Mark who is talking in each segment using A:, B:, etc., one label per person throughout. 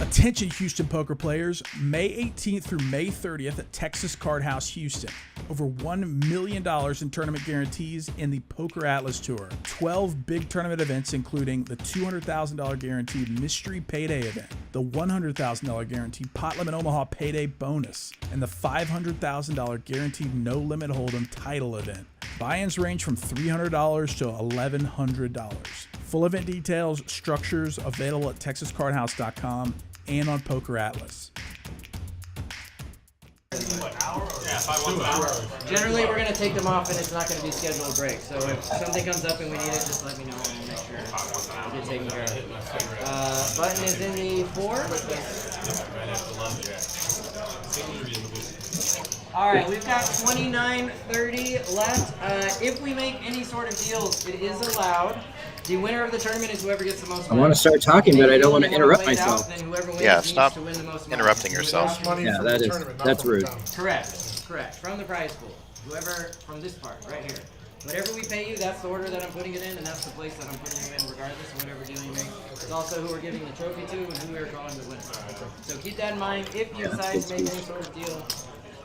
A: Attention Houston poker players, May 18th through May 30th at Texas Card House Houston. Over $1 million in tournament guarantees in the PokerAtlas Tour. 12 big tournament events including the $200,000 guaranteed Mystery Payday event, the $100,000 guaranteed Pot Limit Omaha Payday bonus, and the $500,000 guaranteed No Limit Hold'em title event. Buy-ins range from $300 to $1,100. Full event details, structures available at texascardhouse.com and on PokerAtlas.
B: Generally, we're going to take them off and it's not going to be scheduled break. So if something comes up and we need it, just let me know and we'll make sure we get taken care of. Button is in the 4. All right, we've got 29:30 left. If we make any sort of deals, it is allowed. The winner of the tournament is whoever gets the most money.
C: I want to start talking, but I don't want to interrupt myself.
D: Yeah, stop interrupting yourself.
C: Yeah, that's rude.
B: Correct. From the prize pool. Whoever, from this part, right here. Whatever we pay you, that's the order that I'm putting it in, and that's the place that I'm putting you in regardless of whatever deal you make. It's also who we're giving the trophy to and who we're calling the winner. So keep that in mind. If you decide to make any sort of deal,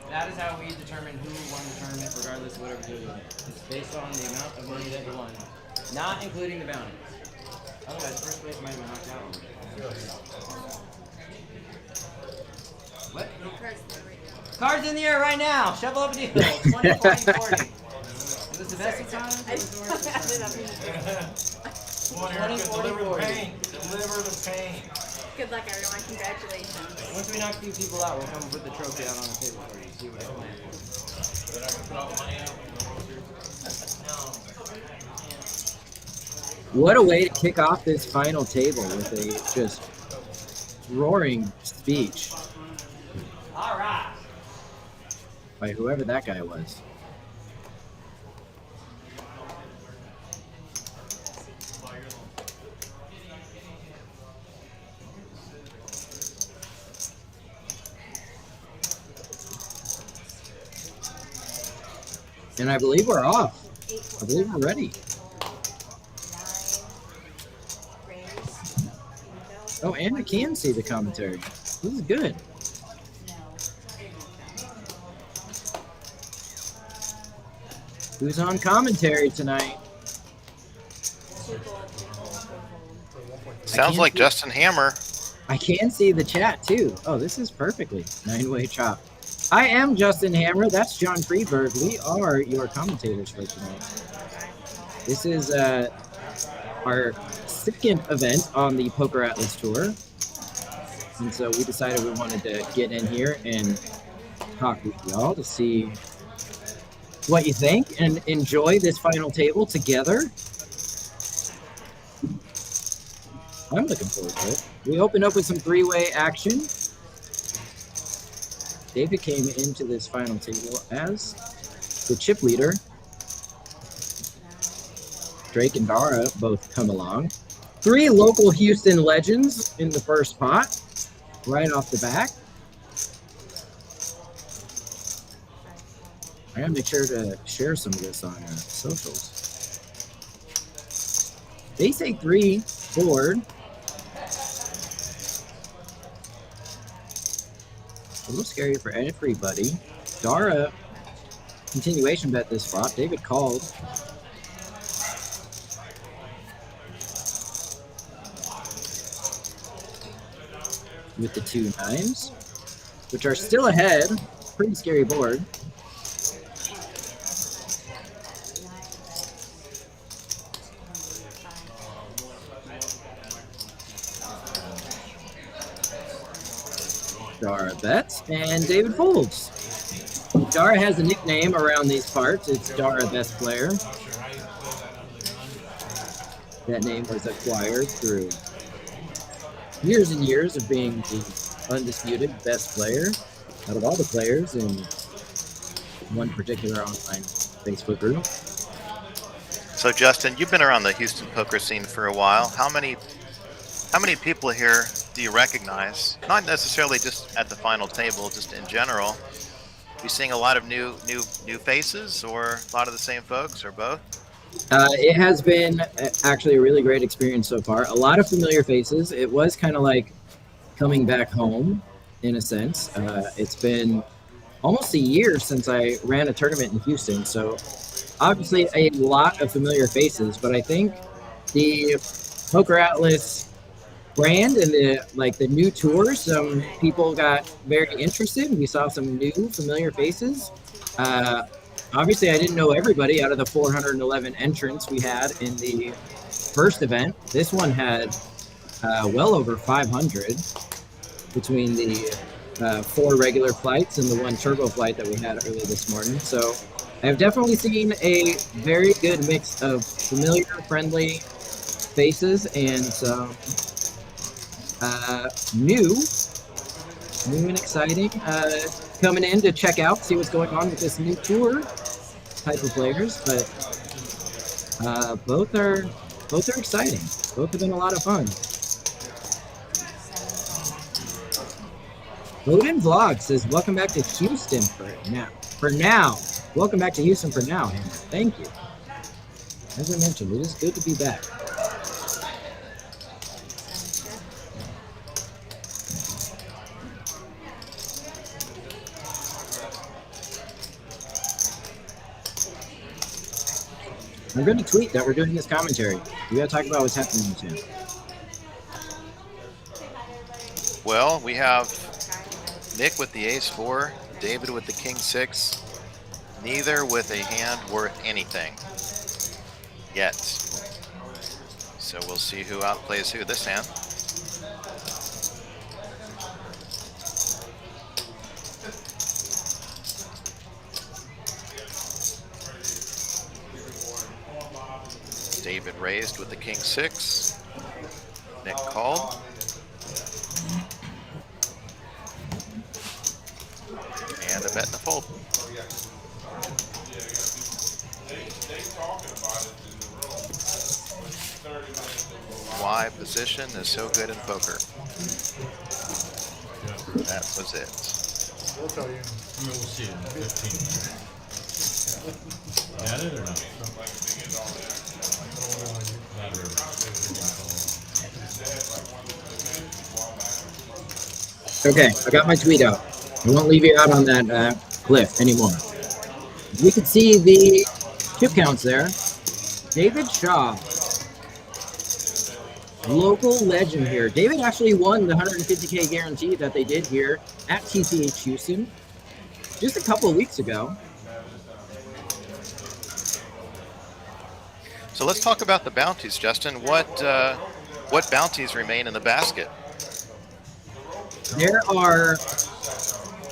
B: that is how we determine who won the tournament regardless of whatever deal you make. It's based on the amount of money that you won, not including the bounties. Otherwise, first place might have been knocked out. What? Cards in the air right now. Shovel up a deal. 20, 40, 40. Is this the best of time?
E: Come on, Erica. Deliver the pain. Deliver the pain.
F: Good luck, everyone. Congratulations.
B: Once we knock a few people out, we'll come and put the trophy out on the table for you. See what I plan for.
E: Then I can put all the money out.
C: What a way to kick off this final table with a just roaring speech.
B: All right.
C: By whoever that guy was. And I believe we're off. I believe we're ready. Oh, and I can see the commentary. This is good. Who's on commentary tonight?
D: Sounds like Justin Hammer.
C: I can see the chat too. Oh, this is perfectly 9-way chop. I am Justin Hammer. That's John Freeberg. We are your commentators for tonight. This is our second event on the PokerAtlas Tour. And so we decided we wanted to get in here and talk with y'all to see what you think and enjoy this final table together. I'm looking forward to it. We opened up with some three-way action. David came into this final table as the chip leader. Drake and Dara both come along. 3 local Houston legends in the first pot, right off the bat. I gotta make sure to share some of this on socials. They say 3 board. A little scary for everybody. Dara, continuation bet this spot. David called. With the 2 9s, which are still ahead. Pretty scary board. Dara bets, and David folds. Dara has a nickname around these parts. It's Dara Best Player. That name was acquired through years and years of being the undisputed best player out of all the players in one particular online Facebook group.
D: So Justin, you've been around the Houston poker scene for a while. How many people here do you recognize? Not necessarily just at the final table, just in general. You seeing a lot of new faces, or a lot of the same folks, or both?
C: It has been actually a really great experience so far. A lot of familiar faces. It was kind of coming back home in a sense. It's been almost a year since I ran a tournament in Houston, so obviously a lot of familiar faces, but I think the PokerAtlas brand and the new tour, some people got very interested. We saw some new familiar faces. Obviously, I didn't know everybody out of the 411 entrants we had in the first event. This one had well over 500 between the 4 regular flights and the 1 turbo flight that we had early this morning. So I've definitely seen a very good mix of familiar, friendly faces and some new and exciting coming in to check out, see what's going on with this new tour type of players. But both are exciting. Both have been a lot of fun. Odin Vlog says, welcome back to Houston for now. Welcome back to Houston for now, Hannah. Thank you. As I mentioned, it is good to be back. I'm going to tweet that we're doing this commentary. We got to talk about what's happening in the channel.
D: Well, we have Nick with the ace-4, David with the king-6, neither with a hand worth anything yet. So we'll see who outplays who this hand. David raised with the king-6. Nick called. And a bet and a fold. Why position is so good in poker. That was it.
E: We'll tell you. We'll see it in 15 minutes. Got it or not?
C: Okay, I got my tweet out. I won't leave you out on that cliff anymore. We can see the chip counts there. David Shaw, local legend here. David actually won the 150K guarantee that they did here at TCH Houston just a couple of weeks ago.
D: So let's talk about the bounties, Justin. What bounties remain in the basket?
C: There are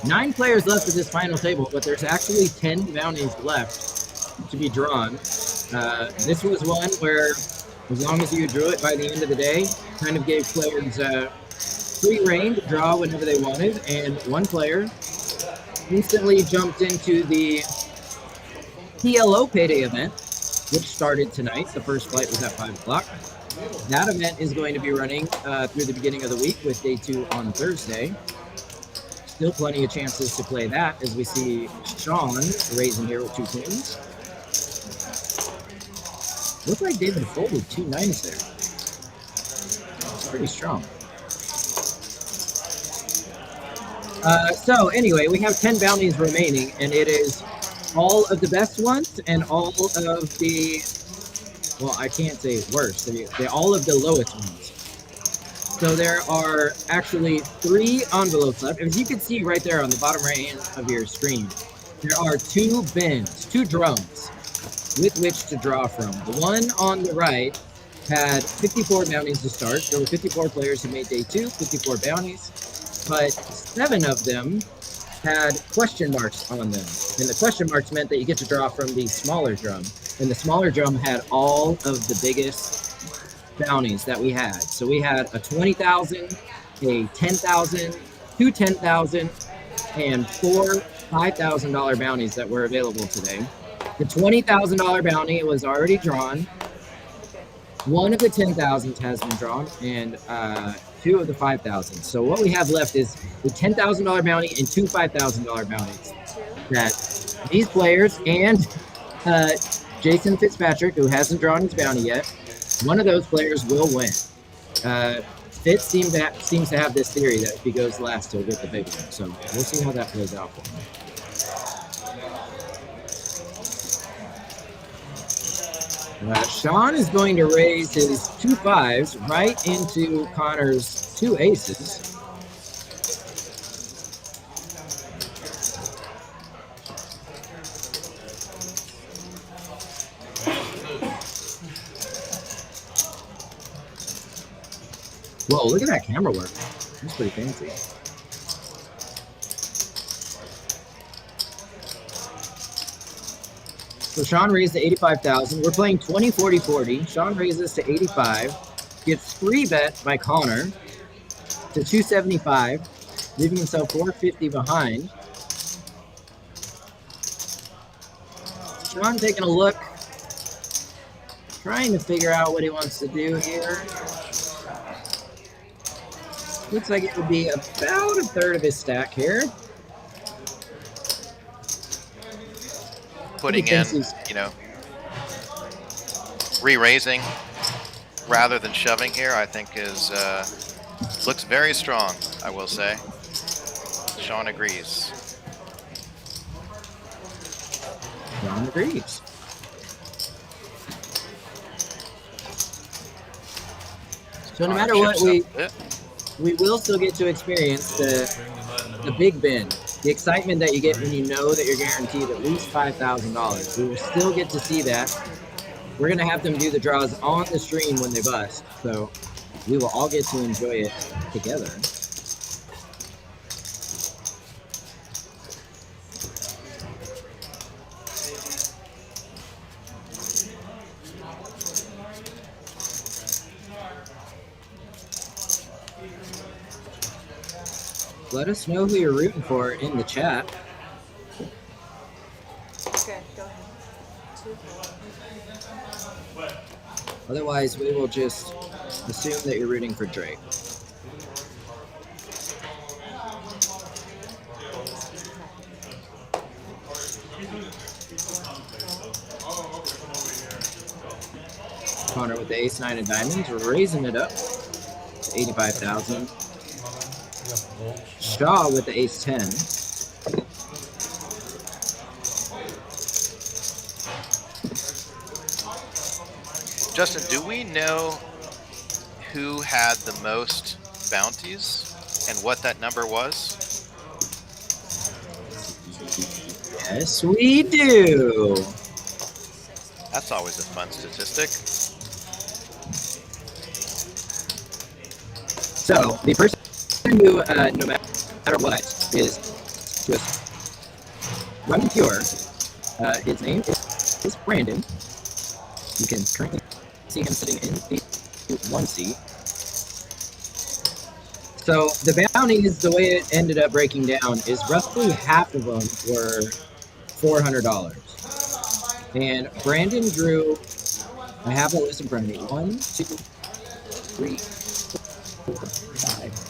C: 9 players left at this final table, but there's actually 10 bounties left to be drawn. This was one where, as long as you drew it by the end of the day, kind of gave players free reign to draw whenever they wanted, and one player instantly jumped into the PLO Payday event, which started tonight. The first flight was at 5 o'clock. That event is going to be running through the beginning of the week with day 2 on Thursday. Still plenty of chances to play that as we see Sean raising here with 2 queens. Looks like David folded 2 9s there. It's pretty strong. So anyway, we have 10 bounties remaining, and it is all of the best ones and all of the, well, I can't say worst, they're all of the lowest ones. So there are actually 3 envelopes left. As you can see right there on the bottom right hand of your screen, there are 2 bins, 2 drums with which to draw from. The one on the right had 54 bounties to start. There were 54 players who made day 2, 54 bounties, but 7 of them had question marks on them. And the question marks meant that you get to draw from the smaller drum. And the smaller drum had all of the biggest bounties that we had. So we had a 20,000, a 10,000, 2 10,000, and 4 $5,000 bounties that were available today. The $20,000 bounty was already drawn. One of the 10,000s has been drawn, and 2 of the 5,000. So what we have left is the $10,000 bounty and 2 $5,000 bounties that these players and Jason Fitzpatrick, who hasn't drawn his bounty yet, one of those players will win. Fitz seems to have this theory that if he goes last, he'll get the big one. So we'll see how that plays out for him. Sean is going to raise his 2 5s right into Connor's 2 aces. Whoa, look at that camera work. That's pretty fancy. So Sean raised to 85,000. We're playing 20, 40, 40. Sean raises to 85. Gets 3-bet by Connor to 275, leaving himself 450 behind. Sean taking a look, trying to figure out what he wants to do here. Looks like it would be about a third of his stack here.
D: Putting in, you know, re-raising rather than shoving here, I think is looks very strong, I will say. Sean agrees.
C: Sean agrees. So no matter what, we will still get to experience the big bend. The excitement that you get when you know that you're guaranteed at least $5,000. We will still get to see that. We're going to have them do the draws on the stream when they bust. So we will all get to enjoy it together. Let us know who you're rooting for in the chat.
F: Okay, go ahead.
C: Otherwise, we will just assume that you're rooting for Drake. Connor with the ace-9 of diamonds, raising it up to 85,000. Shaw with the ace-10.
D: Justin, do we know who had the most bounties and what that number was?
C: Yes, we do.
D: That's always a fun statistic.
C: So the person who, no matter what, is just running pure. His name is Brandon. You can currently see him sitting in the 1 seat. So the bounties, the way it ended up breaking down, is roughly half of them were $400. And Brandon drew, I have a list in front of me, 1, 2, 3, 4, 5,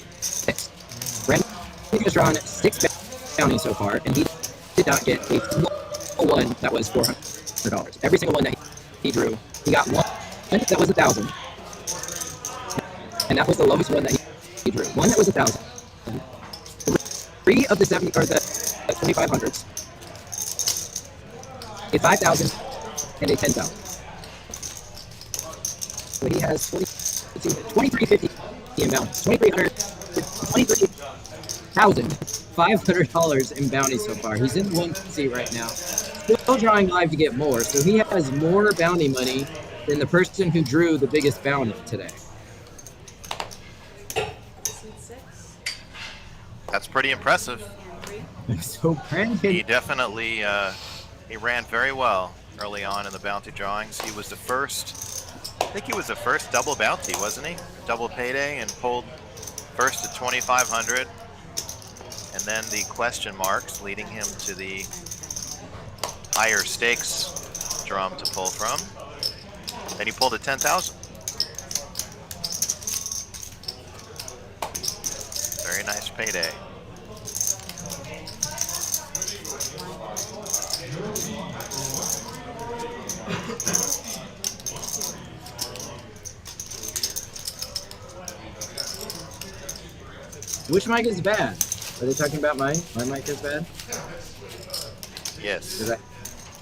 C: 6. Brandon has drawn 6 bounties so far, and he did not get a single one that was $400. Every single one that he drew, he got one that was 1,000, and that was the lowest one that he drew. One that was 1,000. 3 of the 70 or the 2,500s, a 5,000, and a 10,000. So he has 2,350 in bounties. $23,500 in bounties so far. He's in the 1 seat right now. Still drawing live to get more, so he has more bounty money than the person who drew the biggest bounty today.
D: That's pretty impressive.
C: So Brandon,
D: He definitely he ran very well early on in the bounty drawings. He was the first, I think he was the first double bounty, wasn't he? Double payday, and pulled first at 2,500, and then the question marks leading him to the higher stakes drum to pull from. Then he pulled at 10,000. Very nice payday.
C: Which mic is bad? Are they talking about mine? My mic is bad?
D: Yes.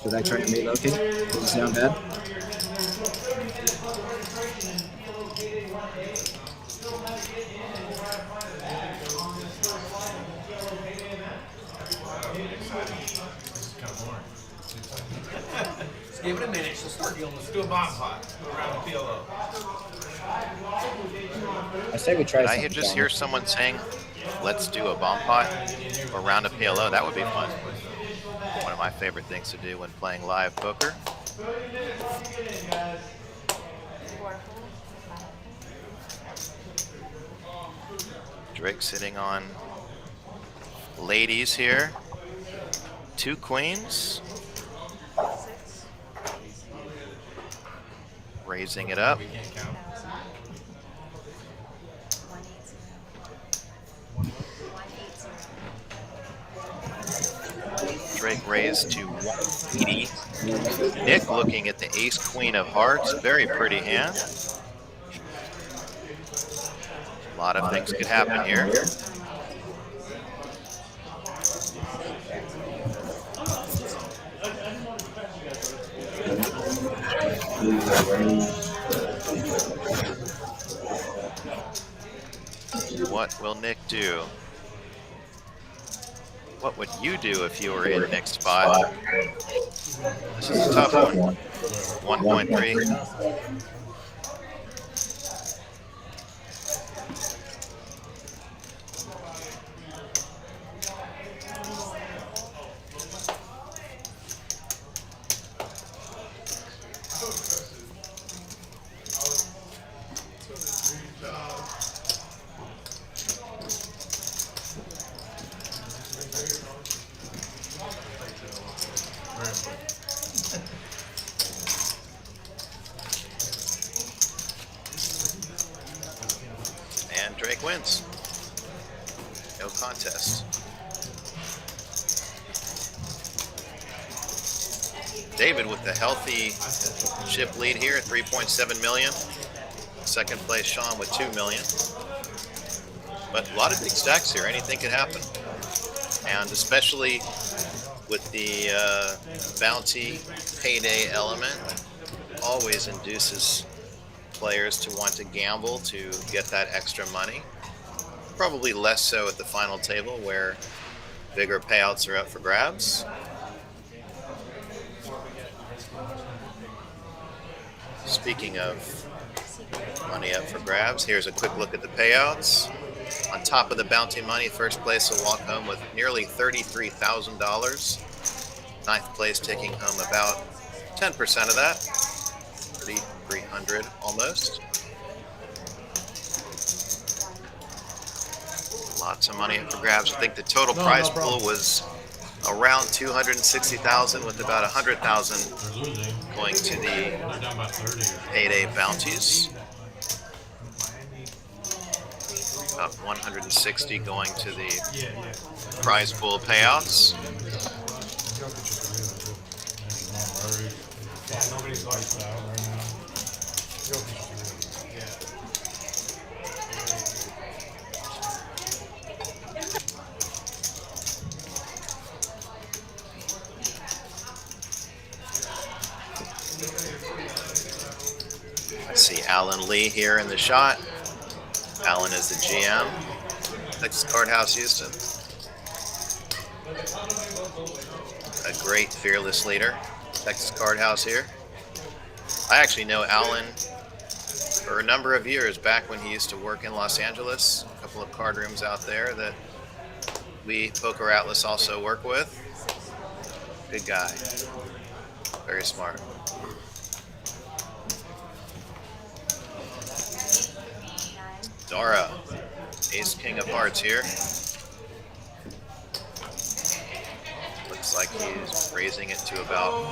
C: Should I try and relocate? Does it sound bad?
E: Just give it a minute. She'll start dealing. Let's do a bomb pot around the PLO.
C: I say we try
D: Did I
C: something.
D: just hear someone saying, let's do a bomb pot or round of PLO? That would be fun. One of my favorite things to do when playing live poker. Drake sitting on ladies here. 2 queens. Raising it up. Drake raised to 180. Nick looking at the ace queen of hearts. Very pretty hand. A lot of things could happen here. What will Nick do? What would you do if you were in Nick's spot? This is a tough one. 1.3. And Drake wins. No contest. David with the healthy chip lead here at 3.7 million. Second place Sean with 2 million. But a lot of big stacks here. Anything could happen. And especially with the bounty payday element, always induces players to want to gamble to get that extra money. Probably less so at the final table where bigger payouts are up for grabs. Speaking of money up for grabs, here's a quick look at the payouts. On top of the bounty money, first place will walk home with nearly $33,000. Ninth place taking home about 10% of that. 300 almost. Lots of money up for grabs. I think the total prize pool was around 260,000 with about 100,000 going to the payday bounties. About 160 going to the prize pool payouts. I see Alan Lee here in the shot. Alan is the GM, Texas Card House Houston. A great fearless leader, Texas Card House here. I actually know Alan for a number of years back when he used to work in Los Angeles. A couple of card rooms out there that we, PokerAtlas, also work with. Good guy. Very smart. Dara, ace king of hearts here. Looks like he's raising it to about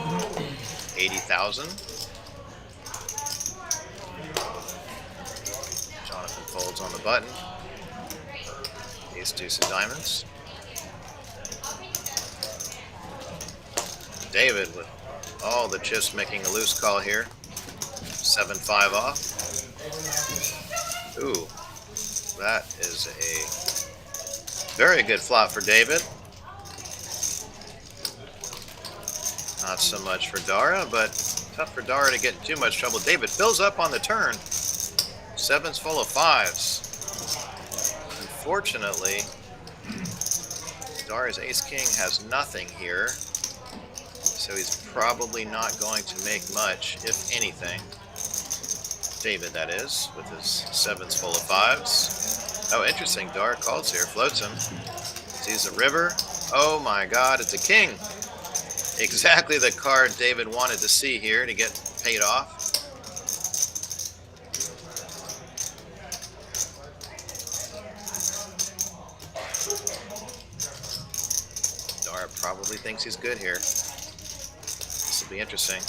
D: 80,000. Jonathan folds on the button. Ace deuce of diamonds. David with all the chips making a loose call here. 7-5 off. Ooh. That is a Very good flop for David. Not so much for Dara, but tough for Dara to get in too much trouble. David fills up on the turn. Sevens full of fives. Unfortunately, Dara's ace-king has nothing here. So he's probably not going to make much, if anything. David, that is, with his sevens full of fives. Oh, interesting. Dara calls here, floats him. Sees a river. Oh my God, it's a king. Exactly the card David wanted to see here to get paid off. Dara probably thinks he's good here. This will be interesting.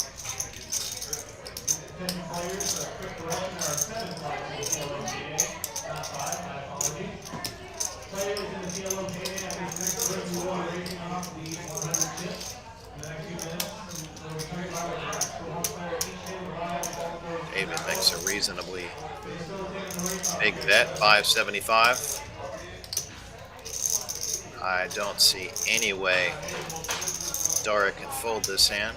D: David makes a reasonably big bet, 575. I don't see any way Dara can fold this hand.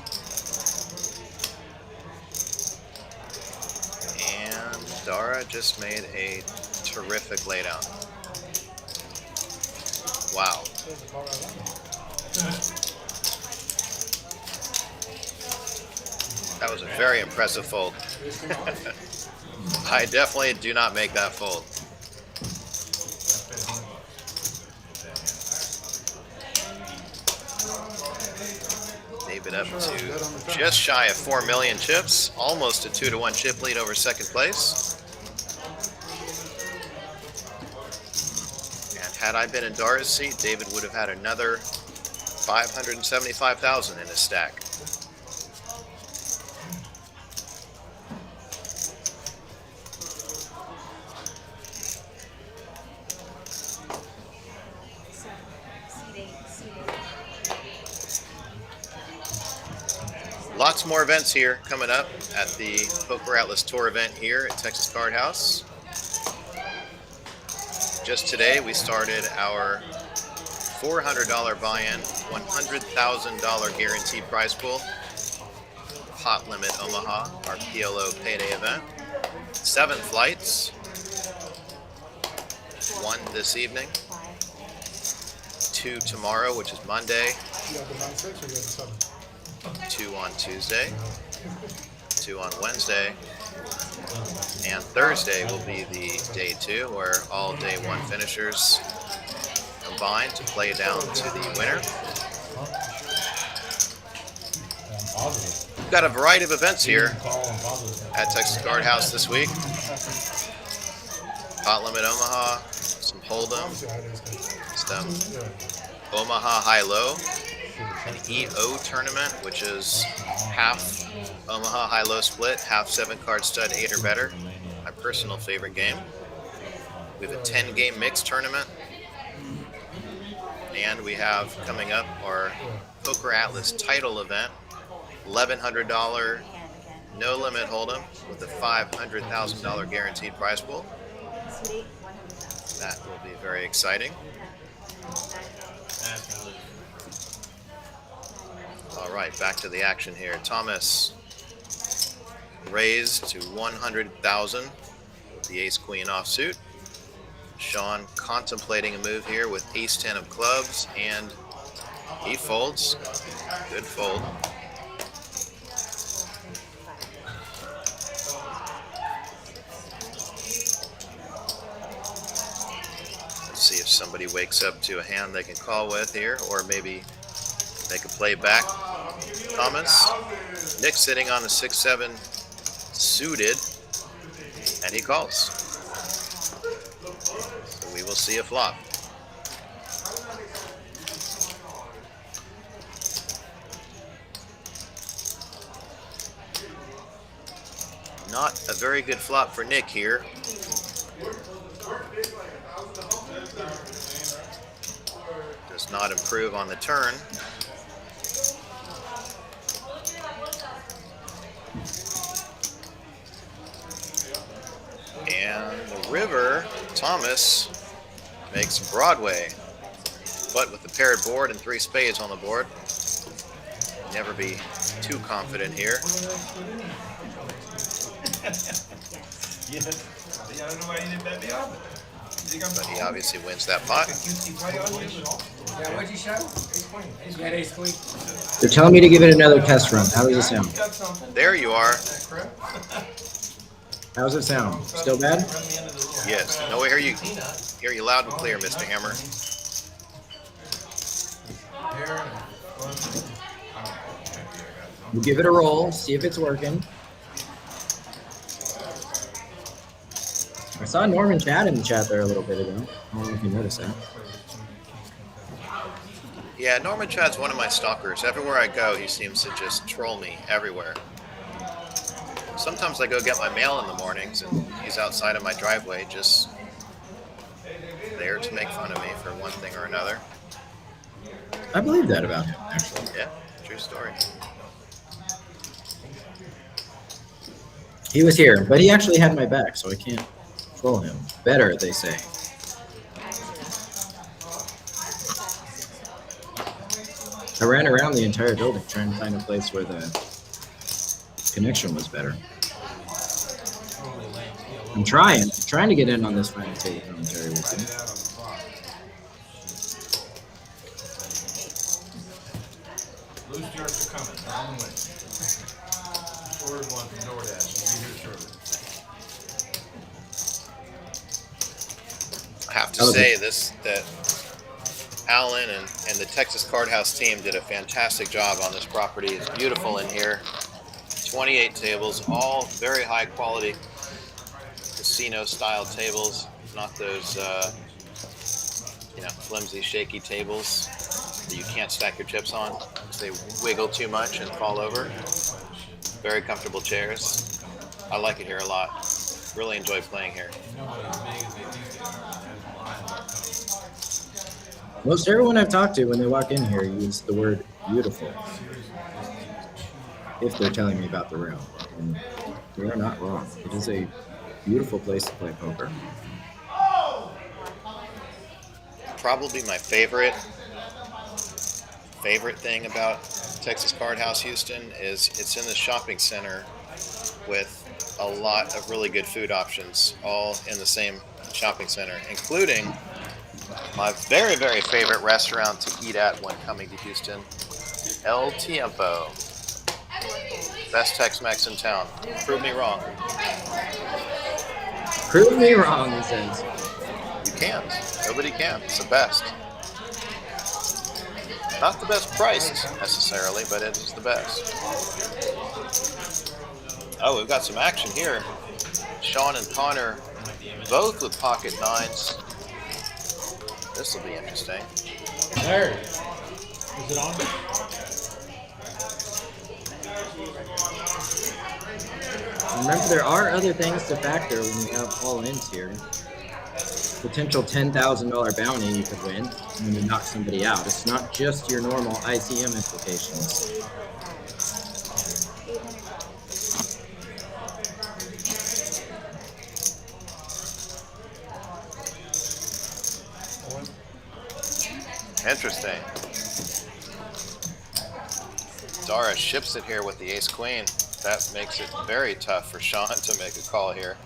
D: And Dara just made a terrific laydown. Wow. That was a very impressive fold. I definitely do not make that fold. David up to just shy of 4 million chips, almost a 2-to-1 chip lead over second place. And had I been in Dara's seat, David would have had another 575,000 in his stack. Lots more events here coming up at the PokerAtlas Tour Event here at Texas Card House. Just today we started our $400 buy-in, $100,000 guaranteed prize pool. Hot Limit Omaha, our PLO payday event. 7 flights. 1 this evening. 2 tomorrow, which is Monday. 2 on Tuesday, 2 on Wednesday, and Thursday will be the day 2, where all day 1 finishers combine to play down to the winner. We've got a variety of events here at Texas Card House this week. Hot Limit Omaha, some Hold'em, some Omaha High-Low, an EO tournament, which is half Omaha High-Low split, half 7-card stud, 8 or better. My personal favorite game. We have a 10-game mixed tournament. And we have coming up our PokerAtlas title event, $1,100 no limit Hold'em with a $500,000 guaranteed prize pool. That will be very exciting. All right, back to the action here. Thomas raised to 100,000 with the ace-queen offsuit. Sean contemplating a move here with ace-10 of clubs, and he folds. Good fold. Let's see if somebody wakes up to a hand they can call with here, or maybe make a play back. Thomas. Nick sitting on the 6-7 suited, and he calls. So we will see a flop. Not a very good flop for Nick here. Does not improve on the turn. And the river, Thomas makes Broadway. But with the paired board and 3 spades on the board, never be too confident here. But he obviously wins that pot.
B: Yeah, what'd you show? Ace-queen. You had ace-queen.
C: They're telling me to give it another test run. How does it sound?
D: There you are.
C: How does it sound? Still bad?
D: Yes. No, we hear you loud and clear, Mr. Hammer.
C: We'll give it a roll, see if it's working. I saw Norman Chad in the chat there a little bit ago. I don't know if you noticed that.
D: Yeah, Norman Chad's one of my stalkers. Everywhere I go, he seems to just troll me everywhere. Sometimes I go get my mail in the mornings, and he's outside of my driveway just there to make fun of me for one thing or another.
C: I believe that about him, actually.
D: Yeah, true story.
C: He was here, but he actually had my back, so I can't troll him. Better, they say. I ran around the entire building trying to find a place where the connection was better. I'm trying to get in on this final table commentary with you.
E: Loose jerks are coming. On the way. Ordered one from DoorDash. We'll be here shortly.
D: I have to say that Alan and the Texas Card House team did a fantastic job on this property. It's beautiful in here. 28 tables, all very high quality casino style tables, not those flimsy, shaky tables that you can't stack your chips on because they wiggle too much and fall over. Very comfortable chairs. I like it here a lot. Really enjoy playing here.
C: Most everyone I've talked to when they walk in here use the word beautiful. If they're telling me about the room. And they are not wrong. It is a beautiful place to play poker.
D: Probably my favorite thing about Texas Card House Houston is it's in the shopping center with a lot of really good food options, all in the same shopping center, including my very, very favorite restaurant to eat at when coming to Houston, El Tiempo. Best Tex-Mex in town. Prove me wrong.
C: Prove me wrong, he says.
D: You can't. Nobody can. It's the best. Not the best priced necessarily, but it is the best. Oh, we've got some action here. Sean and Connor both with pocket nines. This will be interesting.
E: There. Is it on?
C: Remember, there are other things to factor when you have all-ins here. Potential $10,000 bounty you could win when you knock somebody out. It's not just your normal ICM implications.
D: Interesting. Dara ships it here with the ace-queen. That makes it very tough for Sean to make a call here.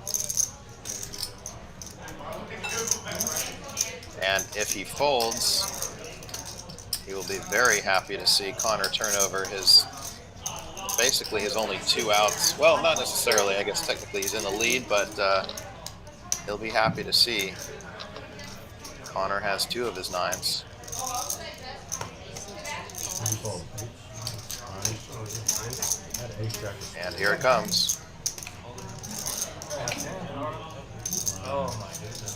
D: And if he folds, he will be very happy to see Connor turn over basically his only 2 outs. Well, not necessarily. I guess technically he's in the lead, but he'll be happy to see Connor has 2 of his nines. And here it comes.
E: Oh my goodness.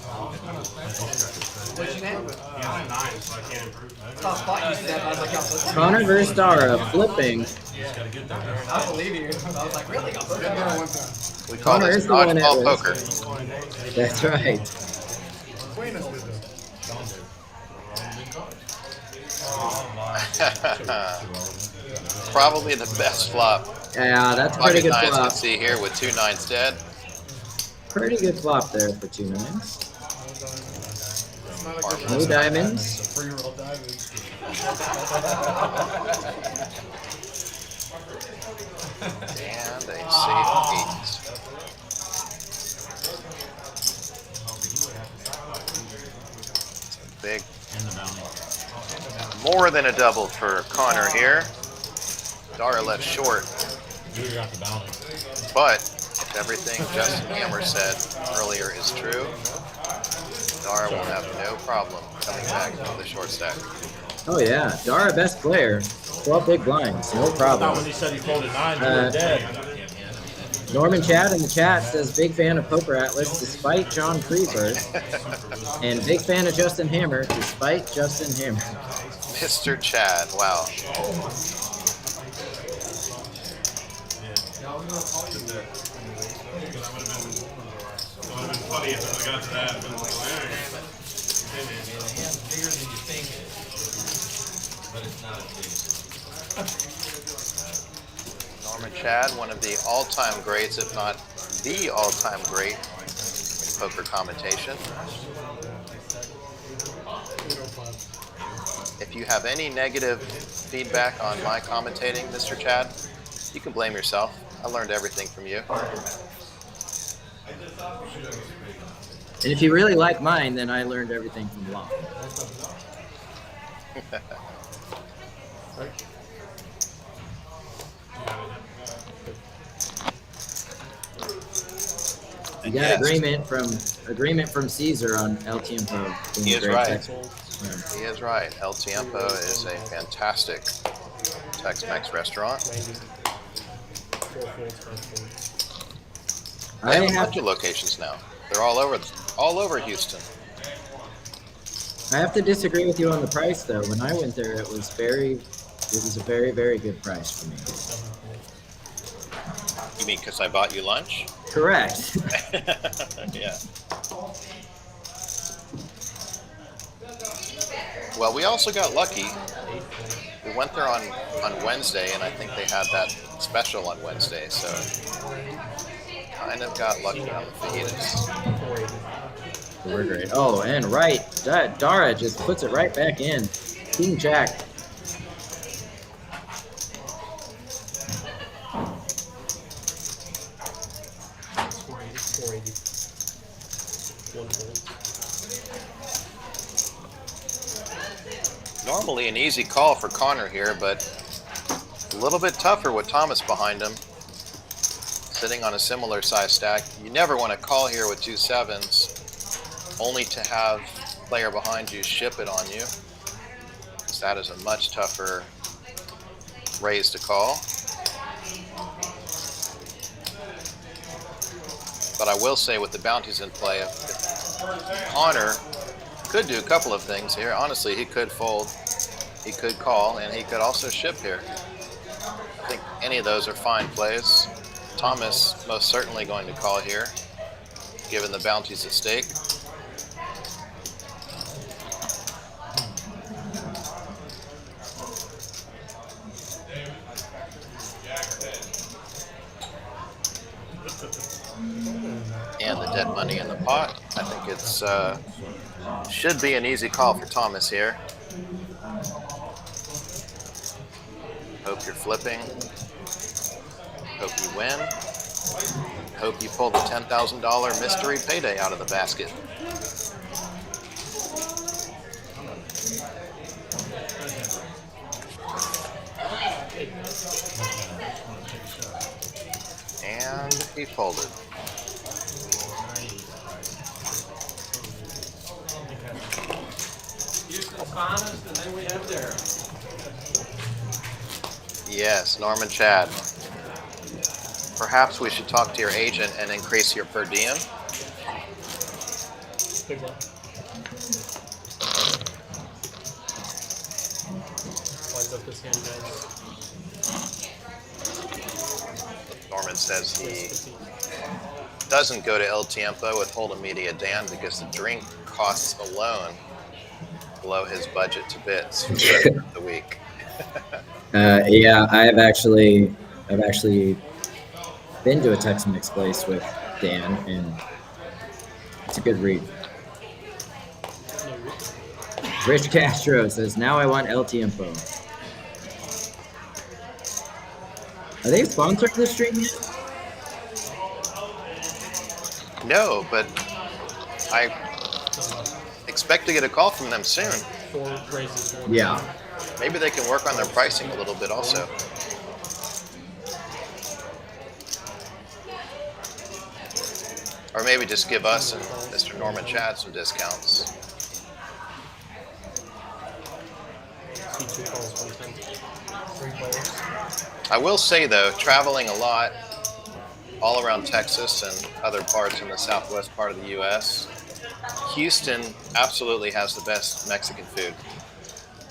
B: What's your name?
E: Yeah, I'm 9, so I can't improve.
B: Tough spot you said. I was like, yo,
C: Connor versus Dara, flipping.
E: You just gotta get there.
B: I believe you. I was like, really? I'll put that one time.
D: We call
C: Connor
D: this
C: is the one that
D: dodgeball
C: was.
D: poker.
C: That's right.
D: Probably the best flop.
C: Yeah, that's a pretty
D: Pocket
C: good
D: nines can
C: flop.
D: see here with 2 nines dead.
C: Pretty good flop there for 2 nines. No diamonds.
D: And a safe 8. Big. More than a double for Connor here. Dara left short. But if everything Justin Hammer said earlier is true, Dara will have no problem coming back from the short stack.
C: Oh yeah, Dara best player. 12 big blinds, no problem.
E: When he said he folded 9, you were dead.
C: Norman Chad in the chat says big fan of PokerAtlas despite John Freeberg, and big fan of Justin Hammer despite Justin Hammer.
D: Mr. Chad, wow. Norman Chad, one of the all-time greats, if not the all-time great in poker commentation. If you have any negative feedback on my commentating, Mr. Chad, you can blame yourself. I learned everything from you.
C: And if you really like mine, then I learned everything from Long. You got
D: Yes.
C: agreement from Caesar on El Tiempo.
D: He is right.
C: Yeah.
D: He is right. El Tiempo is a fantastic Tex-Mex restaurant. They have a bunch of locations now. They're all over Houston.
C: I have to disagree with you on the price though. When I went there, it was a very, very good price for me.
D: You mean because I bought you lunch?
C: Correct.
D: Yeah. Well, we also got lucky. We went there on Wednesday, and I think they had that special on Wednesday, so kind of got lucky on the fajitas.
C: We're great. Oh, and right, Dara just puts it right back in. King Jack.
D: Normally an easy call for Connor here, but a little bit tougher with Thomas behind him. Sitting on a similar size stack. You never want to call here with 2 7s, only to have player behind you ship it on you, because that is a much tougher raise to call. But I will say with the bounties in play, if Connor could do a couple of things here. Honestly, he could fold, he could call, and he could also ship here. I think any of those are fine plays. Thomas most certainly going to call here, given the bounties at stake. And the dead money in the pot. I think it's should be an easy call for Thomas here. Hope you're flipping. Hope you win. Hope you pull the $10,000 mystery payday out of the basket. And he folded.
E: Houston's finest, and then we have Derek.
D: Yes, Norman Chad. Perhaps we should talk to your agent and increase your per diem.
G: Big one. Lines up this hand, guys.
D: Norman says he doesn't go to El Tiempo with Hold'em Media Dan because the drink costs alone blow his budget to bits for the week.
C: Yeah, I've actually been to a Tex-Mex place with Dan, and it's a good read. Rich Castro says, now I want LT info. Are they sponsored this stream yet?
D: No, but I expect to get a call from them soon.
G: 4 raises.
C: Yeah.
D: Maybe they can work on their pricing a little bit also. Or maybe just give us and Mr. Norman Chad some discounts.
G: See 2 calls, 110. 3 players.
D: I will say though, traveling a lot all around Texas and other parts in the southwest part of the U.S., Houston absolutely has the best Mexican food,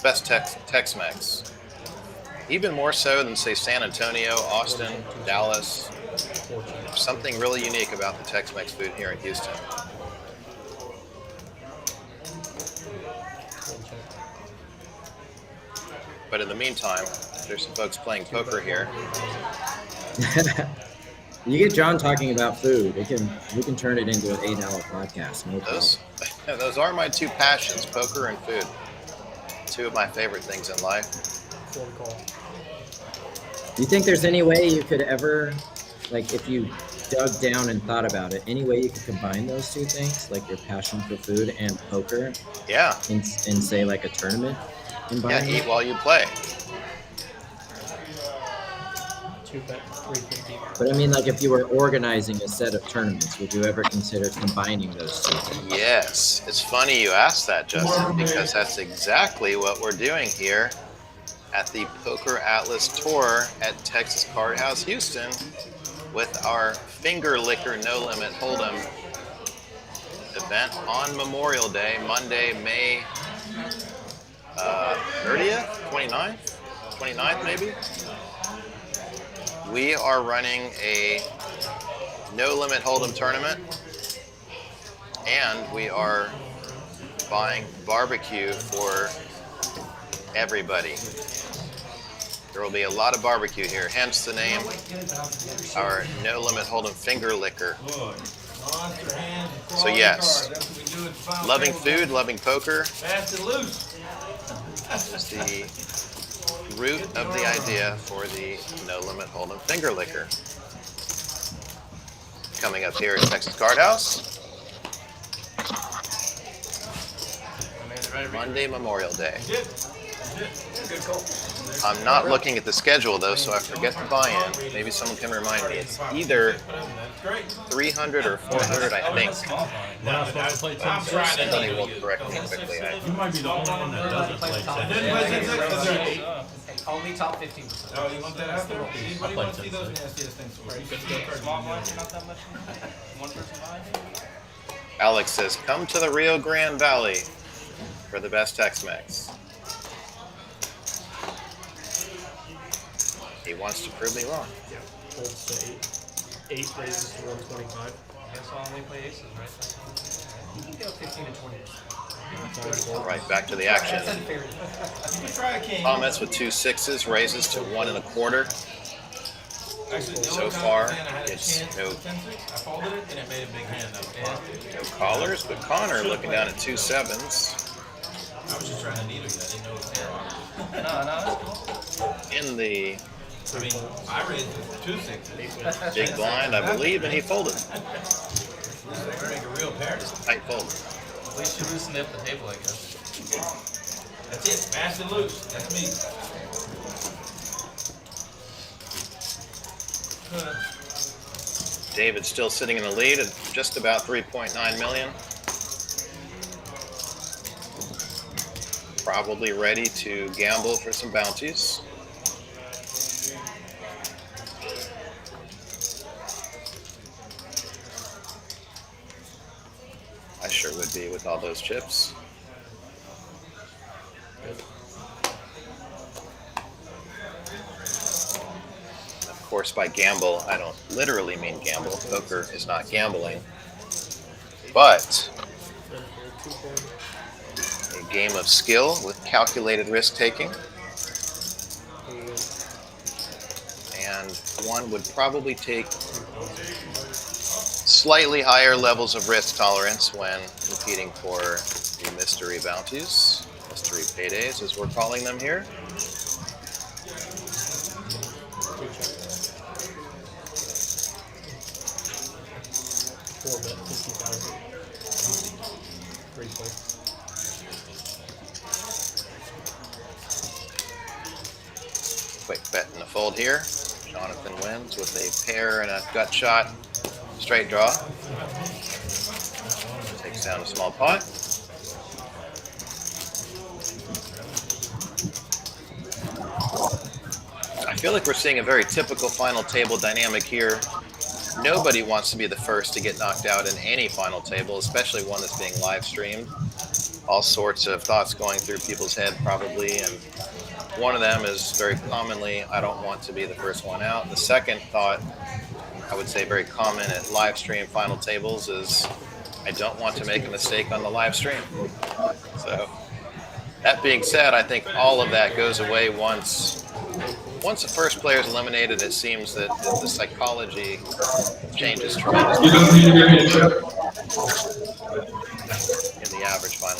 D: best Tex-Mex. Even more so than say San Antonio, Austin, Dallas. Something really unique about the Tex-Mex food here in Houston. But in the meantime, there's some folks playing poker here.
C: You get John talking about food, we can turn it into an 8-hour podcast. No problem.
D: Those are my 2 passions, poker and food. 2 of my favorite things in life.
G: 4 call.
C: Do you think there's any way you could ever, like if you dug down and thought about it, any way you could combine those 2 things, like your passion for food and poker?
D: Yeah.
C: In say like a tournament environment?
D: Yeah, eat while you play.
G: 2 bet, 350.
C: But I mean, like if you were organizing a set of tournaments, would you ever consider combining those 2 things?
D: Yes. It's funny you asked that, Justin, because that's exactly what we're doing here at the PokerAtlas Tour at Texas Card House Houston with our Finger Licker No Limit Hold'em event on Memorial Day, Monday, May 30th, 29th maybe. We are running a No Limit Hold'em tournament, and we are buying barbecue for everybody. There will be a lot of barbecue here, hence the name, our No Limit Hold'em Finger Licker. So yes, loving food, loving poker
E: Fast and loose.
D: is the root of the idea for the No Limit Hold'em Finger Licker. Coming up here at Texas Card House, Monday, Memorial Day. I'm not looking at the schedule though, so I forget the buy-in. Maybe someone can remind me. It's either 300 or 400, I think. Somebody will correct me quickly.
E: You might be the only one that doesn't play.
B: Only top 15%.
E: Oh, you want that after? Anybody want to see those nastiest things? Small ones, not that much. 1 person behind you.
D: Alex says, come to the Rio Grande Valley for the best Tex-Mex. He wants to prove me wrong.
G: Yeah. Holds to 8. 8 raises to 125.
B: Guess I'll only play aces, right? You can go 15 to 20.
D: All right, back to the action.
B: That's unfair.
E: You can try a king.
D: Comments with 2 6s, raises to 1 1/4.
E: Actually, the
D: So
E: only time
D: far,
E: I had a
D: it's
E: chance
D: no-
E: with 10-6, I folded it and it made a big hand though.
D: No callers, but Connor looking down at 2 7s.
E: I was just trying to needle you. I didn't know it was there. No, that's cool.
D: In the
E: I mean, I raised with 2 6s.
D: big blind, I believe, and he folded.
E: Looks like we're making a real pair.
D: Tight fold.
B: At least you loosened up the table, I guess.
E: That's it. Fast and loose. That's me.
D: David's still sitting in the lead at just about 3.9 million. Probably ready to gamble for some bounties. I sure would be with all those chips. Of course, by gamble, I don't literally mean gamble. Poker is not gambling. But a game of skill with calculated risk-taking. And one would probably take slightly higher levels of risk tolerance when competing for the mystery bounties. anniversary paydays, as we're calling them here.
G: 4-bet, 50,000. 3 play.
D: Quick bet in the fold here. Jonathan wins with a pair and a gut shot straight draw. Takes down a small pot. I feel like we're seeing a very typical final table dynamic here. Nobody wants to be the first to get knocked out in any final table, especially one that's being live streamed. All sorts of thoughts going through people's head probably, and one of them is very commonly, I don't want to be the first one out. The second thought, I would say very common at live stream final tables, is I don't want to make a mistake on the live stream. So that being said, I think all of that goes away once the first player is eliminated. It seems that the psychology changes tremendously in the average final.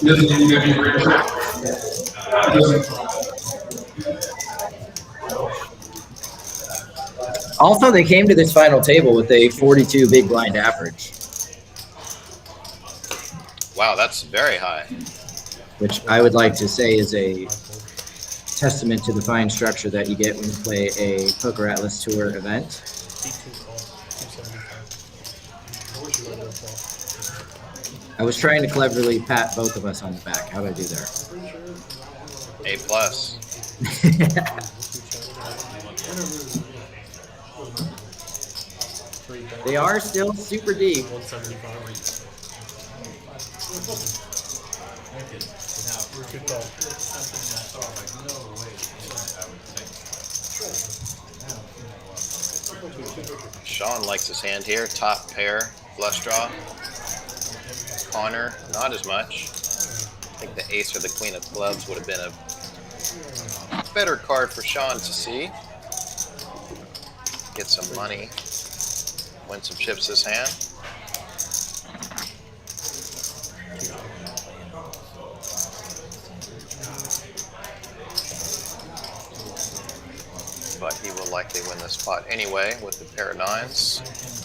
C: Also, they came to this final table with a 42 big blind average.
D: Wow, that's very high.
C: Which I would like to say is a testament to the fine structure that you get when you play a PokerAtlas Tour event.
G: D2 call, 275.
C: I was trying to cleverly pat both of us on the back. How did I do there?
D: A+.
C: They are still super deep.
G: 175. Good call.
D: Sean likes his hand here. Top pair, flush draw. Connor, not as much. I think the ace or the queen of clubs would have been a better card for Sean to see. Get some money. Win some chips this hand. But he will likely win this spot anyway with the pair of nines.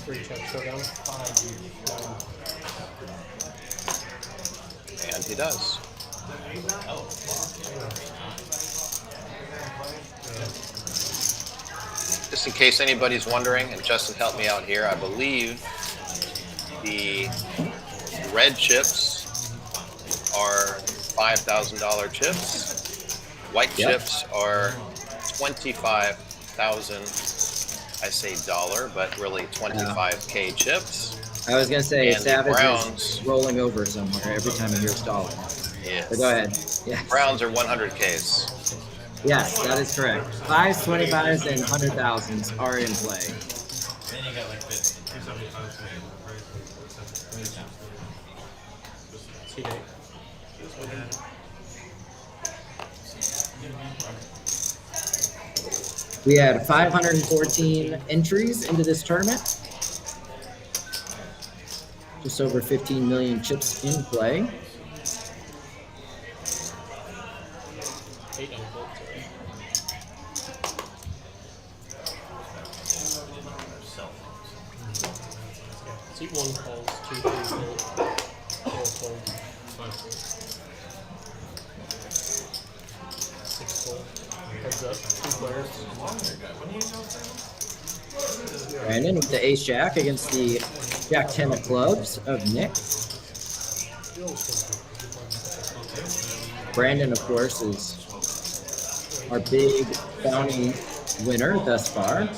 G: 3-check showdown.
D: And he does. Just in case anybody's wondering, and Justin helped me out here, I believe the red chips are $5,000 chips. White chips are 25,000, I say dollar, but really 25K chips.
C: I was going to say,
D: And
C: Savage
D: Browns,
C: is rolling over somewhere every time he hears dollar.
D: yes.
C: But go ahead. Yes.
D: Browns are 100Ks.
C: Yes, that is correct. 5s, 25s, and 100,000s are in play. We had 514 entries into this tournament. Just over 15 million chips in play.
G: Seat 1 calls, 2, 3 fold, 4 fold, 5 fold, 6 fold, heads up, 2 players.
C: Brandon with the ace-jack against the jack-10 of clubs of Nick. Brandon, of course, is our big bounty winner thus far.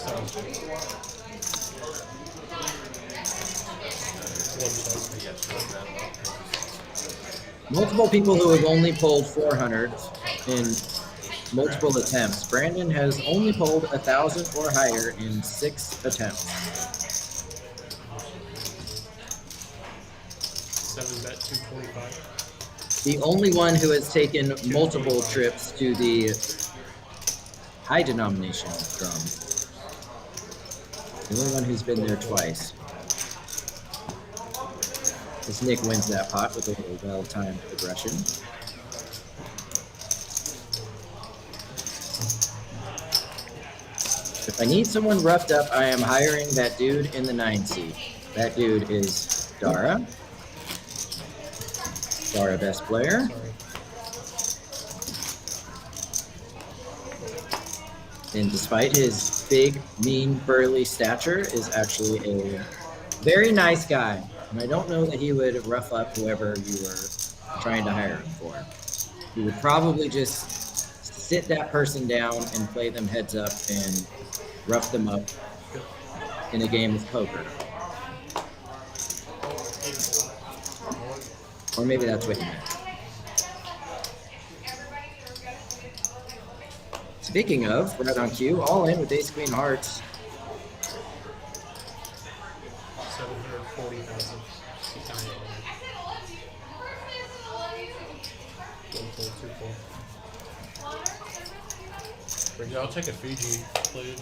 C: Multiple people who have only pulled 400s in multiple attempts. Brandon has only pulled 1,000 or higher in 6 attempts.
G: 7-bet, 225.
C: The only one who has taken multiple trips to the high denomination drum. The only one who's been there twice. As Nick wins that pot with a little well-timed progression. If I need someone roughed up, I am hiring that dude in the 9 seat. That dude is Dara. Dara, best player. And despite his big, mean, burly stature, is actually a very nice guy. And I don't know that he would rough up whoever you were trying to hire him for. He would probably just sit that person down and play them heads up and rough them up in a game of poker. Or maybe that's what he meant. Speaking of, right on cue, all in with ace queen hearts.
G: 740,000. Bridget, I'll take a Fiji, please.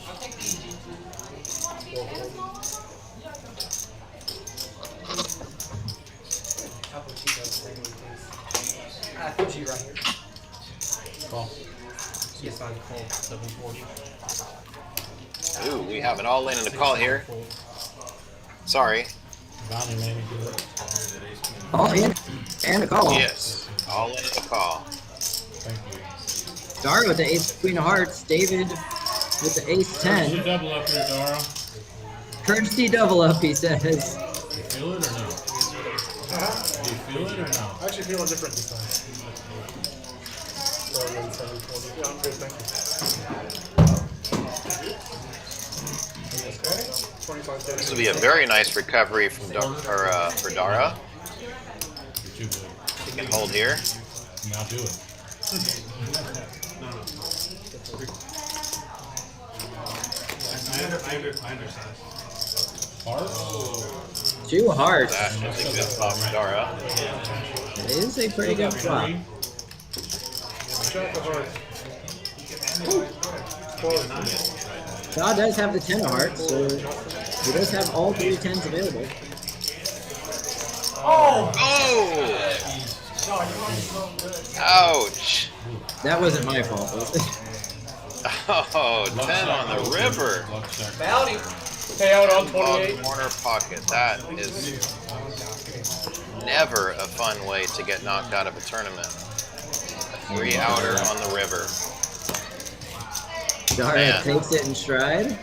B: Fiji right here.
G: Call. Yes, I call 740.
D: Ooh, we have an all in and a call here. Sorry.
G: Bounty man, do it.
C: All in and a call.
D: Yes, all in and a call.
G: Thank you.
C: Dara with the ace queen of hearts. David with the ace 10.
G: Double up here, Dara.
C: Courtesy double up, he says.
G: You feel it or no? Do you feel it or no?
H: I actually feel different this time. So, yeah, 740. Yeah, I'm good, thank you. Okay, 25.
D: This will be a very nice recovery from for Dara.
G: You're too good.
D: You can hold here.
G: Now do it.
E: I understand.
G: Heart?
C: 2 hearts.
D: That is a good flop for Dara.
C: It is a pretty good flop.
H: Jack of hearts.
C: Shaw does have the 10 of hearts, so he does have all 3 10s available.
D: Oh! Ouch!
C: That wasn't my fault, was it?
D: Oh, 10 on the river.
B: Bounty.
H: Payout on
D: Ball
H: 28.
D: corner pocket. That is never a fun way to get knocked out of a tournament. A 3-outer on the river.
C: Dara
D: Man.
C: takes it in stride.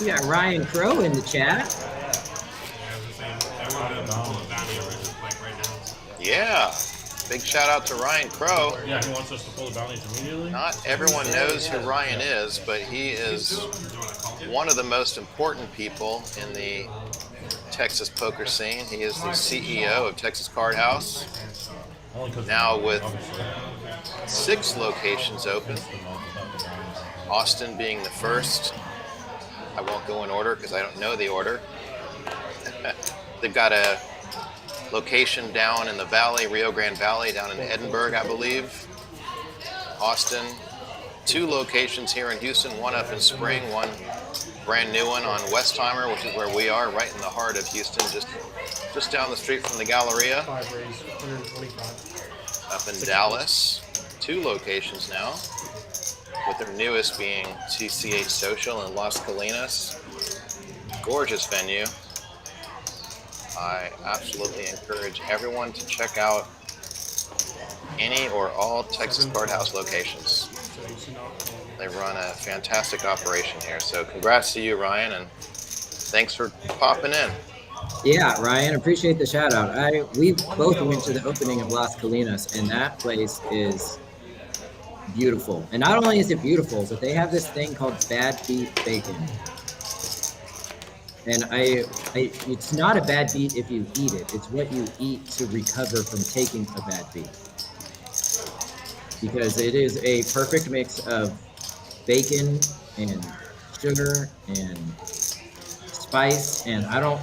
C: We got Ryan Crow in the chat.
D: Yeah. Big shout out to Ryan Crow.
G: Yeah, he wants us to pull the bounties immediately.
D: Not everyone knows who Ryan is, but he is one of the most important people in the Texas poker scene. He is the CEO of Texas Card House. Now with 6 locations open, Austin being the first. I won't go in order because I don't know the order. They've got a location down in the valley, Rio Grande Valley, down in Edinburgh, I believe. Austin, 2 locations here in Houston, one up in Spring, one brand new one on Westheimer, which is where we are, right in the heart of Houston, just down the street from the Galleria.
G: 5 raise, 125.
D: Up in Dallas, 2 locations now, with their newest being TCH Social in Las Colinas. Gorgeous venue. I absolutely encourage everyone to check out any or all Texas Card House locations. They run a fantastic operation here. So congrats to you, Ryan, and thanks for popping in.
C: Yeah, Ryan, appreciate the shout out. We both went to the opening of Las Colinas, and that place is beautiful. And not only is it beautiful, but they have this thing called bad beat bacon. And it's not a bad beat if you eat it. It's what you eat to recover from taking a bad beat. Because it is a perfect mix of bacon and sugar and spice, and I don't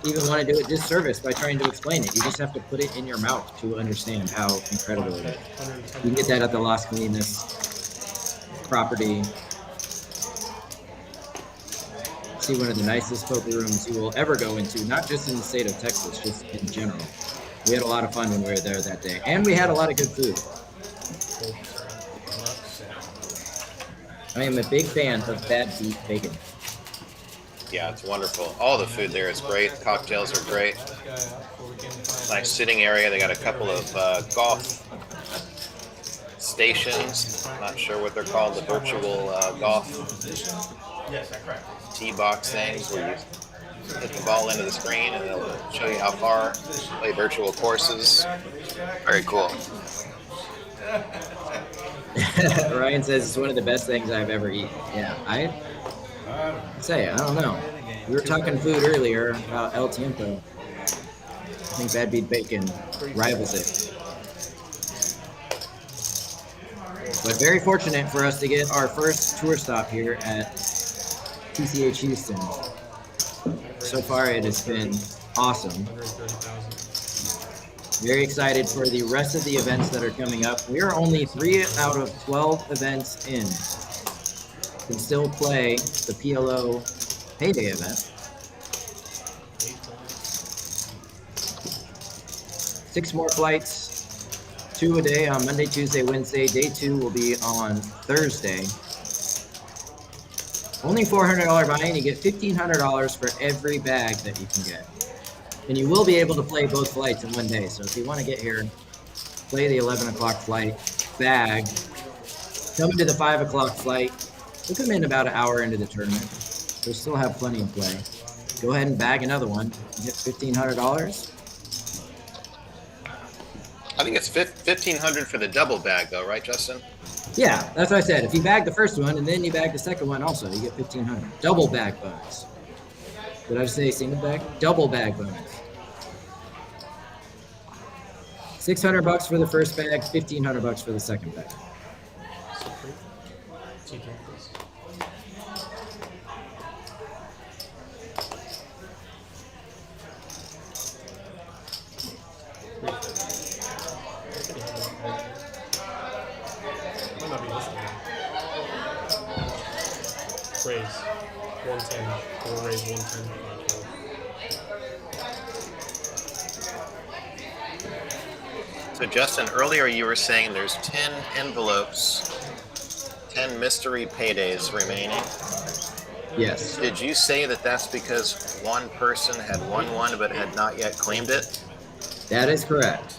C: even want to do it disservice by trying to explain it. You just have to put it in your mouth to understand how incredible it is. You can get that at the Las Colinas property. See one of the nicest poker rooms you will ever go into, not just in the state of Texas, just in general. We had a lot of fun when we were there that day, and we had a lot of good food. I am a big fan of bad beef bacon.
D: Yeah, it's wonderful. All the food there is great. Cocktails are great. Nice sitting area. They got a couple of golf stations. Not sure what they're called. The virtual golf tee box things where you hit the ball into the screen and they'll show you how far. Play virtual courses. Very cool.
C: Ryan says it's one of the best things I've ever eaten. Yeah, I don't know. We were talking food earlier about El Tiempo. I think bad beef bacon rivals it. But very fortunate for us to get our first tour stop here at TCH Houston. So far it has been awesome. Very excited for the rest of the events that are coming up. We are only 3 out of 12 events in. Can still play the PLO Payday event. 6 more flights, 2 a day on Monday, Tuesday, Wednesday. Day 2 will be on Thursday. Only $400 buy-in. You get $1,500 for every bag that you can get. And you will be able to play both flights in one day. So if you want to get here, play the 11 o'clock flight, bag, come into the 5 o'clock flight. We'll come in about an hour into the tournament. We'll still have plenty of play. Go ahead and bag another one. You get $1,500.
D: I think it's $1,500 for the double bag, though, right, Justin?
C: Yeah, that's what I said. If you bag the first one and then you bag the second one also, you get $1,500. Double bag bonus. Did I just say single bag? Double bag bonus. $600 for the first bag, $1,500 for the second bag.
G: Raise 110. We'll raise 110.
D: So Justin, earlier you were saying there's 10 envelopes, 10 mystery paydays remaining.
C: Yes.
D: Did you say that that's because one person had won one but had not yet claimed it?
C: That is correct.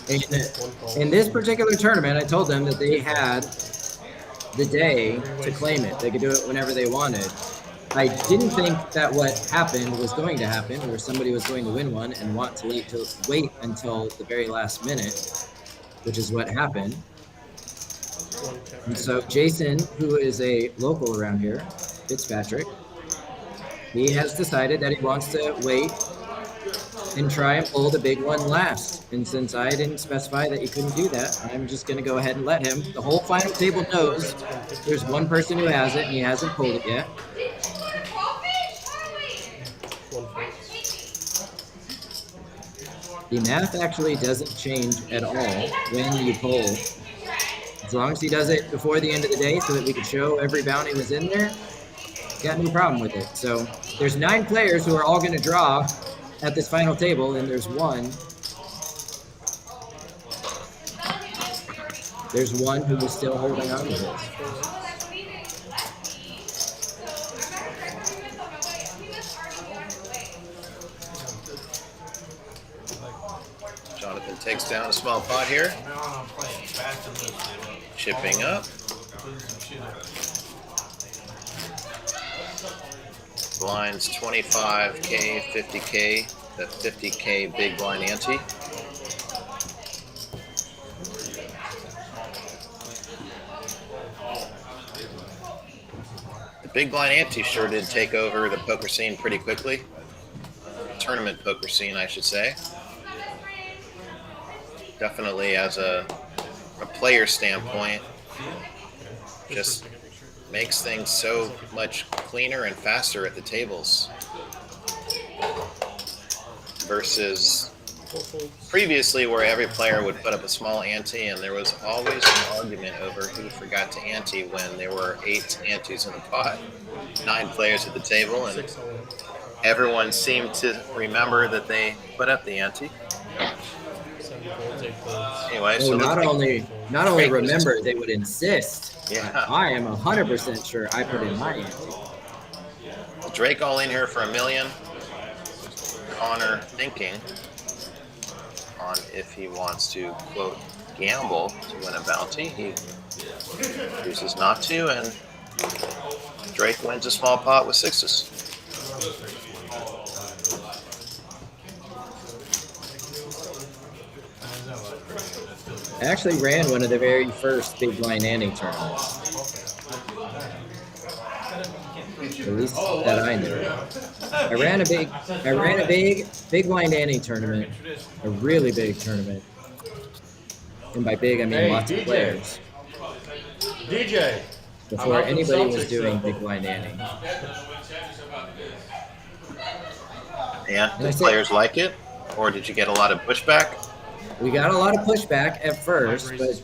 C: In this particular tournament, I told them that they had the day to claim it. They could do it whenever they wanted. I didn't think that what happened was going to happen, where somebody was going to win one and want to wait until the very last minute, which is what happened. And so Jason, who is a local around here, Fitzpatrick, he has decided that he wants to wait and try and pull the big one last. And since I didn't specify that you couldn't do that, I'm just going to go ahead and let him. The whole final table knows there's one person who has it and he hasn't pulled it yet. The math actually doesn't change at all when you pull. As long as he does it before the end of the day so that we could show every bounty was in there, got no problem with it. So there's 9 players who are all going to draw at this final table, and there's one who is still holding on to this.
D: Jonathan takes down a small pot here. Chipping up. Blinds 25K, 50K, the 50K big blind ante. The big blind ante sure did take over the poker scene pretty quickly. Tournament poker scene, I should say. Definitely as a player standpoint, just makes things so much cleaner and faster at the tables versus previously where every player would put up a small ante and there was always an argument over who forgot to ante when there were 8 antes in the pot, 9 players at the table, and everyone seemed to remember that they put up the ante. Anyway, so
C: not only not only
D: Drake was-
C: remember, they would insist.
D: Yeah.
C: I am 100% sure I put in my ante.
D: Drake all in here for $1 million. Connor thinking on if he wants to, quote, gamble to win a bounty. He chooses not to, and Drake wins a small pot with sixes.
C: I actually ran one of the very first big blind ante tournaments. At least that I knew. I ran a big blind ante tournament, a really big tournament. And by big, I mean
E: Hey,
C: lots of
E: DJ.
C: players.
E: DJ.
C: Before anybody was doing big blind ante.
D: And
C: I
D: did
C: said-
D: players like it, or did you get a lot of pushback?
C: We got a lot of pushback at first, but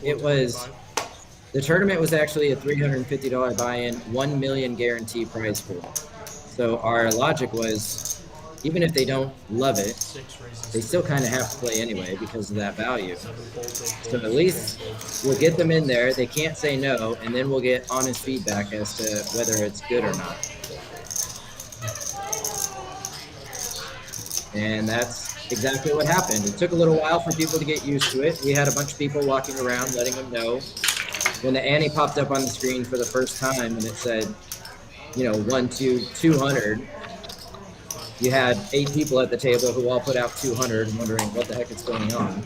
C: the tournament was actually a $350 buy-in, 1 million guarantee prize pool. So our logic was, even if they don't love it, they still kind of have to play anyway because of that value. So at least we'll get them in there. They can't say no, and then we'll get honest feedback as to whether it's good or not. And that's exactly what happened. It took a little while for people to get used to it. We had a bunch of people walking around letting them know. When the ante popped up on the screen for the first time and it said, 1, 2, 200, you had 8 people at the table who all put out 200 and wondering what the heck is going on.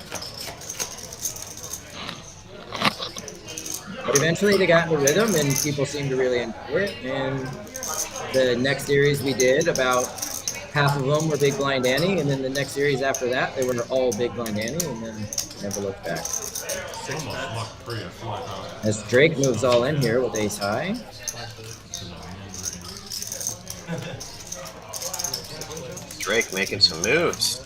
C: But eventually they got in the rhythm and people seemed to really enjoy it. And the next series we did, about half of them were big blind ante, and then the next series after that, they were all big blind ante, and then never looked back. As Drake moves all in here with ace high.
D: Drake making some moves.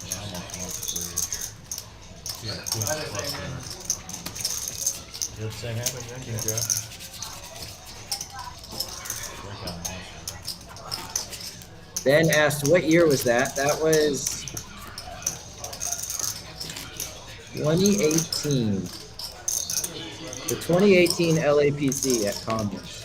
C: Then asked, what year was that? That was 2018. The 2018 LAPC at Commerce.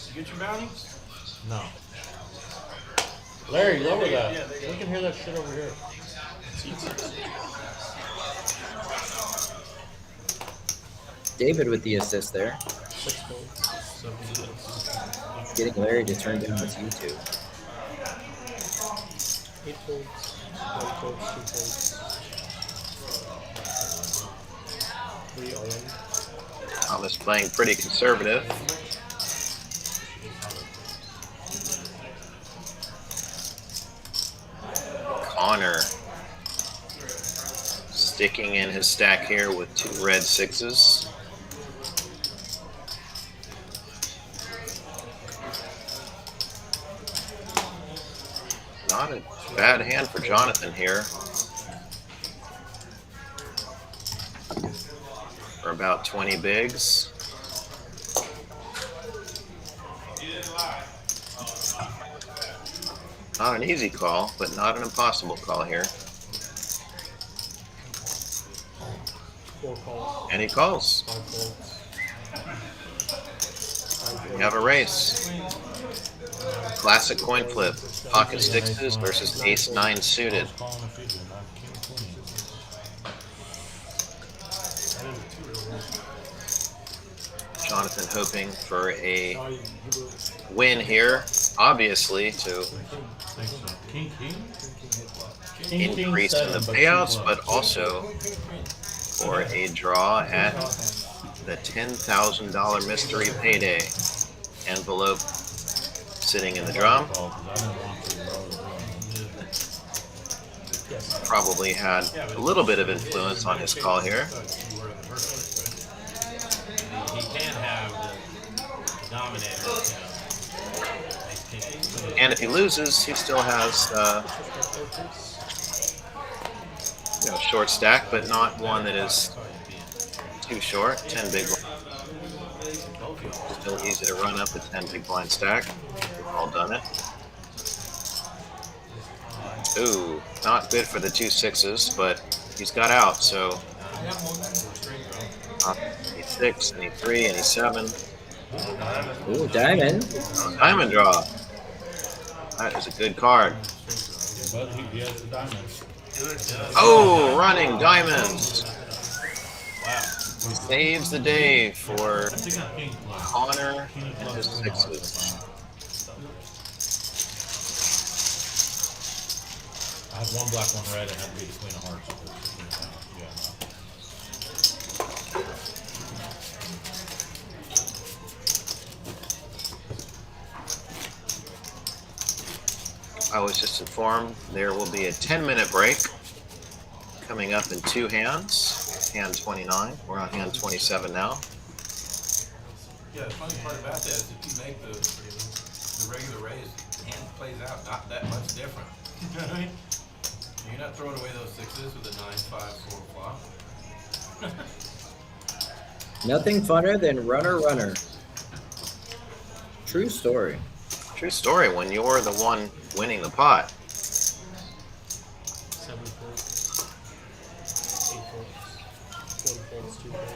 E: You get your bounty? No. Larry, lower that. We can hear that shit over here.
C: David with the assist there. Getting Larry to turn down his YouTube.
G: 8 folds, 1 folds, 2 folds. 3 all in.
D: Thomas playing pretty conservative. Connor sticking in his stack here with 2 red sixes. Not a bad hand for Jonathan here. For about 20 bigs. Not an easy call, but not an impossible call here.
G: 4 calls,
D: And he calls.
G: 5 folds.
D: We have a race. Classic coin flip. Pocket sixes versus ace 9 suited. Jonathan hoping for a win here, obviously, to increase in the payouts, but also for a draw at the $10,000 mystery payday envelope sitting in the drum. Probably had a little bit of influence on his call here.
I: He can have the dominator.
D: And if he loses, he still has short stack, but not one that is too short. 10 big. Still easy to run up a 10 big blind stack. We've all done it. Ooh, not good for the 2 6s, but he's got out, so. 6, and 3, and 7.
C: Ooh, diamond.
D: Diamond draw. That is a good card.
I: But he has the diamonds.
D: Oh, running diamonds. Wow. Saves the day for Connor and his 6s.
I: I had one black, one red. It had to be the Queen of Hearts.
D: I was just informed there will be a 10-minute break coming up in 2 hands. Hand 29. We're on hand 27 now.
E: Yeah, the funny part about that is if you make the regular raise, the hand plays out not that much different. You know what I mean? You're not throwing away those 6s with a 9, 5, 4 flop.
C: Nothing funner than runner. True story.
D: True story when you're the one winning the pot.
G: 7 folds, 8 folds, 1 folds, 2 folds.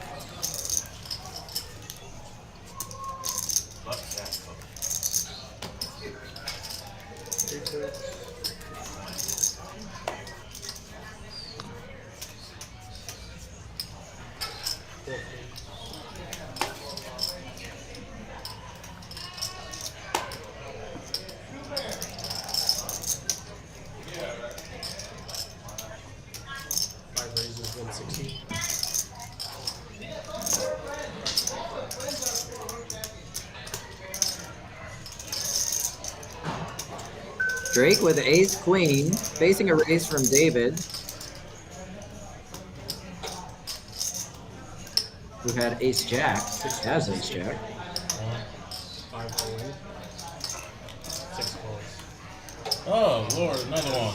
C: Drake with ace queen, facing a raise from David, who had ace jack, has ace jack.
G: 5 all in. 6 calls.
I: Oh, Lord, another one.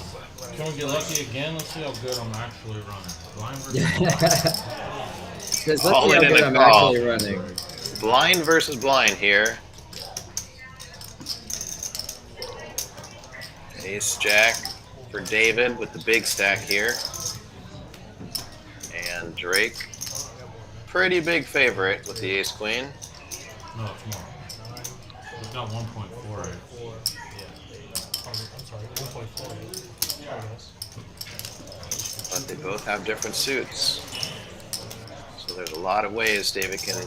I: Can we get lucky again? Let's see how good I'm actually running. Blind versus
C: Because
D: All
C: let's see how
D: in
C: good
D: the
C: I'm
D: call.
C: actually running.
D: Blind versus blind here. Ace Jack for David with the big stack here. And Drake, pretty big favorite with the ace queen.
I: No, it's more. We've got 1.48.
G: I'm sorry, 1.48.
D: But they both have different suits. So there's a lot of ways David can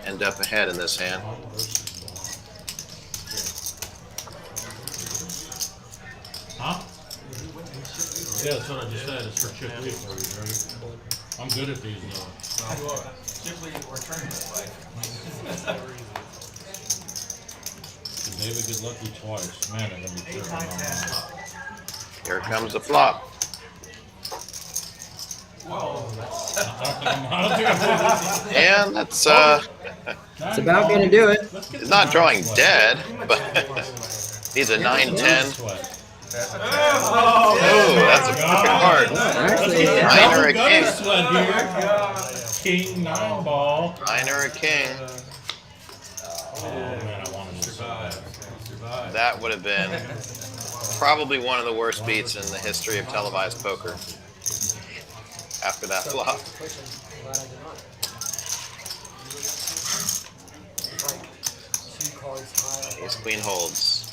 D: end up ahead in this hand.
I: Huh? Yeah, that's what I just said. It's for chip lead for you, right? I'm good at these though.
E: Chip lead or tournament play.
I: Did David get lucky twice? Man, I'm gonna be tripping.
D: Here comes the flop. And that's
C: It's about going to do it.
D: it's not drawing dead, but he's a 9-10. Oh, that's a perfect card.
C: Actually,
D: Nine or a king.
I: King 9 ball.
D: 9 or a king.
I: Oh man, I wanted to survive.
D: That would have been probably one of the worst beats in the history of televised poker. After that flop. Ace queen holds.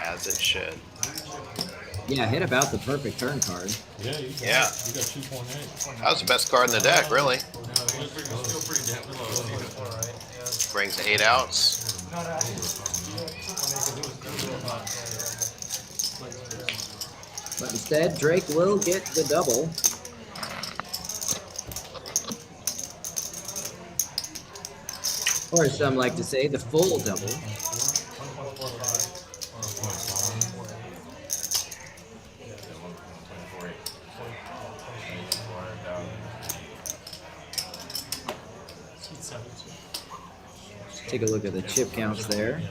D: As it should.
C: yeah, hit about the perfect turn card.
I: Yeah, you got 2.8.
D: That was the best card in the deck, really. Brings 8 outs.
C: But instead, Drake will get the double. Or as some like to say, the full double. Take a look at the chip counts there.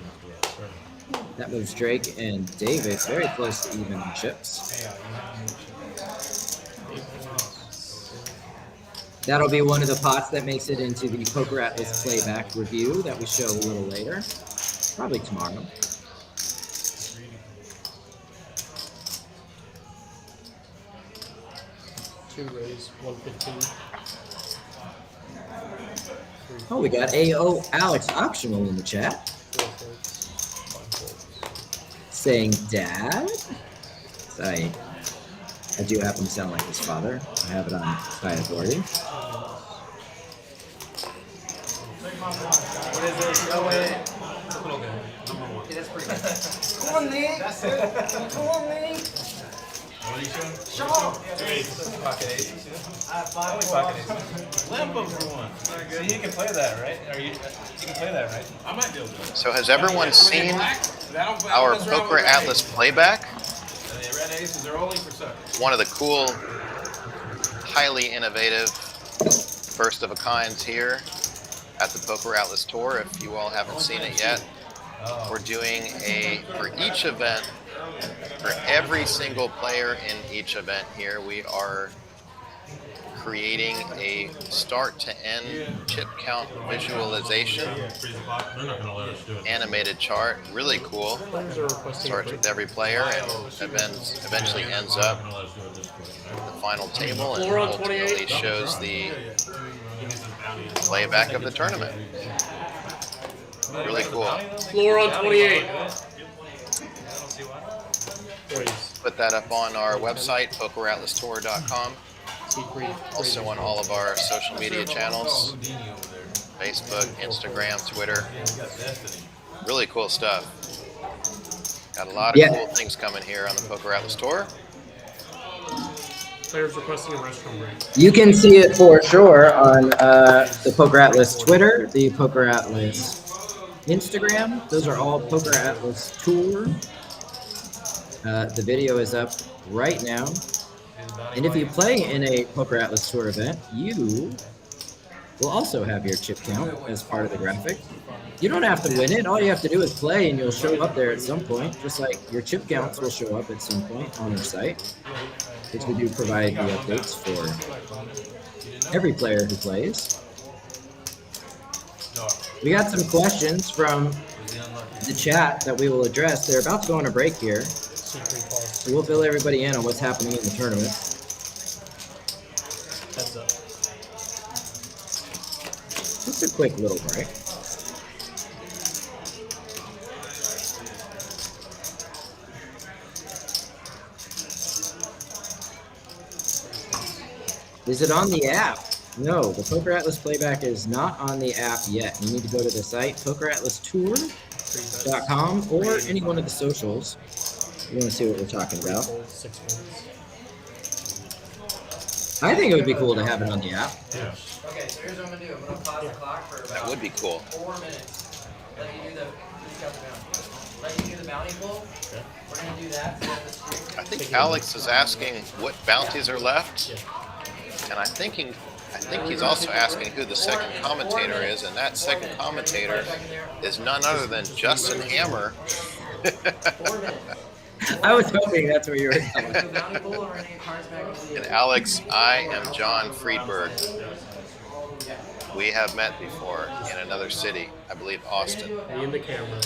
C: That moves Drake and David very close to even in chips. That'll be one of the pots that makes it into the Poker Atlas playback review that we show a little later, probably tomorrow.
G: Two raise, 115.
C: Oh, we got AO Alex Optional in the chat
G: Four folds, 5 folds.
C: saying, Dad? I do happen to sound like his father. I have it on high authority.
B: What is this? No way. Okay, that's pretty good. Come on, Nate. That's it. Come on, Nate.
E: What are you showing?
B: Show up.
E: Pocket aces.
B: Five
E: Pocket aces. Limp them for one. So you can play that, right? Or you can play that, right? I might be able to.
D: So has everyone seen our Poker Atlas playback?
E: And the red aces are only for suckers.
D: One of the cool, highly innovative, first of a kinds here at the Poker Atlas Tour. If you all haven't seen it yet, we're doing for each event, for every single player in each event here, we are creating a start to end chip count visualization,
I: They're not gonna let us do it.
D: animated chart, really cool.
G: Players are requesting a
D: Starts
G: break.
D: with every player and eventually ends up
I: They're not gonna let us do it this way,
D: at the final table and
G: Floor on
D: ultimately
G: 28.
D: shows the playback of the tournament. Really cool.
G: Floor on 28. Raise.
D: Put that up on our website, PokerAtlasTour.com. Also on all of our social media channels,
E: Houdini over there.
D: Facebook, Instagram, Twitter.
E: He's got Destiny.
D: Really cool stuff. Got a lot of cool things coming here on the Poker Atlas Tour.
G: Players requesting a restroom break.
C: You can see it for sure on the Poker Atlas Twitter, the Poker Atlas Instagram. Those are all Poker Atlas Tour. The video is up right now. And if you play in a Poker Atlas Tour event, you will also have your chip count as part of the graphic. You don't have to win it. All you have to do is play and you'll show up there at some point, just like your chip counts will show up at some point on our site, which we do provide the updates for every player who plays. We got some questions from the chat that we will address. They're about to go on a break here,
G: C3 calls.
C: so we'll fill everybody in on what's happening in the tournament.
G: Heads up.
C: Just a quick little break. Is it on the app? No, the Poker Atlas playback is not on the app yet. You need to go to the site, PokerAtlasTour.com, or any one of the socials. You want to see what we're talking about.
G: Folds, 6 folds.
C: I think it would be cool to have it on the app.
I: Yes.
B: Okay, so here's what I'm gonna do. I'm gonna pause the clock for
D: That
B: about
D: would be cool.
B: 4 minutes. Let you do the Let you do the bounty pull. We're gonna do that. So we have the streak.
D: I think Alex is asking what bounties are left, and I think he's also asking who the second commentator is, and that second commentator is none other than Justin Hammer.
B: 4 minutes.
C: I was hoping that's what you were
B: So
C: saying.
B: bounty pull, and we're gonna get cards back into the
D: And Alex, I am John Friedberg. We have met before in another city, I believe Austin.
G: Me and the camera.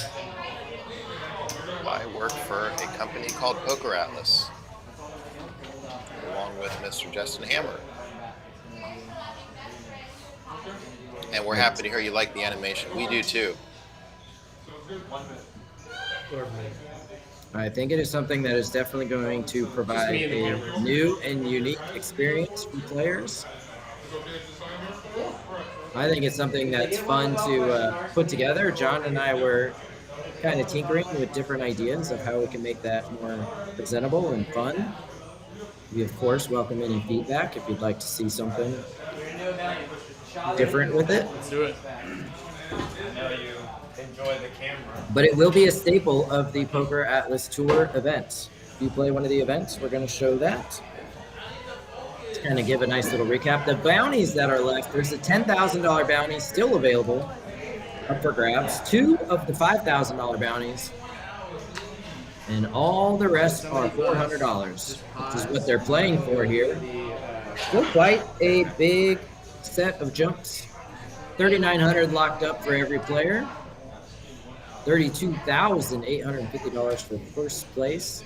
D: I work for a company called Poker Atlas, along with Mr. Justin Hammer. And we're happy to hear you like the animation. We do too.
G: Lord me.
C: I think it is something that is definitely going to provide a new and unique experience for players. I think it's something that's fun to put together. John and I were kind of tinkering with different ideas of how we can make that more presentable and fun. We, of course, welcome any feedback if you'd like to see something different with it.
G: Let's do it.
H: I know you enjoy the camera.
C: But it will be a staple of the Poker Atlas Tour events. If you play one of the events, we're going to show that. To kind of give a nice little recap. The bounties that are left, there's a $10,000 bounty still available up for grabs. 2 of the $5,000 bounties. And all the rest are $400, which is what they're playing for here. Still quite a big set of jumps. $3,900 locked up for every player. $32,850 for first place.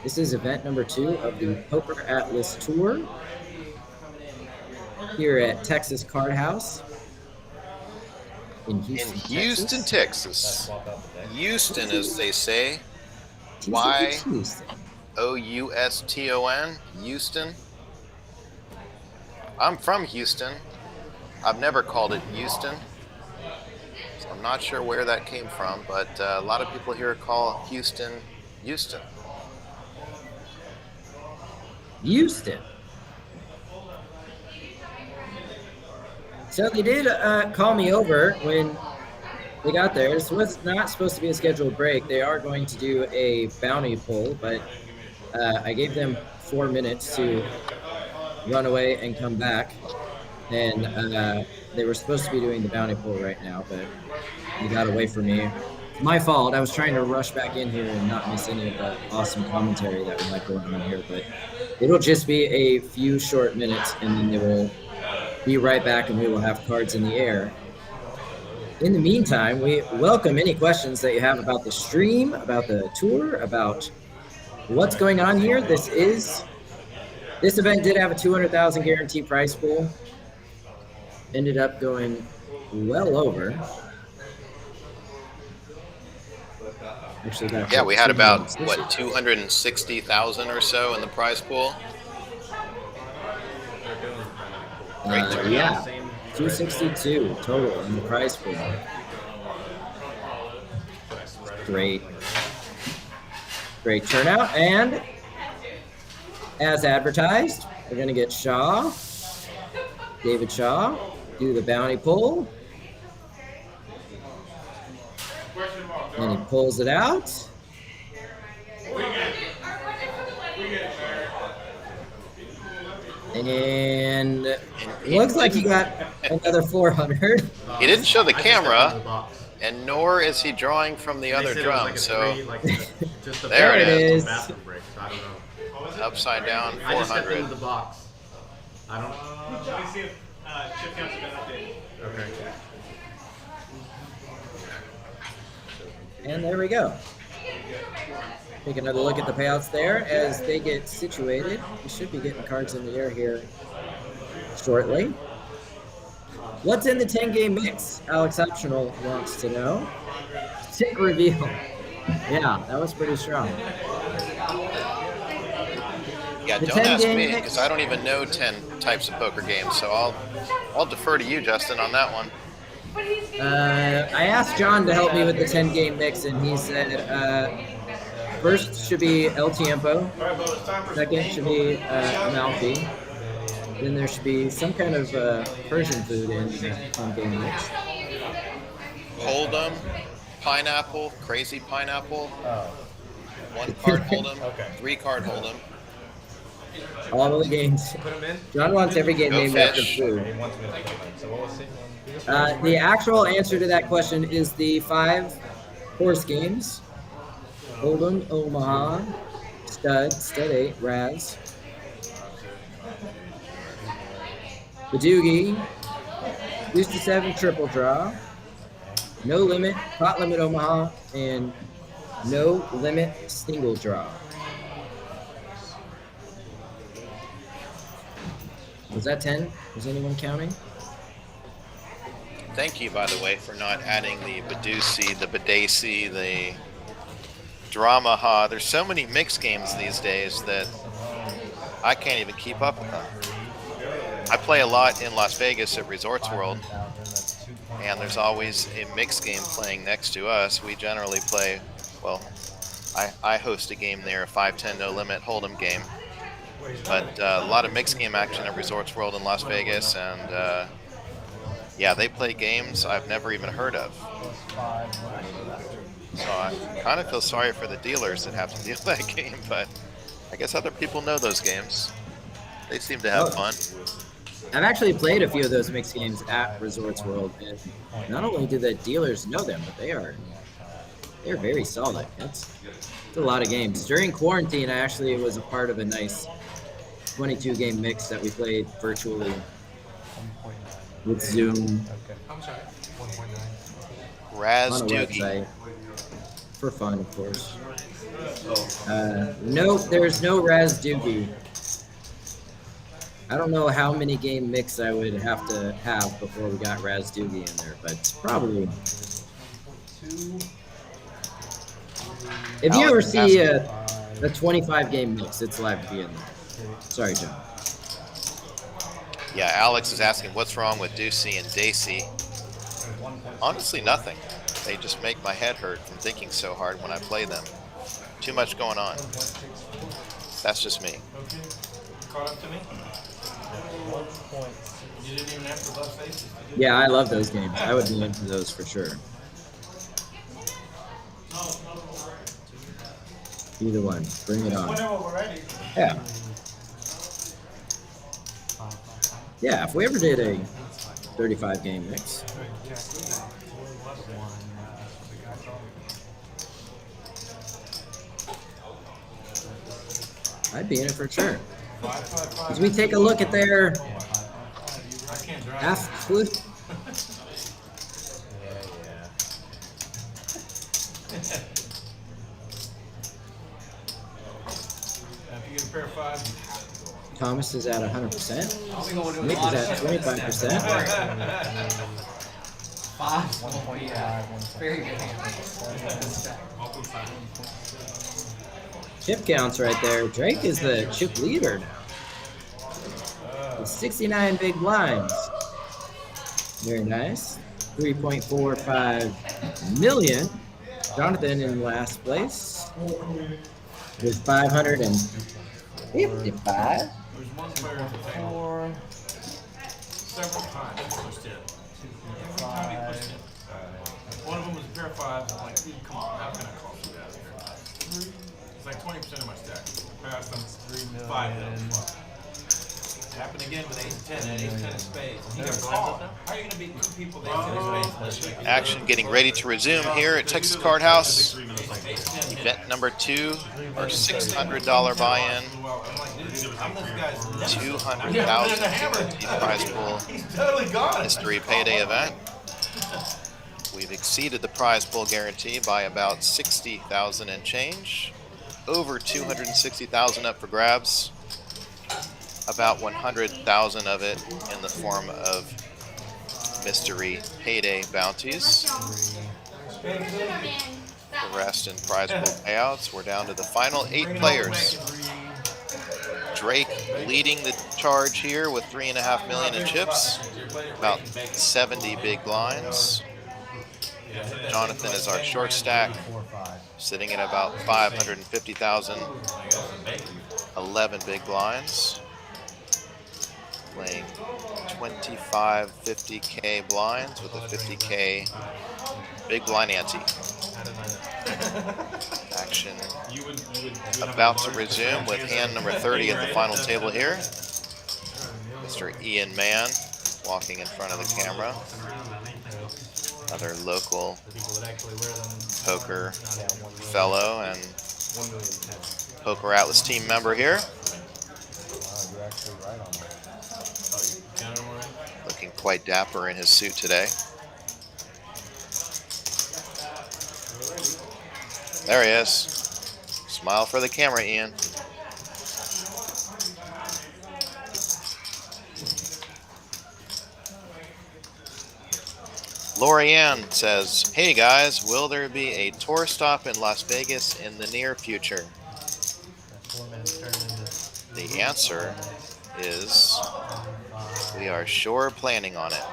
C: This is event number 2 of the PokerAtlas Tour here at Texas Card House in Houston,
D: Texas. Houston, as they say.
C: TCH Houston.
D: Houston. Houston. I'm from Houston. I've never called it Houston. So I'm not sure where that came from, but a lot of people here call Houston, Houston.
C: Houston. So they did call me over when they got there. This was not supposed to be a scheduled break. They are going to do a bounty pull, but I gave them 4 minutes to run away and come back. And they were supposed to be doing the bounty pull right now, but they got away from me. My fault. I was trying to rush back in here and not miss any of the awesome commentary that we have going on here, but it'll just be a few short minutes, and then they will be right back, and we will have cards in the air. In the meantime, we welcome any questions that you have about the stream, about the tour, about what's going on here. This event did have a 200,000 guarantee prize pool. Ended up going well over. Actually,
D: yeah, we had about, what, 260,000 or so in the prize pool? Great turnout.
C: Yeah, 262 total in the prize pool. Great turnout. And as advertised, we're going to get David Shaw, do the bounty pull. And he pulls it out. And looks like he got another 400.
D: He didn't show the camera, and nor is he drawing from the other drum. So there it is. Upside down 400.
H: I just stepped into the box. I don't. Let me see if chip counts have been updated. Okay.
C: And there we go. Take another look at the payouts there as they get situated. We should be getting cards in the air here shortly. What's in the 10-game mix? Alex Optional wants to know. Tick reveal. Yeah, that was pretty strong.
D: Yeah, don't ask me because I don't even know 10 types of poker games, so I'll defer to you, Justin, on that one.
C: I asked John to help me with the 10-game mix, and he said first should be El Tiempo, second should be Amalfi, then there should be some kind of Persian food in the 10-game mix.
D: Hold'em, pineapple, crazy pineapple, 1 card Hold'em, 3 card Hold'em.
C: All of the games. John wants every game named after food. The actual answer to that question is the 5 horse games. Hold'em, Omaha, Stud 8, Raz. Badoogie, Deuce to 7 triple draw. No limit, pot limit Omaha, and no limit single draw. Was that 10? Was anyone counting?
D: Thank you, by the way, for not adding the Badusi, the Badasi, the Dramaha. There's so many mixed games these days that I can't even keep up with them. I play a lot in Las Vegas at Resorts World, and there's always a mixed game playing next to us. We generally play, well, I host a game there, a 5-10 no limit Hold'em game. But a lot of mixed game action at Resorts World in Las Vegas, and yeah, they play games I've never even heard of. So I kind of feel sorry for the dealers that have to deal that game, but I guess other people know those games. They seem to have fun.
C: I've actually played a few of those mixed games at Resorts World, and not only do the dealers know them, but they're very solid. That's a lot of games. During quarantine, I actually was a part of a nice 22-game mix that we played virtually with Zoom
E: I'm sorry. 1.9.
D: Raz
C: on a
D: Doogie.
C: website for fun, of course. Nope, there's no Raz Doogie. I don't know how many game mix I would have to have before we got Raz Doogie in there, but probably. If you ever see a 25 game mix, it's live to be in there. Sorry, John.
D: Yeah, Alex is asking what's wrong with Ducey and Dacey. Honestly, nothing. They just make my head hurt from thinking so hard when I play them. Too much going on. That's just me.
E: Okay. Caught up to me? You didn't even have to love faces.
C: Yeah, I love those games. I would be into those for sure. Either one. Bring it on.
E: Whenever we're ready.
C: Yeah. Yeah, if we ever did a 35 game mix. I'd be in it for sure. As we take a look at their absolute.
E: If you get a pair of fives, you have to go.
C: Thomas is at 100%.
B: I'll be going to a
C: Nick
B: lot
C: is
B: of
C: at
B: shows.
C: 25%.
B: 5 will be very good hand.
C: Chip counts right there. Drake is the chip leader now. With 69 big blinds. Very nice. 3.45 million. Jonathan in last place with 555.
E: There's one player at the table. Several times he pushed in. Every time he pushed in. One of them was a pair of fives. I'm like, dude, come on, how can I call you out of here? It's like 20% of my stack. I passed them 5 minutes. Happened again with ace 10 and ace 10 of spades. He got called. How are you going to beat 2 people with ace 10 of spades?
D: Action getting ready to resume here at Texas Card House. Event number 2, our $600 buy-in, $200,000 guaranteed prize pool
E: He's totally gone.
D: mystery payday event. We've exceeded the prize pool guarantee by about 60,000 and change. Over 260,000 up for grabs. About 100,000 of it in the form of mystery payday bounties. The rest in prize pool payouts. We're down to the final 8 players. Drake leading the charge here with 3.5 million in chips. About 70 big blinds. Jonathan is our short stack, sitting at about 550,000. 11 big blinds. Playing 25 50K blinds with a 50K big blind ante. Action about to resume with hand number 30 at the final table here. Mr. Ian Mann walking in front of the camera. Another local poker fellow and PokerAtlas team member here. Looking quite dapper in his suit today. There he is. Smile for the camera, Ian. Lorianne says, "Hey guys, will there be a tour stop in Las Vegas in the near future?" The answer is we are sure planning on it.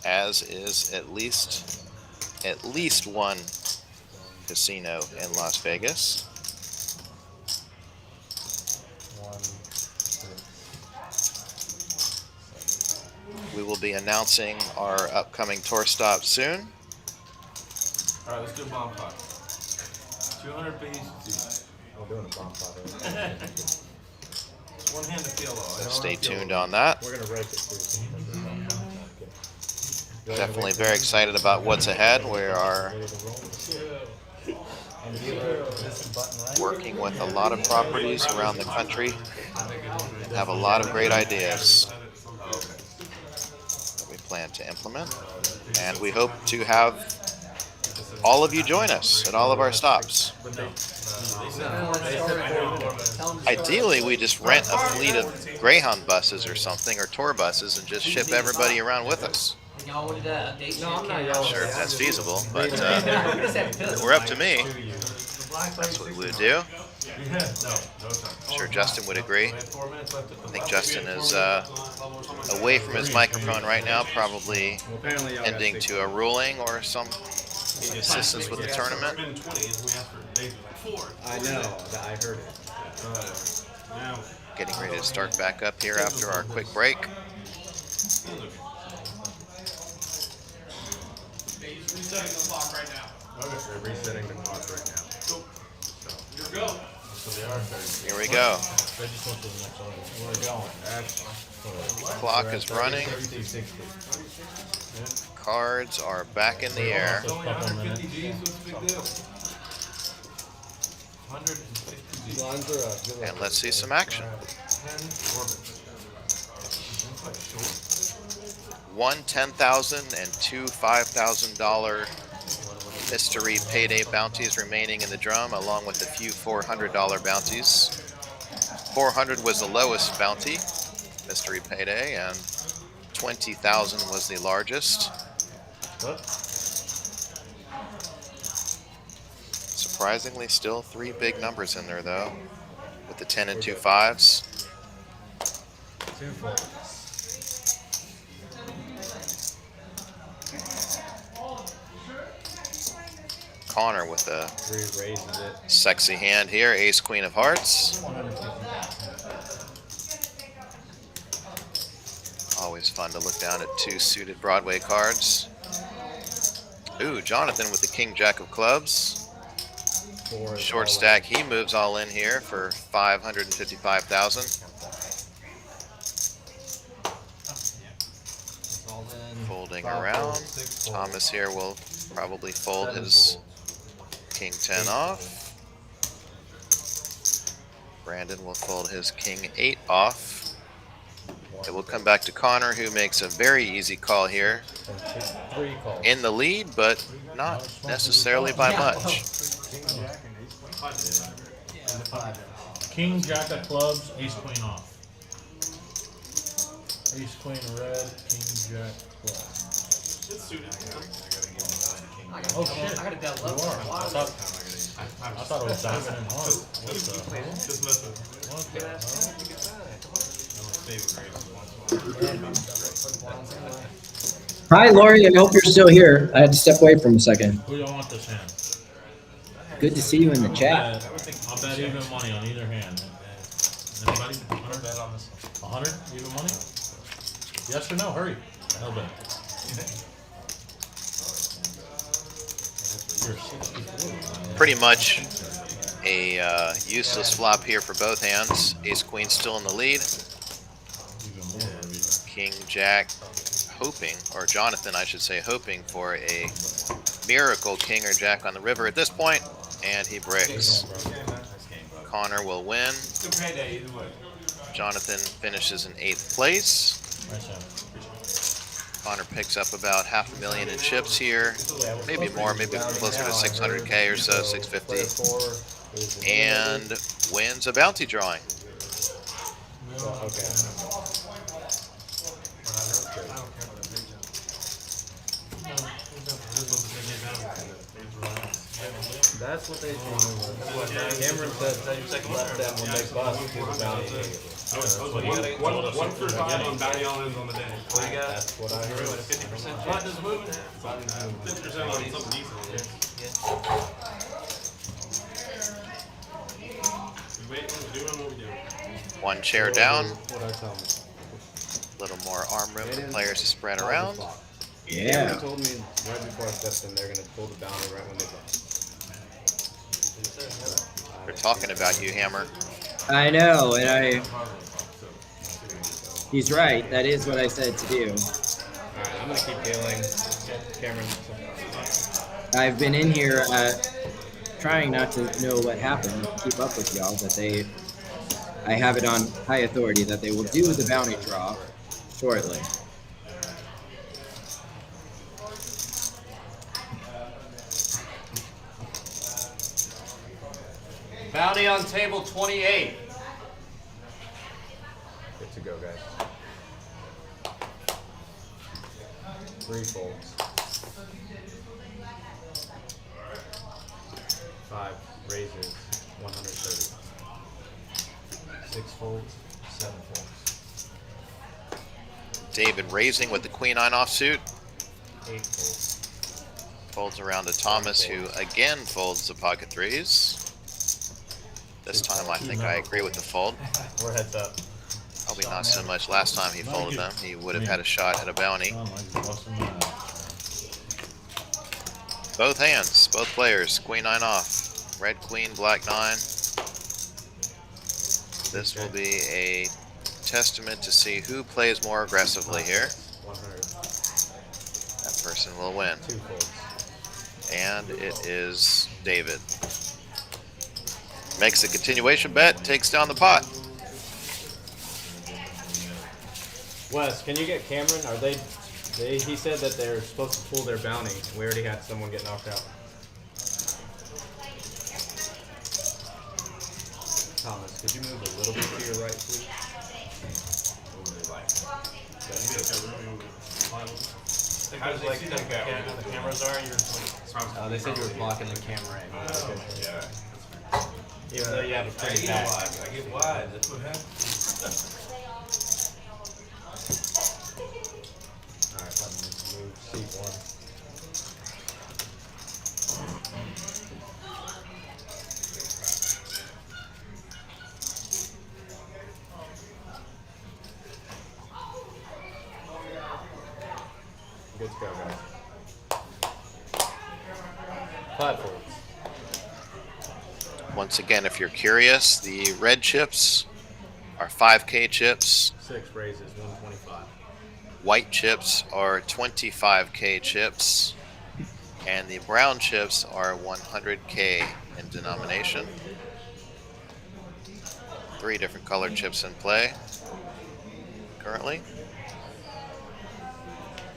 D: As is at least one casino in Las Vegas. We will be announcing our upcoming tour stop soon.
E: All right, let's do a bomb pot. 200 piece.
H: We're doing a bomb pot.
E: It's one hand to feel though.
D: So stay tuned on that.
H: We're gonna break it too.
D: Definitely very excited about what's ahead. We are Working with a lot of properties around the country, have a lot of great ideas that we plan to implement, and we hope to have all of you join us at all of our stops. Ideally, we just rent a fleet of Greyhound buses or something, or tour buses, and just ship everybody around with us.
B: Y'all wanted to update? No, I'm not.
D: Not sure if that's feasible, but we're up to me. That's what we would do. I'm sure Justin would agree. I think Justin is away from his microphone right now, probably ending to a ruling or some assistance with the tournament.
H: I know, I heard it.
D: Getting ready to start back up here after our quick break.
E: Resetting the clock right now. Okay, they're resetting the clock right now. Cool. So, here we go. So they are starting.
D: Here we go.
I: They just went to the next one. Where are we going?
D: Clock is running. Cards are back in the air.
E: 150 G's, what's the big deal? 160 G's.
D: And let's see some action.
E: 10 orbits.
D: One $10,000 and two $5,000 mystery payday bounties remaining in the drum, along with a few $400 bounties. 400 was the lowest bounty, mystery payday, and 20,000 was the largest. Surprisingly, still three big numbers in there though, with the 10 and two fives. Connor with a sexy hand here, ace queen of hearts. Always fun to look down at two suited Broadway cards. Ooh, Jonathan with the king jack of clubs. Short stack, he moves all in here for 555,000. Folding around. Thomas here will probably fold his king 10 off. Brandon will fold his king 8 off. It will come back to Connor, who makes a very easy call here. In the lead, but not necessarily by much.
I: King, jack of clubs, ace queen off. Ace queen red, king jack clubs. Oh shit! I got a dead low. I thought it was diamond and heart.
C: Hi, Lori. I hope you're still here. I had to step away for a second.
I: Who do you want this hand?
C: Good to see you in the chat.
I: I'll bet even money on either hand. Anybody? 100 even money? Yes or no? Hurry. I'll bet.
D: Pretty much a useless flop here for both hands. Ace queen still in the lead. King jack hoping, or Jonathan I should say, hoping for a miracle king or jack on the river at this point, and he breaks. Connor will win. Jonathan finishes in 8th place. Connor picks up about $500,000 in chips here, maybe more, maybe closer to 600K or so, 650, and wins a bounty drawing.
H: That's what they told me. Cameron said second left them when they bust to the bounty. One for 5 on bounty islands on the day. What do you got? That's what I heard. 50%. Bot is moving. 50% on something decent. We wait, we're doing what we do.
D: One chair down. A little more arm room for players to spread around.
C: Yeah.
H: They told me right before I stepped in, they're going to pull the bounty right when they bust.
D: We're talking about you, Hammer.
C: I know, and he's right. That is what I said to do.
H: Alright, I'm going to keep dealing. Cameron.
C: I've been in here trying not to know what happened, keep up with y'all, but I have it on high authority that they will do the bounty draw shortly.
H: Bounty on table 28. Good to go, guys. 3 folds. 5 raises, 130. 6 folds, 7 folds.
D: David raising with the queen-9 offsuit.
H: 8 folds.
D: Folds around to Thomas, who again folds the pocket threes. This time I think I agree with the fold.
H: We're heads up.
D: Probably not so much last time he folded them. He would have had a shot at a bounty. Both hands, both players, queen-9 off. Red queen, black 9. This will be a testament to see who plays more aggressively here.
H: 100.
D: That person will win.
H: 2 folds.
D: And it is David. Makes a continuation bet, takes down the pot.
H: Wes, can you get Cameron? Are they he said that they're supposed to pull their bounty. We already had someone get knocked out. Thomas, could you move a little bit to your right, please?
E: How does they see the
H: cameras are? They said you were blocking the camera.
E: Yeah.
H: Even though you have a
E: I
H: pretty
E: get
H: back.
E: wide. I get wide. That's what happens.
H: Alright, let me move seat 1. Good to go, guys. 5 folds.
D: Once again, if you're curious, the red chips are 5K chips.
H: 6 raises, 125.
D: White chips are 25K chips. And the brown chips are 100K in denomination. 3 different colored chips in play currently.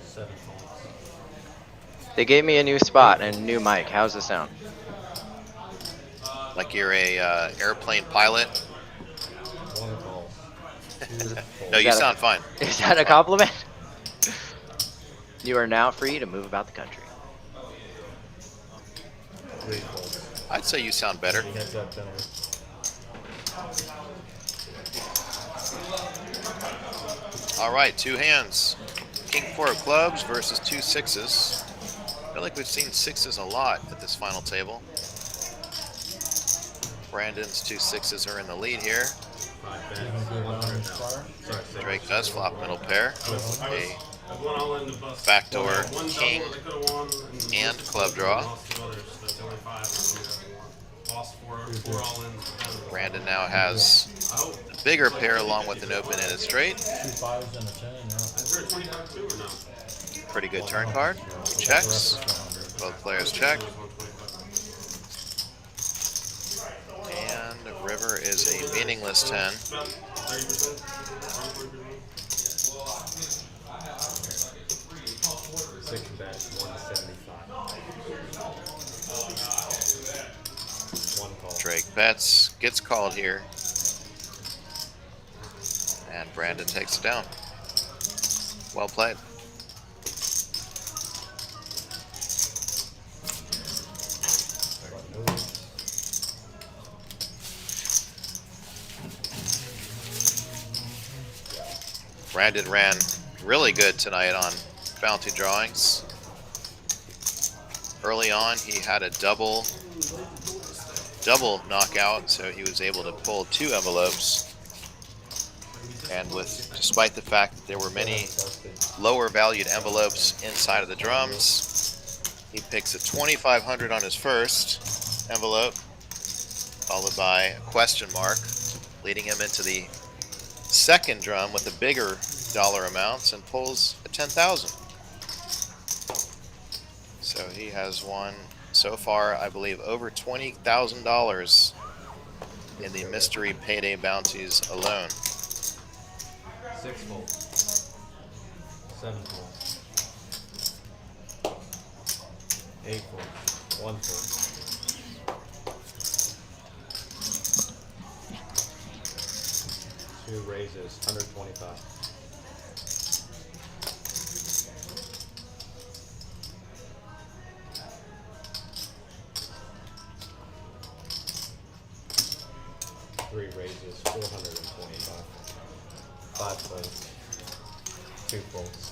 H: 7 folds.
J: They gave me a new spot and a new mic. How's this sound?
D: Like you're a airplane pilot.
H: 1 call. 2 folds.
D: No, you sound fine.
J: Is that a compliment? You are now free to move about the country.
H: 3 folds.
D: I'd say you sound better.
H: Heads up, gentlemen.
D: All right, 2 hands. King 4 of clubs versus 2 sixes. I feel like we've seen sixes a lot at this final table. Brandon's 2 sixes are in the lead here.
H: 5 bets, 100,000. Sorry,
D: Drake does flop middle pair. A
E: Went all in the bus.
D: backdoor
E: One
D: king
E: double they could have won.
D: and club draw.
E: Lost 2 others. That's only 5. Lost 4 all in.
D: Brandon now has
E: I hope.
D: a bigger pair along with an open and a straight.
I: 2 5s and a 10, yeah.
E: Is there a 25 too or no?
D: Pretty good turn card. He checks. Both players check. And river is a meaningless 10.
E: 30%?
H: 6 bets, 175. 1 call.
D: Drake bets, gets called here. And Brandon takes it down. Well played. Brandon ran really good tonight on bounty drawings. Early on, he had a double knockout, so he was able to pull 2 envelopes. And despite the fact that there were many lower valued envelopes inside of the drums, he picks a 2,500 on his first envelope, followed by a question mark, leading him into the second drum with the bigger dollar amounts and pulls a 10,000. So he has won So far, I believe over $20,000 in the mystery payday bounties alone.
H: 6 fold. 7 fold. 8 fold. 1 fold. 2 raises, 125. Three raises, 425. 5 folds. 2 folds.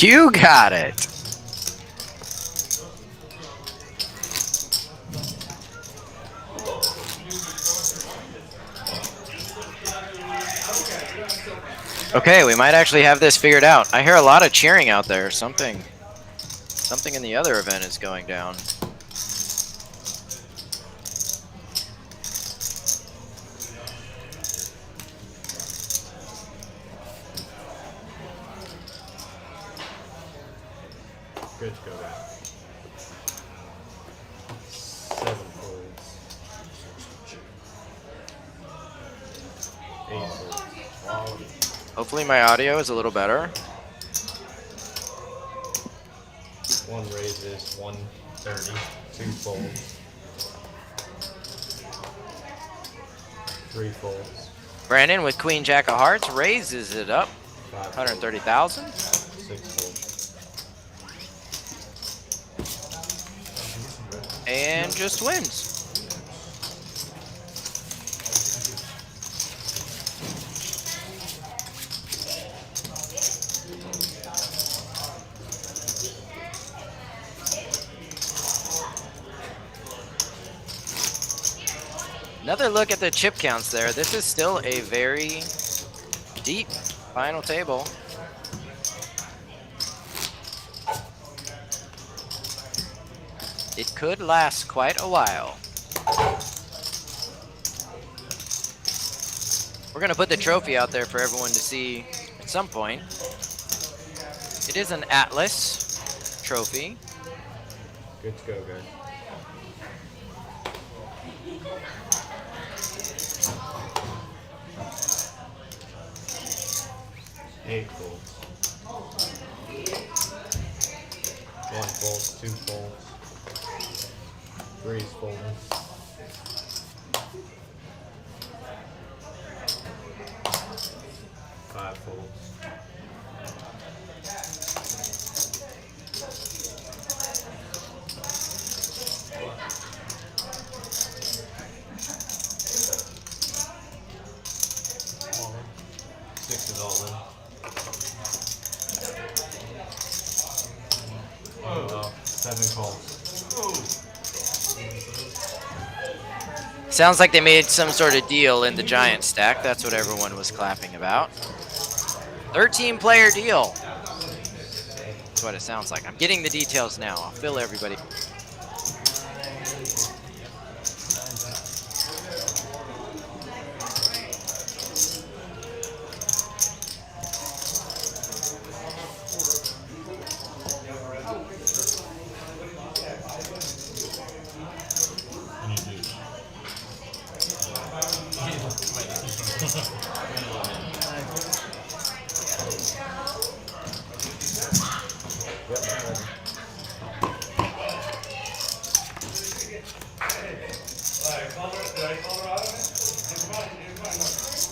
J: You got it. Okay, we might actually have this figured out. I hear a lot of cheering out there. Something in the other event is going down.
H: Good to go back. 7 folds. 8 folds.
J: Hopefully my audio is a little better.
H: 1 raises, 130. 2 folds. 3 folds.
J: Brandon with Queen Jack of Hearts raises it up.
H: 5
J: 130,000.
H: 6 folds.
J: And just wins. Another look at the chip counts there. This is still a very deep final table. It could last quite a while. We're gonna put the trophy out there for everyone to see at some point. It is an Atlas trophy.
H: Good to go, guys. Eight folds. 1 fold, 2 folds. 3 folds. 5 folds. 6 is all in. Oh, 7 calls.
J: Sounds like they made some sort of deal in the giant stack. That's what everyone was clapping about. 13-player deal. That's what it sounds like. I'm getting the details now. I'll fill everybody.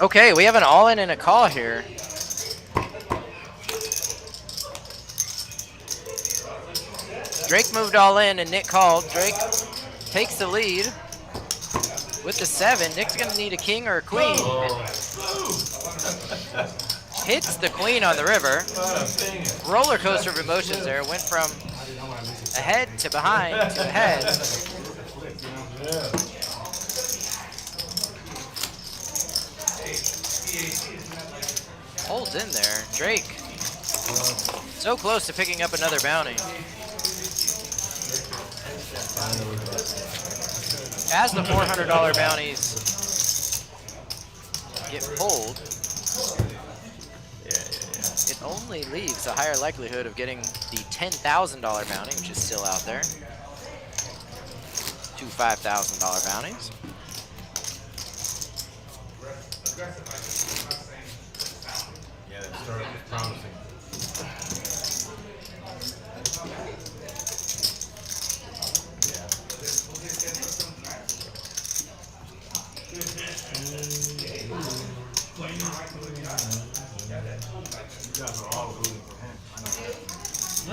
J: Okay, we have an all-in and a call here. Drake moved all in and Nick called. Drake takes the lead with the 7. Nick's gonna need a king or a queen. Hits the queen on the river. Roller coaster of emotions there. Went from ahead to behind to ahead. Holds in there. Drake so close to picking up another bounty. As the $400 bounties get pulled, it only leaves a higher likelihood of getting the $10,000 bounty, which is still out there. 2 $5,000 bounties.
E: Yeah, that started promising.
I: I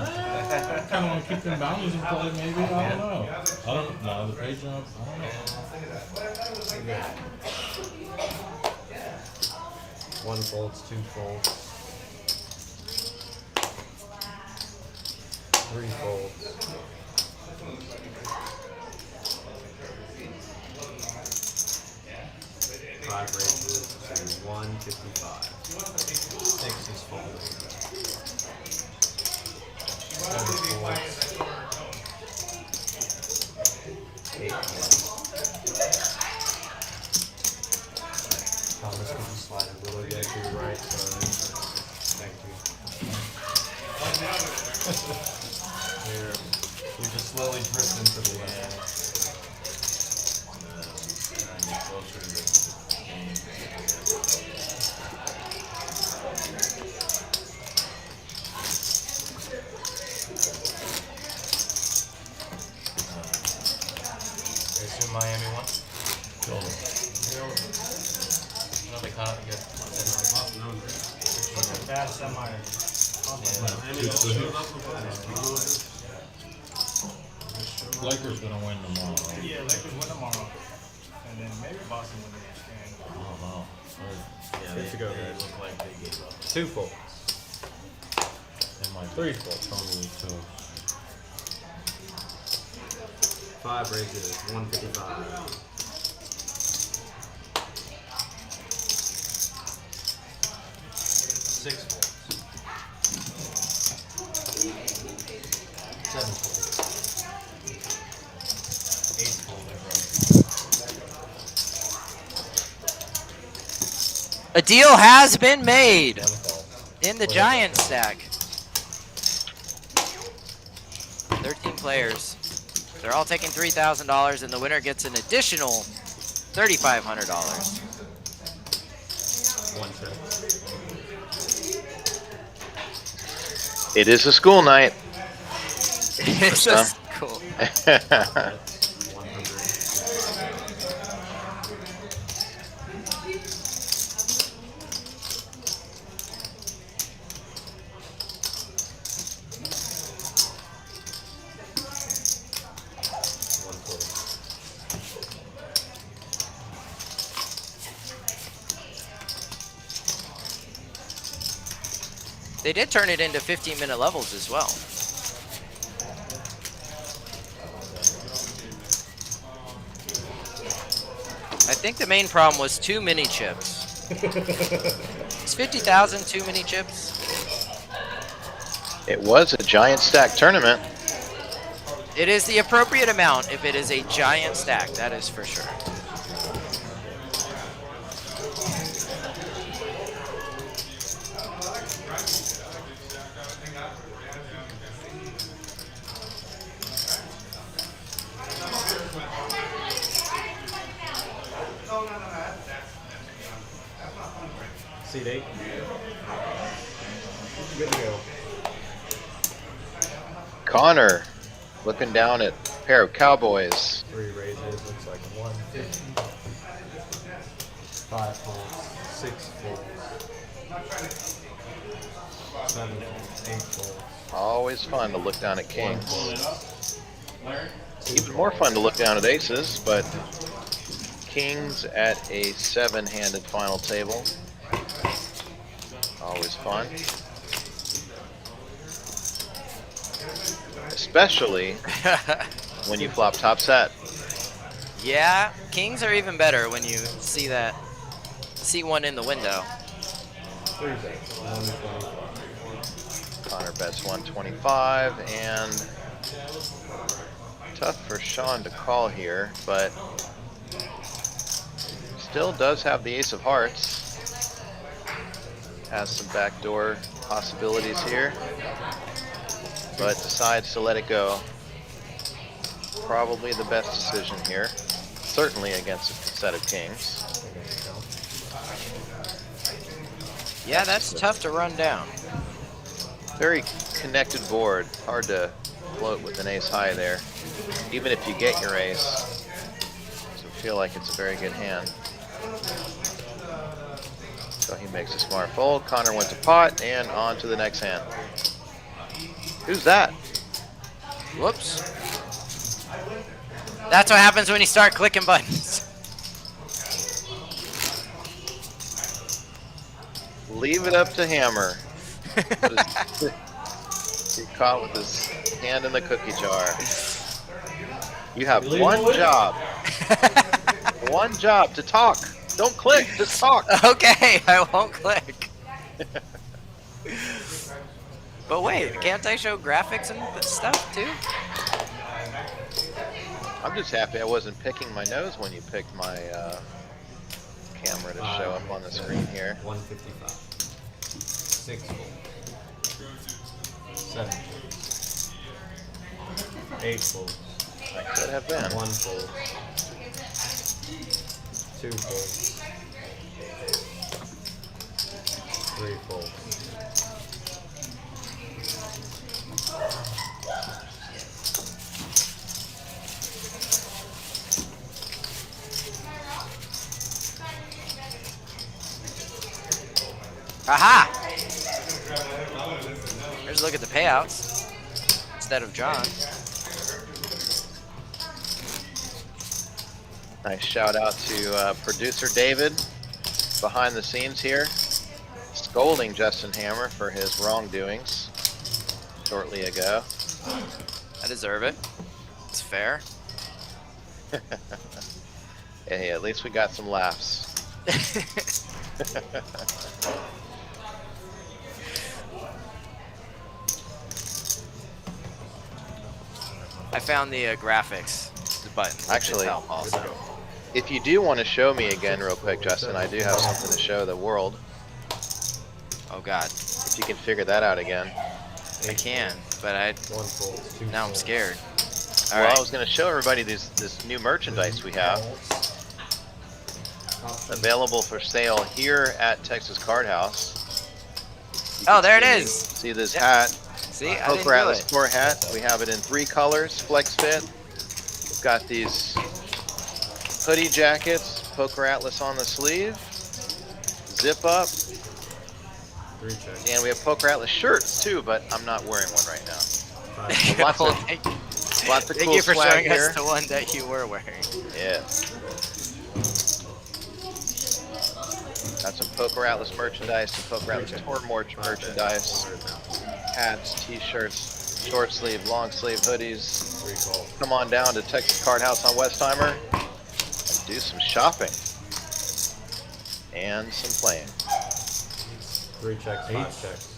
I: kind of want to keep them bounties in play, maybe. I don't know. I don't know. The pay jump. I don't know.
H: One folds, two folds. Three folds. Five raises to 155. Six is folded. Seven folds. Eight folds. Thomas, could you slide a little bit to your right side? Thank you. Here, we just slowly drift into the left. I assume Miami won? No, they caught it. Bad semi.
I: Lakers gonna win tomorrow. Right?
K: Yeah, Lakers win tomorrow. And then maybe Boston win the next game.
I: I don't know.
H: Yeah, they look like they gave up. Two folds.
I: And my
H: Three folds.
I: totally too.
H: Five raises, 155. Six folds. Seven folds. Eight folds.
J: A deal has been made in the giant stack. 13 players. They're all taking $3,000, and the winner gets an additional $3,500.
H: One check.
D: It is a school night.
J: It's just cool.
H: 100.
J: They did turn it into 15-minute levels as well. I think the main problem was too many chips. Is 50,000 too many chips?
D: It was a giant stack tournament.
J: It is the appropriate amount if it is a giant stack, that is for sure.
H: Seat 8. Good to go.
D: Connor looking down at a pair of Cowboys.
H: Three raises, looks like 150. Five folds, six folds. Seven folds, eight folds.
D: Always fun to look down at kings. Even more fun to look down at aces, but kings at a 7-handed final table. Always fun. Especially when you flop top set.
J: Yeah, kings are even better when you see that, see one in the window.
H: Three bets, 125.
D: Connor bets 125 and Tough for Sean to call here, but still does have the ace of hearts. Has some backdoor possibilities here, but decides to let it go. Probably the best decision here. Certainly against a set of kings.
J: Yeah, that's tough to run down.
D: Very connected board. Hard to float with an ace high there. Even if you get your ace, doesn't feel like it's a very good hand. So he makes a smart fold. Connor went to pot and on to the next hand. Who's that?
J: Whoops. That's what happens when you start clicking buttons.
D: Leave it up to Hammer. He caught with his hand in the cookie jar. You have one job. One job to talk. Don't click, just talk.
J: Okay, I won't click. But wait, can't I show graphics and stuff too?
D: I'm just happy I wasn't picking my nose when you picked my camera to show up on the screen here.
H: 155. 6 fold. 7 fold. 8 fold.
D: I could have been.
H: 1 fold. 2 fold. 3 fold.
J: Aha! Here's a look at the payouts instead of John.
D: Nice shout out to producer David behind the scenes here, scolding Justin Hammer for his wrongdoings shortly ago.
J: I deserve it. It's fair.
D: Hey, at least we got some laughs.
J: I found the graphics, the buttons.
D: Actually,
J: also.
D: If you do want to show me again real quick, Justin, I do have something to show the world.
J: Oh God.
D: If you can figure that out again.
J: I can, but now I'm scared. All
D: Well,
J: right.
D: I was going to show everybody this new merchandise we have. Available for sale here at Texas Card House.
J: Oh, there it is.
D: See this hat?
J: See, I didn't do
D: PokerAtlas
J: it.
D: Tour hat. We have it in 3 colors, flex fit. We've got these hoodie jackets, PokerAtlas on the sleeve, zip up, and we have PokerAtlas shirts too, but I'm not wearing one right now. So lots
J: Well,
D: of
J: Thank
D: cool
J: you for
D: swag
J: showing
D: here.
J: us the one that you were wearing.
D: Yeah. Got some PokerAtlas merchandise, some PokerAtlas Tour merchandise, hats, t-shirts, short sleeve, long sleeve hoodies. Come on down to Texas Card House on Westheimer and do some shopping and some playing.
H: 3 checks, 5 checks.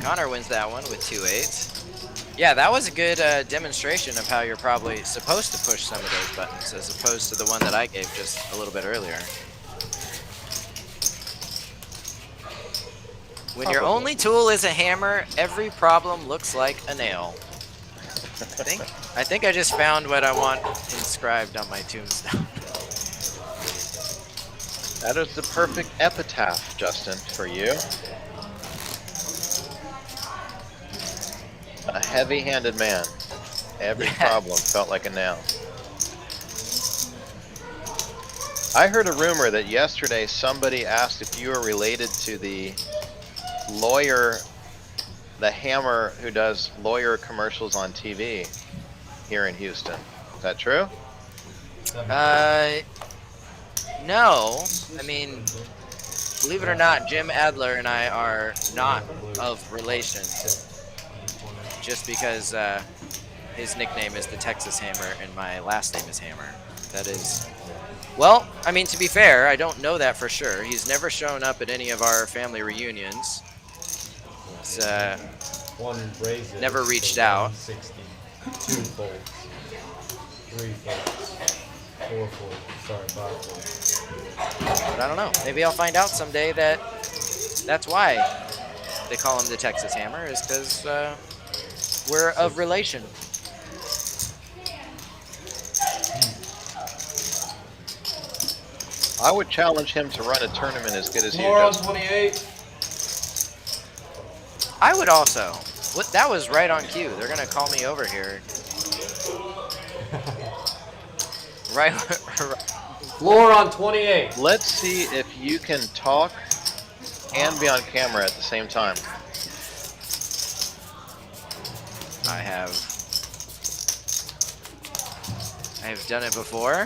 J: Connor wins that one with 2 8s. Yeah, that was a good demonstration of how you're probably supposed to push some of those buttons as opposed to the one that I gave just a little bit earlier. When your only tool is a hammer, every problem looks like a nail. I think I just found what I want inscribed on my tombstone.
D: That is the perfect epitaph, Justin, for you. A heavy-handed man. Every problem felt like a nail. I heard a rumor that yesterday somebody asked if you were related to the lawyer, the hammer who does lawyer commercials on TV here in Houston. Is that true?
J: No. I mean, believe it or not, Jim Adler and I are not of relation. Just because his nickname is the Texas Hammer and my last name is Hammer. That is... Well, I mean, to be fair, I don't know that for sure. He's never shown up at any of our family reunions.
H: One raises.
J: Never reached out.
H: 60. 2 folds. 3 folds. 4 folds. Sorry, 5 folds.
J: But I don't know. Maybe I'll find out someday that that's why they call him the Texas Hammer, is because we're of relation.
D: I would challenge him to run a tournament as good as you,
H: More on
D: Justin.
H: 28.
J: I would also. What, that was right on cue. They're gonna call me over here. Right.
H: Floor on 28.
D: Let's see if you can talk and be on camera at the same time.
J: I have done it before.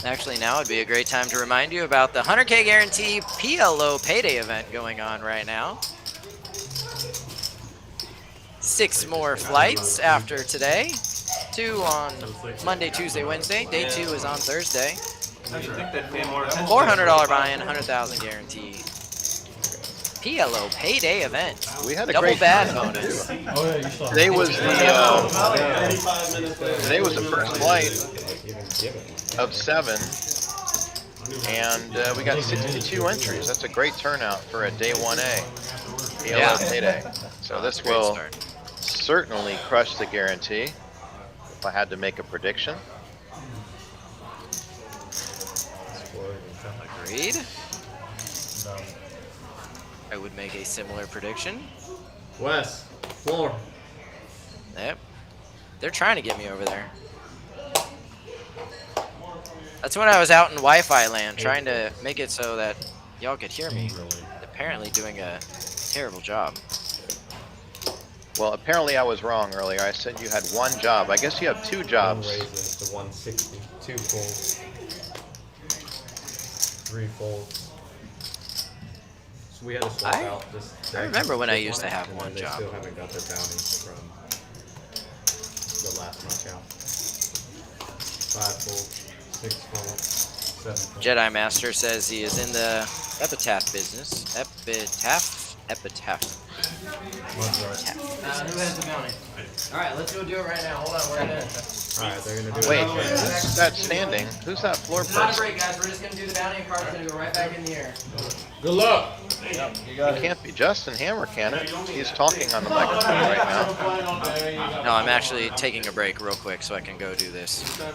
J: Actually, now would be a great time to remind you about the 100K guarantee PLO payday event going on right now. 6 more flights after today. 2 on Monday, Tuesday, Wednesday. Day 2 is on Thursday. $400 buy-in, 100,000 guarantee. PLO payday event.
D: We had a
J: double
D: great
J: bad
D: time.
J: bonus.
D: Today was the first flight of 7, and we got 62 entries. That's a great turnout for a day 1A PLO payday. So this will certainly crush the guarantee if I had to make a prediction.
J: Agreed. I would make a similar prediction.
H: Wes, floor.
J: Yep. They're trying to get me over there. That's when I was out in Wi-Fi land trying to make it so that y'all could hear me. Apparently doing a terrible job.
D: Well, apparently I was wrong earlier. I said you had 1 job. I guess you have 2 jobs.
H: 1 raises to 160. 2 folds. 3 folds. So we had to swap out this.
J: I remember when I used to have 1
H: They
J: job.
H: still haven't got their bounties from the last knockout. 5 folds. 6 folds. 7 folds.
J: Jedi Master says he is in the epitaph business. Epitaph.
B: Who has the bounty? Alright, let's go do it right now. Hold on, we're gonna.
H: Alright, they're gonna do
D: Wait,
H: it.
D: who's that standing? Who's that floor
B: It's not a
D: person?
B: break, guys. We're just gonna do the bounty and card's gonna go right back in the air.
H: Good luck.
D: It can't be Justin Hammer, can it? He's talking on the microphone right now.
J: No, I'm actually taking a break real quick so I can go do this.
H: Seemed like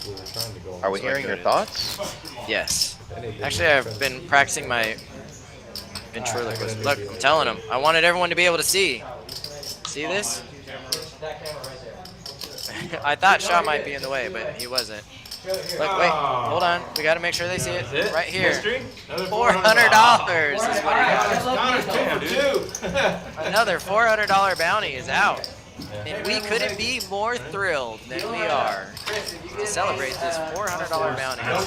H: we were trying to go on
D: Are we
H: the
D: hearing your
H: side.
D: thoughts?
J: Yes.
H: If anything,
J: Actually, I've been practicing my ventriloquist. Look, I'm telling them. I wanted everyone to be able to see. See this?
B: That camera right there.
J: I thought Shaw might be in the way, but he wasn't. Look, wait, hold on. We got to make sure they see it. Right here. $400 is what he got. Another $400 bounty is out. And we couldn't be more thrilled than we are to celebrate this $400 bounty. I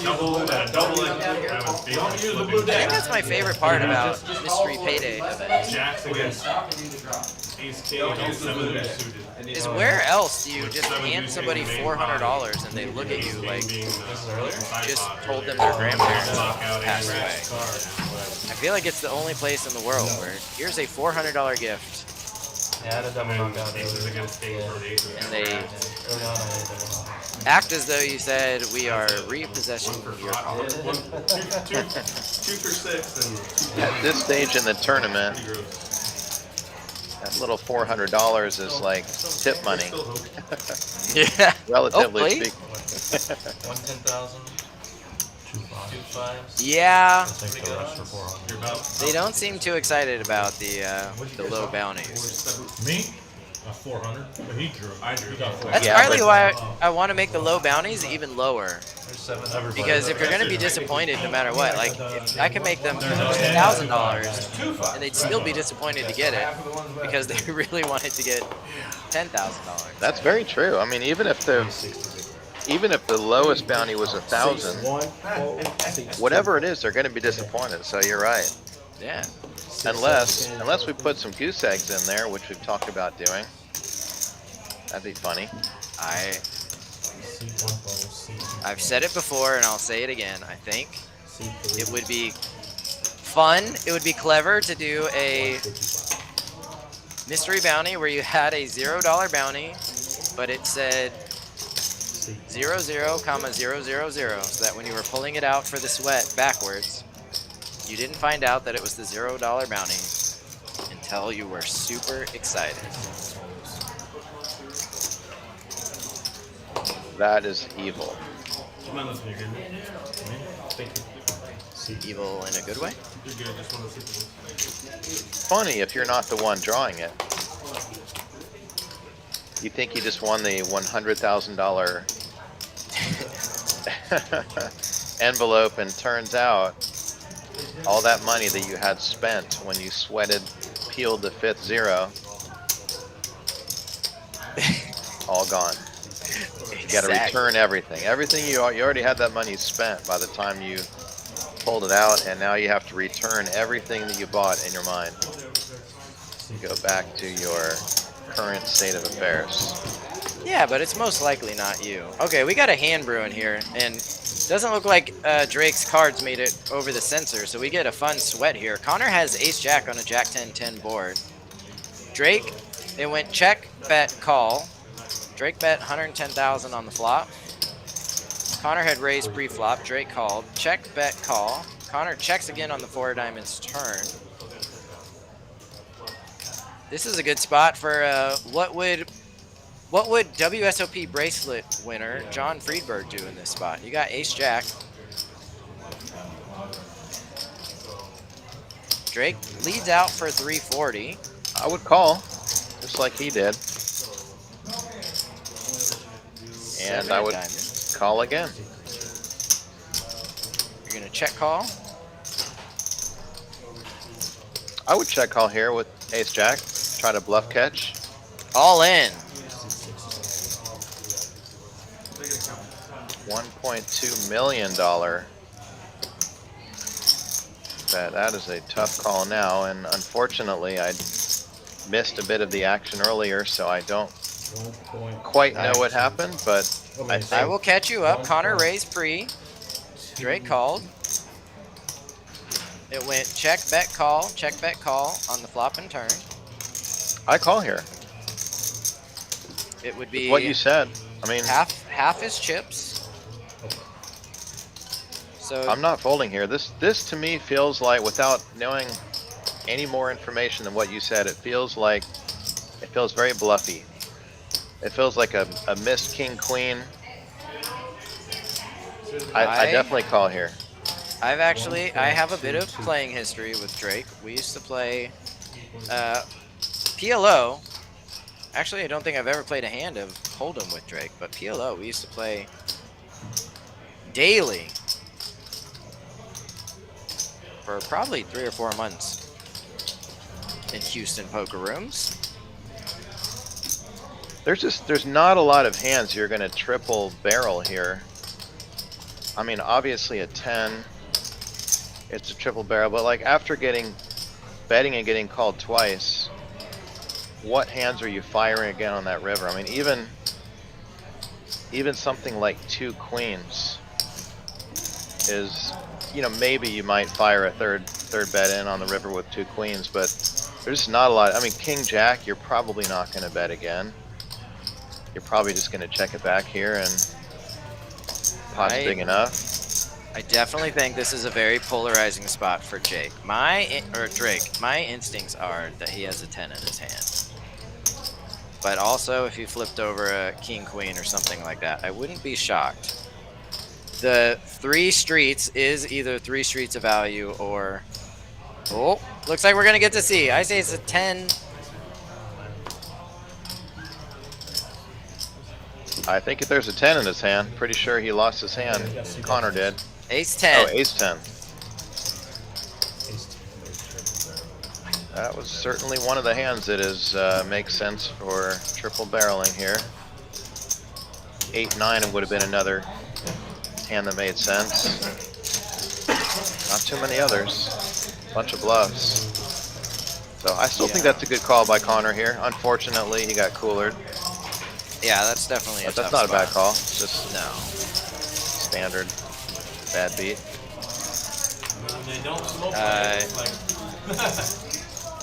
J: think that's my favorite part about Mystery Payday events. Is where else do you just hand somebody $400 and they look at you like you just told them their grandparents passed away? I feel like it's the only place in the world where here's a $400 gift.
H: Yeah, the double knockout.
J: And they act as though you said we are repossessing your car.
H: 2 for 6 and
D: At this stage in the tournament, that little $400 is like tip money.
J: Yeah.
D: Relatively
J: Hopefully.
D: speaking.
H: 110,000. 2 5s.
J: Yeah.
H: Take the rest for 400.
J: They don't seem too excited about the low bounties.
I: Me? 400. But he drew. I drew.
J: That's partly why I want to make the low bounties even lower.
H: There's 7.
J: Because if you're going to be disappointed no matter what, like, if I can make them $1,000 and they'd still be disappointed to get it because they really wanted to get $10,000.
D: That's very true. I mean, even if the lowest bounty was 1,000, whatever it is, they're going to be disappointed. So you're right.
J: Yeah.
D: Unless we put some goose eggs in there, which we've talked about doing. That'd be funny.
J: I've said it before and I'll say it again. I think it would be fun. It would be clever to do a mystery bounty where you had a $0 bounty, but it said 00, 000, so that when you were pulling it out for the sweat backwards, you didn't find out that it was the $0 bounty until you were super excited.
D: That is evil.
J: Evil in a good way?
D: Funny if you're not the one drawing it. You think you just won the $100,000 envelope, and turns out all that money that you had spent when you sweated, peeled the 5th 0, all gone. You got to return everything. Everything you already had that money spent by the time you pulled it out, and now you have to return everything that you bought in your mind. You go back to your current state of affairs.
J: Yeah, but it's most likely not you. Okay, we got a hand brew in here, and doesn't look like Drake's cards made it over the sensor, so we get a fun sweat here. Connor has ace-jack on a jack-10-10 board. Drake, it went check, bet, call. Drake bet 110,000 on the flop. Connor had raised pre-flop. Drake called. Check, bet, call. Connor checks again on the 4 of diamonds turn. This is a good spot for what would WSOP bracelet winner John Friedberg do in this spot? You got ace-jack. Drake leads out for 340.
D: I would call, just like he did. And I would call again.
J: You're going to check call?
D: I would check call here with ace-jack. Try to bluff catch.
J: All in.
D: $1.2 million bet. That is a tough call now, and unfortunately I missed a bit of the action earlier, so I don't quite know what happened, but
J: I will catch you up. Connor raised pre. Drake called. It went check, bet, call on the flop and turn.
D: I call here.
J: It would be
D: what you said. I mean,
J: half his chips. So
D: I'm not folding here. This to me feels like, without knowing any more information than what you said, it feels very bluffy. It feels like a missed king queen. I definitely call here.
J: I have a bit of playing history with Drake. We used to play PLO. Actually, I don't think I've ever played a hand of Hold'em with Drake, but PLO we used to play daily for probably 3 or 4 months in Houston poker rooms.
D: There's not a lot of hands you're going to triple barrel here. I mean, obviously a 10, it's a triple barrel, but like after betting and getting called twice, what hands are you firing again on that river? I mean, even something like 2 queens is, maybe you might fire a third bet in on the river with 2 queens, but there's just not a lot. I mean, king jack, you're probably not going to bet again. You're probably just going to check it back here, and pot's big enough.
J: I definitely think this is a very polarizing spot for Drake. My instincts are that he has a 10 in his hand. But also, if you flipped over a king queen or something like that, I wouldn't be shocked. The 3 streets is either 3 streets of value or... Oh, looks like we're going to get to see. I say it's a 10.
D: I think if there's a 10 in his hand, pretty sure he lost his hand. Connor did.
J: Ace 10.
D: Oh, ace 10. That was certainly one of the hands that makes sense for triple barreling here. 8-9 would have been another hand that made sense. Not too many others. Bunch of bluffs. So I still think that's a good call by Connor here. Unfortunately, he got coolered.
J: Yeah, that's definitely a
D: But
J: tough
D: that's not a bad
J: spot.
D: call. It's just
J: No.
D: standard bad beat.
E: When they don't slow play, it's like,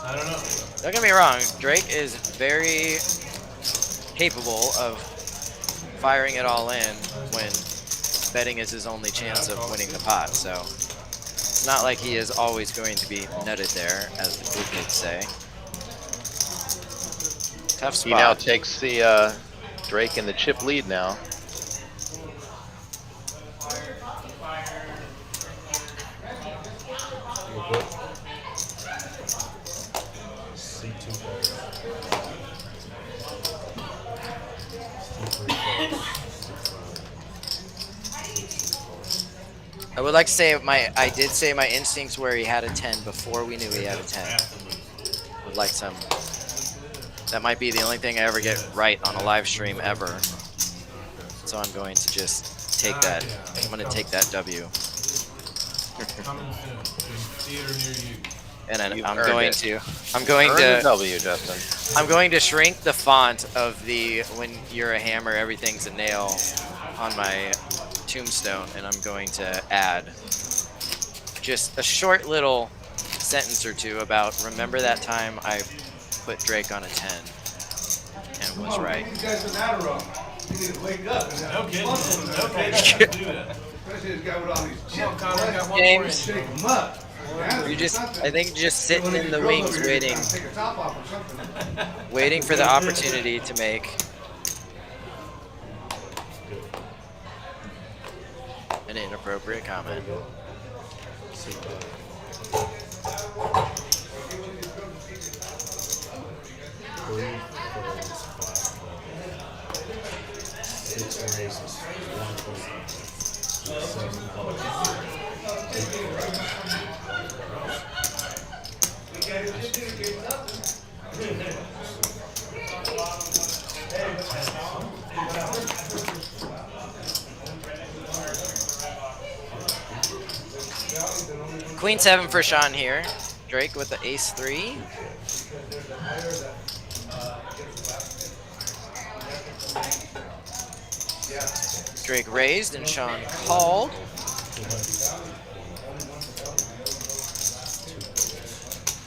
E: I don't know.
J: Don't get me wrong, Drake is very capable of firing it all in when betting is his only chance of winning the pot, so it's not like he is always going to be nutted there, as the cool kids say. Tough spot.
D: He now takes the Drake in the chip lead now.
J: I would like to say I did say my instincts where he had a 10 before we knew he had a 10. Would like some. That might be the only thing I ever get right on a live stream ever. So I'm going to just take that. I'm going to take that W.
E: Coming soon to theater near you.
J: And then
D: You
J: I'm
D: earned
J: going
D: it.
J: to
D: Earn the W, Justin.
J: I'm going to shrink the font of the "when you're a hammer, everything's a nail" on my tombstone, and I'm going to add just a short little sentence or two about remember that time I put Drake on a 10 and was right.
L: These guys are not wrong. You need to wake up.
E: No kidding. No kidding. Do that.
L: Especially this guy with all these
E: Come on, Connor. I got one more
J: James.
E: in.
L: Shake them up.
J: You just, I think, just sitting in the wings, waiting,
L: Take your top off or something.
J: waiting for the opportunity to make an inappropriate comment. Queen 7 for Sean here. Drake with the ace 3. Drake raised and Sean called.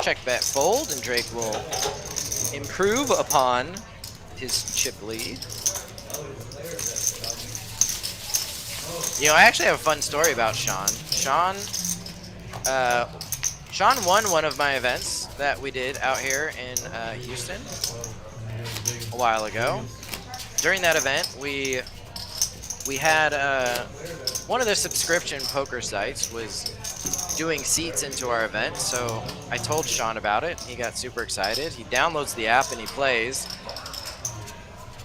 J: Check bet fold, and Drake will improve upon his chip lead. You know, I actually have a fun story about Sean. Sean won one of my events that we did out here in Houston a while ago. During that event, we had one of the subscription poker sites was doing seats into our event, so I told Sean about it. He got super excited. He downloads the app and he plays.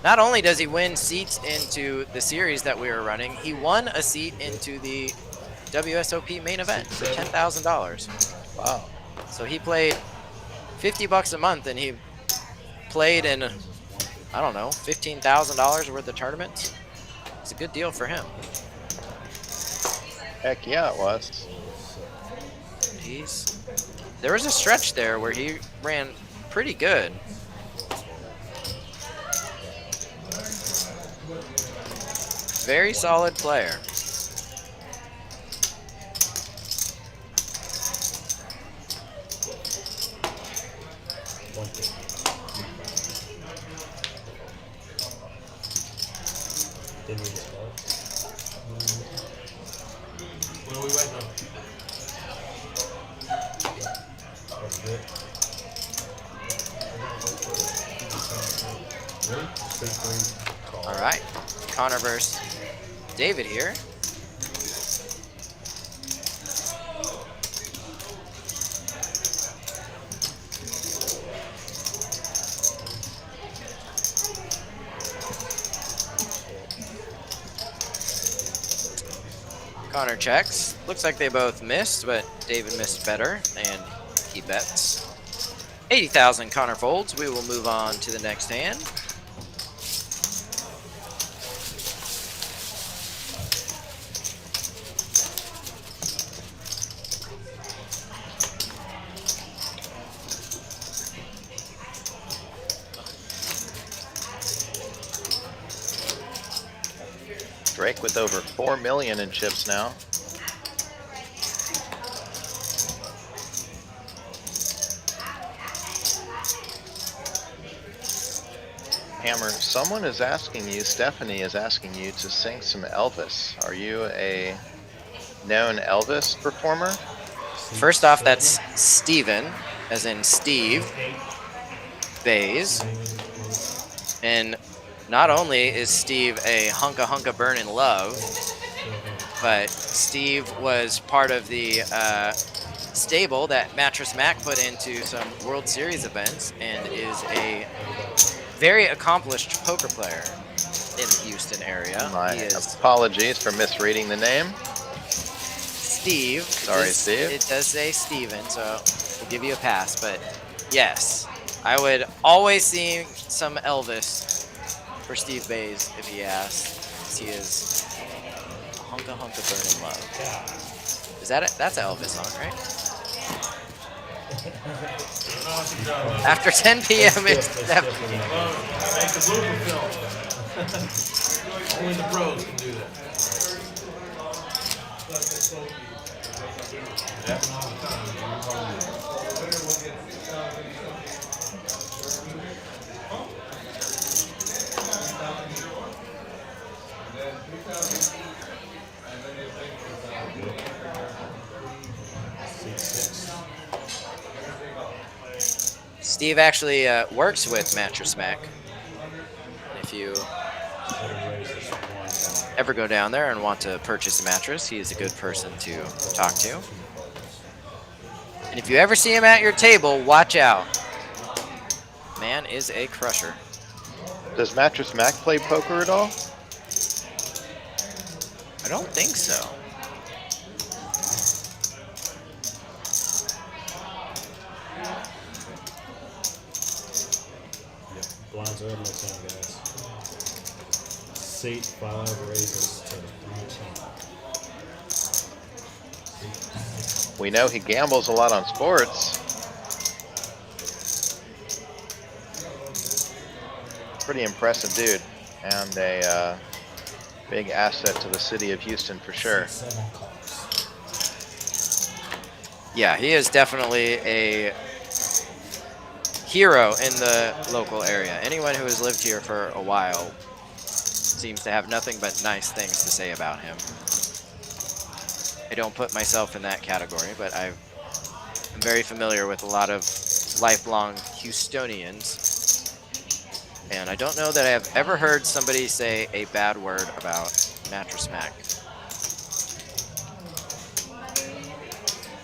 J: Not only does he win seats into the series that we were running, he won a seat into the WSOP main event for $10,000.
D: Wow.
J: So he played $50 a month, and he played in, I don't know, $15,000 worth of tournaments. It's a good deal for him.
D: Heck yeah, it was.
J: There was a stretch there where he ran pretty good. Very solid player.
E: What are we waiting on?
J: All right, Connor versus David here. Connor checks. Looks like they both missed, but David missed better, and he bets. 80,000 Connor folds. We will move on to the next hand.
D: Drake with over 4 million in chips now. Hammer, someone is asking you, Stephanie is asking you to sing some Elvis. Are you a known Elvis performer?
J: First off, that's Steven, as in Steve Bays. And not only is Steve a hunka hunka burnin' love, but Steve was part of the stable that Mattress Mac put into some World Series events and is a very accomplished poker player in the Houston area.
D: My
J: He is
D: apologies for misreading the name.
J: Steve.
D: Sorry, Steve.
J: It does say Steven, so we'll give you a pass. But yes, I would always sing some Elvis for Steve Bays if he asked. He is a hunka hunka burning love. Is that it? That's an Elvis song, right? After 10 p.m. it's definitely.
E: Make a blooper film. Only the pros can do that. It happens all the time.
J: Steve actually works with Mattress Mac. If you ever go down there and want to purchase a mattress, he is a good person to talk to. And if you ever see him at your table, watch out. Man is a crusher.
D: Does Mattress Mac play poker at all?
J: I don't think so.
M: Blinds are up next time, guys. Seat 5 raises to 310.
D: We know he gambles a lot on sports. Pretty impressive dude, and a big asset to the city of Houston for sure.
J: Yeah, he is definitely a hero in the local area. Anyone who has lived here for a while seems to have nothing but nice things to say about him. I don't put myself in that category, but I'm very familiar with a lot of lifelong Houstonians. And I don't know that I have ever heard somebody say a bad word about Mattress Mac.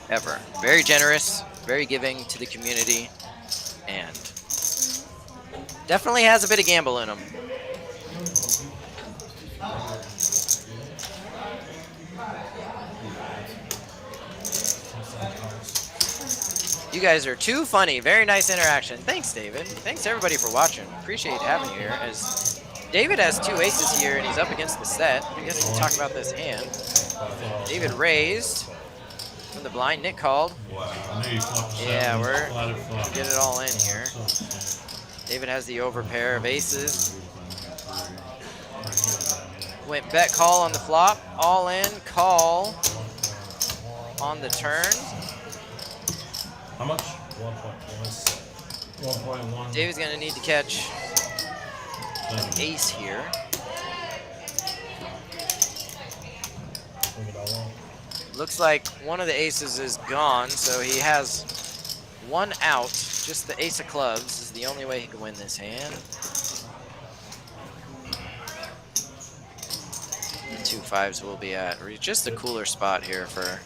J: Ever. Very generous, very giving to the community, and definitely has a bit of gamble in him. You guys are too funny. Very nice interaction. Thanks, David. Thanks, everybody, for watching. Appreciate having you here. As David has 2 aces here, and he's up against the set. I guess we can talk about this hand. David raised from the blind. Nick called. Yeah, we're get it all in here. David has the overpair of aces. Went bet call on the flop. All in, call on the turn.
M: How much? 1.1.
J: David's gonna need to catch an ace here. Looks like one of the aces is gone, so he has one out. Just the ace of clubs is the only way he can win this hand. The 2 5s will be at just a cooler spot here for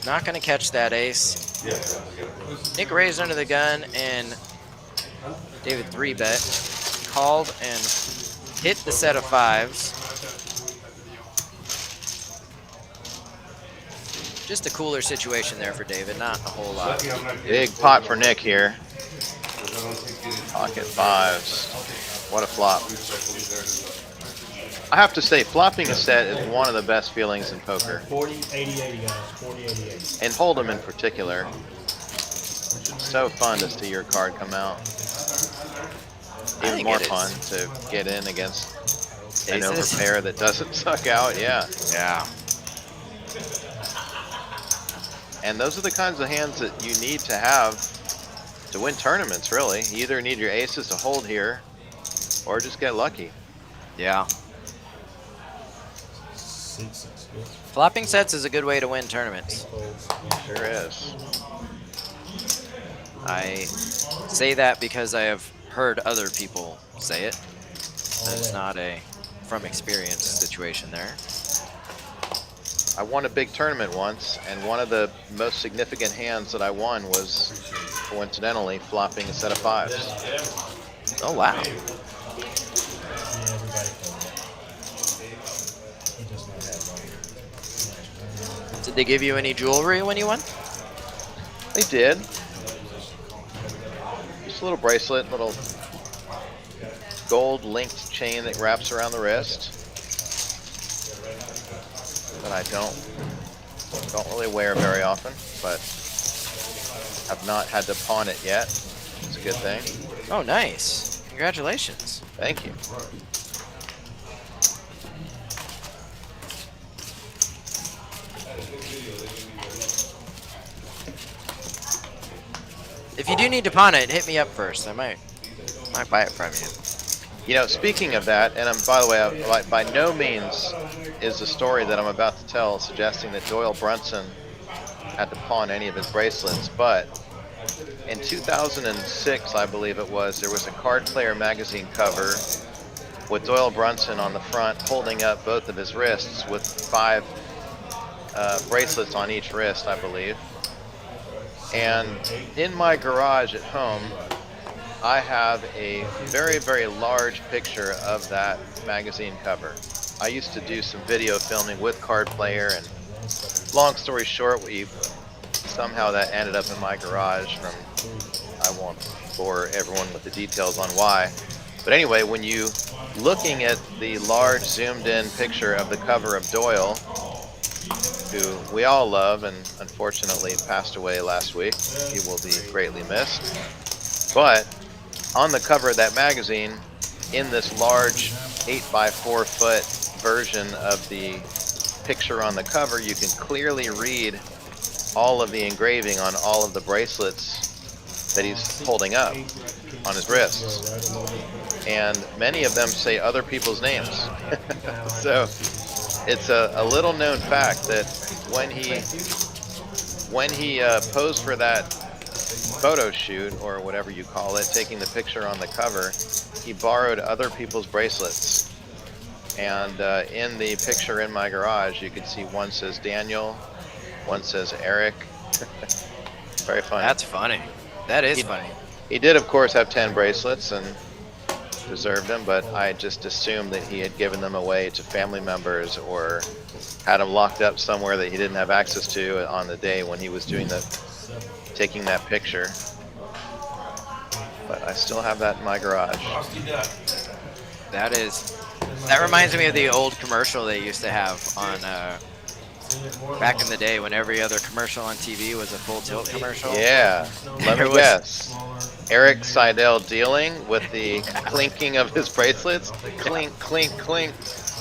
J: not going to catch that ace. Nick raised under the gun, and David 3-bet. Called and hit the set of 5s. Just a cooler situation there for David, not a whole lot.
D: Big pot for Nick here. Pocket 5s. What a flop. I have to say, flopping a set is one of the best feelings in poker.
M: 40-80-80, guys. 40-88.
D: And Hold'em in particular. so fun to see your card come out.
J: I
D: Even
J: think
D: more
J: it is.
D: fun to get in against an
J: Aces?
D: overpair that doesn't suck out. Yeah.
J: Yeah.
D: And those are the kinds of hands that you need to have to win tournaments, really. You either need your aces to hold here or just get lucky.
J: Yeah. Flopping sets is a good way to win tournaments.
D: Sure is.
J: I say that because I have heard other people say it. It's not a from experience situation there.
D: I won a big tournament once, and one of the most significant hands that I won was, coincidentally, flopping a set of 5s.
J: Oh, wow. Did they give you any jewelry when you won?
D: They did. Just a little bracelet, little gold linked chain that wraps around the wrist. That I don't really wear very often, but I've not had to pawn it yet. It's a good thing.
J: Oh, nice. Congratulations.
D: Thank you.
J: If you do need to pawn it, hit me up first. I might buy it from you.
D: You know, speaking of that, and by the way, by no means is the story that I'm about to tell suggesting that Doyle Brunson had to pawn any of his bracelets, but in 2006, I believe it was, there was a Card Player magazine cover with Doyle Brunson on the front holding up both of his wrists with 5 bracelets on each wrist, I believe. And in my garage at home, I have a very, very large picture of that magazine cover. I used to do some video filming with Card Player, and long story short, somehow that ended up in my garage. I won't bore everyone with the details on why. But anyway, when you looking at the large zoomed in picture of the cover of Doyle, who we all love and unfortunately passed away last week, he will be greatly missed. But on the cover of that magazine, in this large 8x4 foot version of the picture on the cover, you can clearly read all of the engraving on all of the bracelets that he's holding up on his wrists. And many of them say other people's names. So it's a little known fact that when he posed for that photo shoot, or whatever you call it, taking the picture on the cover, he borrowed other people's bracelets. And in the picture in my garage, you can see one says Daniel, one says Eric. Very funny.
J: That's funny. That is funny.
D: He did, of course, have 10 bracelets and deserved them, but I just assumed that he had given them away to family members or had them locked up somewhere that he didn't have access to on the day when he was doing taking that picture. But I still have that in my garage.
J: That reminds me of the old commercial they used to have on back in the day when every other commercial on TV was a full tilt commercial.
D: Yeah, let me guess. Eric Seidel dealing with the clinking of his bracelets. Clink, clink, clink.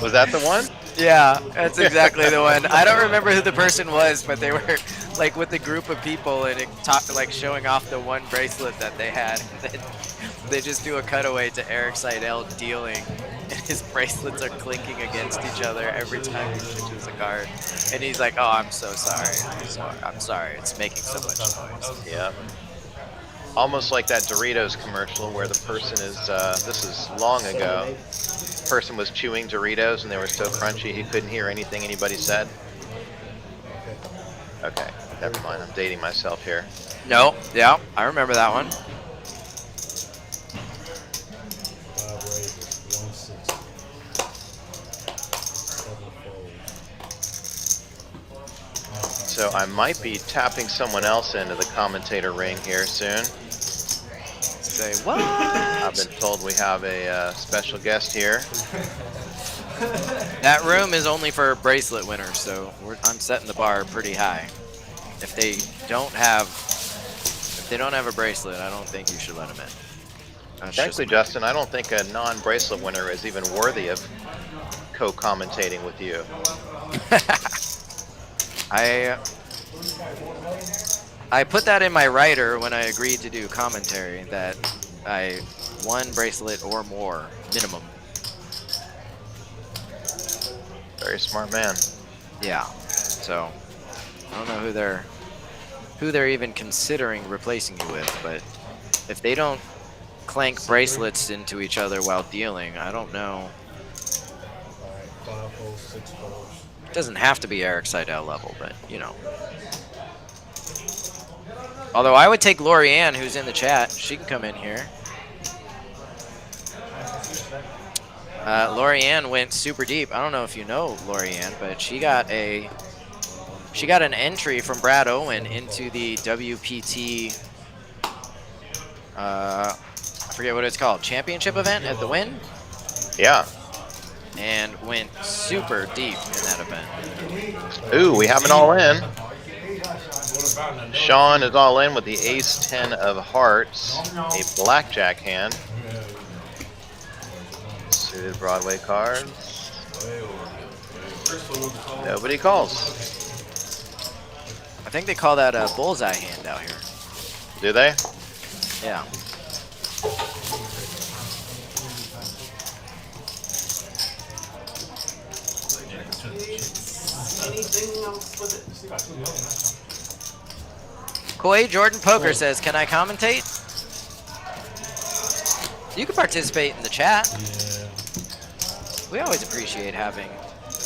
D: Was that the one?
J: Yeah, that's exactly the one. I don't remember who the person was, but they were like with a group of people and it like showing off the one bracelet that they had. And then they just do a cutaway to Eric Seidel dealing, and his bracelets are clinking against each other every time he pitches a card. And he's like, "Oh, I'm so sorry. I'm sorry. It's making so much noise."
D: Yeah. Almost like that Doritos commercial where the person is, this is long ago, the person was chewing Doritos and they were so crunchy he couldn't hear anything anybody said. Okay, never mind, I'm dating myself here.
J: No, yeah, I remember that one.
D: So I might be tapping someone else into the commentator ring here soon.
J: Say what?
D: I've been told we have a special guest here.
J: That room is only for bracelet winners, so I'm setting the bar pretty high. If If they don't have a bracelet, I don't think you should let them in. That's
D: Actually,
J: just
D: Justin, I don't think a non-bracelet winner is even worthy of co-commentating with you.
J: I put that in my writer when I agreed to do commentary that I one bracelet or more minimum.
D: Very smart man.
J: Yeah. So I don't know who they're even considering replacing you with, but if they don't clank bracelets into each other while dealing, I don't know.
M: Alright, 5 holes, 6 holes.
J: It doesn't have to be Eric Seidel level, but you know. Although I would take Lorianne, who's in the chat. She can come in here. Lorianne went super deep. I don't know if you know Lorianne, but she got an entry from Brad Owen into the WPT. I forget what it's called. Championship event at the Wynn.
D: Yeah.
J: And went super deep in that event.
D: Ooh, we have an all-in. Sean is all in with the ace-10 of hearts, a blackjack hand. Suited Broadway cards. Nobody calls.
J: I think they call that a bullseye hand out here.
D: Do they?
J: Yeah. Koi Jordan Poker says, "Can I commentate?" You can participate in the chat.
M: Yeah.
J: We always appreciate having.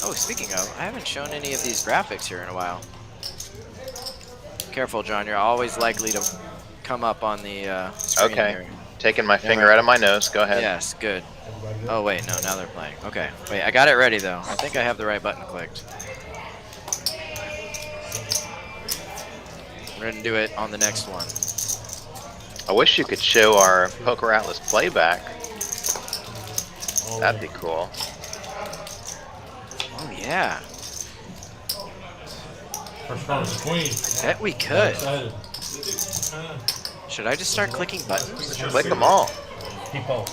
J: Oh, speaking of, I haven't shown any of these graphics here in a while. Careful, John. You're always likely to come up on the screen
D: Okay.
J: here.
D: Taking my finger out of my nose. Go ahead.
J: Yes, good. Oh wait, no, now they're playing. Okay, wait, I got it ready though. I think I have the right button clicked. We're gonna do it on the next one.
D: I wish you could show our PokerAtlas playback. That'd be cool.
J: Oh yeah.
I: First card is the queen.
J: Bet we could.
I: Excited.
J: Should I just start clicking buttons?
D: Click them all.
I: Keep on.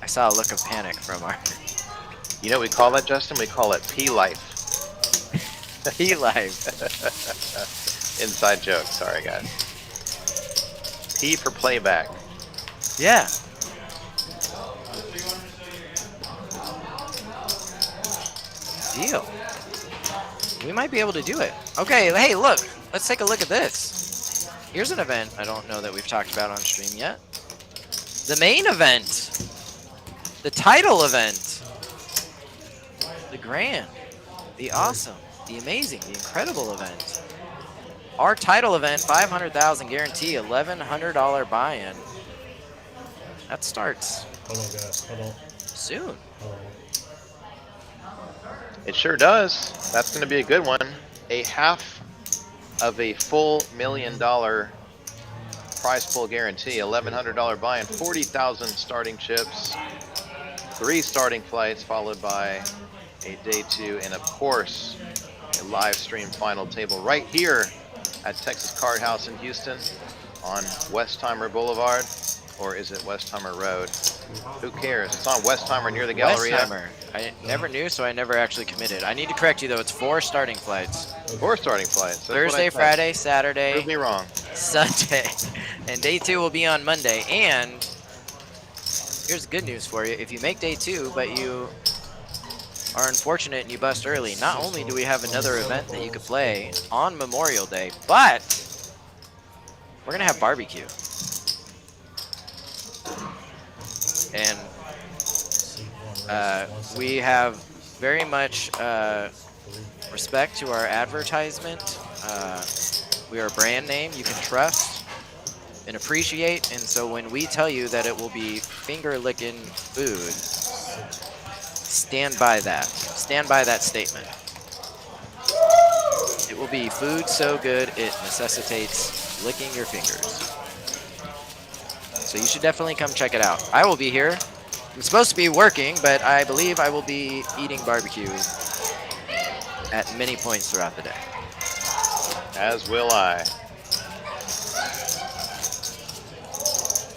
J: I saw a look of panic from our
D: You know what we call that, Justin? We call it P-Life.
J: P-Life.
D: Inside joke. Sorry, guys. P for playback.
J: Yeah. Deal. We might be able to do it. Okay, hey, look. Let's take a look at this. Here's an event I don't know that we've talked about on stream yet. The main event. The title event. The grand. The awesome. The amazing. The incredible event. Our title event, 500,000 guarantee, $1,100 buy-in. That starts
M: Hold on, guys. Hold on.
J: soon.
M: Hold on.
D: It sure does. That's going to be a good one. A half of a full $1 million prize pool guarantee, $1,100 buy-in, 40,000 starting chips, 3 starting flights, followed by a day 2, and of course, a live stream final table right here at Texas Card House in Houston on Westheimer Boulevard, or is it Westheimer Road? Who cares? It's on Westheimer near the Galleria.
J: Westheimer. I never knew, so I never actually committed. I need to correct you though. It's 4 starting flights.
D: 4 starting flights. That's what I
J: Thursday,
D: said.
J: Friday, Saturday,
D: Prove me wrong.
J: Sunday, and day 2 will be on Monday. And here's the good news for you: if you make day 2, but you are unfortunate and you bust early, not only do we have another event that you could play on Memorial Day, but we're gonna have barbecue. And we have very much respect to our advertisement. We are a brand name you can trust and appreciate, and so when we tell you that it will be finger-licking food, stand by that. Stand by that statement. It will be food so good it necessitates licking your fingers. So you should definitely come check it out. I will be here. I'm supposed to be working, but I believe I will be eating barbecue at many points throughout the day.
D: As will I.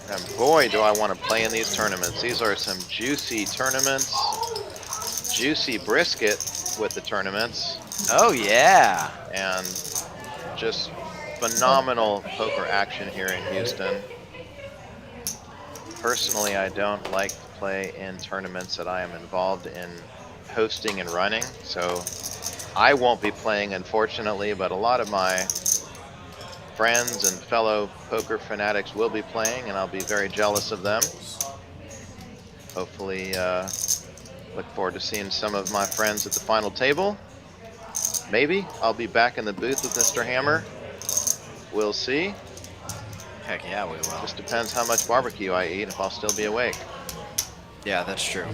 D: And boy, do I want to play in these tournaments. These are some juicy tournaments. Juicy brisket with the tournaments.
J: Oh, yeah.
D: And just phenomenal poker action here in Houston. Personally, I don't like to play in tournaments that I am involved in hosting and running, so I won't be playing, unfortunately, but a lot of my friends and fellow poker fanatics will be playing, and I'll be very jealous of them. Hopefully, look forward to seeing some of my friends at the final table. Maybe I'll be back in the booth with Mr. Hammer. We'll see.
J: Heck yeah, we will.
D: Just depends how much barbecue I eat, if I'll still be awake.
J: Yeah, that's true.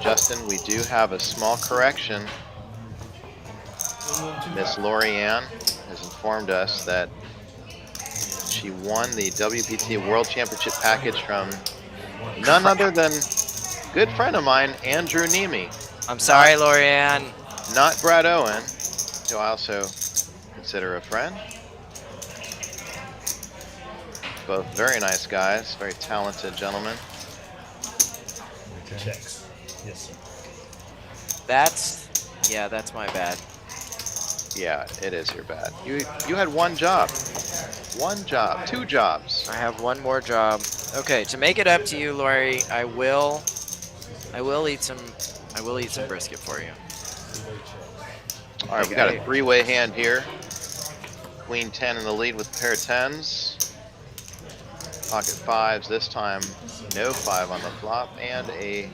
D: Justin, we do have a small correction. Miss Lorianne has informed us that she won the WPT World Championship package from none other than good friend of mine, Andrew Nemi.
J: I'm sorry, Lorianne.
D: Not Brad Owen, who I also consider a friend. Both very nice guys, very talented gentlemen.
M: Checks. Yes, sir.
J: That's my bad.
D: Yeah, it is your bad. You had one job. One job. 2 jobs.
J: I have one more job. Okay, to make it up to you, Lori, I will eat some brisket for you.
D: All right, we got a 3-way hand here. Queen 10 in the lead with a pair of 10s. Pocket 5s this time. No 5 on the flop, and a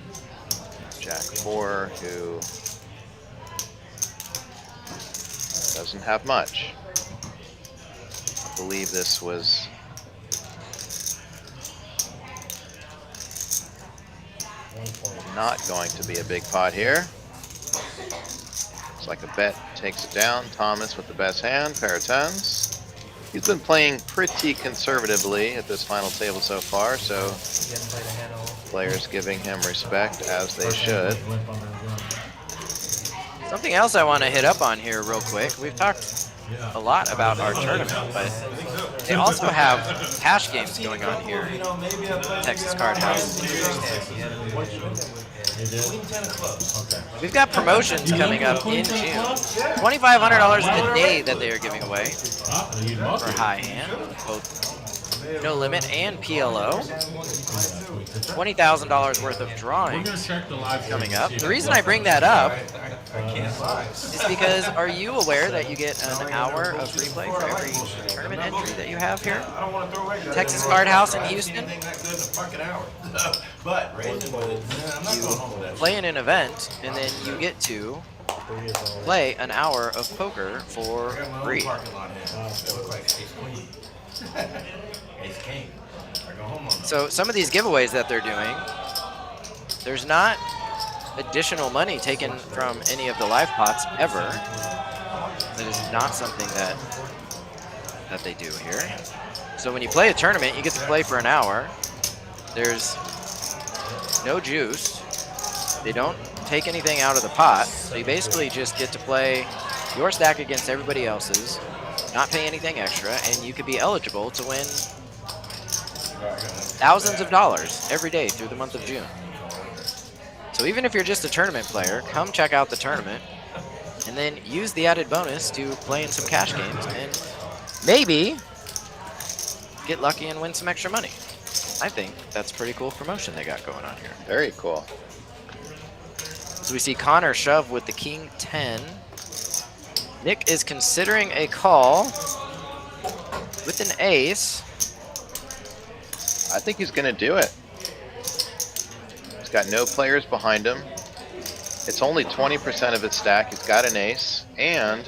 D: Jack 4 who doesn't have much. I believe this was not going to be a big pot here. Looks like a bet takes it down. Thomas with the best hand, pair of 10s. He's been playing pretty conservatively at this final table so far, so players giving him respect as they should.
J: Something else I want to hit up on here real quick. We've talked a lot about our tournament, but they also have cash games going on here at Texas Card House. We've got promotions coming up in June. $2,500 a day that they are giving away for high hand, both no limit and PLO. $20,000 worth of drawing coming up. The reason I bring that up is because, are you aware that you get an hour of free play for every tournament entry that you have here? Texas Card House in Houston. You play in an event, and then you get to play an hour of poker for free. So some of these giveaways that they're doing, there's not additional money taken from any of the live pots ever. That is not something that they do here. So when you play a tournament, you get to play for an hour. There's no juice. They don't take anything out of the pot. So you basically just get to play your stack against everybody else's, not pay anything extra, and you could be eligible to win thousands of dollars every day through the month of June. So even if you're just a tournament player, come check out the tournament and then use the added bonus to play in some cash games and maybe get lucky and win some extra money. I think that's a pretty cool promotion they got going on here.
D: Very cool.
J: So we see Connor shove with the King 10. Nick is considering a call with an ace.
D: I think he's going to do it. He's got no players behind him. It's only 20% of his stack. He's got an ace, and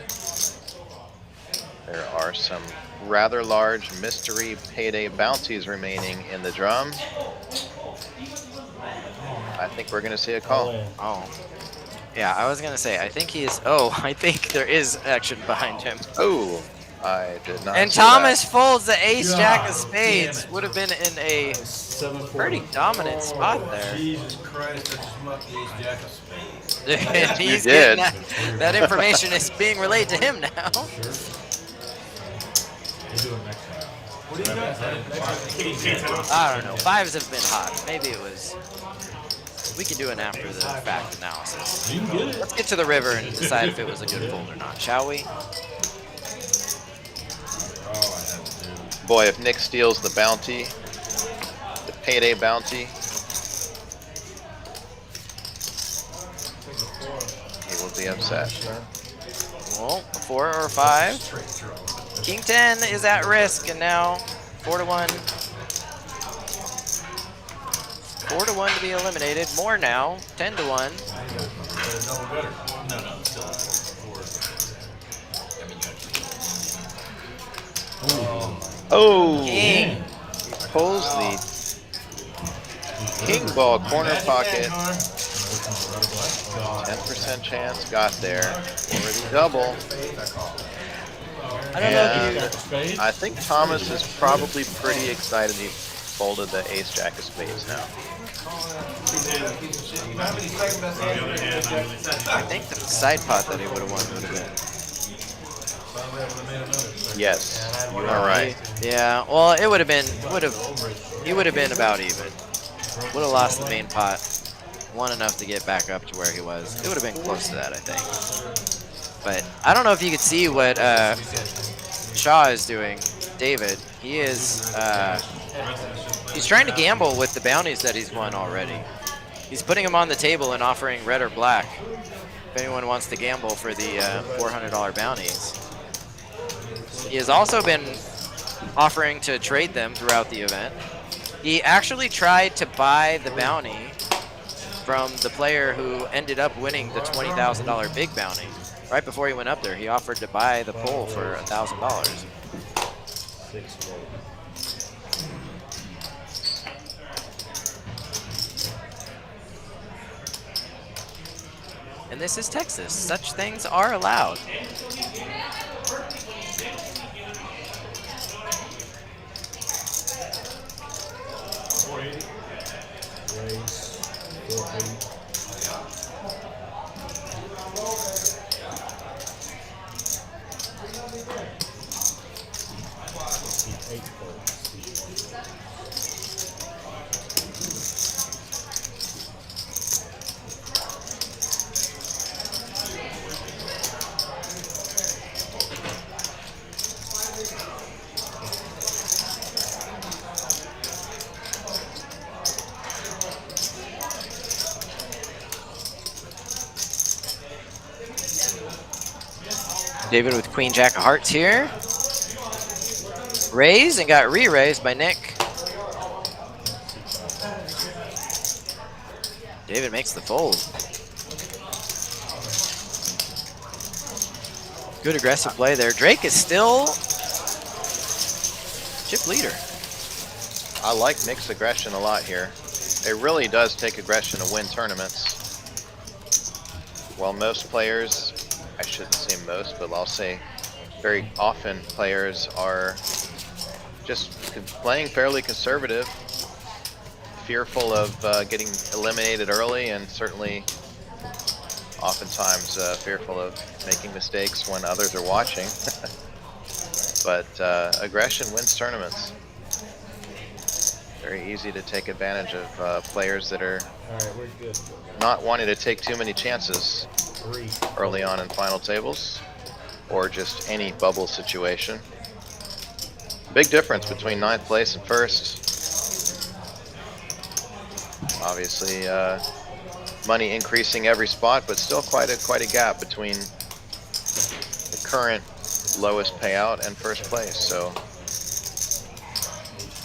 D: there are some rather large mystery payday bounties remaining in the drum. I think we're going to see a call.
J: Oh. Yeah, I was going to say, I think he is... Oh, I think there is action behind him.
D: Oh. I did not.
J: And
D: see
J: Thomas
D: that.
J: folds the ace jack of spades. Would have been in a pretty dominant spot there.
E: Jesus Christ, I just mucked the ace jack of spades.
J: And
D: You
J: he's
D: did.
J: getting that information is being relayed to him now.
I: We'll do it next time.
E: What do you got?
J: I don't know. Fives have been hot. Maybe it was. We can do an after the fact analysis.
I: You can get it.
J: Let's get to the river and decide if it was a good fold or not, shall we?
D: Boy, if Nick steals the bounty, the payday bounty, he will be upset.
J: Well, a 4 or a 5. King 10 is at risk, and now 4-1. 4-1 to be eliminated. More now. 10-1.
E: No, still 4.
D: Oh,
J: King.
D: he pulls the king ball corner pocket. 10% chance, got there. Already double.
J: I don't know
D: And
J: if you.
D: I think Thomas is probably pretty excited he folded the ace jack of spades now.
J: I think the side pot that he would have won would have been.
D: Yes, you are right.
J: Yeah, well, it would have been, he would have been about even. Would have lost the main pot. Won enough to get back up to where he was. It would have been close to that, I think. But I don't know if you could see what Shaw is doing. David, he is, he's trying to gamble with the bounties that he's won already. He's putting them on the table and offering red or black. If anyone wants to gamble for the $400 bounties. He has also been offering to trade them throughout the event. He actually tried to buy the bounty from the player who ended up winning the $20,000 big bounty. Right before he went up there, he offered to buy the pole for $1,000. And this is Texas. Such things are allowed. David with Queen Jack of Hearts here. Raised and got re-raised by Nick. David makes the fold. Good aggressive play there. Drake is still chip leader.
D: I like Nick's aggression a lot here. It really does take aggression to win tournaments. While most players, I shouldn't say most, but I'll say very often players are just playing fairly conservative, fearful of getting eliminated early, and certainly oftentimes fearful of making mistakes when others are watching. But aggression wins tournaments. Very easy to take advantage of players that are not wanting to take too many chances early on in final tables, or just any bubble situation. Big difference between 9th place and 1st. Obviously, money increasing every spot, but still quite a gap between the current lowest payout and 1st place. So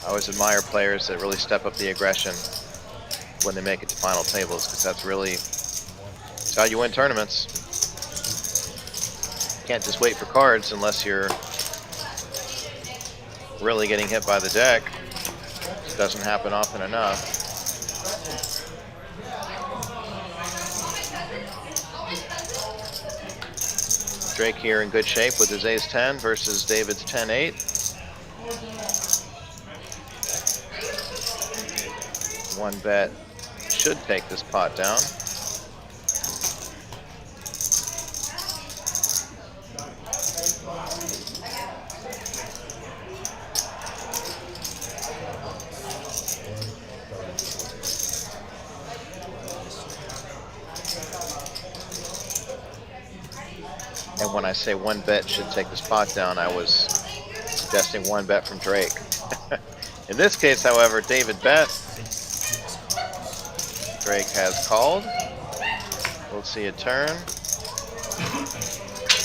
D: I always admire players that really step up the aggression when they make it to final tables, because that's how you win tournaments. You can't just wait for cards unless you're really getting hit by the deck. It doesn't happen often enough. Drake here in good shape with his ace-10 versus David's 10-8. One bet should take this pot down. And when I say one bet should take this pot down, I was suggesting one bet from Drake. In this case, however, David bet. Drake has called. We'll see a turn.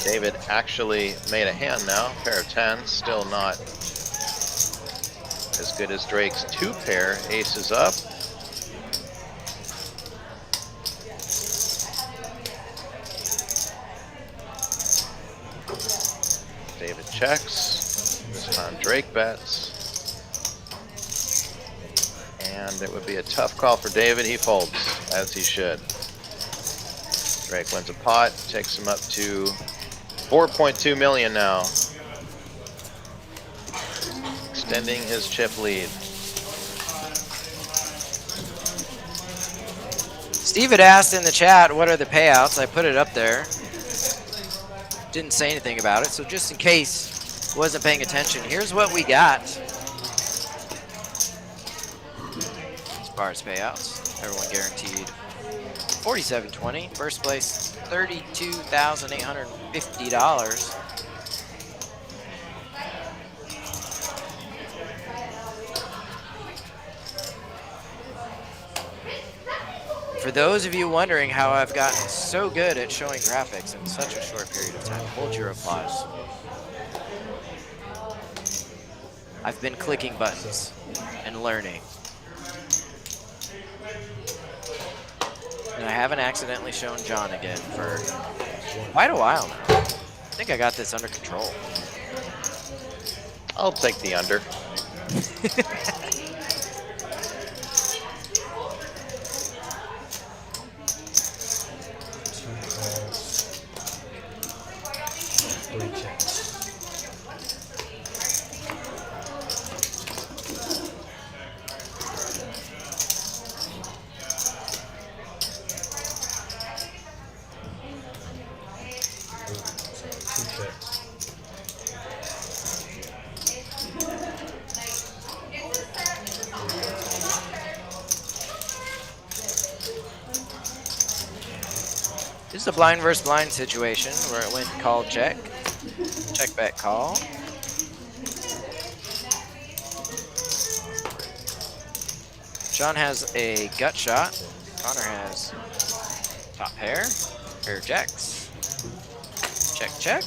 D: David actually made a hand now. Pair of tens, still not as good as Drake's two pair. Ace is up. David checks. This time Drake bets. And it would be a tough call for David. He folds, as he should. Drake wins a pot, takes him up to 4.2 million now. Extending his chip lead.
J: Steve had asked in the chat, what are the payouts? I put it up there. Didn't say anything about it, so just in case wasn't paying attention, here's what we got. As far as payouts, everyone guaranteed $47.20. First place, $32,850. For those of you wondering how I've gotten so good at showing graphics in such a short period of time, hold your applause. I've been clicking buttons and learning. And I haven't accidentally shown John again for quite a while now. I think I got this under control.
D: I'll take the under.
J: This is a blind versus blind situation where it went call check, check bet call. John has a gut shot. Connor has top pair, pair of jacks. Check, check.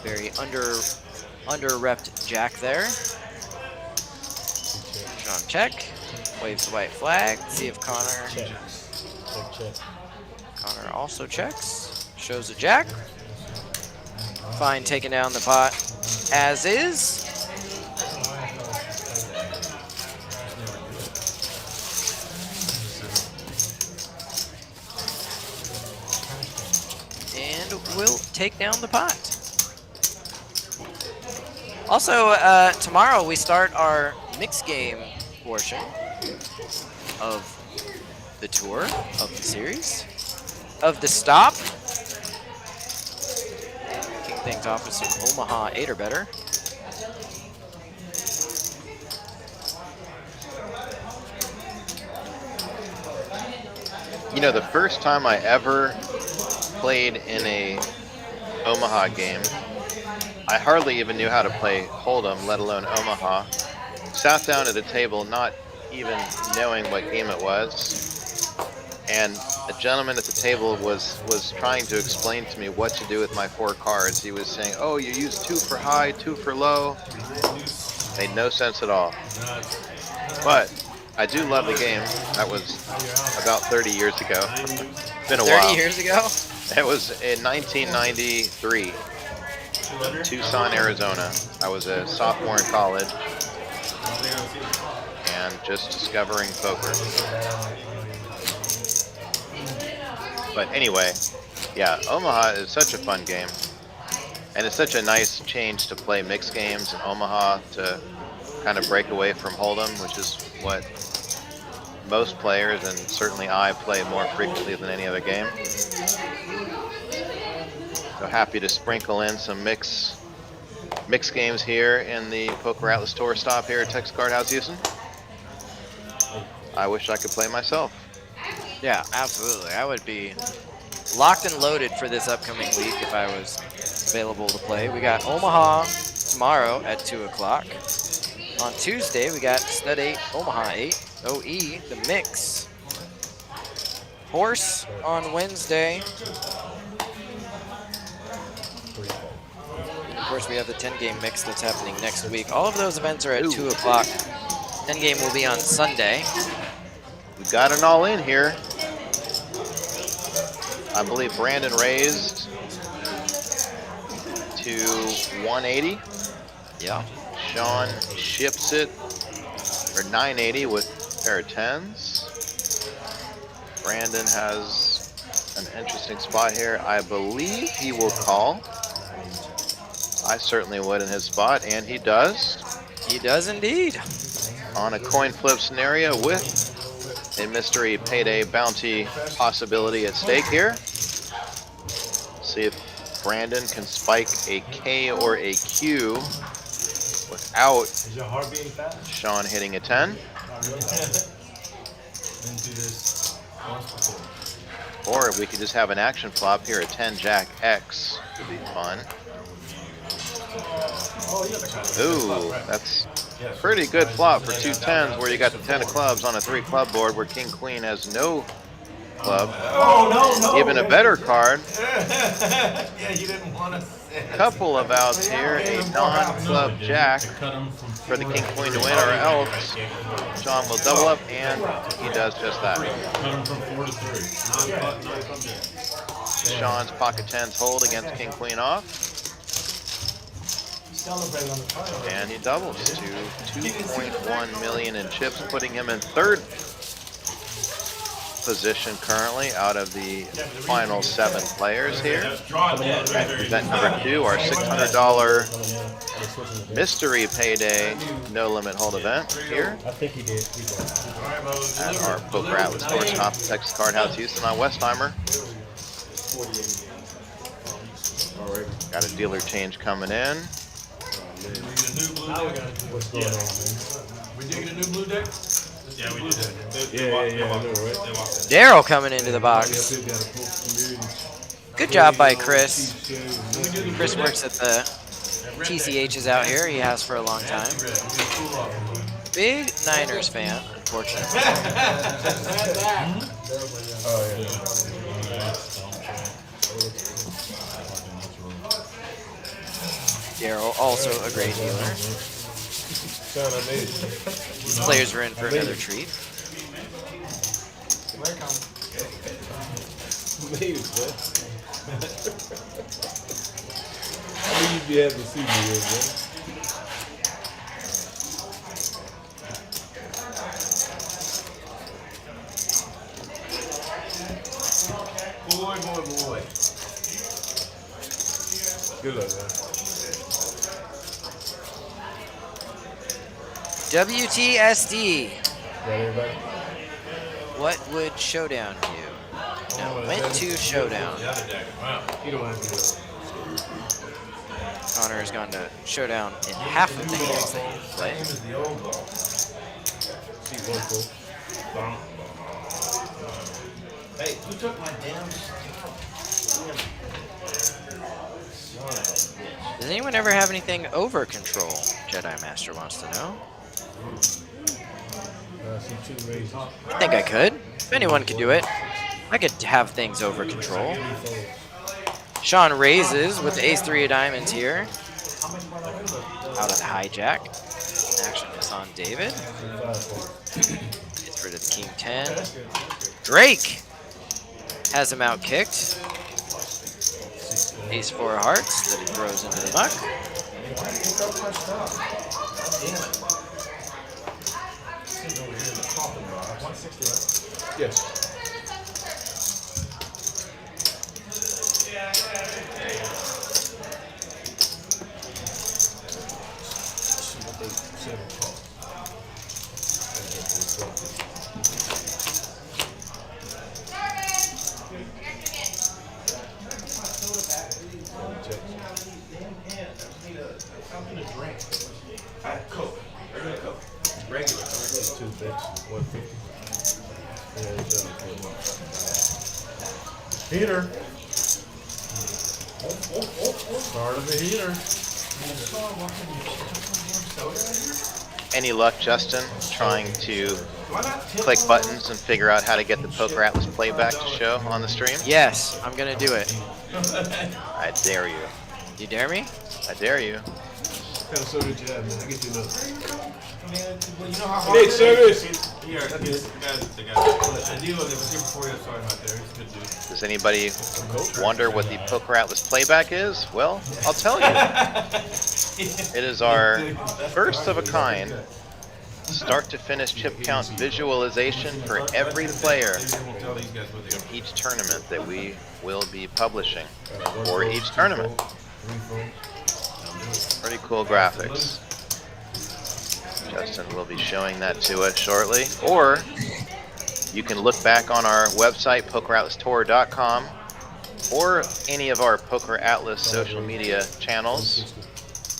J: Very under-repped jack there. John check, waves the white flag. See if Connor.
M: Check, check.
J: Connor also checks, shows a jack. Fine, taking down the pot as is. And we'll take down the pot. Also, tomorrow we start our mixed game portion of the tour, of the series, of the stop. Kicking things off with some Omaha 8 or better.
D: You know, the first time I ever played in a Omaha game, I hardly even knew how to play Hold'em, let alone Omaha. Sat down at a table not even knowing what game it was. And a gentleman at the table was trying to explain to me what to do with my 4 cards. He was saying, oh, you use 2 for high, 2 for low. Made no sense at all. But I do love the game. That was about 30 years ago. Been a while.
J: 30 years ago?
D: It was in 1993, Tucson, Arizona. I was a sophomore in college and just discovering poker. But anyway, Yeah, Omaha is such a fun game. And it's such a nice change to play mixed games in Omaha to kind of break away from Hold'em, which is what most players, and certainly I, play more frequently than any other game. So happy to sprinkle in some mixed games here in the PokerAtlas Tour stop here at Texas Card House Houston. I wish I could play myself.
J: Yeah, absolutely. I would be locked and loaded for this upcoming week if I was available to play. We got Omaha tomorrow at 2 o'clock. On Tuesday, we got Stud 8, Omaha 8, OE, the mix. Horse on Wednesday. And of course, we have the 10-game mix that's happening next week. All of those events are at 2 o'clock. 10-game will be on Sunday.
D: We got an all-in here. I believe Brandon raised to 180.
J: Yeah.
D: Sean ships it for 980 with a pair of 10s. Brandon has an interesting spot here. I believe he will call. I certainly would in his spot, and he does.
J: He does indeed.
D: On a coin flip scenario with a mystery payday bounty possibility at stake here. See if Brandon can spike a K or a Q without Sean hitting a 10. Or we could just have an action flop here, a 10 Jack X would be fun. Ooh, that's pretty good flop for 2 10s where you got the 10 of clubs on a 3 club board where King Queen has no club. Even a better card.
E: Yeah, you didn't want to say.
D: Couple of outs here, a non-club jack for the King Queen to win, or else Sean will double up, and he does just that. Sean's pocket 10s hold against King Queen off. And he doubles to 2.1 million in chips, putting him in 3rd position currently out of the final 7 players here. Event number 2, our $600 mystery payday no limit hold event here at our PokerAtlas Tour stop at Texas Card House Houston on Westheimer. Got a dealer change coming in.
E: What's going on, man? We digging a new blue deck? Yeah, we did.
M: Yeah, I know, right?
J: Daryl coming into the box. Good job by Chris. Chris works at the TCHs out here. He has for a long time. Big Niners fan, unfortunately. Daryl, also a great dealer. These players are in for another treat.
M: I knew you'd be happy to see me here, man.
E: Boy.
M: Good luck, man.
J: WTSD.
M: Got everybody?
J: What would Showdown do? No, went to Showdown.
M: You don't have to do
J: Connor has gone to Showdown in half of the hands that he played.
E: Hey, who took my damn...
J: Does anyone ever have anything over control? Jedi Master wants to know. I think I could. If anyone could do it, I could have things over control. Sean raises with the ace-3 of diamonds here. Out of the hijack. Action is on David. Gets rid of the king 10. Drake has him out kicked. Ace-4 of hearts that he throws into the muck.
M: Yes. Two bets, 150. Yeah, it's
I: Heater. Start of the heater.
D: Any luck, Justin, trying to click buttons and figure out how to get the PokerAtlas playback to show on the stream?
J: Yes, I'm gonna do it.
D: I dare you.
J: You dare me?
D: I dare you.
M: So did you have, man. I get you another.
E: Well, you know how hard
M: Next service.
E: Yeah, the guy. The deal was here before you started out there. He's a good dude.
D: Does anybody wonder what the PokerAtlas playback is? Well, I'll tell you. It is our first of a kind start to finish chip count visualization for every player in each tournament that we will be publishing for each tournament. Pretty cool graphics. Justin will be showing that to us shortly. Or you can look back on our website, PokerAtlasTour.com, or any of our PokerAtlas social media channels,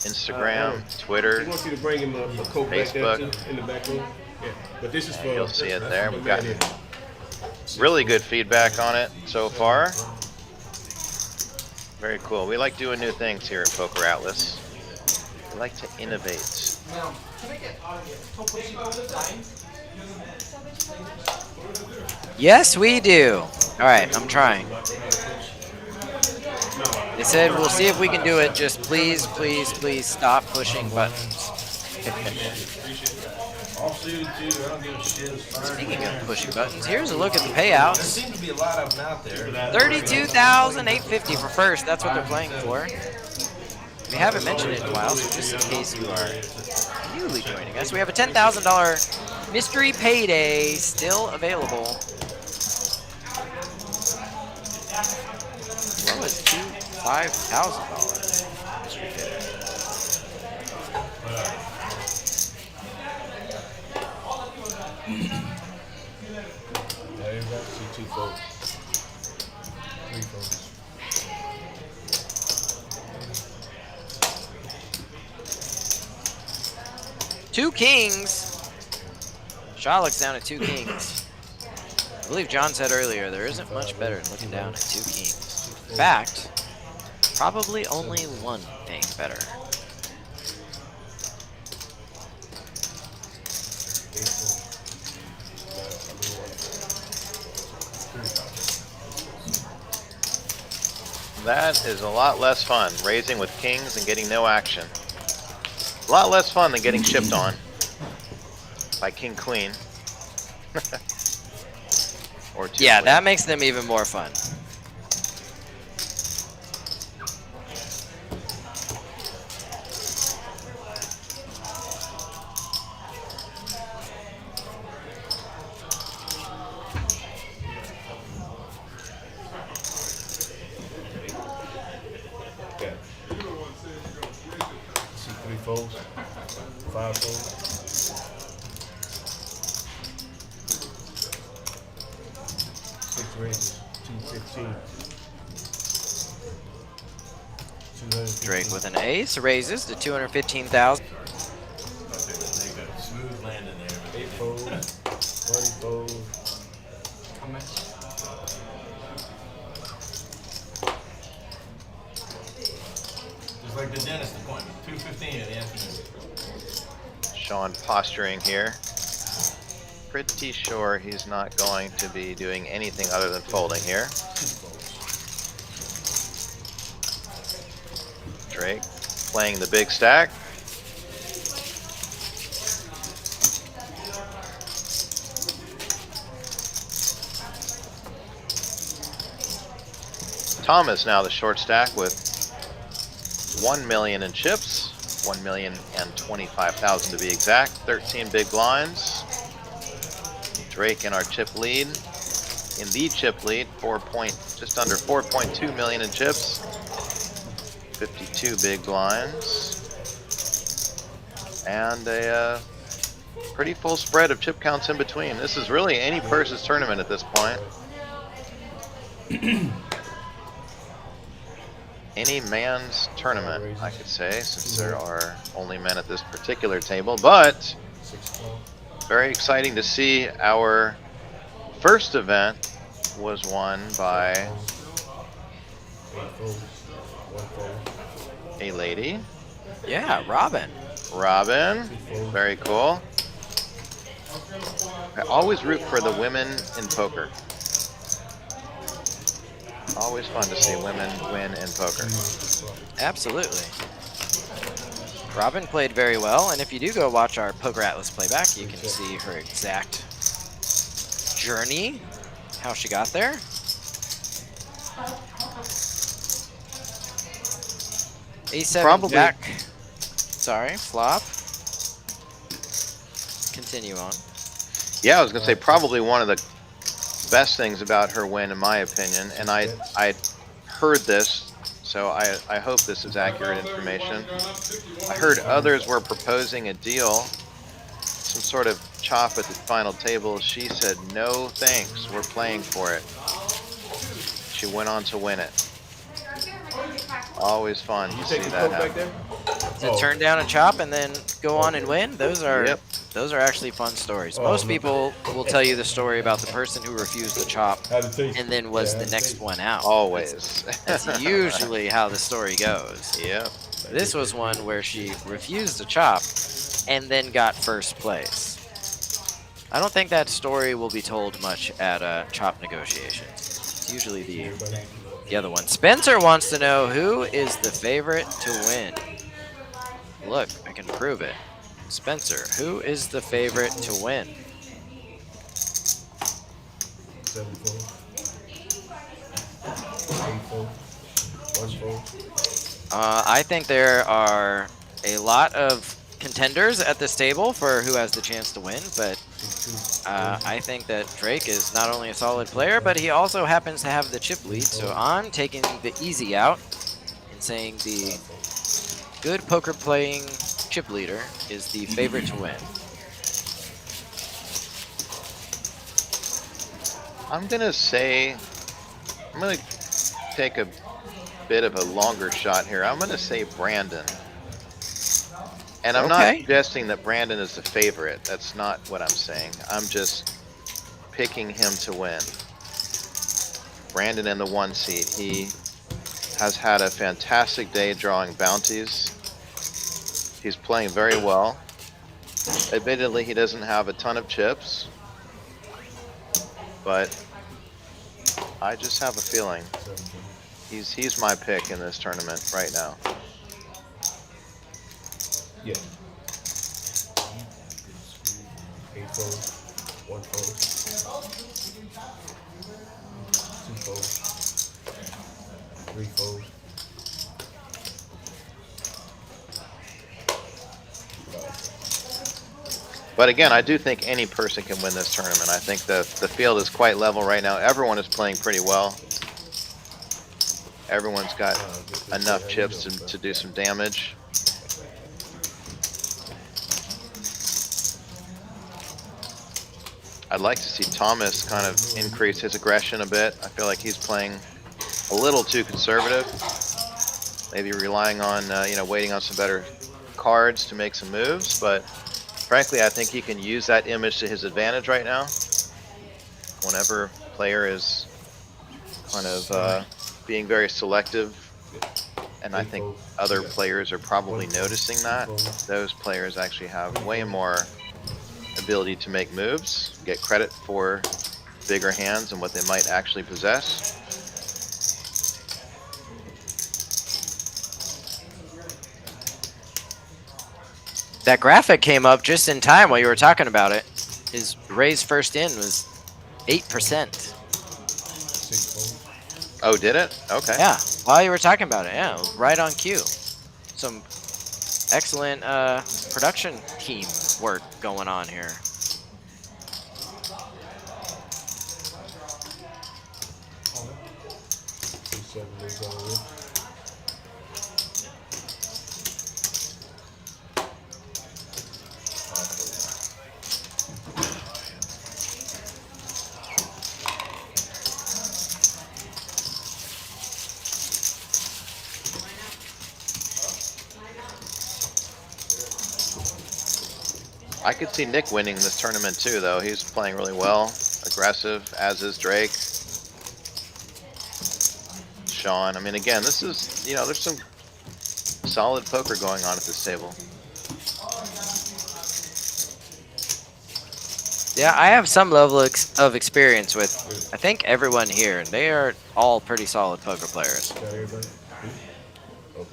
D: Instagram, Twitter,
M: I want you to bring him a Coke back there
D: Facebook.
M: too, in the back room. Yeah, but this is for.
D: You'll see it there. We've got really good feedback on it so far. Very cool. We like doing new things here at PokerAtlas. We like to innovate.
B: Now, can I get
J: Yes, we do. All right, I'm trying. They said we'll see if we can do it. Just please, please, please stop pushing buttons. Speaking of pushing buttons, here's a look at the payouts.
E: There seems to be a lot of them out there.
J: $32,850 for first. That's what they're playing for. We haven't mentioned it in a while, so just in case you are newly joining us, we have a $10,000 mystery payday still available. What was $5,000 mystery payday?
M: Yeah, you got to see 2 folks. 3 folks.
J: Two kings. Shaw looks down at 2 kings. I believe John said earlier there isn't much better than looking down at 2 kings. In fact, probably only one thing better.
D: That is a lot less fun, raising with kings and getting no action. A lot less fun than getting shipped on by king queen. Or two.
J: Yeah, that makes them even more fun.
M: Okay. See 3 folks, 5 folks. 6 raises, 215.
J: Drake with an ace raises to 215,000.
E: Smooth landing there.
M: 8 folds, 20 folds.
E: Just like the dentist appointment, 2:15 in the afternoon.
D: Sean posturing here. Pretty sure he's not going to be doing anything other than folding here. Drake playing the big stack. Thomas now the short stack with 1 million in chips, 1,025,000 to be exact, 13 big blinds. Drake in our chip lead, in the chip lead, just under 4.2 million in chips, 52 big blinds, and a pretty full spread of chip counts in between. This is really any person's tournament at this point. Any man's tournament, I could say, since there are only men at this particular table, but Very exciting to see. Our first event was won by a lady.
J: Yeah, Robin.
D: Robin. Very cool. I always root for the women in poker. Always fun to see women win in poker.
J: Absolutely. Robin played very well, and if you do go watch our PokerAtlas playback, you can see her exact journey, how she got there. A7
D: Probably.
J: Jack. Sorry, flop. Continue on.
D: Yeah, I was gonna say probably one of the best things about her win, in my opinion, and I heard this, so I hope this is accurate information. I heard others were proposing a deal, some sort of chop at the final table. She said, no thanks, we're playing for it. She went on to win it. Always fun to see that happen.
J: To turn down a chop and then go on and win, those are actually fun stories. Most people will tell you the story about the person who refused the chop and then was the next one out.
D: Always.
J: That's usually how the story goes.
D: Yeah.
J: This was one where she refused the chop and then got first place. I don't think that story will be told much at chop negotiations. It's usually the other one. Spencer wants to know who is the favorite to win. Look, I can prove it. Spencer, who is the favorite to win? I think there are a lot of contenders at this table for who has the chance to win, but I think that Drake is not only a solid player, but he also happens to have the chip lead, so I'm taking the easy out and saying the good poker playing chip leader is the favorite to win.
D: I'm gonna take a bit of a longer shot here. I'm gonna say Brandon. And I'm not suggesting that Brandon is the favorite. That's not what I'm saying. I'm just picking him to win. Brandon in the 1 seat. He has had a fantastic day drawing bounties. He's playing very well. Admittedly, he doesn't have a ton of chips, but I just have a feeling he's my pick in this tournament right now.
M: Yeah. 8 fold, 1 fold, 2 fold, 3 fold.
D: But again, I do think any person can win this tournament. I think the field is quite level right now. Everyone is playing pretty well. Everyone's got enough chips to do some damage. I'd like to see Thomas kind of increase his aggression a bit. I feel like he's playing a little too conservative. Maybe relying on, waiting on some better cards to make some moves. But frankly, I think he can use that image to his advantage right now. Whenever player is kind of being very selective, and I think other players are probably noticing that. Those players actually have way more ability to make moves, get credit for bigger hands and what they might actually possess.
J: That graphic came up just in time while you were talking about it. His raise first in was 8%.
D: Oh, did it? Okay.
J: Yeah, while you were talking about it, yeah, right on cue. Some excellent production team work going on here.
D: I could see Nick winning this tournament too, though. He's playing really well, aggressive, as is Drake. Sean. I mean, again, this is, you know, there's some solid poker going on at this table.
J: Yeah, I have some level of experience with, I think, everyone here, and they are all pretty solid poker players.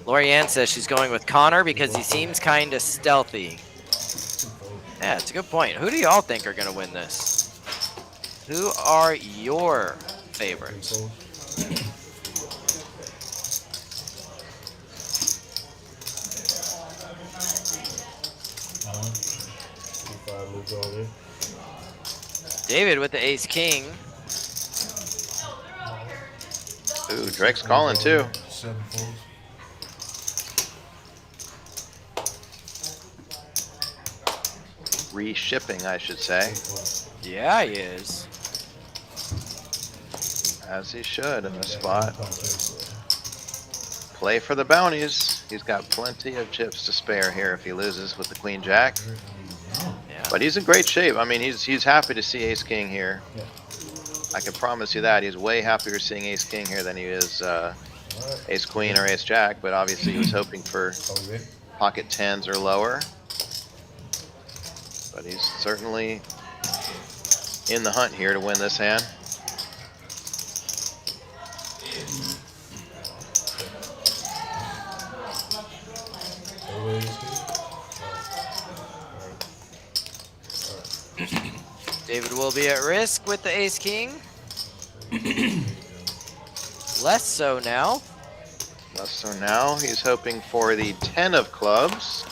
J: Lorianne says she's going with Connor because he seems kind of stealthy. Yeah, it's a good point. Who do y'all think are going to win this? Who are your favorites? David with the ace-king.
D: Ooh, Drake's calling too. Reshipping, I should say.
J: Yeah, he is.
D: As he should in this spot. Play for the bounties. He's got plenty of chips to spare here if he loses with the queen jack.
J: Yeah.
D: But he's in great shape. I mean, he's happy to see ace king here. I can promise you that. He's way happier seeing ace king here than he is ace queen or ace jack. But obviously he was hoping for pocket tens or lower. But he's certainly in the hunt here to win this hand.
J: David will be at risk with the ace-king. Less so now.
D: Less so now. He's hoping for the 10 of clubs.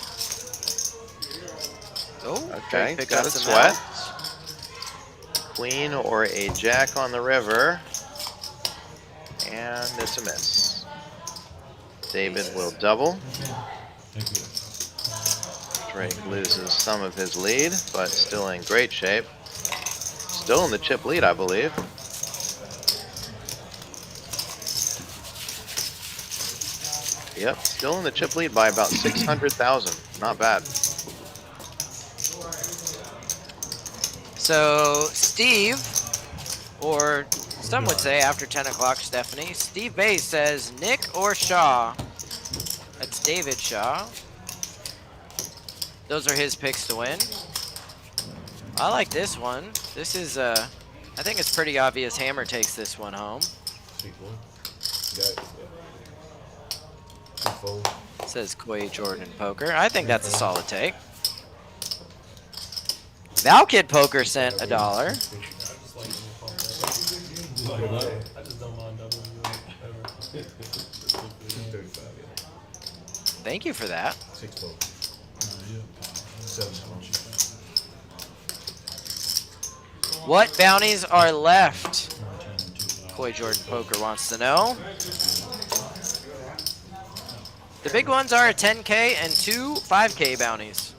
J: Oh,
D: okay,
J: pick
D: got
J: up
D: a
J: some
D: sweat.
J: outs.
D: Queen or a jack on the river. And it's a miss. David will double. Drake loses some of his lead, but still in great shape. Still in the chip lead, I believe. Yep, still in the chip lead by about 600,000. Not bad.
J: So Steve, or some would say after 10 o'clock Stephanie, Steve Bay says Nick or Shaw. That's David Shaw. Those are his picks to win. I like this one. This is, I think it's pretty obvious Hammer takes this one home. Says Quay Jordan Poker. I think that's a solid take. Valkid Poker sent $1.
G: I just don't mind doubling you ever.
J: Thank you for that. What bounties are left? Coy Jordan Poker wants to know. The big ones are a 10K and 2 5K bounties.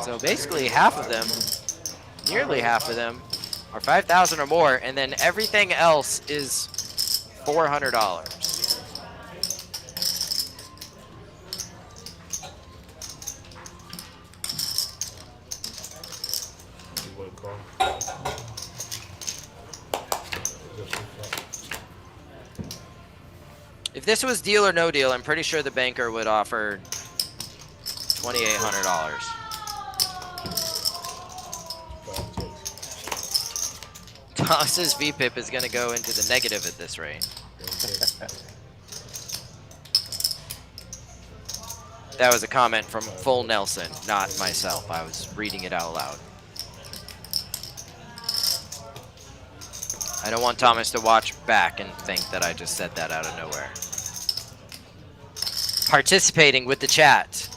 J: So basically half of them, nearly half of them, are 5,000 or more, and then everything else is $400. If this was deal or no deal, I'm pretty sure the banker would offer $2,800. Thomas's VPIP is going to go into the negative at this rate. That was a comment from Full Nelson, not myself. I was reading it out loud. I don't want Thomas to watch back and think that I just said that out of nowhere. Participating with the chat.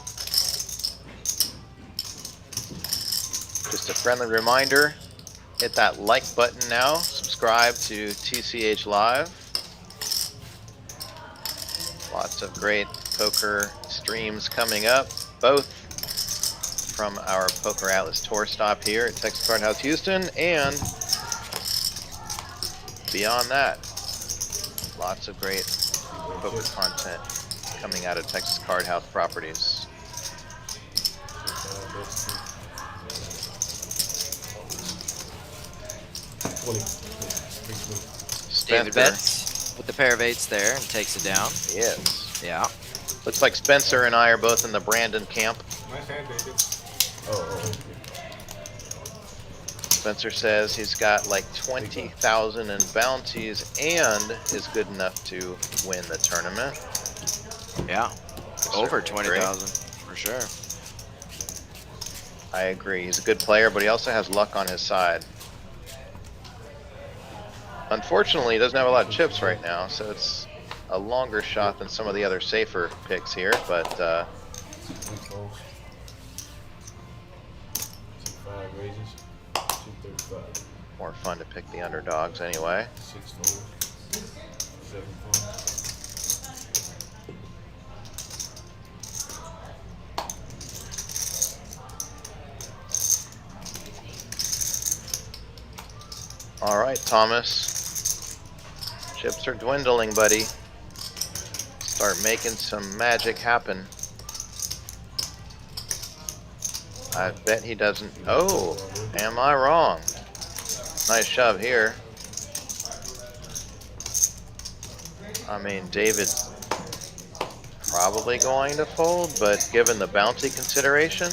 D: Just a friendly reminder, hit that like button now, subscribe to TCH Live. Lots of great poker streams coming up, both from our PokerAtlas Tour stop here at Texas Card House Houston and beyond that. Lots of great poker content coming out of Texas Card House properties.
J: David
D: Spencer.
J: bets with the pair of 8s there and takes it down.
D: Yes.
J: Yeah.
D: Looks like Spencer and I are both in the Brandon camp.
K: Nice hand, David.
D: Spencer says he's got like 20,000 in bounties and is good enough to win the tournament.
J: Yeah. Over
D: Certainly
J: 20,000 for sure.
D: I agree. He's a good player, but he also has luck on his side. Unfortunately, he doesn't have a lot of chips right now, so it's a longer shot than some of the other safer picks here, but
M: 2 folds. 5 raises. 235.
D: more fun to pick the underdogs anyway.
M: 6 folds. 7 folds.
D: All right, Thomas. Chips are dwindling, buddy. Start making some magic happen. I bet he doesn't. Oh, am I wrong? Nice shove here. I mean, David's probably going to fold, but given the bounty consideration.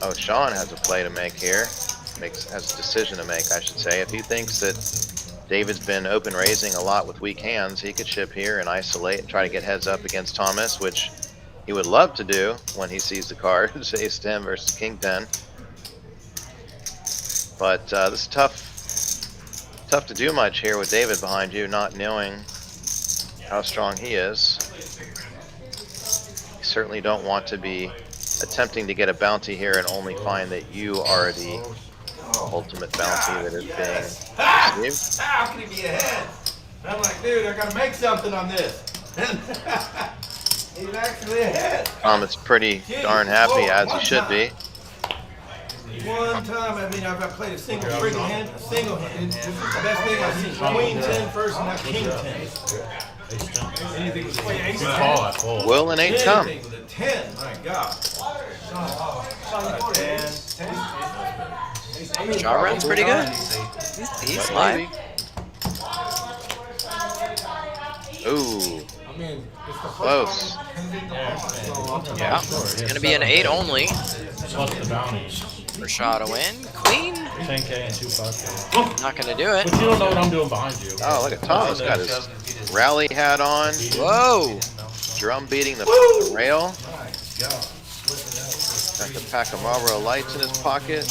D: Oh, Sean has a play to make here. Has a decision to make, I should say. If he thinks that David's been open raising a lot with weak hands, he could chip here and isolate and try to get heads up against Thomas, which he would love to do when he sees the cards, ace 10 versus king 10. But this is tough to do much here with David behind you, not knowing how strong he is. You certainly don't want to be attempting to get a bounty here and only find that you are the ultimate bounty that is being received.
E: How can he be ahead? I'm like, dude, I gotta make something on this. He's actually ahead.
D: Thomas pretty darn happy, as he should be.
E: One time, I mean, I've played a single freaking hand, a single hand. It's the best thing I've seen. Queen 10 first and not king 10. Anything with ace 10.
D: Will and 8 come.
E: Anything with a 10, my God.
J: Jaw run's pretty good. He's live.
D: Ooh. Close.
J: Yeah. It's gonna be an 8 only.
I: Plus the bounties.
J: Rashad a win. Queen.
I: 10K and 2 5K.
J: Not gonna do it.
I: But you don't know what I'm doing behind you.
D: Oh, look at Thomas. Got his rally hat on.
J: Whoa.
D: Drum beating the rail. Got the pack of Marlboro Lights in his pocket.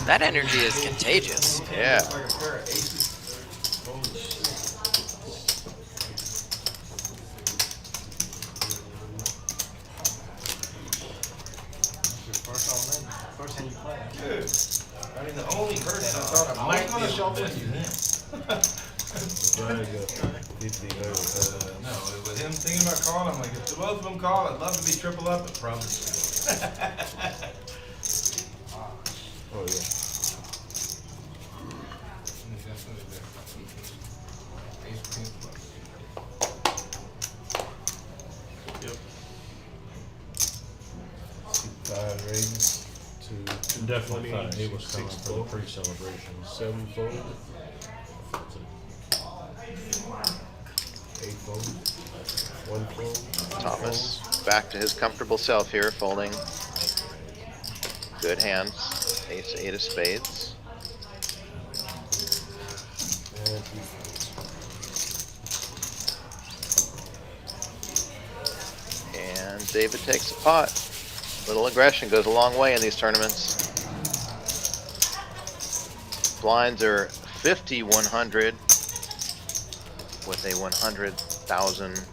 J: That energy is contagious.
D: Yeah.
E: I mean, the only person I thought I might be able to bet you him. No, with him thinking about calling, I'm like, if the both of them call, I'd love to be triple up, but probably.
M: Oh, yeah.
E: Yep.
M: 5 raises. 2
I: Definitely thought he was
M: 6
I: coming for the
M: fold.
I: pre-celebration.
M: 7 fold. 8 fold. 1 fold.
D: Thomas back to his comfortable self here, folding. Good hands. Ace 8 of spades.
M: And 2 folds.
D: And David takes a pot. Little aggression goes a long way in these tournaments. Blinds are 50-100 with a 100,000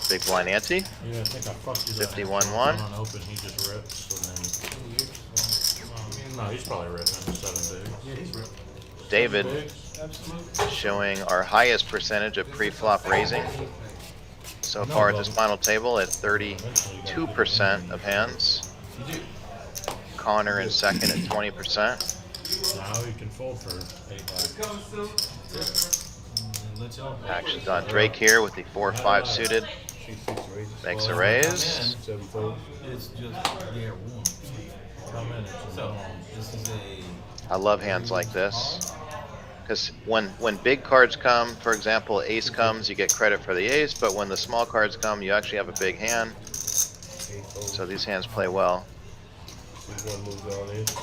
D: big blind ante.
I: Yeah, I think I fucked you.
D: 51-1.
I: On open, he just rips, and then. No, he's probably ripping 7 big.
E: Yeah, he's real.
D: David
E: Absolutely.
D: showing our highest percentage of pre-flop raising so far at this final table at 32% of hands.
E: You do.
D: Connor in second at 20%.
I: Now he can fold for 8 bucks.
D: Action's on Drake here with the 4-5 suited.
M: 6 raises.
D: Makes a raise.
M: 7 fold.
E: It's just, yeah, one.
I: Come in.
E: So, this is a...
D: I love hands like this. Because when big cards come, for example, ace comes, you get credit for the ace, but when the small cards come, you actually have a big hand. So these hands play well.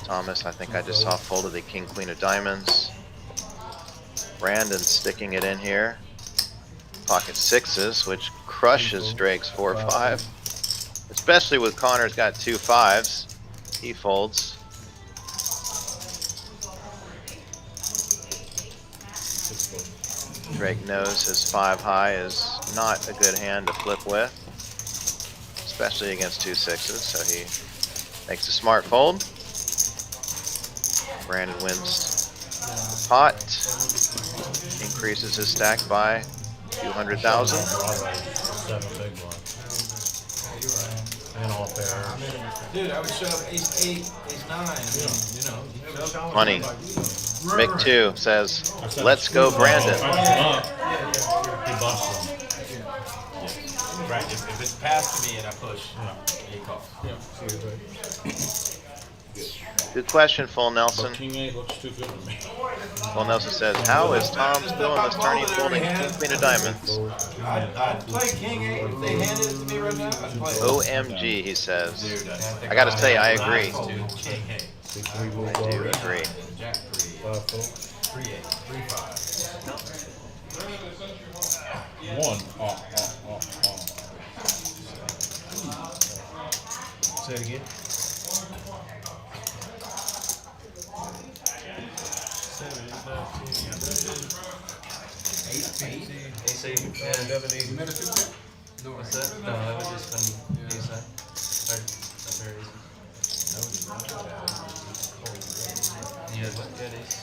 D: Thomas, I think I just saw folded the king, queen of diamonds. Brandon sticking it in here. Pocket sixes, which crushes Drake's 4-5. Especially with Connor's got 2 5s. He folds. Drake knows his 5 high is not a good hand to flip with, especially against 2 6s, so he makes a smart fold. Brandon wins the pot, increases his stack by 200,000.
I: 7 big blinds. And all pairs.
E: Dude, I would shove ace 8, ace 9.
D: Money. Mick 2 says, let's go, Brandon.
I: He busts them.
E: Right, if it's passed to me and I push, he calls.
D: Good question, Full Nelson.
I: But King 8 looks too good to me.
D: Full Nelson says, how is Tom still in this tourney folding king, queen of diamonds?
E: I'd play king 8 if they handed it to me right now. I'd play it.
D: OMG, he says. I gotta say, I agree.
E: King 8.
D: I do agree.
E: Jack 3. 3 8. 3 5.
I: One.
K: Say it again.
E: 8 feet.
H: Ace 8 and 7 8. What's that? No, that was just ace high. Very easy. Yeah, what good ace?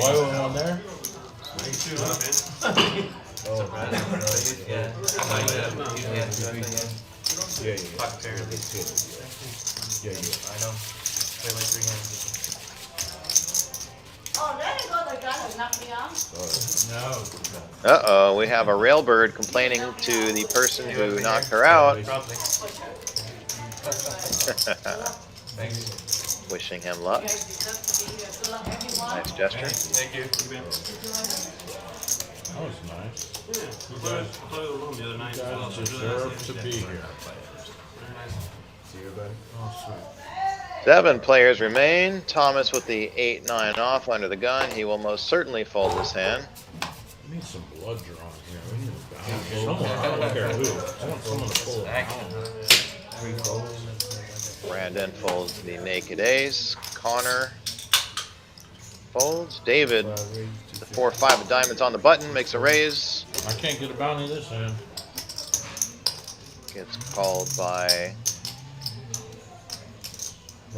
I: Why were we on there?
H: Pocket pair. I know. Play like 3 hands.
F: Oh, there you go, the guy who knocked me off.
D: Uh-oh, we have a railbird complaining to the person who knocked her out. Wishing him luck. Nice gesture.
H: Thank you.
I: That was nice.
H: We played the room the other night as well.
I: You deserve to be here.
H: See you, buddy.
I: Oh, sweet.
D: 7 players remain. Thomas with the 8-9 off under the gun. He will most certainly fold this hand.
I: We need some blood drawn here. We need someone. I don't care who. I want someone to pull it out.
D: Brandon folds the naked ace. Connor folds. David, the 4-5 of diamonds on the button, makes a raise.
I: I can't get a bounty this hand.
D: Gets called by...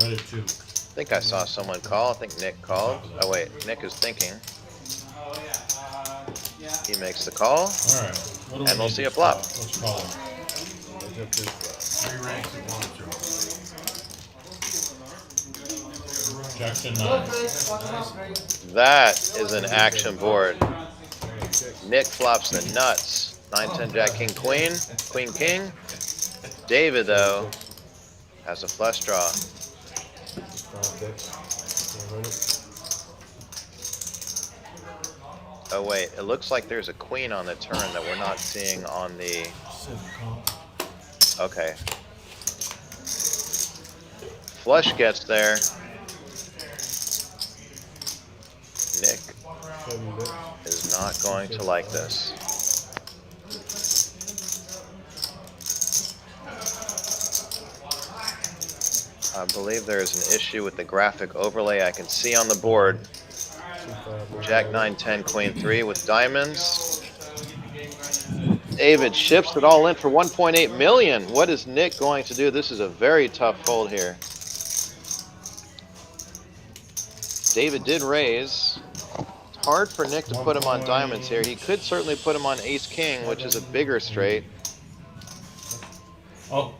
I: Right at 2.
D: I think I saw someone call. I think Nick called. Oh wait, Nick is thinking. He makes the call.
I: Alright.
D: And we'll see a flop.
I: Let's call him.
E: 3 ranks at once.
I: Jackson 9.
D: That is an action board. Nick flops the nuts. 9-10 Jack King Queen. Queen King. David though has a flush draw. Oh wait, it looks like there's a queen on the turn that we're not seeing on the... Okay. Flush gets there. Nick is not going to like this. I believe there is an issue with the graphic overlay I can see on the board. Jack 9-10 Queen 3 with diamonds. David ships it all in for 1.8 million. What is Nick going to do? This is a very tough fold here. David did raise. It's hard for Nick to put him on diamonds here. He could certainly put him on ace king, which is a bigger straight.
I: Oh,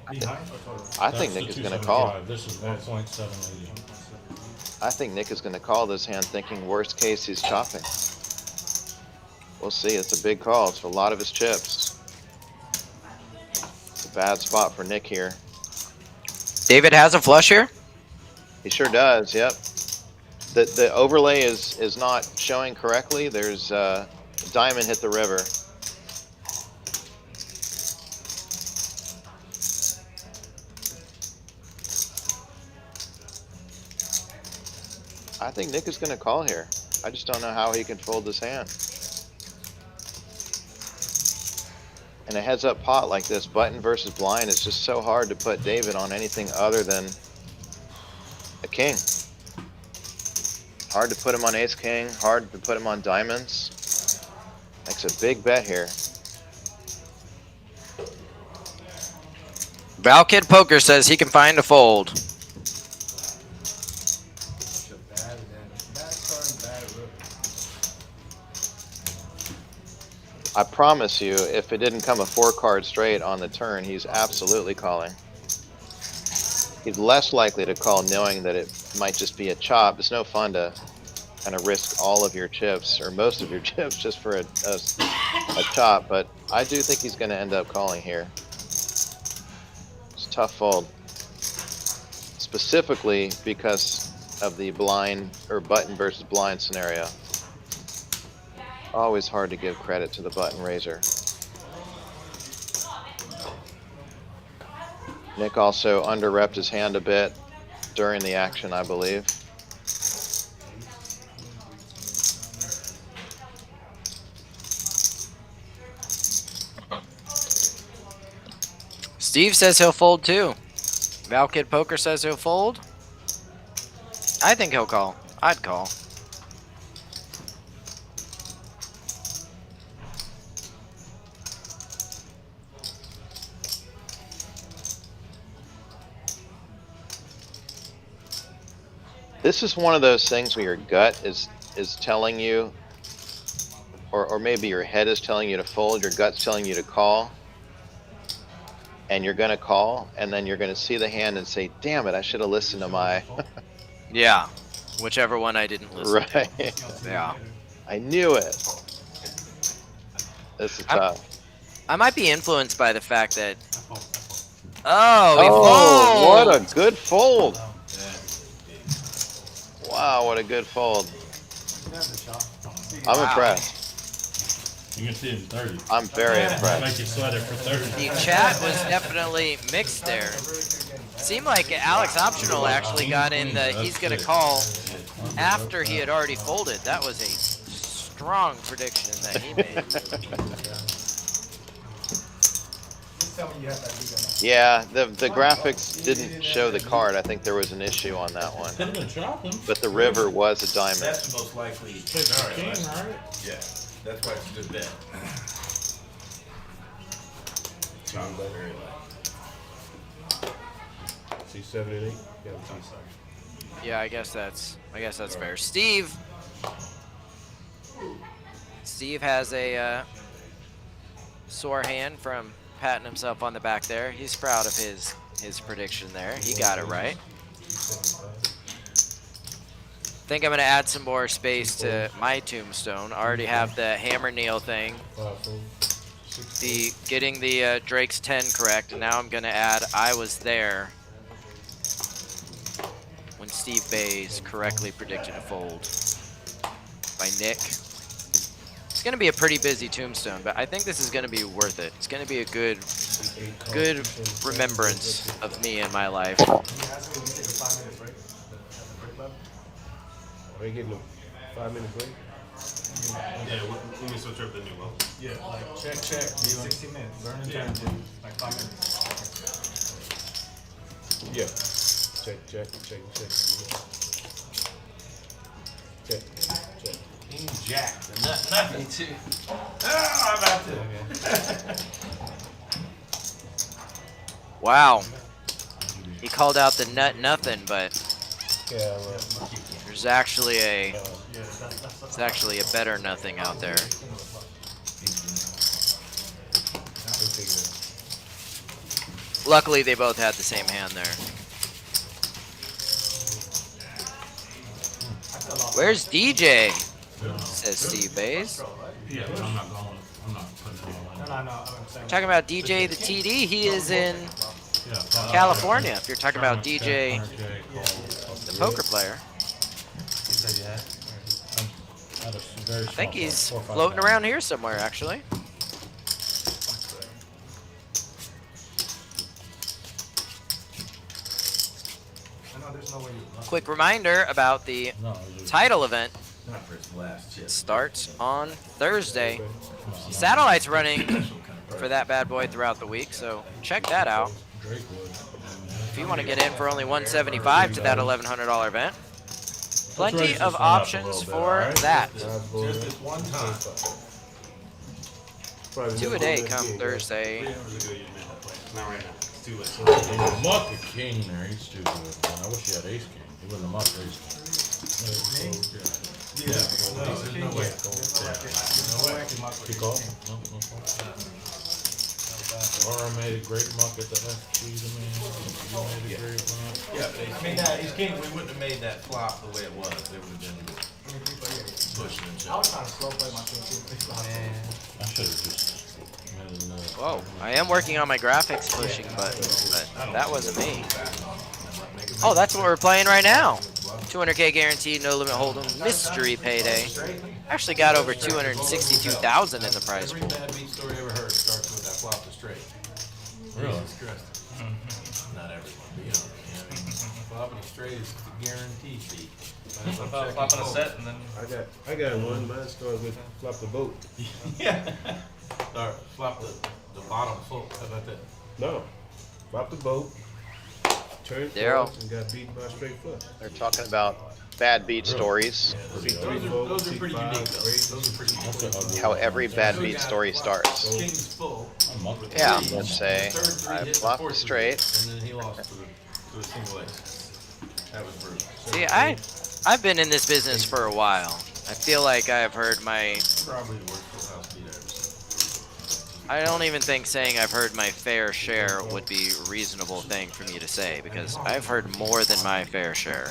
D: I think Nick is going to call.
I: This is 1.780.
D: I think Nick is going to call this hand thinking worst case he's chopping. We'll see. It's a big call. It's for a lot of his chips. It's a bad spot for Nick here.
J: David has a flush here?
D: He sure does, yep. The overlay is not showing correctly. There's diamond hit the river. I think Nick is going to call here. I just don't know how he can fold this hand. In a heads-up pot like this, button versus blind, is just so hard to put David on anything other than a king. Hard to put him on ace-king, hard to put him on diamonds. Makes a big bet here.
J: Valkid Poker says he can find a fold.
D: I promise you, if it didn't come a 4-card straight on the turn, he's absolutely calling. He's less likely to call knowing that it might just be a chop. It's no fun to kind of risk all of your chips, or most of your chips, just for a chop, but I do think he's going to end up calling here. It's a tough fold. Specifically because of the blind, or button versus blind scenario. Always hard to give credit to the button raiser. Nick also under-repped his hand a bit during the action, I believe.
J: Steve says he'll fold too. Valkid Poker says he'll fold. I think he'll call. I'd call.
D: This is one of those things where your gut is telling you, or maybe your head is telling you to fold, your gut's telling you to call, and you're going to call, and then you're going to see the hand and say, damn it, I should have listened to my...
J: Yeah, whichever one I didn't listen to.
D: Right.
J: Yeah.
D: I knew it. This is tough.
J: I might be influenced by the fact that... Oh, he folds!
D: What a good fold! Wow, what a good fold. I'm impressed.
I: You can see it in 30.
D: I'm very impressed.
I: Make you sweat it for 30.
J: The chat was definitely mixed there. Seemed like Alex Optional actually got in the he's going to call after he had already folded. That was a strong prediction that he made.
D: Yeah, the graphics didn't show the card. I think there was an issue on that one. But the river was a diamond.
E: That's the most likely scenario, right? Yeah, that's why it's a good bet. Very low.
M: See 7 and 8.
J: Yeah, I guess that's fair. Steve has a sore hand from patting himself on the back there. He's proud of his prediction there. He got it right. Think I'm gonna add some more space to my tombstone. I already have the hammer nail thing. Getting the Drake's 10 correct. And now I'm gonna add I was there when Steve Bays correctly predicted a fold by Nick. It's gonna be a pretty busy tombstone, but I think this is gonna be worth it. It's gonna be a good remembrance of me in my life.
K: Are you getting a 5-minute break?
H: Yeah, let me switch up the new level.
K: Yeah, like check. 60 minutes. Learn and turn to like 5 minutes.
M: Yeah. Check.
E: King Jack. Nothing too. Oh, I'm about to.
J: Wow. He called out the nut nothing, but there's actually a better nothing out there. Luckily, they both had the same hand there. Where's DJ? Says Steve Bays.
I: Yeah, but I'm not going. I'm not putting it all in.
K: No.
J: Talking about DJ the TD, he is in California. If you're talking about DJ, the poker player. I think he's floating around here somewhere, actually. Quick reminder about the title event. Starts on Thursday. Satellite's running for that bad boy throughout the week, so check that out. If you want to get in for only $175 to that $1,100 event, plenty of options for that. Two a day come Thursday.
H: Not right now. It's too late.
I: Muck a king there. He's too good. Man, I wish he had ace king. He wouldn't have mucked ace king.
E: Yeah. There's no way.
I: Kick off? No, no. Or I made a great muck at the FG to me. You made a great muck.
E: Yeah, but ace king, we wouldn't have made that flop the way it was. They would have been pushing and shit.
K: I was trying to slow play my king too.
I: I should have just.
J: Whoa, I am working on my graphics pushing button, but that wasn't me. Oh, that's what we're playing right now. 200K guaranteed, no limit hold'em, mystery payday. Actually got over 262,000 in the prize pool.
E: Every bad beat story I ever heard starts with that flop to straight.
I: Really?
E: Not everyone, but you know, flopping straight is the guaranteed beat.
H: Flopping a set and then
M: I got one. Mine started with flop the boat.
E: Yeah. Or flop the bottom full. How about that?
M: No, flop the boat. Turned
J: Daryl.
M: flush and got beat by a straight flush.
D: They're talking about bad beat stories.
E: Those are pretty unique though. Those are pretty unique.
D: How every bad beat story starts.
E: King's full.
J: Yeah.
D: Let's say I flopped the straight.
E: And then he lost to a single ace. That was brutal.
J: See, I've been in this business for a while. I feel like I've heard my...
E: Probably the worst full house beat I ever seen.
J: I don't even think saying I've heard my fair share would be a reasonable thing for me to say, because I've heard more than my fair share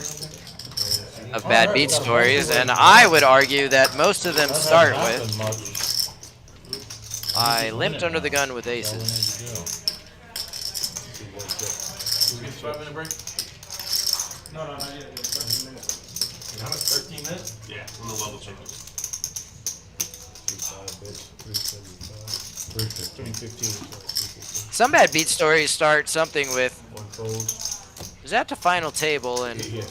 J: of bad beat stories, and I would argue that most of them start with, I limped under the gun with aces.
E: Will we get a 5-minute break?
K: No, not yet. 13 minutes.
E: How much? 13 minutes?
H: yeah, I'm gonna level check it.
M: 315.
J: Some bad beat stories start something with,
M: One fold.
J: was at the final table, and
M: Yeah.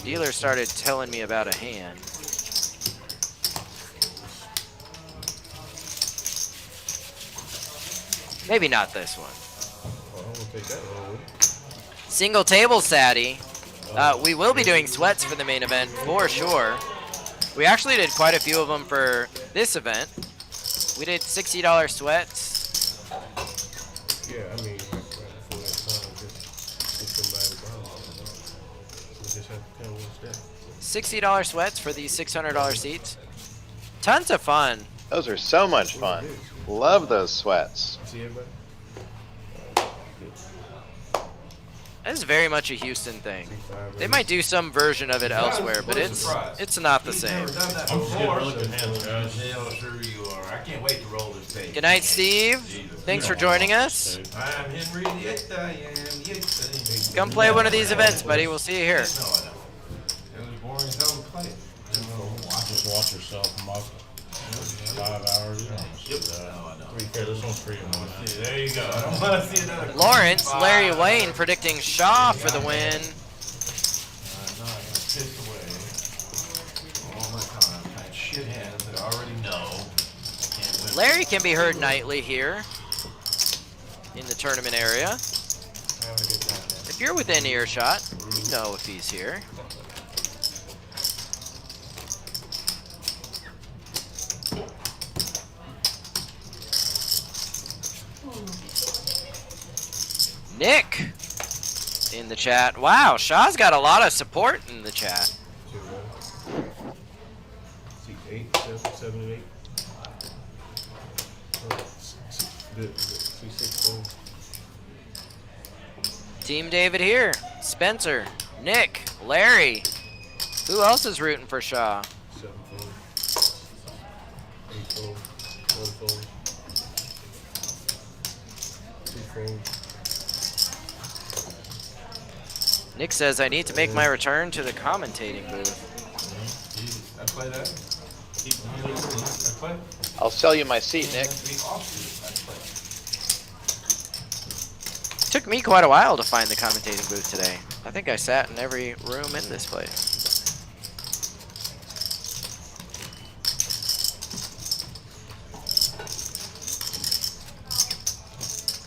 J: dealer started telling me about a hand. Maybe not this one.
M: Oh, I'm gonna take that one.
J: Single table Sadie. We will be doing sweats for the main event for sure. We actually did quite a few of them for this event. We did $60 sweats.
M: Yeah, I mean, right before that time, just get somebody to borrow. We just have to kind of watch that.
J: $60 sweats for these $600 seats. Tons of fun.
D: Those are so much fun. Love those sweats.
M: See everybody?
J: This is very much a Houston thing. They might do some version of it elsewhere, but it's not the same.
E: Never done that
I: I'm just getting
E: before.
I: really good hands, guys.
E: Yeah, sure you are. I can't wait to roll this tape.
J: Good night, Steve. Thanks for joining us.
E: I'm Henry the Italian.
J: Come play one of these events, buddy. We'll see you here.
E: No, I don't. It was boring as hell to play it.
I: Just watch yourself muck. 5 hours. You don't see that. Here, this one's for you, man.
E: There you go. I don't want to see another.
J: Lawrence, Larry Wayne predicting Shaw for the win.
E: No, I got pissed away all the time. I had shit hands that I already know. Can't win.
J: Larry can be heard nightly here in the tournament area.
E: Having a good time, man.
J: If you're within earshot, you know if he's here. Nick in the chat. Wow, Shaw's got a lot of support in the chat.
M: See, 8, 7, and 8. Good. See, 6 fold.
J: Team David here. Spencer, Nick, Larry. Who else is rooting for Shaw?
M: 7 fold. 8 fold. 1 fold. 2 fold.
J: Nick says I need to make my return to the commentating booth.
E: I play that. I play.
D: I'll sell you my seat, Nick.
J: Took me quite a while to find the commentating booth today. I think I sat in every room in this place.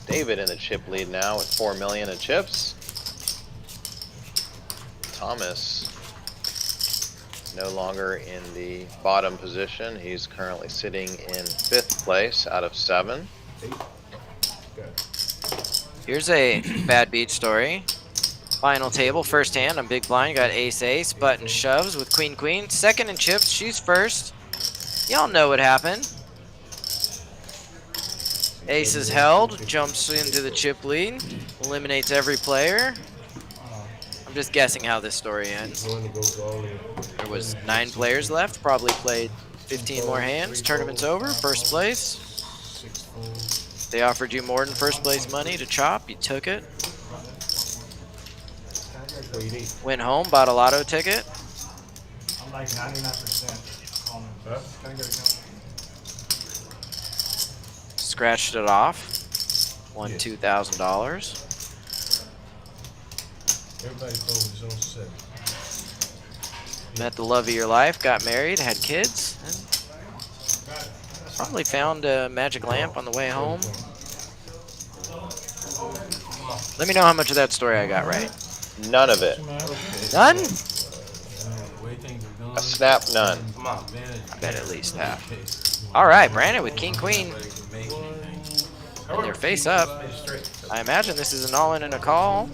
D: David in the chip lead now with 4 million in chips. Thomas no longer in the bottom position. He's currently sitting in 5th place out of 7.
J: Here's a bad beat story. Final table, first hand, I'm big blind, got ace ace, button shoves with queen queen. Second in chips, she's first. Y'all know what happened. Ace is held, jumps into the chip lead, eliminates every player. I'm just guessing how this story ends. There was 9 players left, probably played 15 more hands. Tournament's over, first place. They offered you more than first place money to chop, you took it. Went home, bought a lotto ticket.
K: I'm like 99%. Calling. Can I get a count?
J: Scratched it off. Won $2,000.
M: Everybody calls his own set.
J: Met the love of your life, got married, had kids. And probably found a magic lamp on the way home. Let me know how much of that story I got right.
D: None of it.
J: None?
D: A snap none.
J: I bet at least half. All right, Brandon with king queen. And they're face up. I imagine this is an all-in and a call.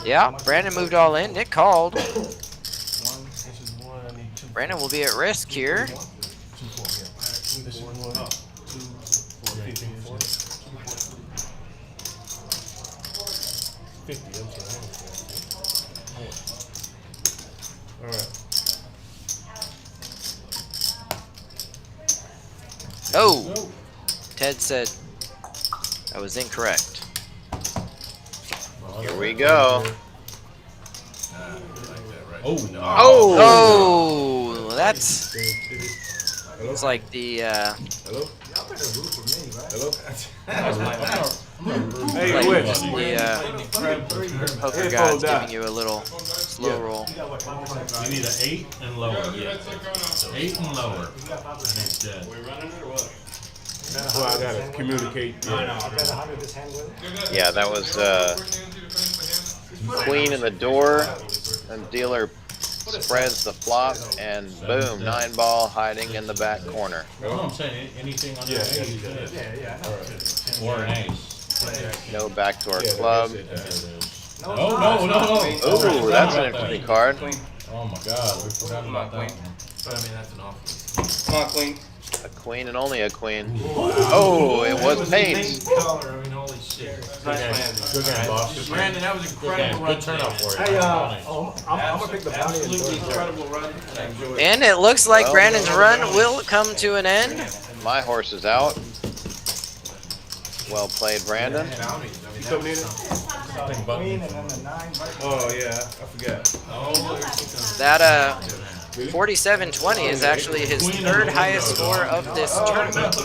J: Yeah, Brandon moved all in. Nick called. Brandon will be at risk here. Oh! Ted said I was incorrect.
D: Here we go.
J: Oh, that's. It's like the.
M: Hello?
J: Hey, the poker god's giving you a little slow roll.
I: You need an 8 and lower. Yeah. 8 and lower. And he's dead.
M: Well, I gotta communicate.
D: Yeah, that was queen in the door, and dealer spreads the flop, and boom, 9-ball hiding in the back corner.
I: No, I'm saying anything under 8 is good. Or an ace.
D: No backdoor club.
I: No.
D: Ooh, that's an interesting card.
I: Oh my God, we forgot about that one.
E: But I mean, that's an awful.
H: Come on, queen.
D: A queen and only a queen. Oh, it was paint.
E: Color, I mean, holy shit.
I: Good game, boss.
E: Brandon, that was incredible.
I: Good turnout for you.
K: Hey, I'm gonna pick the bounty.
E: Absolutely incredible run. I enjoyed it.
J: And it looks like Brandon's run will come to an end.
D: My horse is out. Well played, Brandon.
M: You coming in? Oh, yeah, I forgot.
J: That 47-20 is actually his 3rd highest score of this tournament.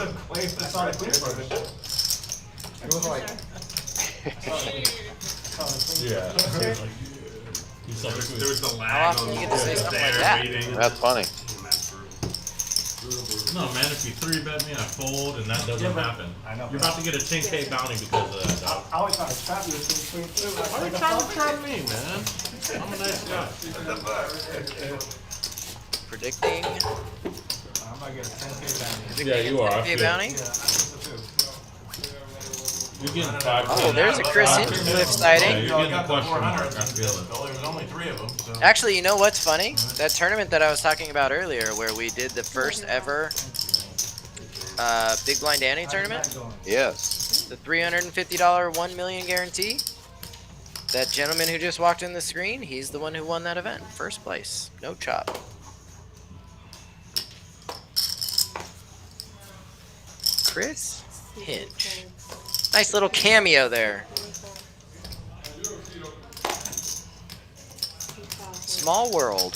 I: Yeah.
H: There was the lag.
J: How often do you get to say something like that?
D: That's funny.
I: No, man, if you 3-bet me, I fold, and that doesn't happen. You're about to get a 10K bounty because of that, dog.
K: I always thought it's fabulous.
I: Why are you trying to trap me, man? I'm a nice guy.
J: Predicting.
K: I'm gonna get a 10K bounty.
I: Yeah, you are.
J: 10K bounty.
I: You're getting 5.
J: Oh, there's a Chris Hinchcliffe sighting.
I: Yeah, you're getting a question mark. I feel it.
E: Well, there was only 3 of them. So.
J: Actually, you know what's funny? That tournament that I was talking about earlier, where we did the first ever Big Blind Danny tournament,
D: Yes.
J: the $350 $1 million guarantee. That gentleman who just walked in the screen, he's the one who won that event, first place, no chop. Chris Hinch. Nice little cameo there. Small world.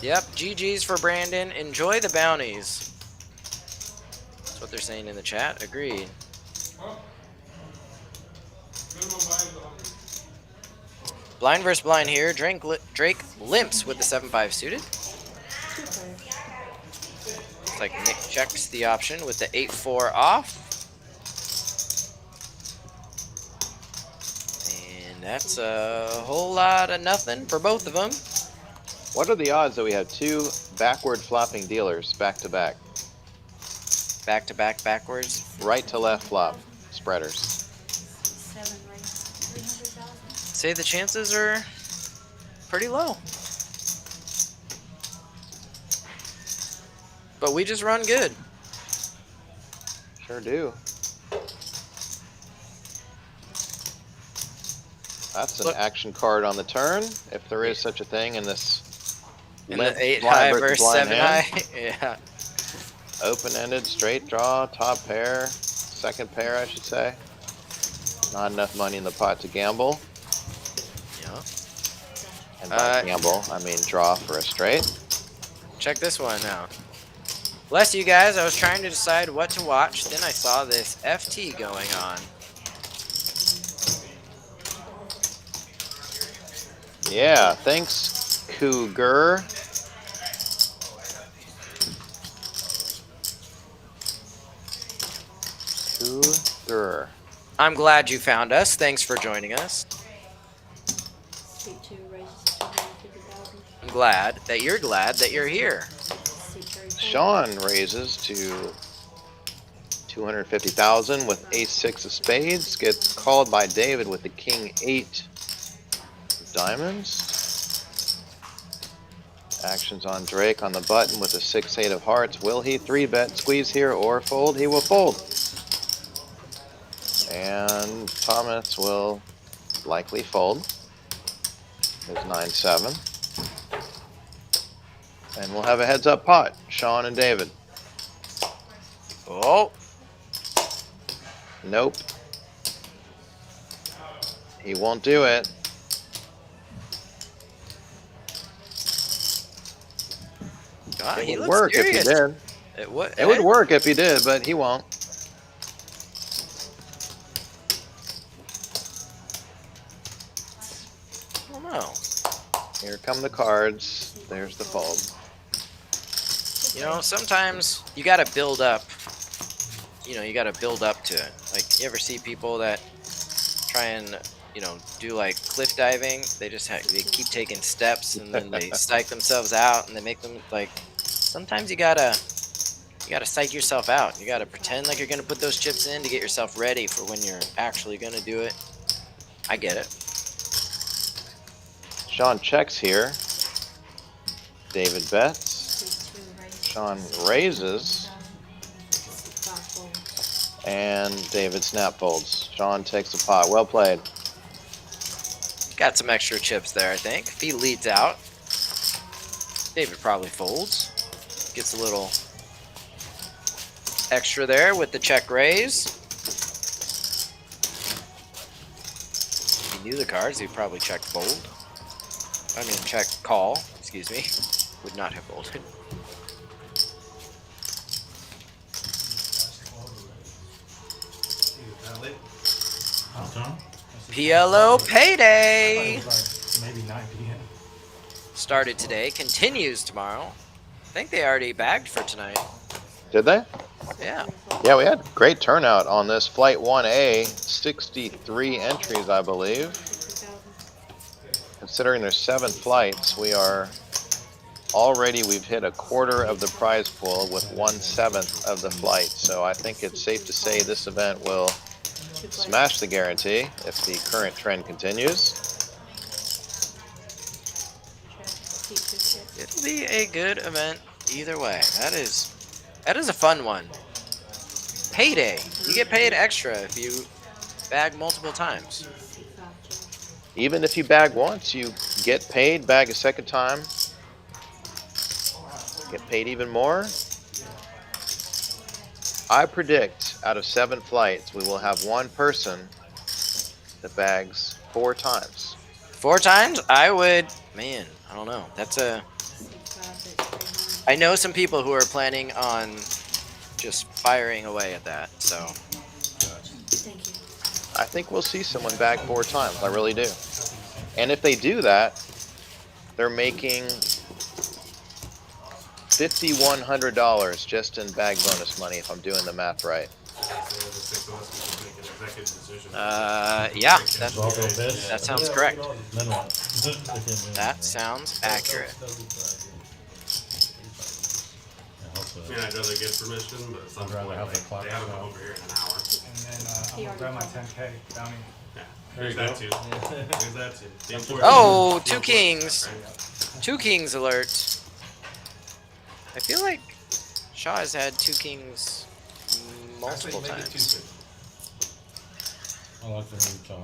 J: Yep, GG's for Brandon. Enjoy the bounties. That's what they're saying in the chat. Agreed. Blind versus blind here. Drake limps with the 7-5 suited. Looks like Nick checks the option with the 8-4 off. And that's a whole lot of nothing for both of them.
D: What are the odds that we have two backward flopping dealers back to back?
J: Back to back backwards?
D: Right to left flop spreaders.
J: Say the chances are pretty low. But we just run good.
D: Sure do. That's an action card on the turn, if there is such a thing in this.
J: In the 8-high versus 7-high? Yeah.
D: Open-ended, straight draw, top pair, second pair, I should say. Not enough money in the pot to gamble.
J: Yeah.
D: And by gamble, I mean draw for a straight.
J: Check this one out. Bless you guys, I was trying to decide what to watch, then I saw this FT going on.
D: Yeah, thanks, Cougar. Cougar.
J: I'm glad you found us. Thanks for joining us. I'm glad that you're here.
D: Sean raises to 250,000 with ace-6 of spades. Gets called by David with the king-8 diamonds. Actions on Drake on the button with a 6-8 of hearts. Will he 3-bet, squeeze here, or fold? He will fold. And Thomas will likely fold his 9-7. And we'll have a heads-up pot, Sean and David.
J: Oh.
D: Nope. He won't do it.
J: God,
D: It
J: he
D: would
J: looks
D: work if he
J: serious.
D: did.
J: It would
D: work if he did, but he won't.
J: I don't know.
D: Here come the cards. There's the fold.
J: You know, sometimes you gotta build up. You know, you gotta build up to it. Like, you ever see people that try and, you know, do like cliff diving? They just they keep taking steps and then they psych themselves out and they make them like. Sometimes you gotta psych yourself out. You gotta pretend like you're gonna put those chips in to get yourself ready for when you're actually gonna do it. I get it.
D: Sean checks here. David bets. Sean raises. And David snap folds. Sean takes a pot. Well played.
J: Got some extra chips there, I think. If he leads out, David probably folds. Gets a little extra there with the check raise. If he knew the cards, he'd probably check fold. I mean, check call, excuse me. Would not have folded. PLO payday!
K: Maybe 9 p.m.
J: Started today, continues tomorrow. I think they already bagged for tonight.
D: Did they?
J: Yeah.
D: Yeah, we had great turnout on this Flight 1A. 63 entries, I believe. Considering there's 7 flights, we've hit a quarter of the prize pool with 1/7 of the flight. So I think it's safe to say this event will smash the guarantee if the current trend continues.
J: It'll be a good event either way. That is a fun one. Payday. You get paid extra if you bag multiple times.
D: Even if you bag once, you get paid, bag a second time, get paid even more. I predict out of 7 flights, we will have one person that bags 4 times.
J: 4 times? I would, man, I don't know. That's a, I know some people who are planning on just firing away at that, so.
F: Thank you.
D: I think we'll see someone bag 4 times. I really do. And if they do that, they're making $5,100 just in bag bonus money if I'm doing the math right.
J: Yeah, that sounds correct.
I: Then what?
J: That sounds accurate.
H: I mean, I'd rather get permission, but at some point, like, they have them over here in an hour.
K: And then I'm gonna grab my 10K bounty.
H: Yeah, there's that too. There's that too.
J: Oh, 2 kings. 2 kings alert. I feel like Shaw has had 2 kings multiple times.
I: I like the new tone.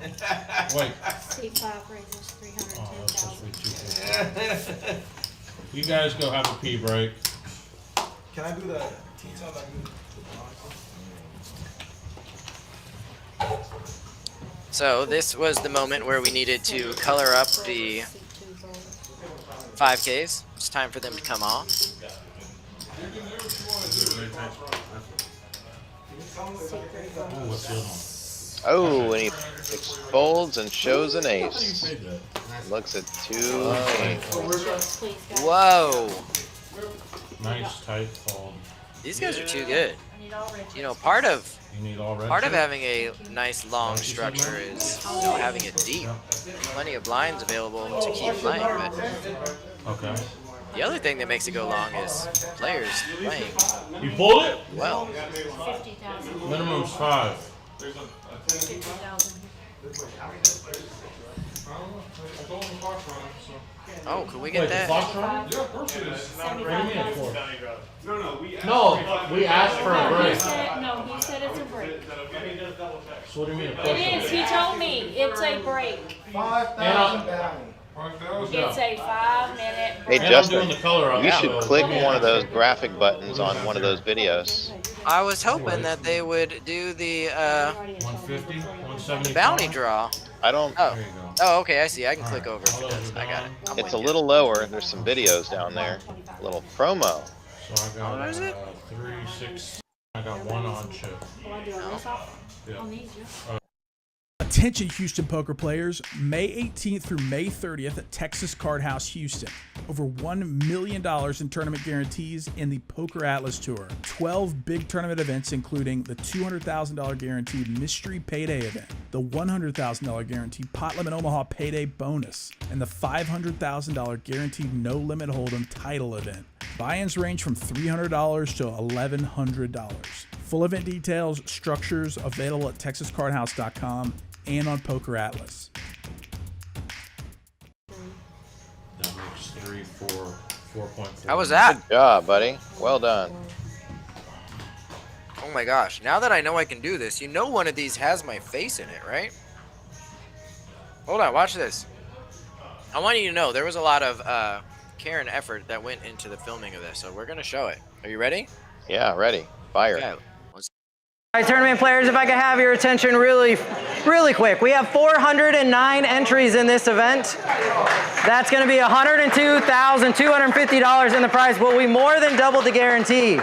I: Wait.
F: C5 raises 310,000.
I: Oh, that's supposed to be 250. You guys go have a pee break.
K: Can I do the T-top?
J: So this was the moment where we needed to color up the 5Ks. It's time for them to come off.
I: What's the other one?
D: Oh, and he folds and shows an ace. Looks at 2 kings.
J: Whoa.
I: Nice tight fold.
J: These guys are too good. You know, part of having a nice long structure is, you know, having it deep. Plenty of blinds available to keep playing, but
I: Okay.
J: the other thing that makes it go long is players playing.
I: You pulled it?
J: Well,
F: 50,000.
I: Minimum's 5.
F: 50,000.
J: oh, could we get that?
I: Foxtrot?
K: Yeah, of course it is.
I: No, we asked for a break.
F: No, he said it's a break.
I: So what do you mean a
F: It is. He told me it's a break.
K: 5,000 bounty.
F: It's a 5-minute
D: Hey
F: break.
D: Justin,
I: the color up,
D: you
I: so-
D: should click one of those graphic buttons on one of those videos.
J: I was hoping that they would do the
I: 150, 170.
J: bounty draw.
D: I don't.
J: Oh,
I: There you go.
J: oh, okay, I see. I can click over for this. I got it. I'm
D: It's
J: with
D: a
J: you.
D: little lower. There's some videos down there. A little promo.
I: So I got
J: What is it?
I: 3, 6. I got 1 on chip.
F: Will I do on this off? On these, yeah.
A: Attention Houston poker players, May 18th through May 30th at Texas Card House Houston. Over $1 million in tournament guarantees in the PokerAtlas Tour. 12 big tournament events including the $200,000 guaranteed Mystery Payday event, the $100,000 guaranteed Pot Limit Omaha Payday bonus, and the $500,000 guaranteed No Limit Hold'em title event. Buy-ins range from $300 to $1,100. Full event details, structures available at texascardhouse.com and on PokerAtlas.
I: That makes 3, 4, 4.4.
J: How was that?
D: Good job, buddy. Well done.
J: Oh my gosh. Now that I know I can do this, you know one of these has my face in it, right? Hold on, watch this. I want you to know there was a lot of care and effort that went into the filming of this, so we're going to show it. Are you ready?
D: Yeah, ready. Fire.
J: Okay.
B: All right, tournament players, if I could have your attention really quick. We have 409 entries in this event. That's going to be $102,250 in the prize pool. We more than doubled the guarantee.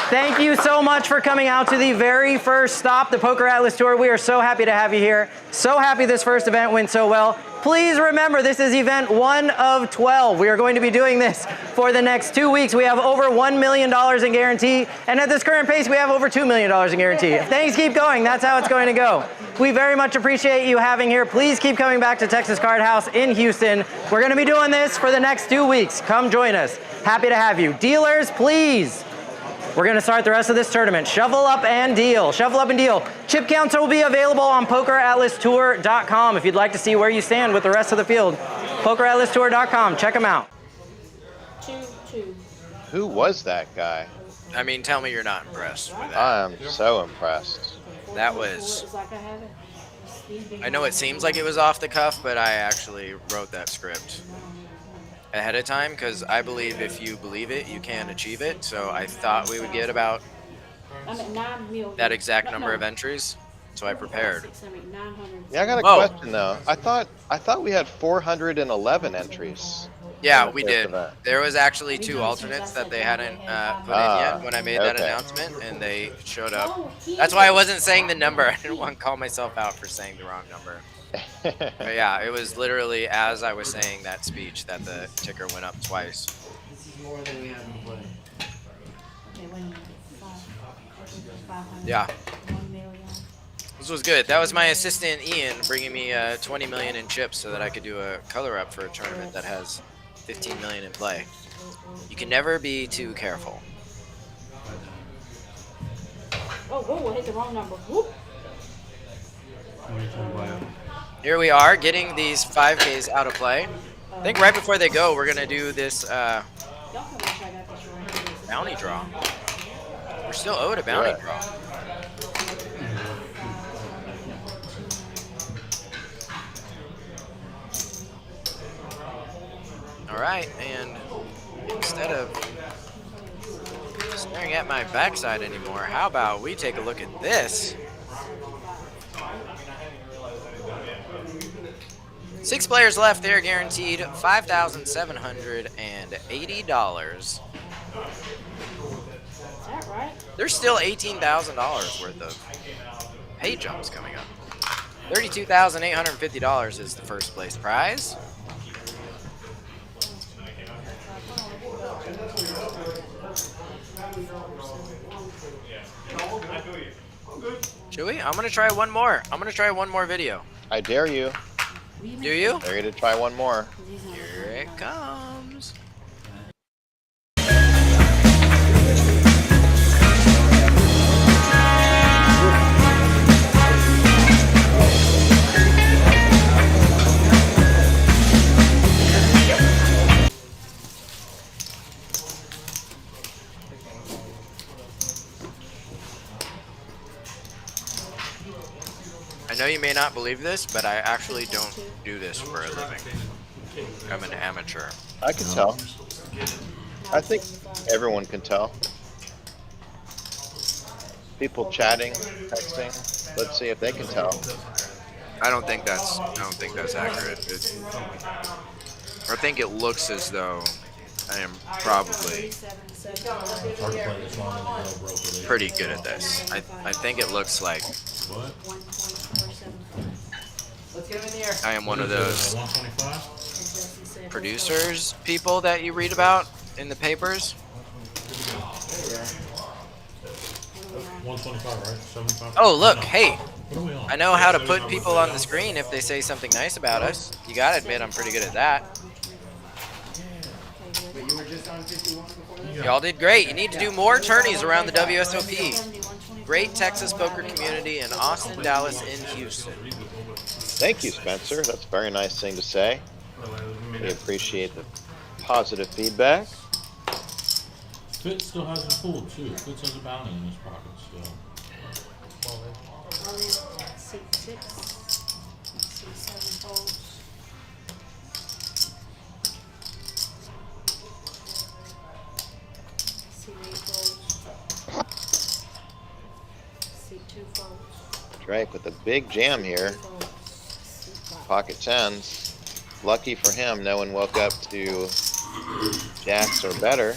B: Thank you so much for coming out to the very first stop, the PokerAtlas Tour. We are so happy to have you here. So happy this first event went so well. Please remember, this is event 1 of 12. We are going to be doing this for the next 2 weeks. We have over $1 million in guarantee, and at this current pace, we have over $2 million in guarantee. If things keep going, that's how it's going to go. We very much appreciate you having here. Please keep coming back to Texas Card House in Houston. We're going to be doing this for the next 2 weeks. Come join us. Happy to have you. Dealers, please. We're going to start the rest of this tournament. Shovel up and deal. Shovel up and deal. Chip counts will be available on PokerAtlasTour.com if you'd like to see where you stand with the rest of the field. PokerAtlasTour.com. Check them out.
F: 2-2.
D: Who was that guy?
J: I mean, tell me you're not impressed with that.
D: I am so impressed.
J: That was...
F: It's like I have it.
J: I know it seems like it was off the cuff, but I actually wrote that script ahead of time because I believe if you believe it, you can achieve it. So I thought we would get about
F: I'm at 9 million.
J: that exact
F: No,
J: number
F: no.
J: of entries. So I prepared.
F: 900.
D: Yeah, I got a
J: Whoa.
D: question though. I thought we had 411 entries.
J: Yeah,
D: in
J: we
D: this
J: did.
D: event.
J: There was actually 2 alternates that they hadn't put in yet when I made that
D: okay.
J: announcement, and they showed up. That's why I wasn't saying the number. I didn't want to call myself out for saying the wrong number. But yeah, it was literally as I was saying that speech that the ticker went up twice.
B: This is more than we have in play.
F: Okay, wait a minute. 500.
J: Yeah.
F: 1 million.
J: This was good. That was my assistant Ian bringing me 20 million in chips so that I could do a color up for a tournament that has 15 million in play. You can never be too careful.
F: Oh, whoa, I hit the wrong number. Whoop.
J: Here we are getting these 5Ks out of play. I think right before they go, we're gonna do this bounty draw. We're still owed a bounty draw. All right, and instead of staring at my backside anymore, how about we take a look at this? 6 players left. They're guaranteed $5,780.
F: Is that right?
J: There's still $18,000 worth of pay jumps coming up. $32,850 is the first place prize. Should we? I'm gonna try one more. I'm gonna try one more video.
D: I dare you.
J: Do you?
D: Dare you to try one more.
J: Here it comes. I know you may not believe this, but I actually don't do this for a living. I'm an amateur.
D: I can tell. I think everyone can tell. People chatting, texting. Let's see if they can tell.
J: I don't think that's accurate. I think it looks as though I am probably pretty good at this. I think it looks like
B: Let's get him in the air.
J: I am one of those producers people that you read about in the papers.
I: 125, right? 75?
J: Oh, look, hey.
I: What are we on?
J: I know how to put people on the screen if they say something nice about us. You gotta admit I'm pretty good at that.
B: But you were just on 51 before this?
J: Y'all did great. You need to do more tourneys around the WSOP. Great Texas poker community in Austin, Dallas, and Houston.
D: Thank you, Spencer. That's a very nice thing to say. We appreciate the positive feedback.
I: Fitz still hasn't pulled too. Fitz has a bounty in his pocket still.
F: Seat 6. Seat 7 folds. Seat 8 folds. Seat 2 folds.
D: Drake with a big jam here. Pocket tens. Lucky for him, no one woke up to jacks or better.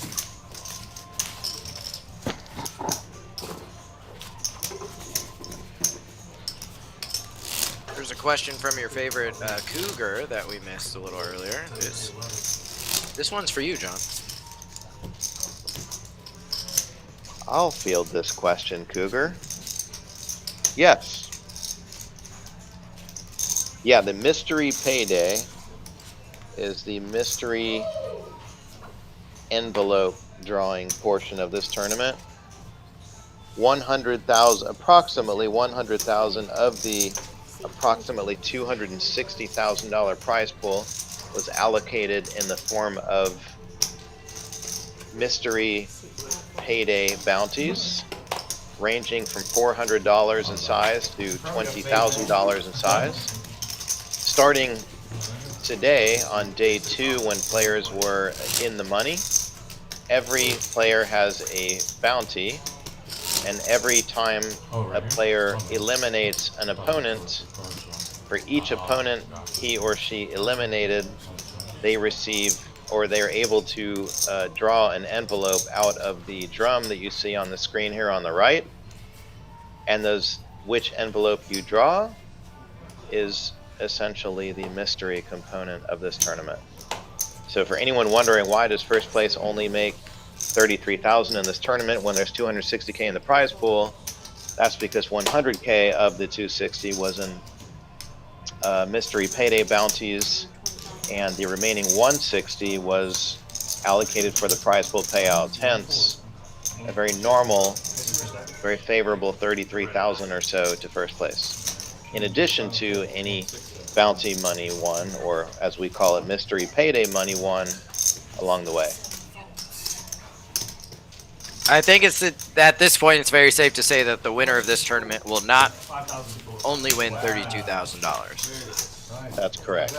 J: There's a question from your favorite Cougar that we missed a little earlier. This one's for you, John.
D: I'll field this question, Cougar. Yes. Yeah, the mystery payday is the mystery envelope drawing portion of this tournament. 100,000, approximately 100,000 of the approximately $260,000 prize pool was allocated in the form of mystery payday bounties, ranging from $400 in size to $20,000 in size. Starting today on day 2, when players were in the money, every player has a bounty, and every time a player eliminates an opponent, for each opponent he or she eliminated, they receive, or they're able to draw an envelope out of the drum that you see on the screen here on the right. And which envelope you draw is essentially the mystery component of this tournament. So for anyone wondering, why does first place only make $33,000 in this tournament when there's $260K in the prize pool? That's because $100K of the 260 was in mystery payday bounties, and the remaining 160 was allocated for the prize pool payouts. Hence, a very normal, very favorable 33,000 or so to first place, in addition to any bounty money won, or as we call it, mystery payday money won along the way.
J: I think it's at this point it's very safe to say that the winner of this tournament will not only win $32,000.
D: That's correct.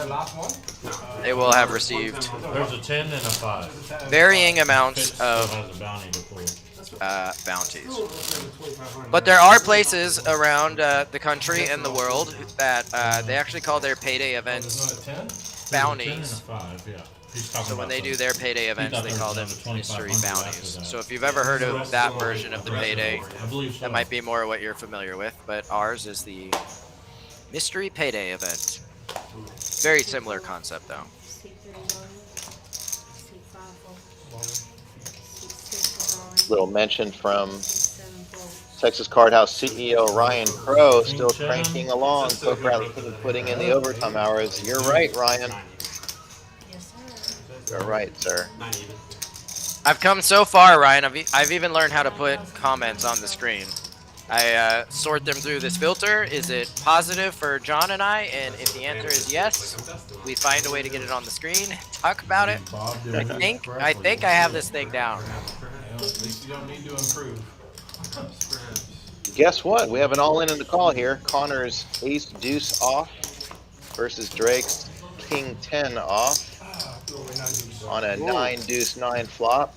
J: They will have received
I: There's a 10 and a 5.
J: varying amounts of
I: Has a bounty to pull.
J: bounties. But there are places around the country and the world that they actually call their payday events bounties. So when they do their payday events, they call them mystery bounties. So if you've ever heard of that version of the payday, that might be more what you're familiar with. But ours is the mystery payday event. Very similar concept, though.
D: Little mention from Texas Card House CEO Ryan Crow, still cranking along, putting in the overtime hours. You're right, Ryan. You're right, sir.
J: I've come so far, Ryan. I've even learned how to put comments on the screen. I sort them through this filter. Is it positive for John and I? And if the answer is yes, we find a way to get it on the screen, talk about it. I think I have this thing down.
E: At least you don't need to improve.
D: Guess what? We have an all-in the call here. Connor's ace deuce off versus Drake's king 10 off on a 9 deuce 9 flop.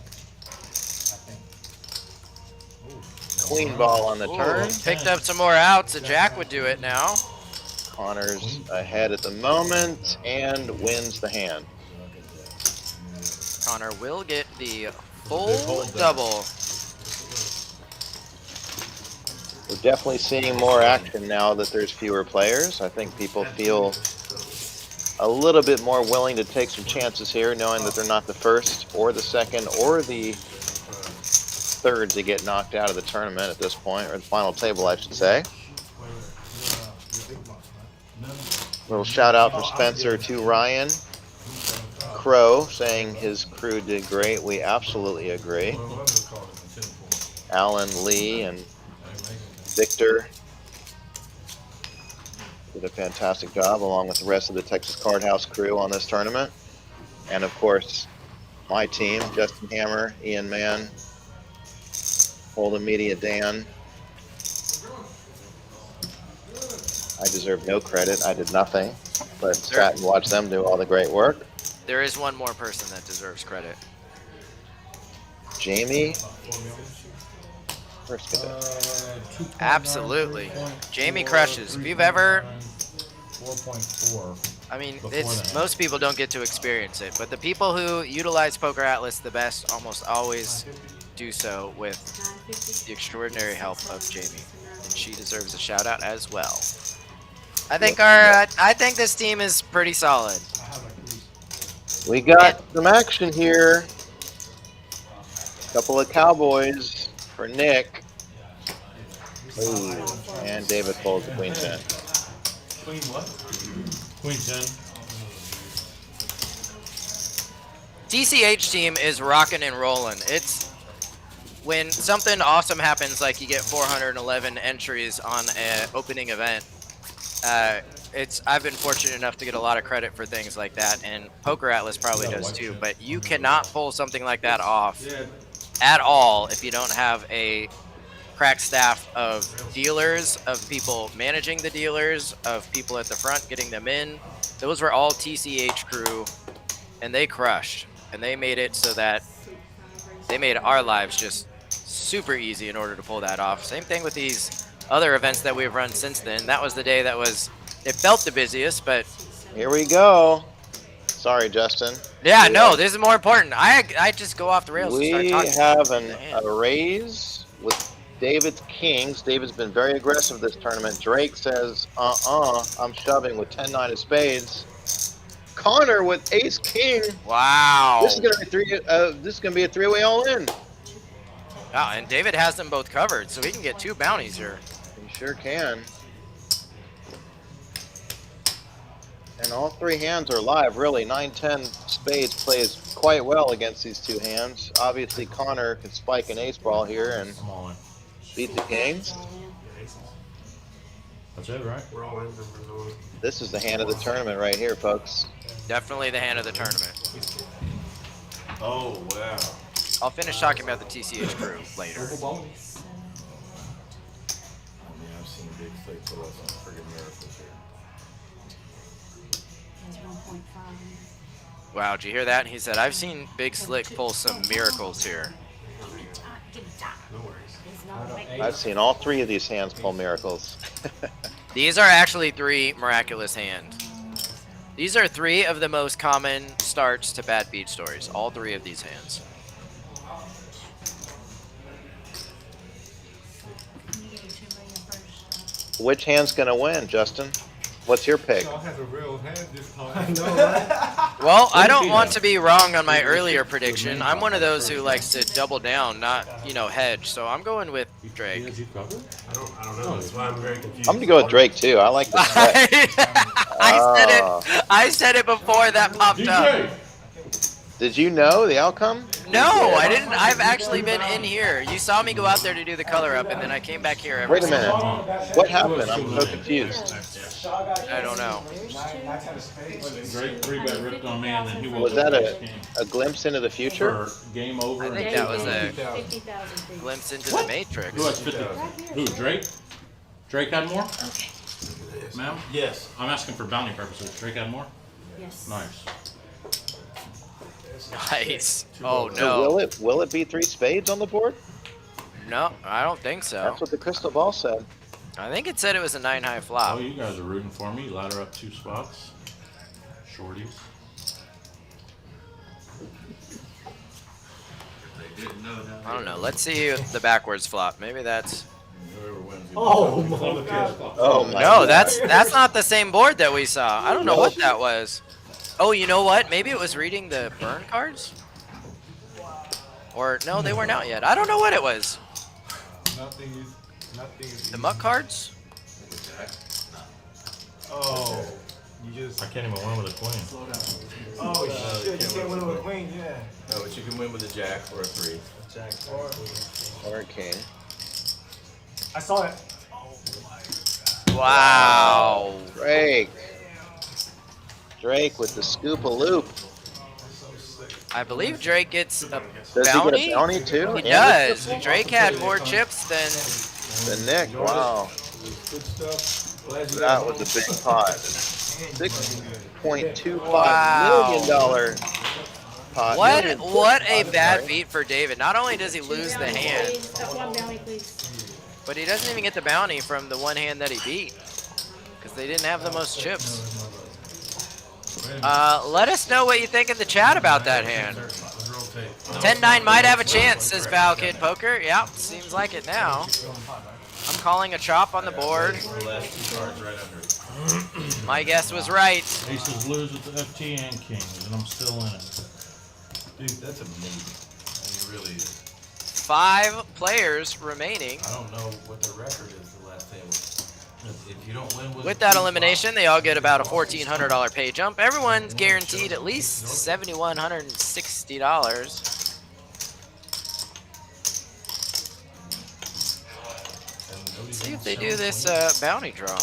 D: Queen ball on the turn.
J: Picked up some more outs. A jack would do it now.
D: Connor's ahead at the moment and wins the hand.
J: Connor will get the full double.
D: We're definitely seeing more action now that there's fewer players. I think people feel a little bit more willing to take some chances here, knowing that they're not the first or the second or the third to get knocked out of the tournament at this point, or the final table, I should say. Little shout out from Spencer to Ryan Crow, saying his crew did great. We absolutely agree. Alan, Lee, and Victor did a fantastic job, along with the rest of the Texas Card House crew on this tournament. And of course, my team, Justin Hammer, Ian Mann, Holden Media Dan. I deserve no credit. I did nothing, but sat and watched them do all the great work.
J: There is one more person that deserves credit.
D: Jamie. First cadet.
J: Absolutely. Jamie crushes. If you've ever...
I: 4.4.
J: I mean, most people don't get to experience it, but the people who utilize PokerAtlas the best almost always do so with the extraordinary help of Jamie, and she deserves a shout out as well. I think I think this team is pretty solid.
D: We got some action here. Couple of cowboys for Nick. Ooh, and David folds the queen 10.
E: Queen what?
I: Queen 10.
J: TCH team is rocking and rolling. It's when something awesome happens, like you get 411 entries on an opening event. I've been fortunate enough to get a lot of credit for things like that, and PokerAtlas probably does too. But you cannot pull something like that off at all if you don't have a crack staff of dealers, of people managing the dealers, of people at the front getting them in. Those were all TCH crew, and they crushed, and they made it so that they made our lives just super easy in order to pull that off. Same thing with these other events that we've run since then. That was the day that was, it felt the busiest, but
D: Here we go. Sorry, Justin.
J: yeah, no, this is more important. I just go off the rails and start
D: We
J: talking.
D: have
J: about the hand.
D: a raise with David's kings. David's been very aggressive this tournament. Drake says, I'm shoving with 10-9 of spades. Connor with ace king.
J: Wow.
D: This is gonna be a three-way all in.
J: Wow, and David has them both covered, so he can get 2 bounties here.
D: He sure can. And all 3 hands are live, really. 9-10 spades plays quite well against these 2 hands. Obviously, Connor can spike an ace ball here and beat the kings.
I: That's it, right?
M: We're all in.
D: This is the hand of the tournament right here, folks.
J: Definitely the hand of the tournament.
M: Oh, wow.
J: I'll finish talking about the TCH crew later.
K: I mean, I've seen big stakes pull up some friggin' miracles here.
J: Wow, did you hear that? He said, I've seen Big Slick pull some miracles here.
D: I've seen all 3 of these hands pull miracles.
J: These are actually 3 miraculous hands. These are 3 of the most common starts to bad beat stories. All 3 of these hands.
D: Which hand's gonna win, Justin? What's your pick?
M: Y'all have a real hand this time.
K: I know, right?
J: Well, I don't want to be wrong on my earlier prediction. I'm one of those who likes to double down, not, hedge. So I'm going with Drake.
M: I don't know. That's why I'm very confused.
D: I'm gonna go with Drake too. I like this bet.
J: I said it before that popped up.
D: Did you know the outcome?
J: No, I didn't. I've actually been in here. You saw me go out there to do the color up, and then I came back here. Every
D: Wait a minute. What happened? I'm so confused.
J: I don't know.
I: Drake 3-bet ripped on me, and then he woke
D: Was
I: up
D: that
I: next game.
D: a glimpse into the future?
I: For game over.
J: I think that was a glimpse into the Matrix.
I: Who has 50? Who, Drake? Drake had more?
F: Okay.
I: Ma'am?
E: Yes.
I: I'm asking for bounty purposes. Drake had more?
F: Yes.
I: Nice.
J: Nice. Oh
D: So
J: no.
D: will it be 3 spades on the board?
J: No, I don't think so.
D: That's what the crystal ball said.
J: I think it said it was a 9-high
I: Oh,
J: flop.
I: you guys are rooting for me. Ladder up 2 spots. Shorties.
J: I don't know. Let's see the backwards flop. Maybe that's.
K: Oh my god.
D: Oh my
J: No,
D: God.
J: that's not the same board that we saw. I don't know what that was. Oh, you know what? Maybe it was reading the burn cards? Or, no, they weren't out yet. I don't know what it was.
M: Nothing is.
J: The muck cards?
M: Oh, you just.
I: I can't even win with a queen.
K: Oh shit, you can't win with a queen, yeah.
E: No, but you can win with a jack or a 3.
K: Jack
D: Or a king.
K: I saw it.
J: Wow.
D: Drake with the scoop-a-loop.
J: I believe Drake gets a
D: Does
J: bounty.
D: he get a bounty too?
J: He
D: And
J: does. Drake had more chips than.
D: The Nick, wow.
M: Good stuff. Glad you
D: That
M: got
D: was a big pot. $6.25
J: Wow.
D: million pot.
J: What a bad beat for David. Not only does he lose the hand,
F: One bounty, please.
J: but he doesn't even get the bounty from the one hand that he beat. Because they didn't have the most chips. Let us know what you think in the chat about that hand. 10-9 might have a chance, says Val Kid Poker. Yep, seems like it now. I'm calling a chop on the board. My guess was right.
I: Aces lose with the FT and kings, and I'm still in it.
E: Dude, that's amazing. I mean, it really is.
J: 5 players remaining.
E: I don't know what their record is the last table. If you don't win
J: With that elimination, they all get about a $1,400 pay jump. Everyone's guaranteed at least $7,160. Let's see if they do this bounty draw.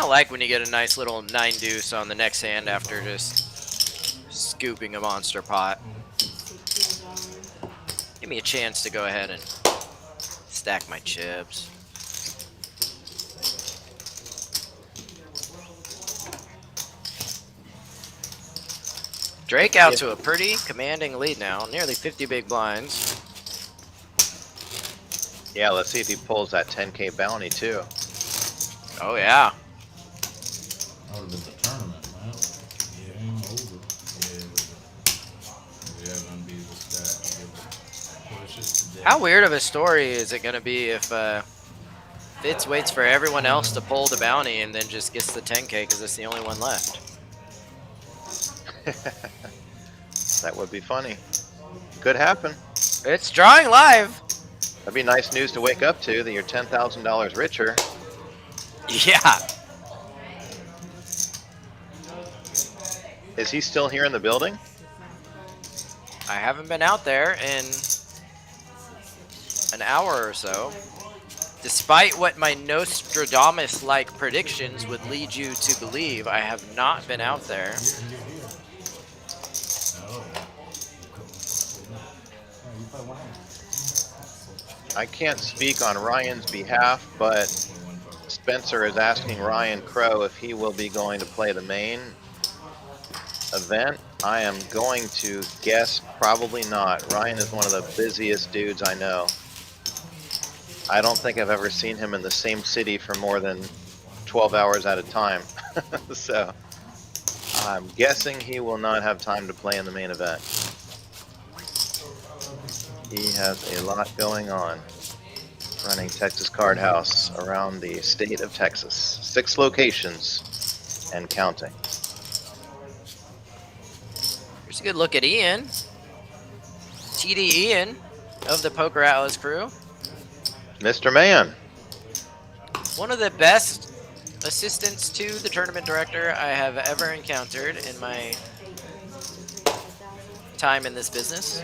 J: of like when you get a nice little 9 deuce on the next hand after just scooping a monster pot. Give me a chance to go ahead and stack my chips. Drake out to a pretty commanding lead now, nearly 50 big blinds.
D: Yeah, let's see if he pulls that 10K bounty too.
J: Oh yeah.
I: That would have been the tournament, man. Game over.
K: Yeah, unbeatable stat. Well, it's just today.
J: How weird of a story is it going to be if Fitz waits for everyone else to pull the bounty and then just gets the 10K because it's the only one left?
D: That would be funny. Could happen.
J: It's drawing live.
D: That'd be nice news to wake up to, that you're $10,000 richer.
J: Yeah.
D: Is he still here in the building?
J: I haven't been out there in an hour or so. Despite what my Nostradamus-like predictions would lead you to believe, I have not been out there.
D: I can't speak on Ryan's behalf, but Spencer is asking Ryan Crow if he will be going to play the main event. I am going to guess probably not. Ryan is one of the busiest dudes I know. I don't think I've ever seen him in the same city for more than 12 hours at a time. So I'm guessing he will not have time to play in the main event. He has a lot going on, running Texas Card House around the state of Texas. 6 locations and counting.
J: Here's a good look at Ian. TD Ian of the PokerAtlas crew.
D: Mr. Man.
J: One of the best assistants to the tournament director I have ever encountered in my time in this business.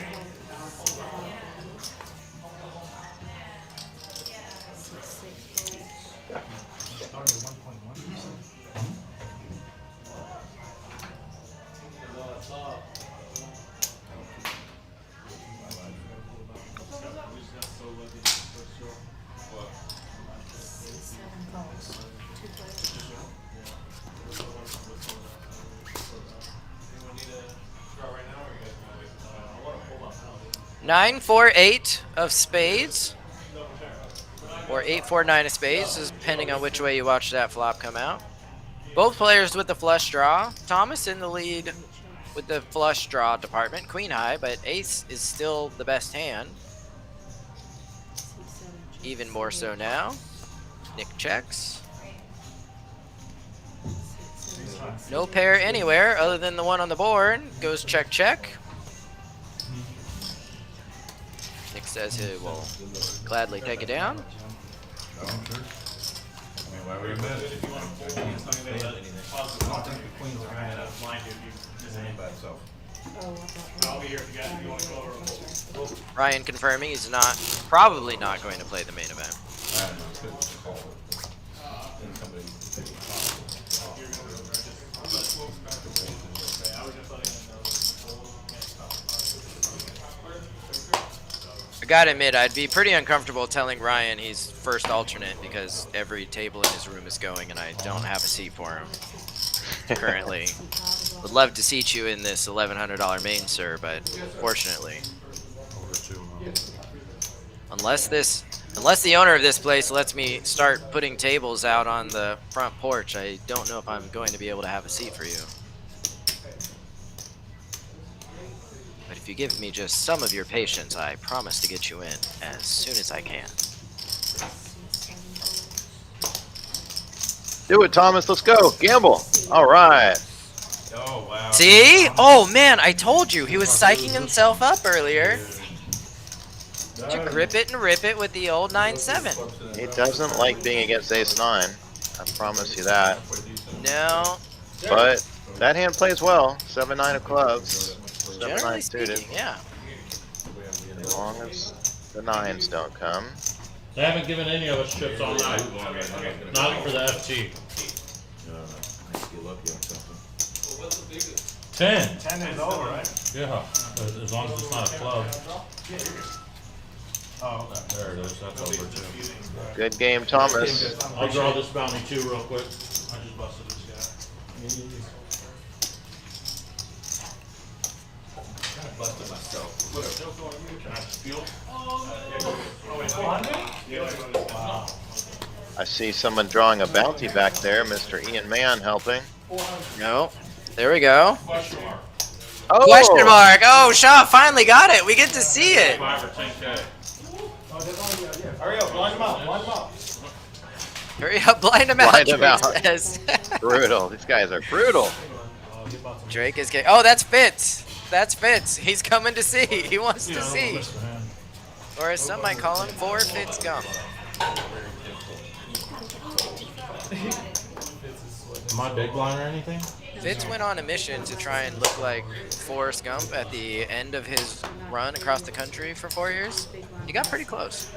J: Nine, 4, 8 of spades, or 8, 4, 9 of spades, depending on which way you watch that flop come out. Both players with the flush draw. Thomas in the lead with the flush draw department, queen high, but ace is still the best hand. Even more so now. Nick checks. No pair anywhere other than the one on the board. Goes check, check. Nick says he will gladly take it down. Ryan confirming he's probably not going to play the main event. I gotta admit, I'd be pretty uncomfortable telling Ryan he's first alternate because every table in his room is going and I don't have a seat for him currently. Would love to seat you in this $1,100 main, sir, but fortunately, unless the owner of this place lets me start putting tables out on the front porch, I don't know if I'm going to be able to have a seat for you. But if you give me just some of your patience, I promise to get you in as soon as I can.
D: Do it, Thomas. Let's go. Gamble. All right.
H: Oh, wow.
J: See? Oh, man, I told you. He was psyching himself up earlier to grip it and rip it with the old 9-7.
D: He doesn't like being against ace-9. I promise you that.
J: No.
D: But that hand plays well. 7-9 of clubs.
J: Generally
D: 7-9 suited.
J: speaking, yeah.
D: As long as the 9s don't come.
I: They haven't given any of us chips all night. Not for the FT. You're lucky on something.
K: Well, what's the biggest?
I: 10.
K: 10 is over, right?
I: Yeah, as long as it's not a club.
K: Yeah, you're good. Oh, okay.
I: There it is, that's over too.
D: Good game, Thomas.
I: I'll draw this bounty too real quick. I just busted this guy.
E: Kind of busted myself. Whatever.
I: Can I steal?
K: Oh, wait, 400?
E: Wow.
D: I see someone drawing a bounty back there. Mr. Ian Mann helping.
J: No. There we go.
E: Question mark.
D: Oh!
J: Question mark. Oh, Shaw finally got it. We get to see it.
I: 5 or 10K.
K: Hurry up, blind him out, blind him out.
J: Hurry up, blind him out.
D: Blind him
J: Drake
D: out.
J: says.
D: Brutal. These guys are brutal.
J: Drake is getting. Oh, that's Fitz. That's Fitz. He's coming to see. He wants to see. Or as some might call him, 4 Fitz Gump.
I: Am I big blind or anything?
J: Fitz went on a mission to try and look like Forrest Gump at the end of his run across the country for 4 years. He got pretty close.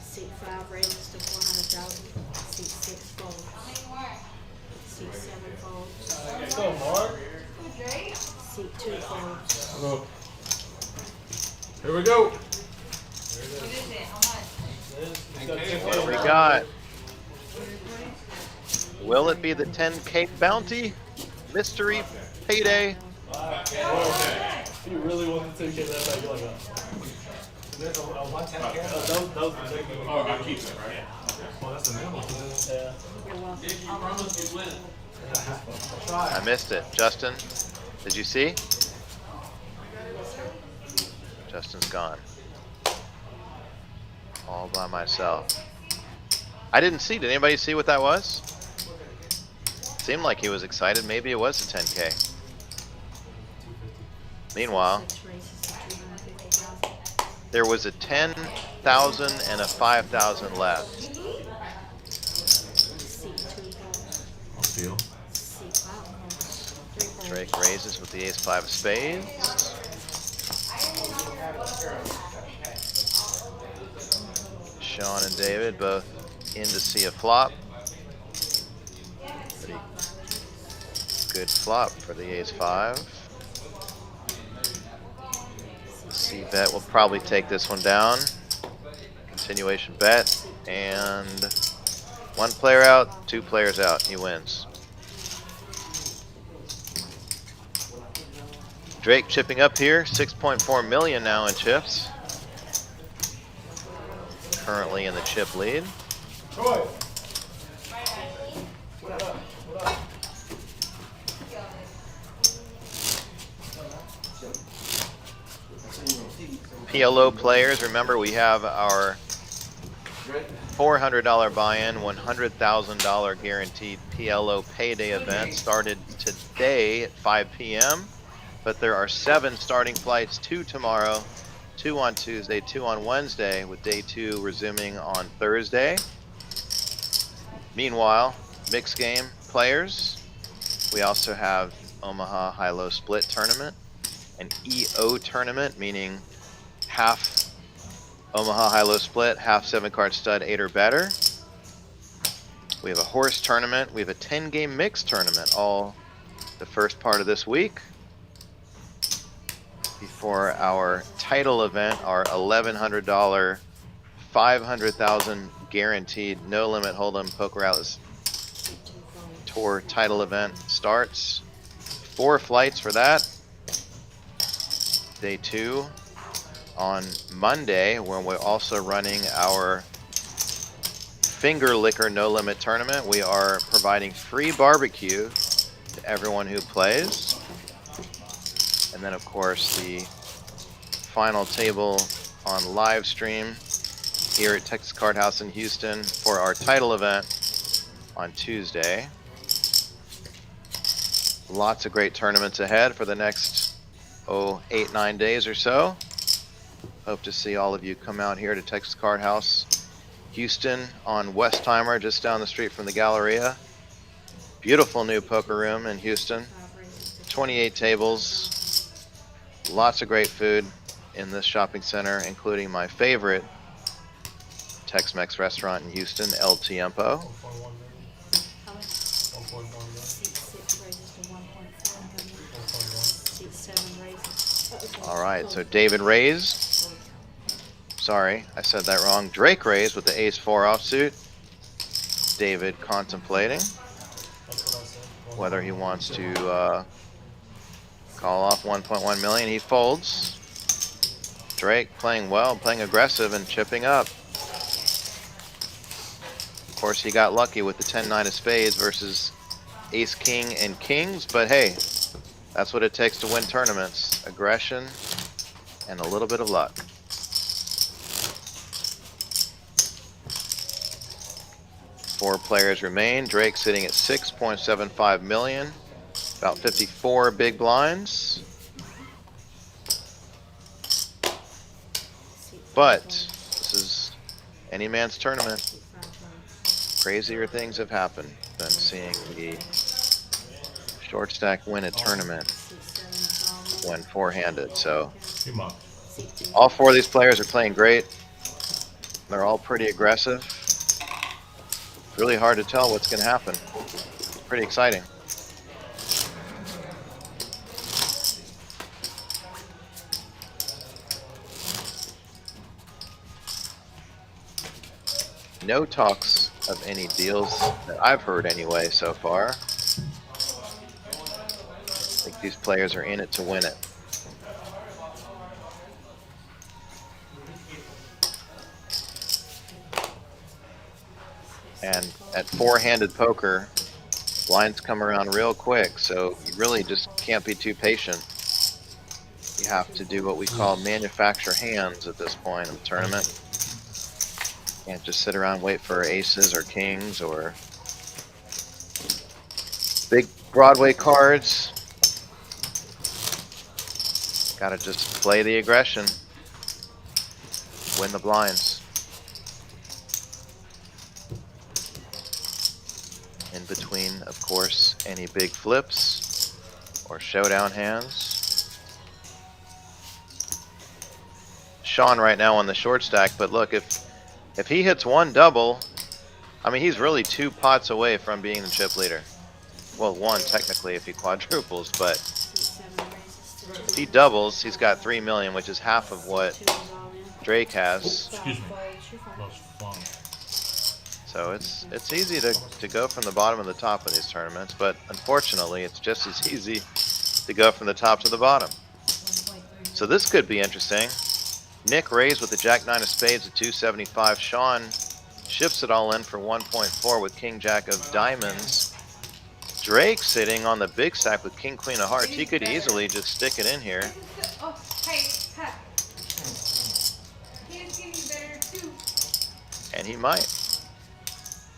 F: Seat 5 raises to 400,000. Seat 6 folds. Seat 7 folds.
K: Go, Mark.
F: Seat 2 folds.
I: Go. Here we go.
D: What do we got? Will it be the 10K bounty? Mystery payday?
G: If you really want to take it, that's how you like that.
K: There's a 110
G: Those particular.
E: Oh, I keep it, right?
K: Well, that's the minimum.
G: Yeah.
F: You're welcome.
D: I missed it. Justin, did you see? Justin's gone. All by myself. I didn't see. Did anybody see what that was? Seemed like he was excited. Maybe it was a 10K. Meanwhile,
F: 6 raises to 250,000.
D: there was a 10,000 and a 5,000 left.
F: Seat 2 folds.
I: I'll steal.
F: Seat 5 folds. 3 folds.
D: Drake raises with the ace-5 of spades. Sean and David both in to see a flop. Pretty good flop for the ace-5. C-bet will probably take this one down. Continuation bet. And 1 player out, 2 players out. He wins. Drake chipping up here, 6.4 million now in chips. Currently in the chip lead.
K: Troy.
D: PLO players, remember we have our $400 buy-in, $100,000 guaranteed PLO payday event started today at 5 p.m. But there are 7 starting flights, 2 tomorrow, 2 on Tuesday, 2 on Wednesday, with day 2 resuming on Thursday. Meanwhile, mixed game players, we also have Omaha High-Low Split Tournament, an EO tournament, meaning half Omaha High-Low Split, half 7-card stud, 8 or better. We have a horse tournament. We have a 10-game mixed tournament, all the first part of this week. Before our title event, our $1,100, 500,000 guaranteed, no limit hold'em PokerAtlas Tour title event starts. 4 flights for that. Day 2 on Monday, when we're also running our Finger Liquor No Limit tournament. We are providing free barbecue to everyone who plays. And then, of course, the final table on live stream here at Texas Card House in Houston for our title event on Tuesday. Lots of great tournaments ahead for the next 8-9 days or so. Hope to see all of you come out here to Texas Card House Houston on Westheimer, just down the street from the Galleria. Beautiful new poker room in Houston. 28 tables. Lots of great food in this shopping center, including my favorite Tex-Mex restaurant in Houston, El Tiempo.
G: 1.1 million. 1.1
F: Seat 6 raises to 1.4 million. Seat 7 raises.
D: All right, so David raised. Sorry, I said that wrong. Drake raised with the ace-4 offsuit. David contemplating
G: That's what I said.
D: whether he wants to call off 1.1 million. He folds. Drake playing well, playing aggressive, and chipping up. Of course, he got lucky with the 10-9 of spades versus ace, king, and kings, but hey, that's what it takes to win tournaments. Aggression and a little bit of luck. Four players remain. Drake sitting at 6.75 million, about 54 big blinds. But this is any man's tournament. Crazier things have happened than seeing the short stack win a tournament when four-handed. So all four of these players are playing great. They're all pretty aggressive. Really hard to tell what's going to happen. Pretty exciting. No talks of any deals that I've heard anyway so far. I think these players are in it to win it. And at four-handed poker, blinds come around real quick, so you really just can't be too patient. You have to do what we call manufacture hands at this point in the tournament. Can't just sit around and wait for aces or kings or big Broadway cards. Gotta just play the aggression, win the blinds. In between, of course, any big flips or showdown hands. Sean right now on the short stack, but look, if he hits one double, I mean, he's really 2 pots away from being the chip leader. Well, 1 technically if he quadruples, but if he doubles, he's got 3 million, which is half of what Drake has.
I: Excuse me.
D: So it's easy to go from the bottom to the top of these tournaments, but unfortunately, it's just as easy to go from the top to the bottom. So this could be interesting. Nick raised with the Jack-9 of spades at 275. Sean ships it all in for 1.4 with King-Jack of diamonds. Drake sitting on the big stack with King-Queen of hearts. He could easily just stick it in here.
F: Oh, hey, Pat. He's getting better too.
D: And he might.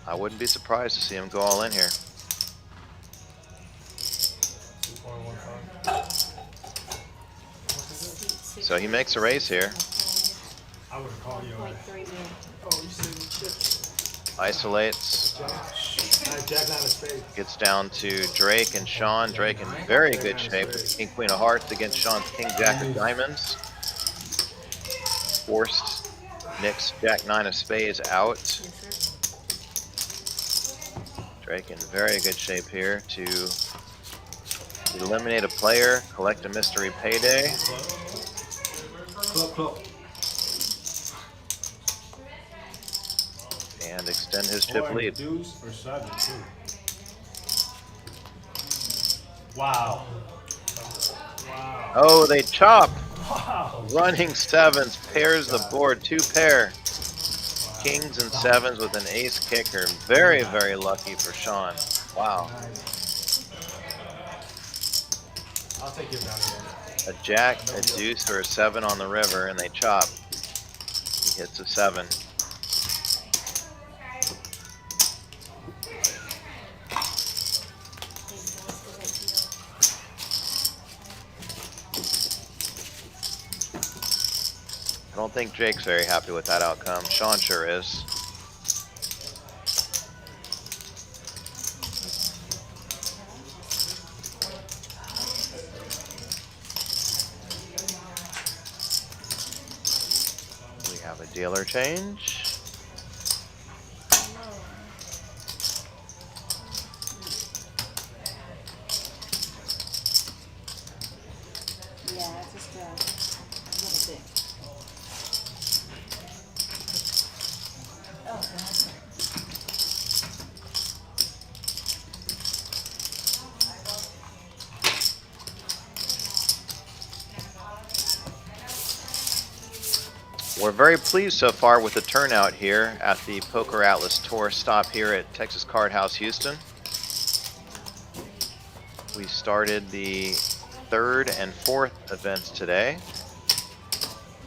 D: I wouldn't be surprised to see him go all in here.
G: 2.15.
D: So he makes a raise here.
K: I would have called you on it. Oh, you said
D: Isolates.
K: Jack 9 of spades.
D: Gets down to Drake and Sean. Drake in very good shape with King Queen of Hearts against Sean's King Jack of Diamonds. Forced Nick's Jack 9 of Spades out. Drake in very good shape here to eliminate a player, collect a mystery payday. And extend his chip lead.
K: Deuce or 7 too.
G: Wow.
D: Oh, they chop.
G: Wow.
D: Running sevens, pairs the board, 2 pair. Kings and sevens with an ace kicker. Very, very lucky for Sean. Wow.
K: I'll take your bounty.
D: A jack, a deuce, or a 7 on the river, and they chop. He hits a 7. I don't think Jake's very happy with that outcome. Sean sure is. We have a dealer change. We're very pleased so far with the turnout here at the PokerAtlas Tour stop here at Texas Card House, Houston. We started the 3rd and 4th events today.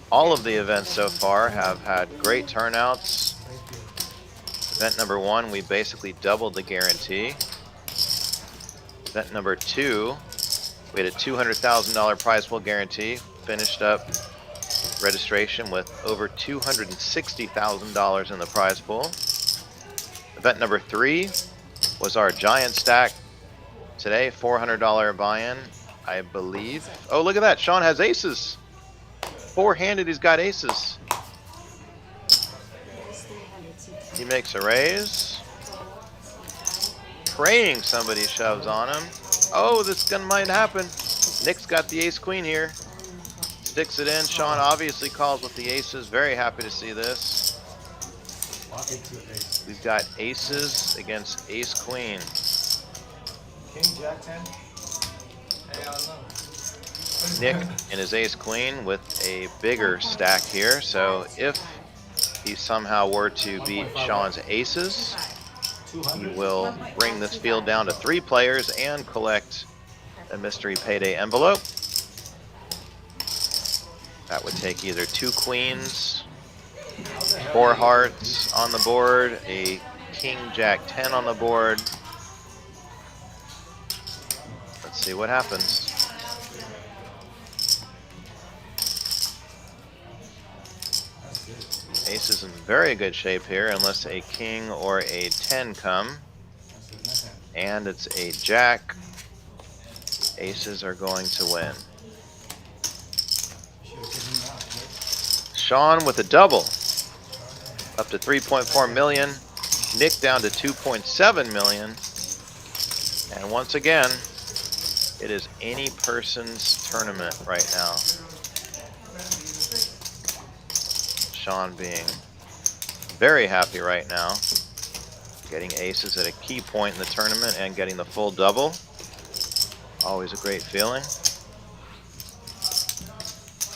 D: All of the events so far have had great turnouts. Event number 1, we basically doubled the guarantee. Event number 2, we had a $200,000 prize pool guarantee. Finished up registration with over $260,000 in the prize pool. Event number 3 was our giant stack today, $400 buy-in, I believe. Oh, look at that, Sean has aces. 4-handed, he's got aces. He makes a raise. Praying somebody shoves on him. Oh, this gun might happen. Nick's got the ace-queen here. Sticks it in. Sean obviously calls with the aces. Very happy to see this. We've got aces against ace-queen.
K: King, Jack 10.
D: Nick and his ace-queen with a bigger stack here. So if he somehow were to beat Sean's aces, he will bring this field down to 3 players and collect a mystery payday envelope. That would take either 2 queens, 4 hearts on the board, a king, jack 10 on the board. Let's see what happens. Ace is in very good shape here unless a king or a 10 come. And it's a jack. Aces are going to win. Sean with a double. Up to 3.4 million. Nick down to 2.7 million. And once again, it is any person's tournament right now. Sean being very happy right now. Getting aces at a key point in the tournament and getting the full double. Always a great feeling.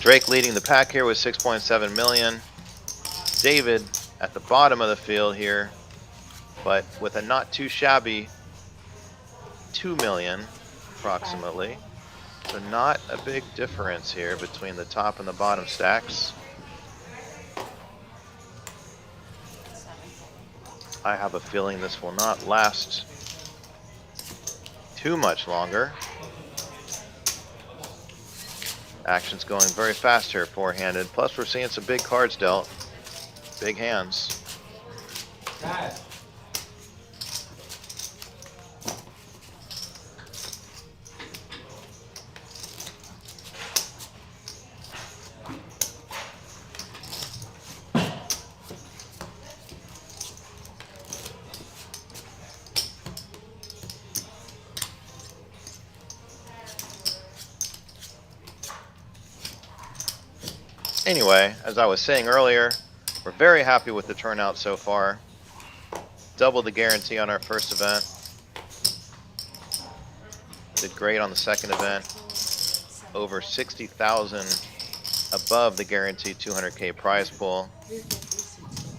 D: Drake leading the pack here with 6.7 million. David at the bottom of the field here, but with a not too shabby 2 million approximately. So not a big difference here between the top and the bottom stacks. I have a feeling this will not last too much longer. Action's going very fast here, 4-handed. Plus, we're seeing some big cards dealt. Big hands. Anyway, as I was saying earlier, we're very happy with the turnout so far. Doubled the guarantee on our first event. Did great on the second event. Over 60,000 above the guaranteed 200K prize pool.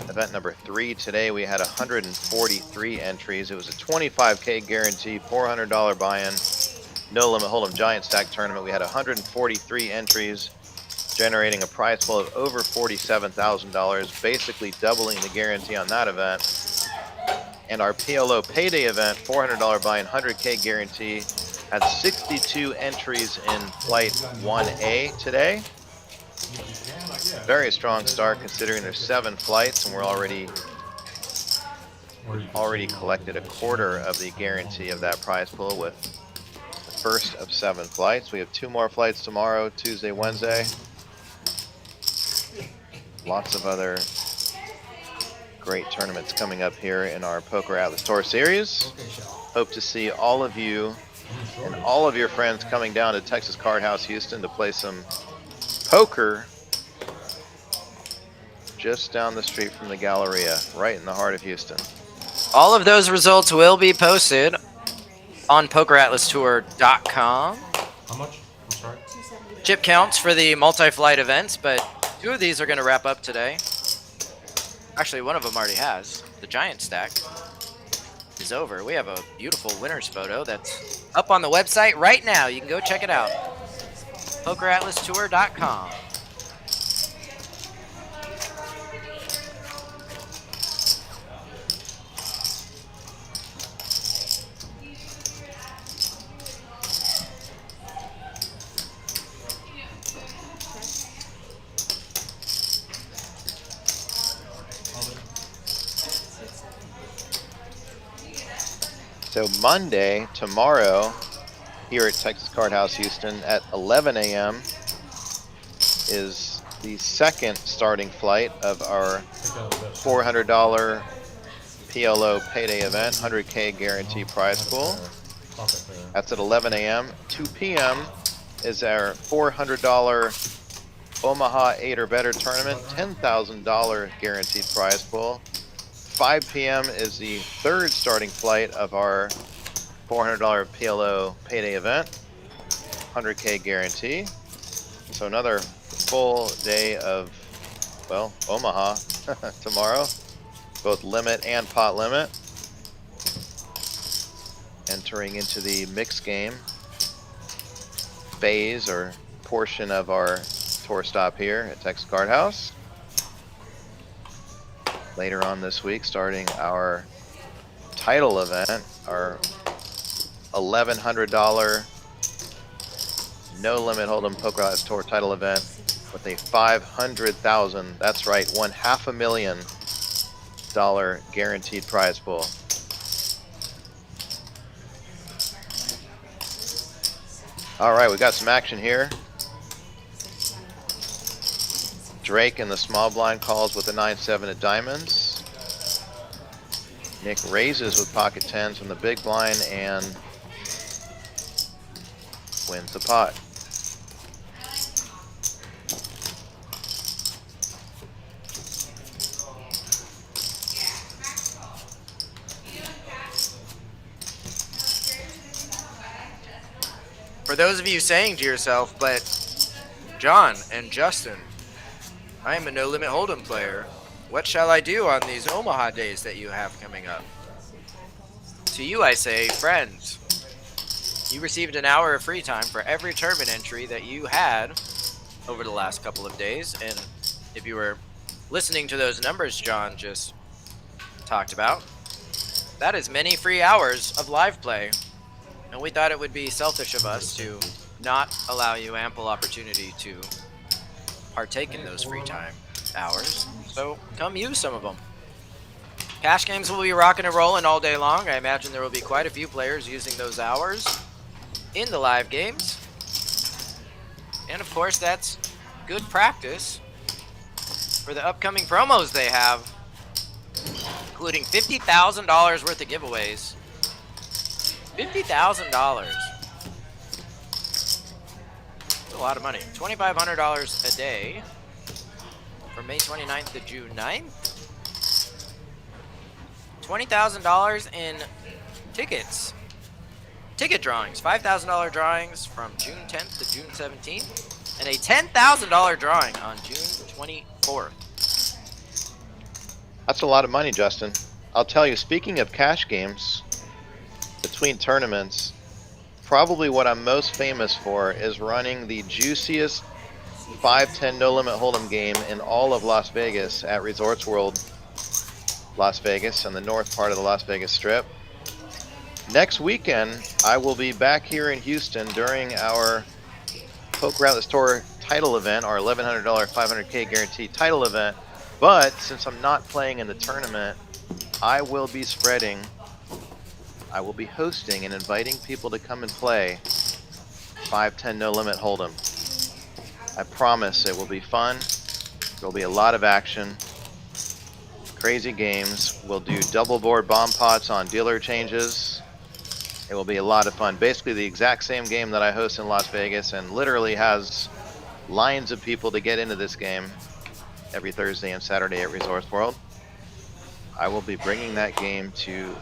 D: Event number 3 today, we had 143 entries. It was a 25K guarantee, $400 buy-in, no limit hold'em giant stack tournament. We had 143 entries, generating a prize pool of over $47,000, basically doubling the guarantee on that event. And our PLO payday event, $400 buy-in, 100K guarantee, had 62 entries in flight 1A today. Very strong start considering there's 7 flights and we're already collected a quarter of the guarantee of that prize pool with the first of 7 flights. We have 2 more flights tomorrow, Tuesday, Wednesday. Lots of other great tournaments coming up here in our PokerAtlas Tour series. Hope to see all of you and all of your friends coming down to Texas Card House, Houston to play some poker just down the street from the Galleria, right in the heart of Houston.
J: All of those results will be posted on PokerAtlasTour.com.
I: How much? I'm sorry.
J: Chip counts for the multi-flight events, but 2 of these are going to wrap up today. Actually, one of them already has. The giant stack is over. We have a beautiful winner's photo that's up on the website right now. You can go check it out. PokerAtlasTour.com.
D: So Monday, tomorrow, here at Texas Card House Houston at 11 a.m. is the second starting flight of our $400 PLO payday event, 100K guarantee prize pool. That's at 11 a.m. 2 p.m. is our $400 Omaha 8 or better tournament, $10,000 guaranteed prize pool. 5 p.m. is the third starting flight of our $400 PLO payday event, 100K guarantee. So another full day of, well, Omaha tomorrow, both limit and pot limit. Entering into the mixed game phase or portion of our tour stop here at Texas Card House. Later on this week, starting our title event, our $1,100 no limit hold'em PokerAtlas Tour title event with a $500,000, that's right, $500,000 guaranteed prize pool. All right, we got some action here. Drake in the small blind calls with a 9-7 of diamonds. Nick raises with pocket 10s from the big blind and wins the pot.
J: For those of you saying to yourself, but John and Justin, I am a no limit hold'em player. What shall I do on these Omaha days that you have coming up? To you I say, friends, you received an hour of free time for every tournament entry that you had over the last couple of days. And if you were listening to those numbers John just talked about, that is many free hours of live play. And we thought it would be selfish of us to not allow you ample opportunity to partake in those free time hours. So come use some of them. Cash games will be rocking and rolling all day long. I imagine there will be quite a few players using those hours in the live games. And of course, that's good practice for the upcoming promos they have, including $50,000 worth of giveaways. $50,000. That's a lot of money. $2,500 a day from May 29th to June 9th. $20,000 in tickets. Ticket drawings. $5,000 drawings from June 10th to June 17th. And a $10,000 drawing on June 24th.
D: That's a lot of money, Justin. I'll tell you, speaking of cash games, between tournaments, probably what I'm most famous for is running the juiciest 5-10 no limit hold'em game in all of Las Vegas at Resorts World Las Vegas on the north part of the Las Vegas Strip. Next weekend, I will be back here in Houston during our PokerAtlas Tour title event, our $1,100 500K guaranteed title event. But since I'm not playing in the tournament, I will be hosting and inviting people to come and play 5-10 no limit hold'em. I promise it will be fun. There'll be a lot of action, crazy games. We'll do double board bomb pots on dealer changes. It will be a lot of fun. Basically the exact same game that I host in Las Vegas, and literally has lines of people to get into this game every Thursday and Saturday at Resorts World. I will be bringing that game to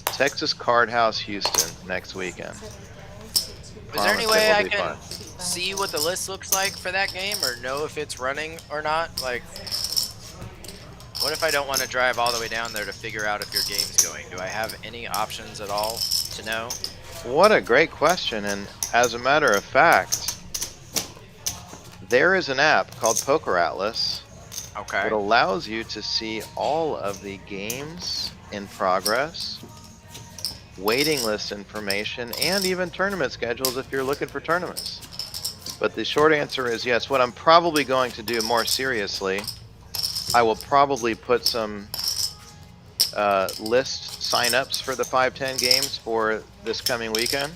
D: Texas Card House Houston next weekend.
J: Is there any way I can see what the list looks like for that game or know if it's running or not? Like, what if I don't want to drive all the way down there to figure out if your game's going? Do I have any options at all to know?
D: What a great question. And as a matter of fact, there is an app called PokerAtlas
J: Okay.
D: that allows you to see all of the games in progress, waiting list information, and even tournament schedules if you're looking for tournaments. But the short answer is yes. What I'm probably going to do more seriously, I will probably put some list signups for the 5-10 games for this coming weekend.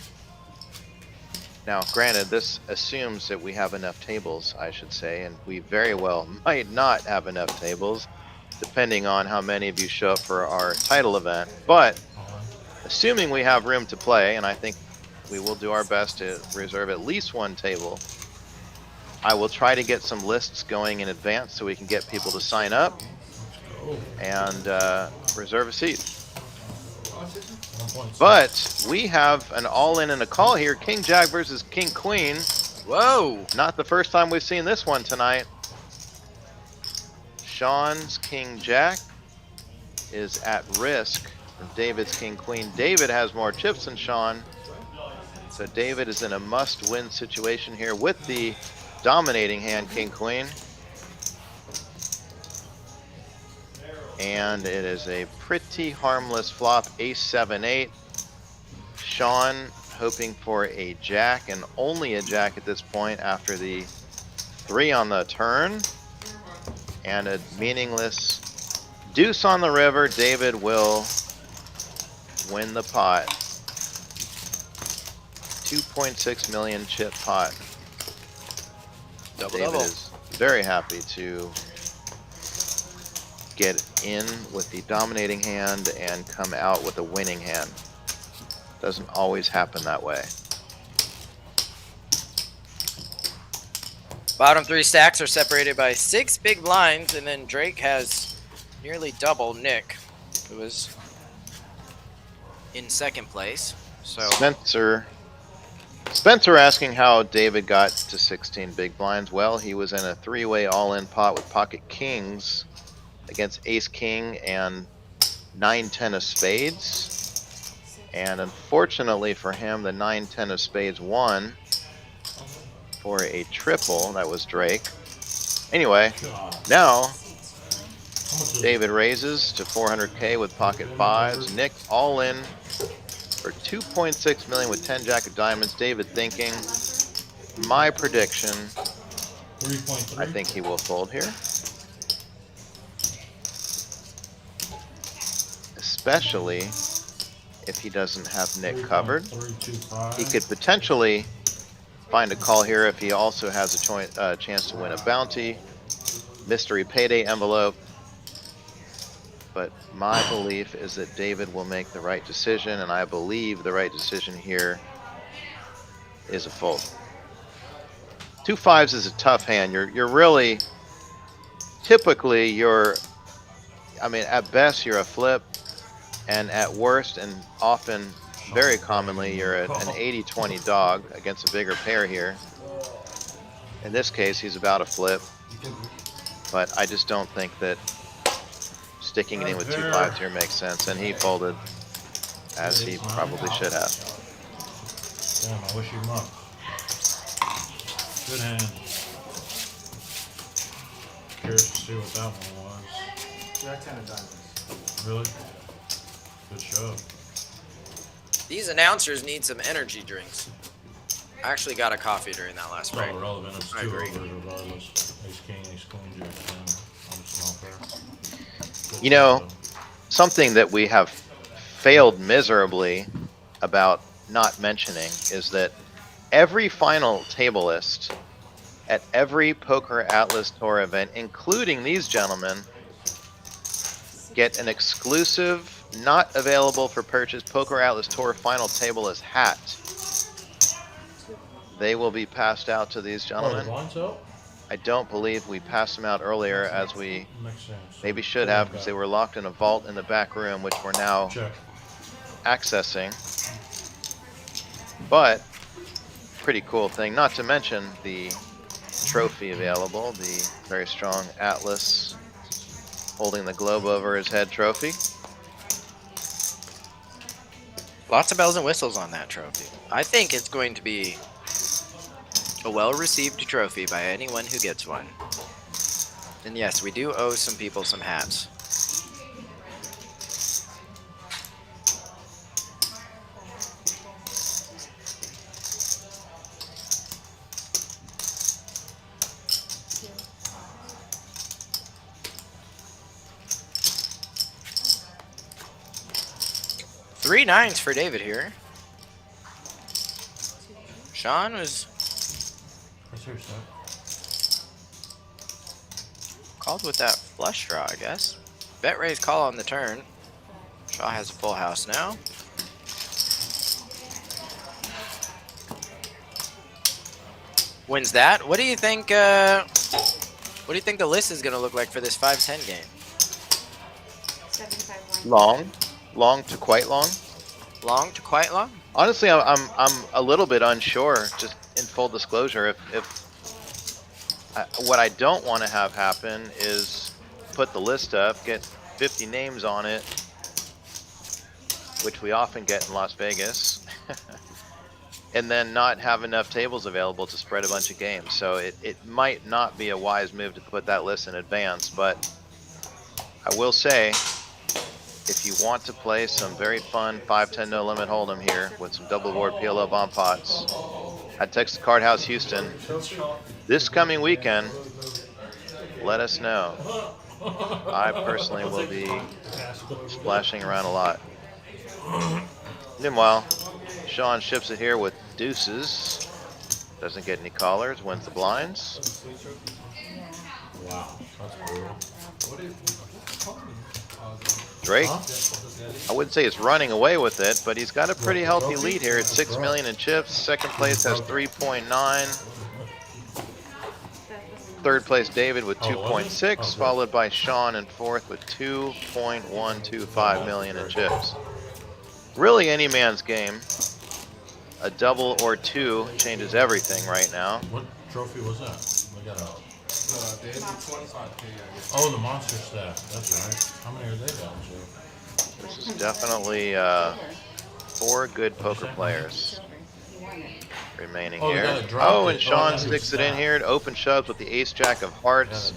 D: Now, granted, this assumes that we have enough tables, I should say, and we very well might not have enough tables, depending on how many of you show up for our title event. But assuming we have room to play, and I think we will do our best to reserve at least one table, I will try to get some lists going in advance so we can get people to sign up and reserve a seat. But we have an all-in and a call here. King Jack versus King Queen.
J: Whoa!
D: Not the first time we've seen this one tonight. Sean's King Jack is at risk from David's King Queen. David has more chips than Sean, so David is in a must-win situation here with the dominating hand, King Queen. And it is a pretty harmless flop, ace 7-8. Sean hoping for a jack, and only a jack at this point after the 3 on the turn. And a meaningless deuce on the river. David will win the pot. 2.6 million chip pot.
J: Double,
D: David
J: double.
D: is very happy to get in with the dominating hand and come out with a winning hand. Doesn't always happen that way.
J: Bottom 3 stacks are separated by 6 big blinds, and then Drake has nearly double Nick, who is in second place. So
D: Spencer asking how David got to 16 big blinds. Well, he was in a 3-way all-in pot with pocket kings against ace king and 9-10 of spades. And unfortunately for him, the 9-10 of spades won for a triple. That was Drake. Anyway, now David raises to 400K with pocket fives. Nick all in for 2.6 million with 10 jack of diamonds. David thinking, my prediction, I think he will fold here. Especially if he doesn't have Nick covered. He could potentially find a call here if he also has a chance to win a bounty, mystery payday envelope. But my belief is that David will make the right decision, and I believe the right decision here is a fold. 2 5s is a tough hand. You're really, typically I mean, at best you're a flip, and at worst, and often, very commonly, you're an 80-20 dog against a bigger pair here. In this case, he's about a flip, but I just don't think that sticking it in with 2 5s here makes sense, and he folded as he probably should have.
I: Damn, I wish you luck. Good hand. Curious to see what that one was.
K: Jack 10 of diamonds.
I: Really? Good show.
J: these announcers need some energy drinks. I actually got a coffee during that last break.
I: It's all relevant. It's
J: I
I: two
J: agree.
I: overs regardless. Ace king, ace queen, jack ten. It's not fair.
D: You know, something that we have failed miserably about not mentioning is that every final table list at every PokerAtlas Tour event, including these gentlemen, get an exclusive, not available for purchase PokerAtlas Tour final table list hat. They will be passed out to these gentlemen. I don't believe we passed them out earlier, as we maybe should have, because they were locked in a vault in the back room, which we're now accessing. But pretty cool thing. Not to mention the trophy available, the very strong Atlas holding the globe over his head trophy.
J: Lots of bells and whistles on that trophy. I think it's going to be a well-received trophy by anyone who gets one. And yes, we do owe some people some hats. Three nines for David here. Sean was called with that flush draw, I guess. Bet raise call on the turn. Shaw has a full house now. Wins that. What do you think? What do you think the list is going to look like for this 5-10 game?
F: 75
D: Long to quite long.
J: Long to quite long.
D: Honestly, I'm a little bit unsure. Just in full disclosure, what I don't want to have happen is put the list up, get 50 names on it, which we often get in Las Vegas, and then not have enough tables available to spread a bunch of games. So it might not be a wise move to put that list in advance, but I will say, if you want to play some very fun 5-10 no limit hold'em here with some double board PLO bomb pots at Texas Card House Houston this coming weekend, let us know. I personally will be splashing around a lot. Meanwhile, Sean ships it here with deuces. Doesn't get any callers, wins the blinds.
I: Wow, that's brutal.
D: Drake, I wouldn't say he's running away with it, but he's got a pretty healthy lead here at 6 million in chips. Second place has 3.9. Third place David with 2.6, followed by Sean in fourth with 2.125 million in chips. Really any man's game. A double or two changes everything right now.
I: What trophy was that? We got a... Oh, the monster staff. That's right. How many are they down to?
D: This is definitely 4 good poker players remaining here. Oh, and Sean sticks it in here. Open shoves with the ace-jack of hearts.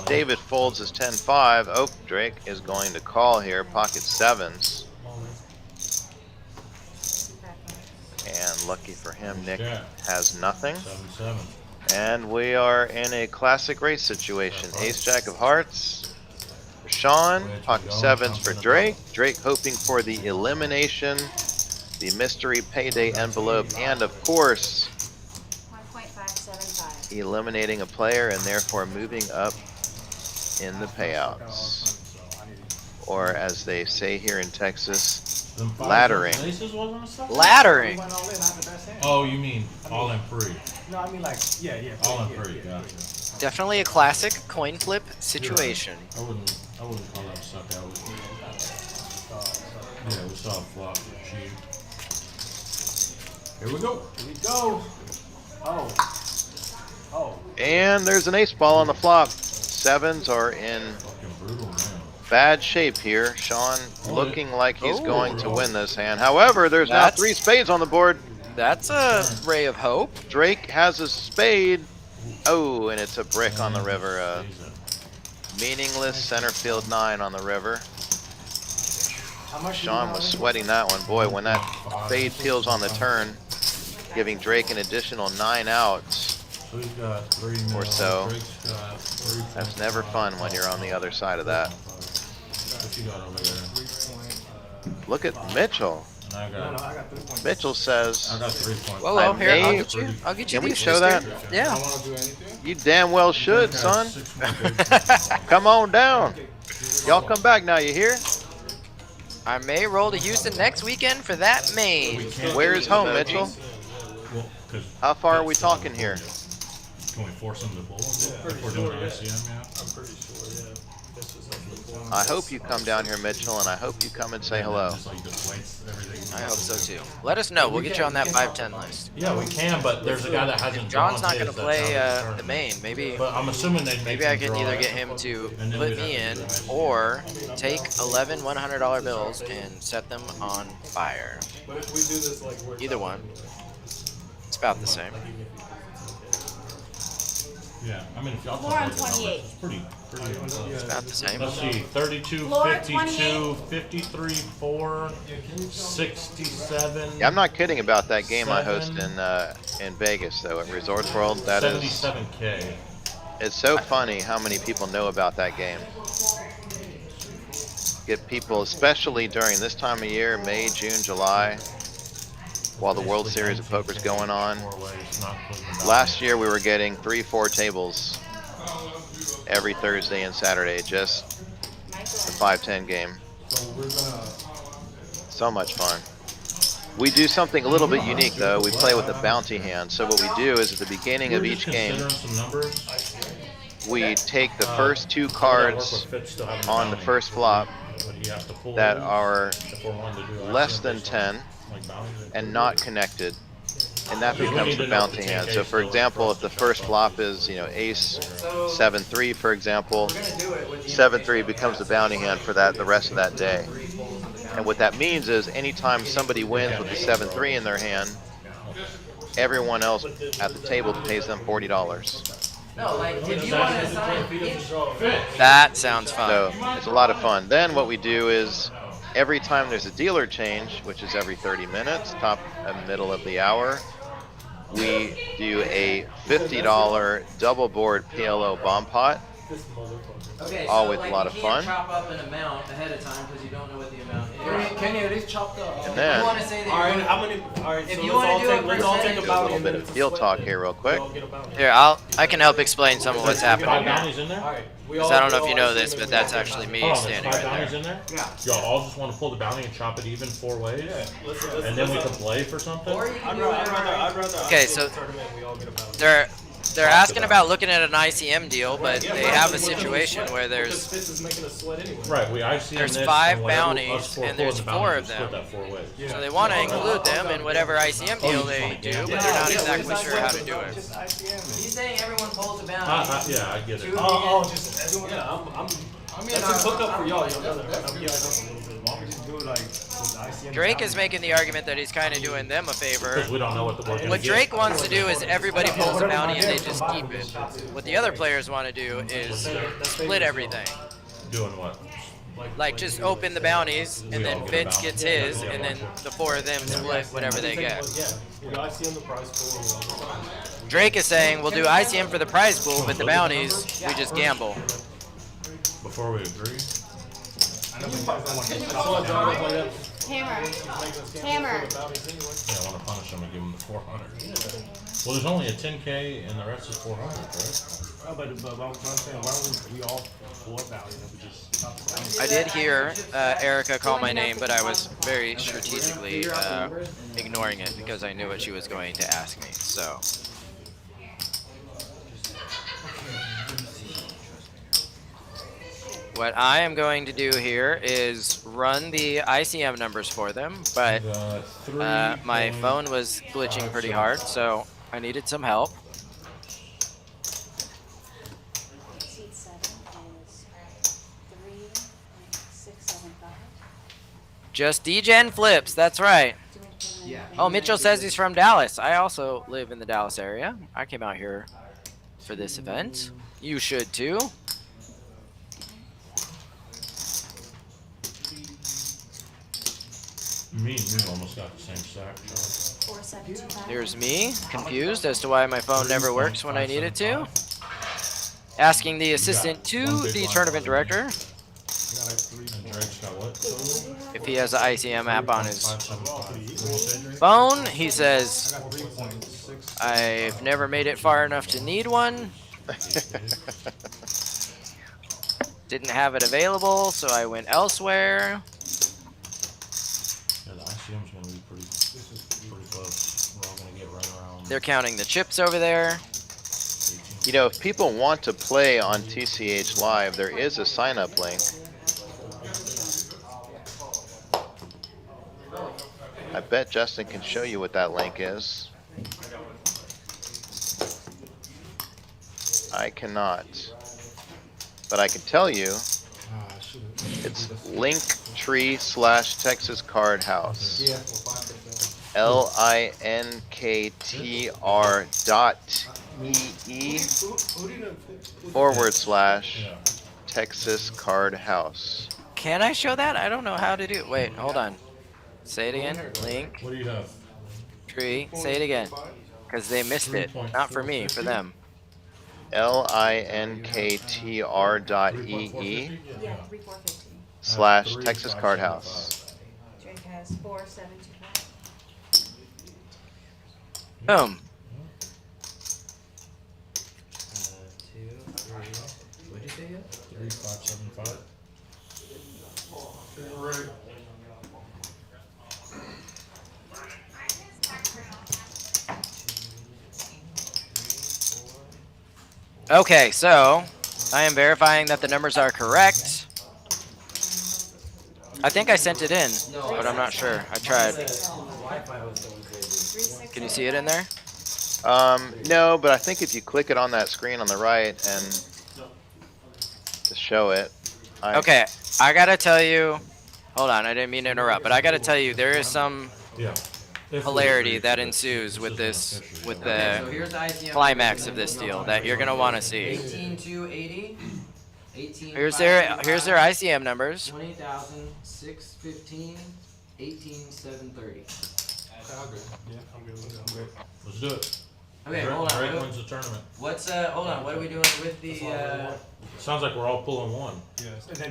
D: David folds his 10-5. Oh, Drake is going to call here. Pocket sevens. And lucky for him, Nick has nothing.
I: 7-7.
D: And we are in a classic race situation. Ace-jack of hearts for Sean. Pocket sevens for Drake. Drake hoping for the elimination, the mystery payday envelope, and of course,
F: 1.575.
D: eliminating a player and therefore moving up in the payouts. Or as they say here in Texas, laddering.
J: Laddering.
I: Oh, you mean all in free?
K: No, I mean like, yeah.
I: All in free, gotcha.
J: Definitely a classic coin flip situation.
I: I wouldn't call that a suck out. Yeah, we saw a flop cheap. Here we go.
K: Here we go. Oh.
D: And there's an ace ball on the flop. Sevens are in bad shape here. Sean looking like he's going to win this hand. However, there's now 3 spades on the board.
J: That's a ray of hope.
D: Drake has a spade. Oh, and it's a brick on the river. Meaningless center field 9 on the river. Sean was sweating that one. Boy, when that spade peels on the turn, giving Drake an additional 9 outs or so. That's never fun when you're on the other side of that. Look at Mitchell. Mitchell says,
J: Well, here, I'll get you.
D: Can we
J: these,
D: show
J: sister.
D: that?
J: Yeah.
D: You damn well should, son. Come on down. Y'all come back now, you hear?
J: I may roll to Houston next weekend for that main.
D: Where's home, Mitchell? How far are we talking here?
I: Can we force them to pull? If we're doing ICM, yeah? I'm pretty sure, yeah.
D: I hope you come down here, Mitchell, and I hope you come and say hello.
J: I hope so too. Let us know. We'll get you on that 5-10 list.
I: Yeah, we can, but there's a guy that hasn't drawn
J: John's not going
I: his
J: to
I: that's
J: play
I: out of the
J: the
I: tournament.
J: main. Maybe
I: But I'm assuming they'd make
J: maybe I
I: him
J: can
I: draw
J: either
I: it,
J: get him to
I: and then
J: put
I: we'd
J: me
I: have
J: in
I: to do it.
J: or take 11 $100 bills and set them on fire.
G: But if we do this like we're
J: Either one. It's about the same.
I: Yeah, I mean, if y'all
F: Floor on
I: take the numbers,
F: 28.
I: it's pretty
J: It's about the same.
I: Let's see, 32,
F: Floor
I: 52, 53, 4, 67.
D: Yeah, I'm not kidding about that game I host in Vegas though at Resorts World. That is
I: 77K.
D: it's so funny how many people know about that game. Get people, especially during this time of year, May, June, July, while the World Series of Poker's going on. Last year we were getting 3-4 tables every Thursday and Saturday, just the 5-10 game. So much fun. We do something a little bit unique though. We play with a bounty hand. So what we do is at the beginning of each game, we take the first 2 cards on the first flop that are less than 10 and not connected, and that becomes the bounty hand. So for example, if the first flop is, you know, ace 7-3 for example, 7-3 becomes the bounty hand for that the rest of that day. And what that means is anytime somebody wins with the 7-3 in their hand, everyone else at the table pays them $40.
B: No, like if you want to assign
J: That sounds fun.
D: So it's a lot of fun. Then what we do is every time there's a dealer change, which is every 30 minutes, top and middle of the hour, we do a $50 double board PLO bomb pot.
B: Okay,
D: Always
B: so,
D: a lot of
B: you
D: fun.
B: can't chop up an amount ahead of time because you don't know what the amount is.
K: Can you at least chop the?
D: And then
B: you want to say that
K: Alright,
B: you're
K: how many? Alright,
B: if
K: so
B: you
K: let's
B: wanna
K: all
B: do
K: take
B: a
K: let's all take
B: percentage-
K: a
D: a
K: bounty.
D: little bit of field talk here real quick.
J: Here, I can help explain some of what's happening
I: Five
J: here.
I: bounties in there?
K: Alright, we
J: Because I don't know if you know this, but that's actually me
I: Hold on, there's
J: standing
I: 5
J: right
I: bounties
J: there.
I: in there?
B: Yeah.
I: Y'all all just want to pull the bounty and chop it even 4 ways? And then we can play for something?
B: Or you can
K: I'd
B: do
K: rather.
B: whatever.
J: Okay,
K: I'd
J: so
K: rather tournament, we all get a bounty.
J: They're asking about looking at an ICM deal, but they have a situation where
K: Because
J: there's
K: Fitz is making us sweat anyway.
I: Right, we ICM
J: There's
I: this,
J: 5
I: and whatever
J: bounties,
I: us 4
J: and there's
I: pull the
J: 4
I: bounty,
J: of
I: we split
J: them.
I: that 4 ways.
J: So they want to include them in whatever ICM deal they do, but they're not exactly sure how to do it.
K: Just ICM.
B: He's saying everyone pulls a bounty.
I: Yeah, I get it.
K: Just everyone. Yeah, I mean, that's a hookup for y'all. Y'all gotta help me out a little bit. Why don't we just do it like with ICM?
J: Drake is making the argument that he's kind of doing them a favor.
I: Because we don't know what we're going to
J: What
I: get.
J: Drake wants to do is everybody pulls a bounty and they just keep it. What the other players want to do is split everything.
I: Doing what?
J: Like just open the bounties and then Vince gets his and then the 4 of them split whatever they get.
K: Yeah, we ICM the prize pool.
J: Drake is saying we'll do ICM for the prize pool, but the bounties, we just gamble.
I: Before we agree?
F: Hammer. Hammer.
I: Yeah, I want to punish him and give him the 400. Well, there's only a 10K and the rest is 400, right?
K: But what I'm saying, why don't we all pull a bounty and we just chop the bounty?
J: I did hear Erica call my name, but I was very strategically ignoring it because I knew what she was going to ask me. So. What I am going to do here is run the ICM numbers for them, but my phone was glitching pretty hard, so I needed some help.
F: Seat 7 is 3.675.
J: Just DGen flips, that's right.
B: Yeah.
J: Oh, Mitchell says he's from Dallas. I also live in the Dallas area. I came out here for this event. You should too.
I: Me and you almost got the same stack.
F: 4.725.
J: Here's me, confused as to why my phone never works when I need it to. Asking the assistant to the tournament director
I: And Drake's got what? Total?
J: if he has the ICM app on his phone. He says, I've never made it far enough to need one. Didn't have it available, so I went elsewhere.
I: Yeah, the ICM's going to be pretty close. We're all going to get right around.
J: They're counting the chips over there.
D: You know, if people want to play on TCH Live, there is a sign-up link. I bet Justin can show you what that link is. I cannot. But I can tell you, it's linktree/Texas Card House. linktr.ee/Texas Card House.
J: Can I show that? I don't know how to do. Wait, hold on. Say it again. Link.
I: What do you have?
J: Tree. Say it again. Because they missed it. Not for me, for them.
D: linktr.ee/Texas
F: Yeah, 3415.
D: Card House.
F: Drake has 4725.
J: Boom.
B: 2, 3. What'd you say again?
I: 3575.
J: Okay, so I am verifying that the numbers are correct. I think I sent it in, but I'm not sure. I tried. Can you see it in there?
D: No, but I think if you click it on that screen on the right and to show it.
J: Okay, I gotta tell you. Hold on, I didn't mean to interrupt, but I gotta tell you there is some hilarity that ensues with this, with the
B: So here's the ICM
J: climax of this deal that you're gonna want to see.
B: 18,280. 18.
J: Here's their ICM numbers.
B: 20,615. 18,730.
I: Let's do it.
B: Okay, hold on.
I: Greg wins the tournament.
B: What's hold on? What are we doing with the?
I: Sounds like we're all pulling one.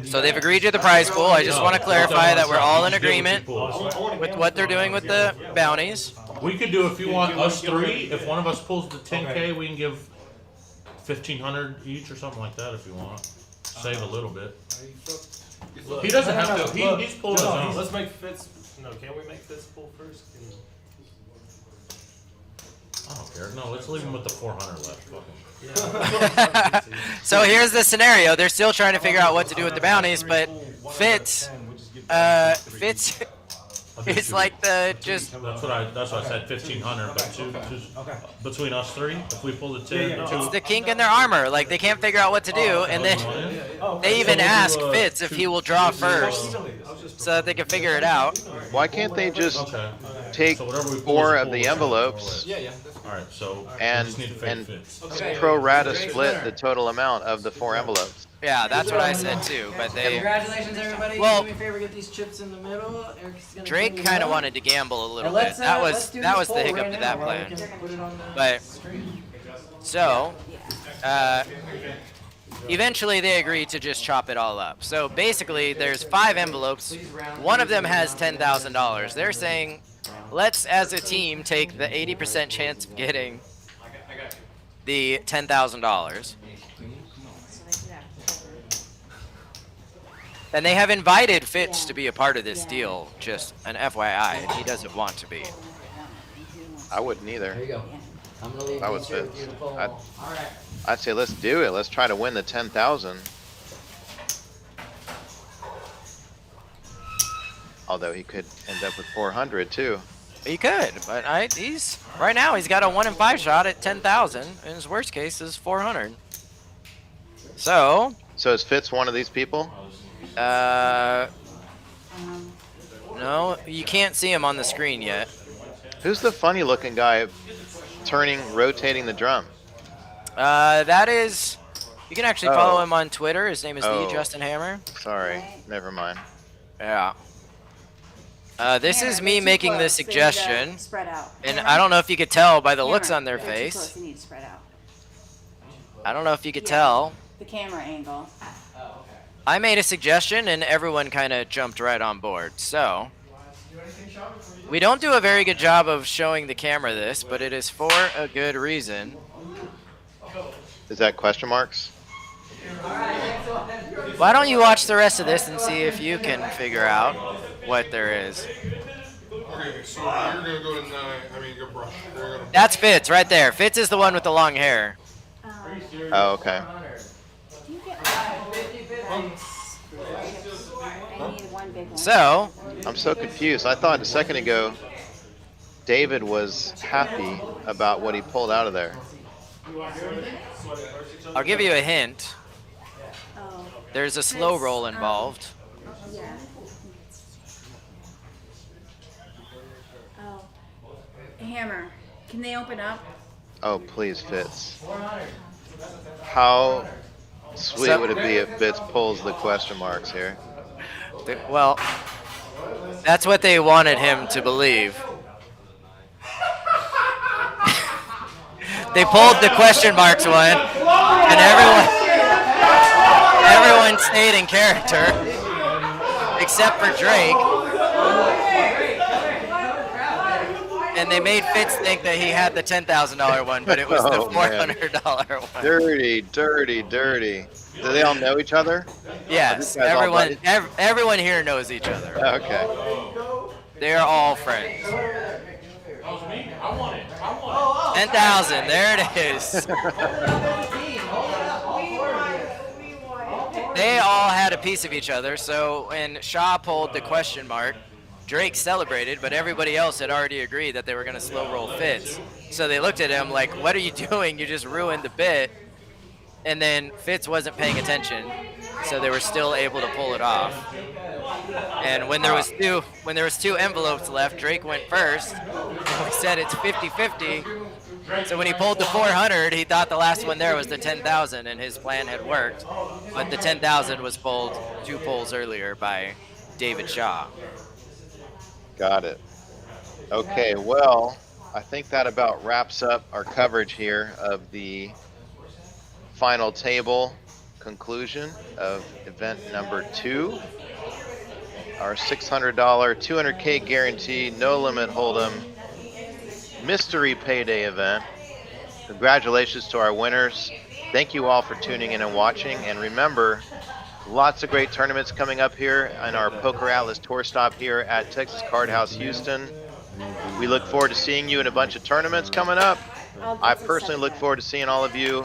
J: So they've agreed to the prize pool. I just want to clarify that we're all in agreement with what they're doing with the bounties.
I: We could do, if you want us three, if one of us pulls the 10K, we can give 1,500 each or something like that if you want. Save a little bit. He doesn't have to. He's pulled his own.
H: Let's make Fitz. No, can we make Fitz pull first?
I: I don't care. No, let's leave him with the 400 left. Fuck him.
J: So here's the scenario. They're still trying to figure out what to do with the bounties, but Fitz is like the just.
I: That's what I said. 1,500, but two between us three. If we pull the 10,
J: It's the kink in their armor. Like they can't figure out what to do, and then they even ask Fitz if he will draw first, so that they can figure it out.
D: Why can't they just take 4 of the envelopes?
I: All right, so
D: and pro rata split the total amount of the 4 envelopes.
J: Yeah, that's what I said too. But they.
B: Congratulations, everybody.
J: Well,
B: do me a favor, get these chips in the middle. Eric's gonna
J: Drake
B: clean
J: kind
B: it
J: of
B: up.
J: wanted to gamble a little
B: Let's,
J: bit. That
B: let's
J: was
B: do this
J: the
B: poll
J: hiccup
B: right
J: to that
B: now,
J: plan.
B: we can put it on the
J: But
B: screen.
J: so eventually they agreed to just chop it all up. So basically, there's 5 envelopes. One of them has $10,000. They're saying, let's as a team take the 80% chance of getting the $10,000. And they have invited Fitz to be a part of this deal, just an FYI, and he doesn't want to be.
D: I wouldn't either.
B: There you go. I'm gonna leave
D: I
B: these
D: would
B: here with you to pull.
D: I'd say let's do it. Let's try to win the 10,000. Although he could end up with 400 too.
J: He could, but he's right now he's got a 1 in 5 shot at 10,000, and his worst case is 400. So
D: is Fitz one of these people?
J: No, you can't see him on the screen yet.
D: Who's the funny looking guy rotating the drum?
J: That is, you can actually follow him on Twitter. His name is the Justin Hammer.
D: Sorry, never mind.
J: Yeah. This is me making the suggestion,
F: Spread out.
J: and I don't know if you could tell by the
F: Camera,
J: looks on their
F: they're too
J: face.
F: close, you need to spread out.
J: I don't know if you could
F: Yeah.
J: tell.
F: The camera angle.
J: I made a suggestion, and everyone kind of jumped right on board. So we don't do a very good job of showing the camera this, but it is for a good reason.
D: Is that question marks?
J: Why don't you watch the rest of this and see if you can figure out what there is?
M: Okay, so you're gonna go to 9. I mean, your brush.
J: That's Fitz right there. Fitz is the one with the long hair.
D: Oh, okay.
F: I need one big one.
J: So
D: I'm so confused. I thought a second ago David was happy about what he pulled out of there.
J: I'll give you a hint.
F: Oh.
J: There's a slow roll involved.
F: Yeah. Oh. Hammer. Can they open up?
D: Oh, please, Fitz. How sweet
J: So-
D: would it be if Fitz pulls the question marks here?
J: Well, that's what they wanted him to believe. They pulled the question marks one, and everyone stayed in character, except for Drake. And they made Fitz think that he had the $10,000 one, but it was the $400 one.
D: Dirty, dirty, dirty. Do they all know each other?
J: Yes,
D: Are these guys all
J: everyone,
D: buddies?
J: everyone here knows each other.
D: Okay.
J: They are all friends.
I: That was me. I won it. I won it.
J: 10,000. There it is. They all had a piece of each other. So when Shaw pulled the question mark, Drake celebrated, but everybody else had already agreed that they were going to slow roll Fitz. So they looked at him like, "What are you doing? You just ruined the bit." And then Fitz wasn't paying attention, so they were still able to pull it off. And when there was two envelopes left, Drake went first. We said it's 50-50. So when he pulled the 400, he thought the last one there was the 10,000, and his plan had worked. But the 10,000 was pulled 2 pulls earlier by David Shaw.
D: Got it. Okay, well, I think that about wraps up our coverage here of the final table conclusion of event number 2. Our $600, 200K guarantee, no limit hold'em mystery payday event. Congratulations to our winners. Thank you all for tuning in and watching. And remember, lots of great tournaments coming up here on our PokerAtlas Tour stop here at Texas Card House Houston. We look forward to seeing you in a bunch of tournaments coming up. I personally look forward to seeing all of you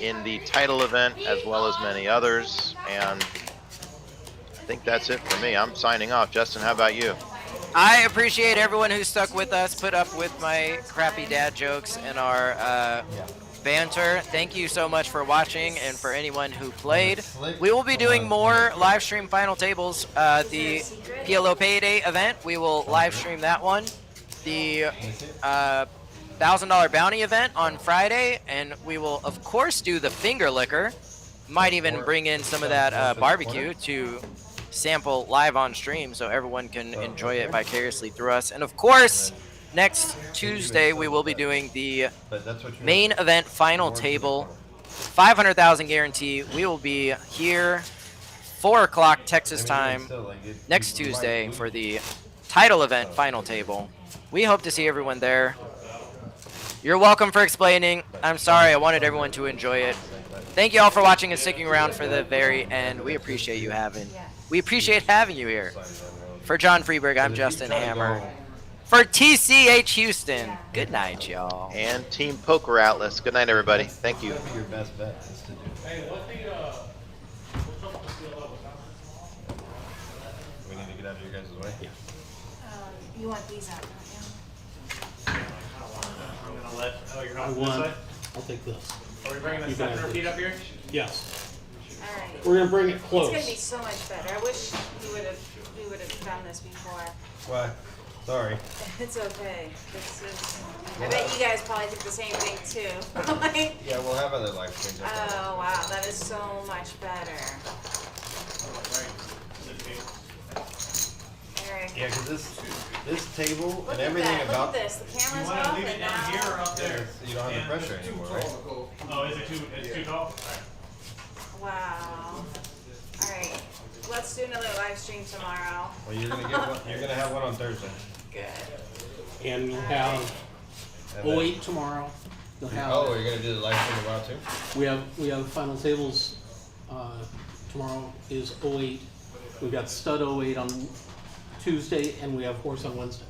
D: in the title event as well as many others. And I think that's it for me. I'm signing off. Justin, how about you?
J: I appreciate everyone who stuck with us, put up with my crappy dad jokes and our banter. Thank you so much for watching, and for anyone who played. We will be doing more live stream final tables. The PLO Payday event, we will live stream that one. The $1,000 bounty event on Friday, and we will of course do the finger liquor. Might even bring in some of that barbecue to sample live on stream so everyone can enjoy it vicariously through us. And of course, next Tuesday we will be doing the main event final table, 500,000 guarantee. We will be here 4 o'clock Texas time next Tuesday for the title event final table. We hope to see everyone there. You're welcome for explaining. I'm sorry, I wanted everyone to enjoy it. Thank you all for watching and sticking around for the very end. We appreciate you having you here. For John Freeberg, I'm Justin Hammer. For TCH Houston, good night, y'all.
D: And Team PokerAtlas, good night, everybody. Thank you.
M: Your best bet is to do. We need to get out of your guys' way. Yeah.
F: You want these out, don't
H: I'm gonna let. Oh, you're
G: I
H: not
G: won.
H: this way?
G: I'll take this.
H: Are we bringing the
G: You
H: second
G: guys
H: repeat
G: do.
H: up here?
G: Yes.
F: you? All right.
G: We're gonna bring it
F: It's
G: close.
F: gonna be so much better. I wish we would have done this before.
M: Why? Sorry.
F: It's okay. This is. I bet you guys probably think the same thing too. Like,
M: Yeah, we'll have other live streams.
F: oh wow, that is so much better. Eric.
M: Yeah, because this table
F: Look
M: and
F: at
M: everything
F: that.
M: about
F: Look at this. The camera's
H: You wanna
F: off
H: leave
F: and
H: it down here or
F: now.
H: up there?
M: you don't have the pressure anymore, right?
H: Oh, is it too? It's too tall.
F: Wow. All right. Let's do another live stream tomorrow.
M: Well, you're gonna get one. You're gonna have one on Thursday.
F: Good.
G: And you'll have
M: And then-
G: 08 tomorrow. You'll have.
M: Oh, you're gonna do the live stream tomorrow too?
G: We have final tables. Tomorrow is 08. We've got stud 08 on Tuesday, and we have horse on Wednesday.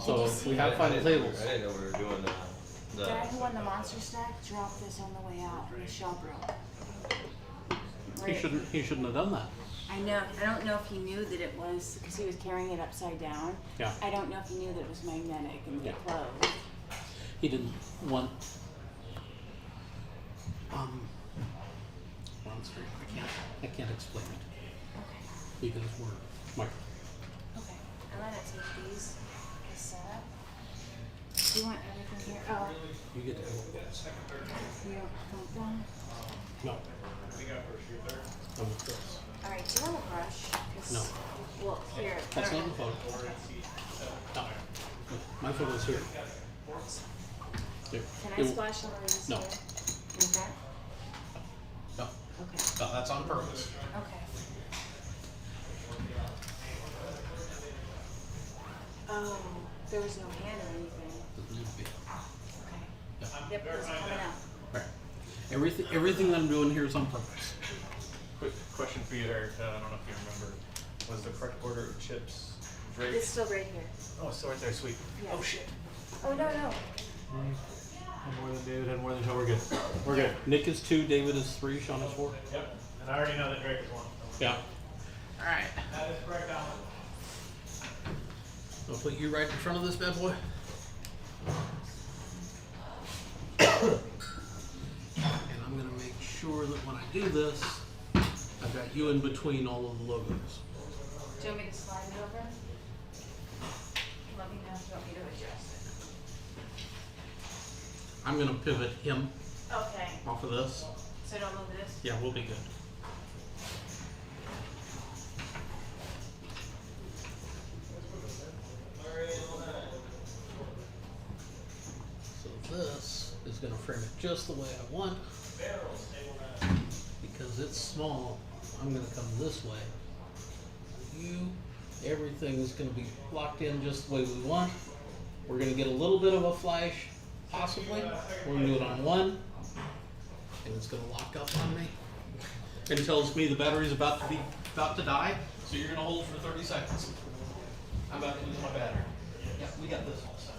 G: So we have final tables.
M: I didn't know we were doing the
F: Guy who won the monster stack dropped this on the way out, and the shell broke.
G: He shouldn't have done that.
F: I know. I don't know if he knew that it was, because he was carrying it upside down.
G: Yeah.
F: I don't know if he knew that it was magnetic and that it closed.
G: He didn't want, wrong street. I can't explain it.
F: Okay.
G: Because we're micro.
F: Okay. I'm gonna take these setup. Do you want everything here? Oh,
G: You get to go.
F: you don't want them?
G: No. I want this.
F: All right. Do you want a brush? 'Cause-
G: No.
F: Well, here.
G: That's
F: I
G: not
F: don't
G: the photo. No. My photo's here. Here.
F: Can I
G: It-
F: splash some of these
G: No.
F: here? In front?
G: No.
F: Okay.
G: No, that's on purpose.
F: Okay. Oh, there was no hand or anything.
G: Doesn't need to be.
F: Okay.
G: Yeah.
F: Yep, it's coming out.
G: Right. Everything that I'm doing here is on purpose.
H: Quick question for you, Eric. I don't know if you remember. Was the correct order of chips right?
F: It's still right here.
H: Oh, it's still right there. Sweet.
F: Yeah.
H: Oh shit.
F: Oh, no, no.
H: Had more than David, had more than Joe. We're good. We're good.
G: Nick is 2, David is 3, Sean is 4.
H: Yep. And I already know that Drake is 1.
G: Yeah.
H: Alright. That is correct, Alan.
G: I'll put you right in front of this bad boy. And I'm gonna make sure that when I do this, I've got you in between all of the logos.
F: Do you want me to slide it over? Let me know if you want me to adjust
G: I'm gonna pivot him
F: it. Okay.
G: off of this.
F: So don't move this?
G: Yeah, we'll be good. So this is gonna frame it just the way I want. Because it's small, I'm gonna come this way. Everything is gonna be locked in just the way we want. We're gonna get a little bit of a flash, possibly. We're gonna do it on 1. And it's gonna lock up on me. And it tells me the battery's about to die, so you're gonna hold for 30 seconds. I'm about to lose my battery. Yeah, we got this all set.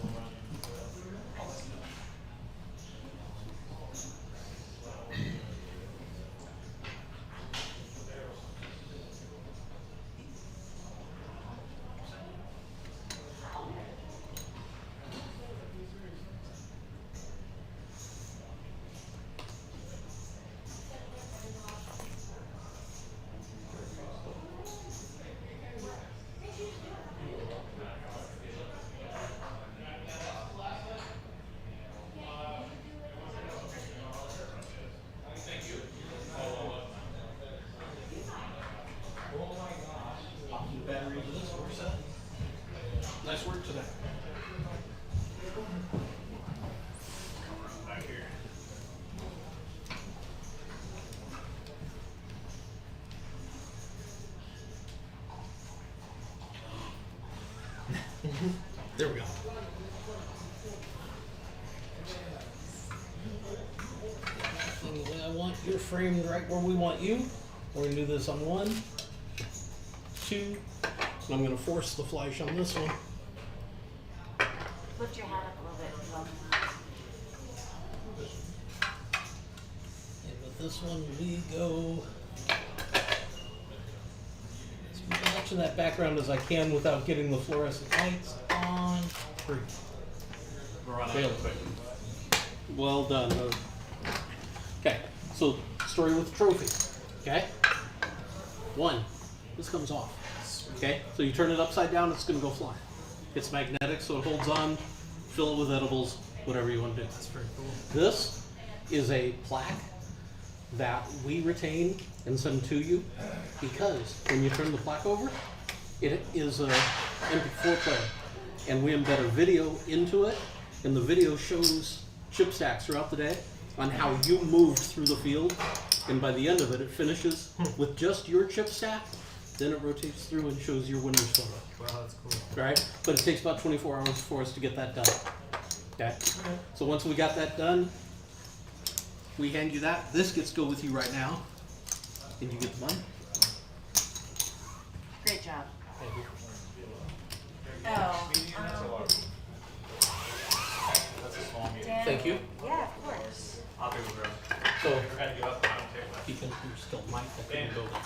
G: Nice work today. There we go. I want you're framed right where we want you. We're gonna do this on 1, 2, and I'm gonna force the flash on this one.
F: Lift your hat up a little bit.
G: And with this one, we go as much in that background as I can without getting the fluorescent lights on 3.
H: We're running real quick.
G: Well done. Okay, so story with the trophy. Okay? 1, this comes off. Okay, so you turn it upside down, it's gonna go fly. It's magnetic, so it holds on. Fill it with edibles, whatever you want to do. That's very cool. This is a plaque that we retain and send to you because when you turn the plaque over, it is a MP4 player, and we embed a video into it, and the video shows chip stacks throughout the day on how you moved through the field, and by the end of it, it finishes with just your chip stack. Then it rotates through and shows your winner's photo.
H: Wow, that's cool.
G: Right? But it takes about 24 hours for us to get that done. Okay? So once we got that done, we hand you that. This gets to go with you right now. And you get the money.
F: Great job.
G: Thank you.
F: Oh,
H: That's a small meeting.
F: Dan?
G: Thank you.
F: Yeah, of course.
H: I'll do it, bro.
G: So,
H: I had to go up. I don't care.
G: because you're still Mike, I couldn't go there.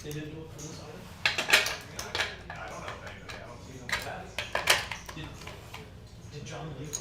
G: They didn't do it for this item?
E: I don't know if anybody, I don't see them with that.
G: Did John leave it?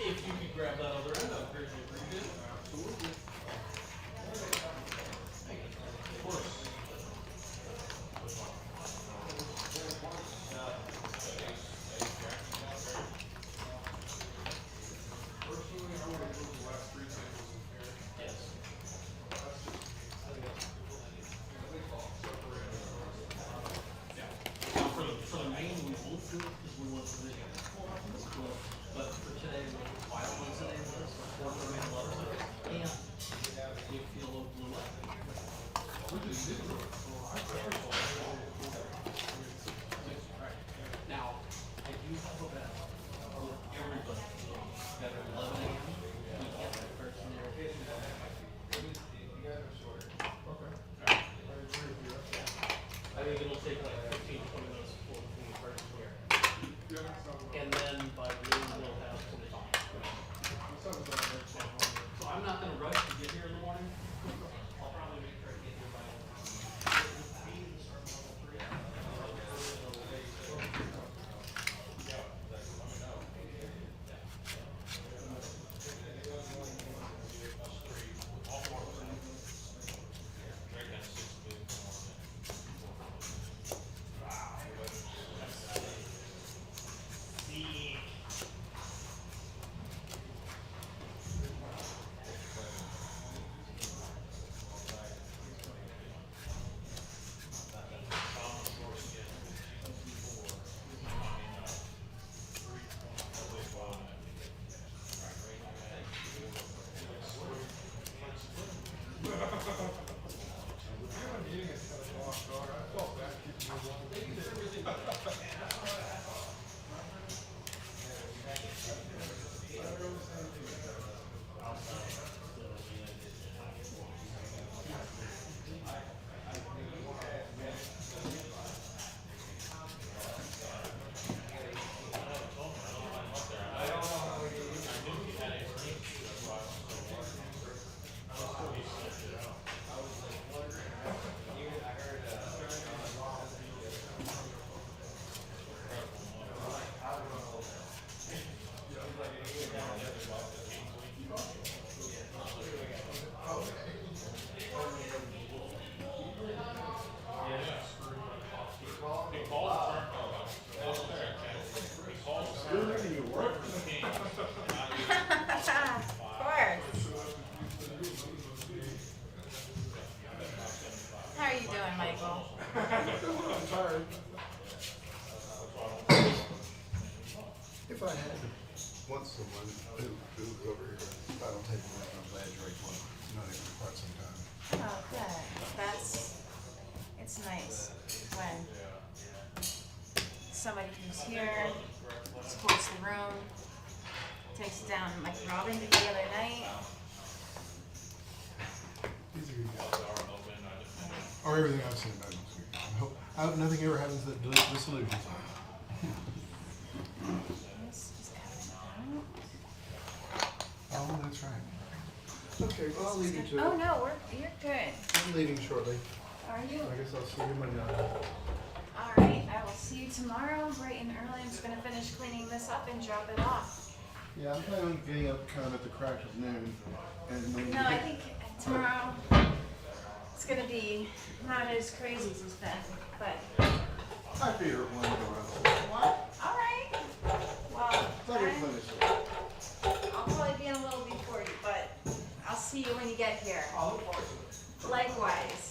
G: If you could grab that other end, I'd greatly appreciate it. Absolutely. Of course. Now for the main, we won't do it because we want to but for today, we have wild ones today with us, or for main levels, and you feel a little blue light. Now, I do have a bet with everybody that at 11 a.m. we get that person there. I think it'll take like 15 to 20 minutes before the person here. And then by noon we'll have to the top. So I'm not gonna rush to get here in the morning. I'll probably make sure I get here by.
F: How are you doing, Michael?
L: I'm tired. If I had to want someone who over here, I don't take one, I'm glad you're one. Not even for quite some time.
F: Oh, good. It's nice when somebody who's here supports the room, takes it down like Robin did the other night.
L: These are good guys. Or everything I've seen about them. I hope nothing ever happens that disillusions me.
F: This is coming out.
L: Oh, that's right. Okay, well, I'll leave you to it.
F: Oh no, you're good.
L: I'm leaving shortly.
F: Are you?
L: I guess I'll see you Monday.
F: All right, I will see you tomorrow bright and early. I'm just gonna finish cleaning this up and drop it off.
L: Yeah, I'm planning on getting up kind of at the crack of noon. And when
F: No, I think tomorrow it's gonna be not as crazy as it's been, but.
L: I figure it won't go out.
F: What? All right. Well,
L: I'll get finished.
F: I'll probably be in a little before you, but I'll see see you when you get here.
E: I'll look forward to it.
F: Likewise.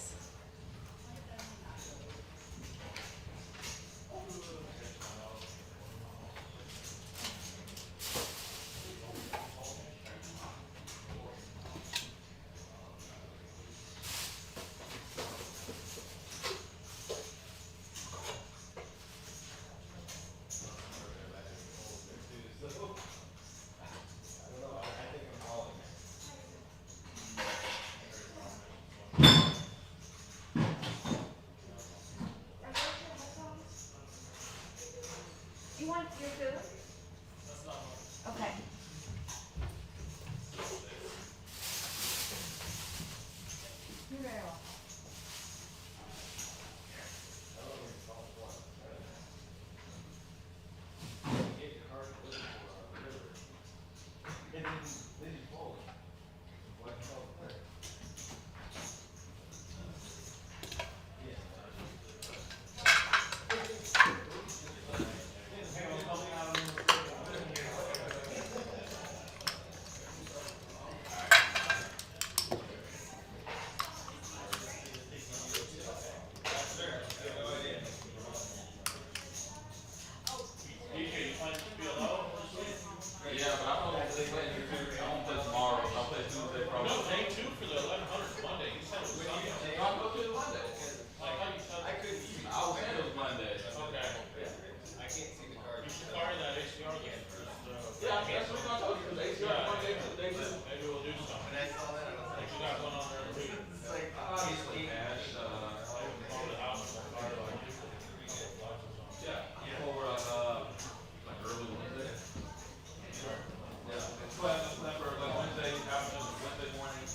F: You want your food? Okay. You're very welcome.
H: Yeah, but I don't know if they play Tuesday. I won't play tomorrow. I'll play Tuesday probably.
I: No, day 2 for the 1100 Monday. You said it was Sunday.
H: I'll go to the Monday.
I: I thought you said
H: I couldn't see. I was saying it was Monday.
I: Okay.
H: I can't see the card.
I: You should fire that ACR then.
H: Yeah, that's what I told you. They start Monday to day 2.
I: Maybe we'll do something. But I saw that. You got one on there too.
H: It's like, obviously, Ash, yeah, for, like early Wednesday. Yeah. Well, for like Wednesday, after Wednesday morning.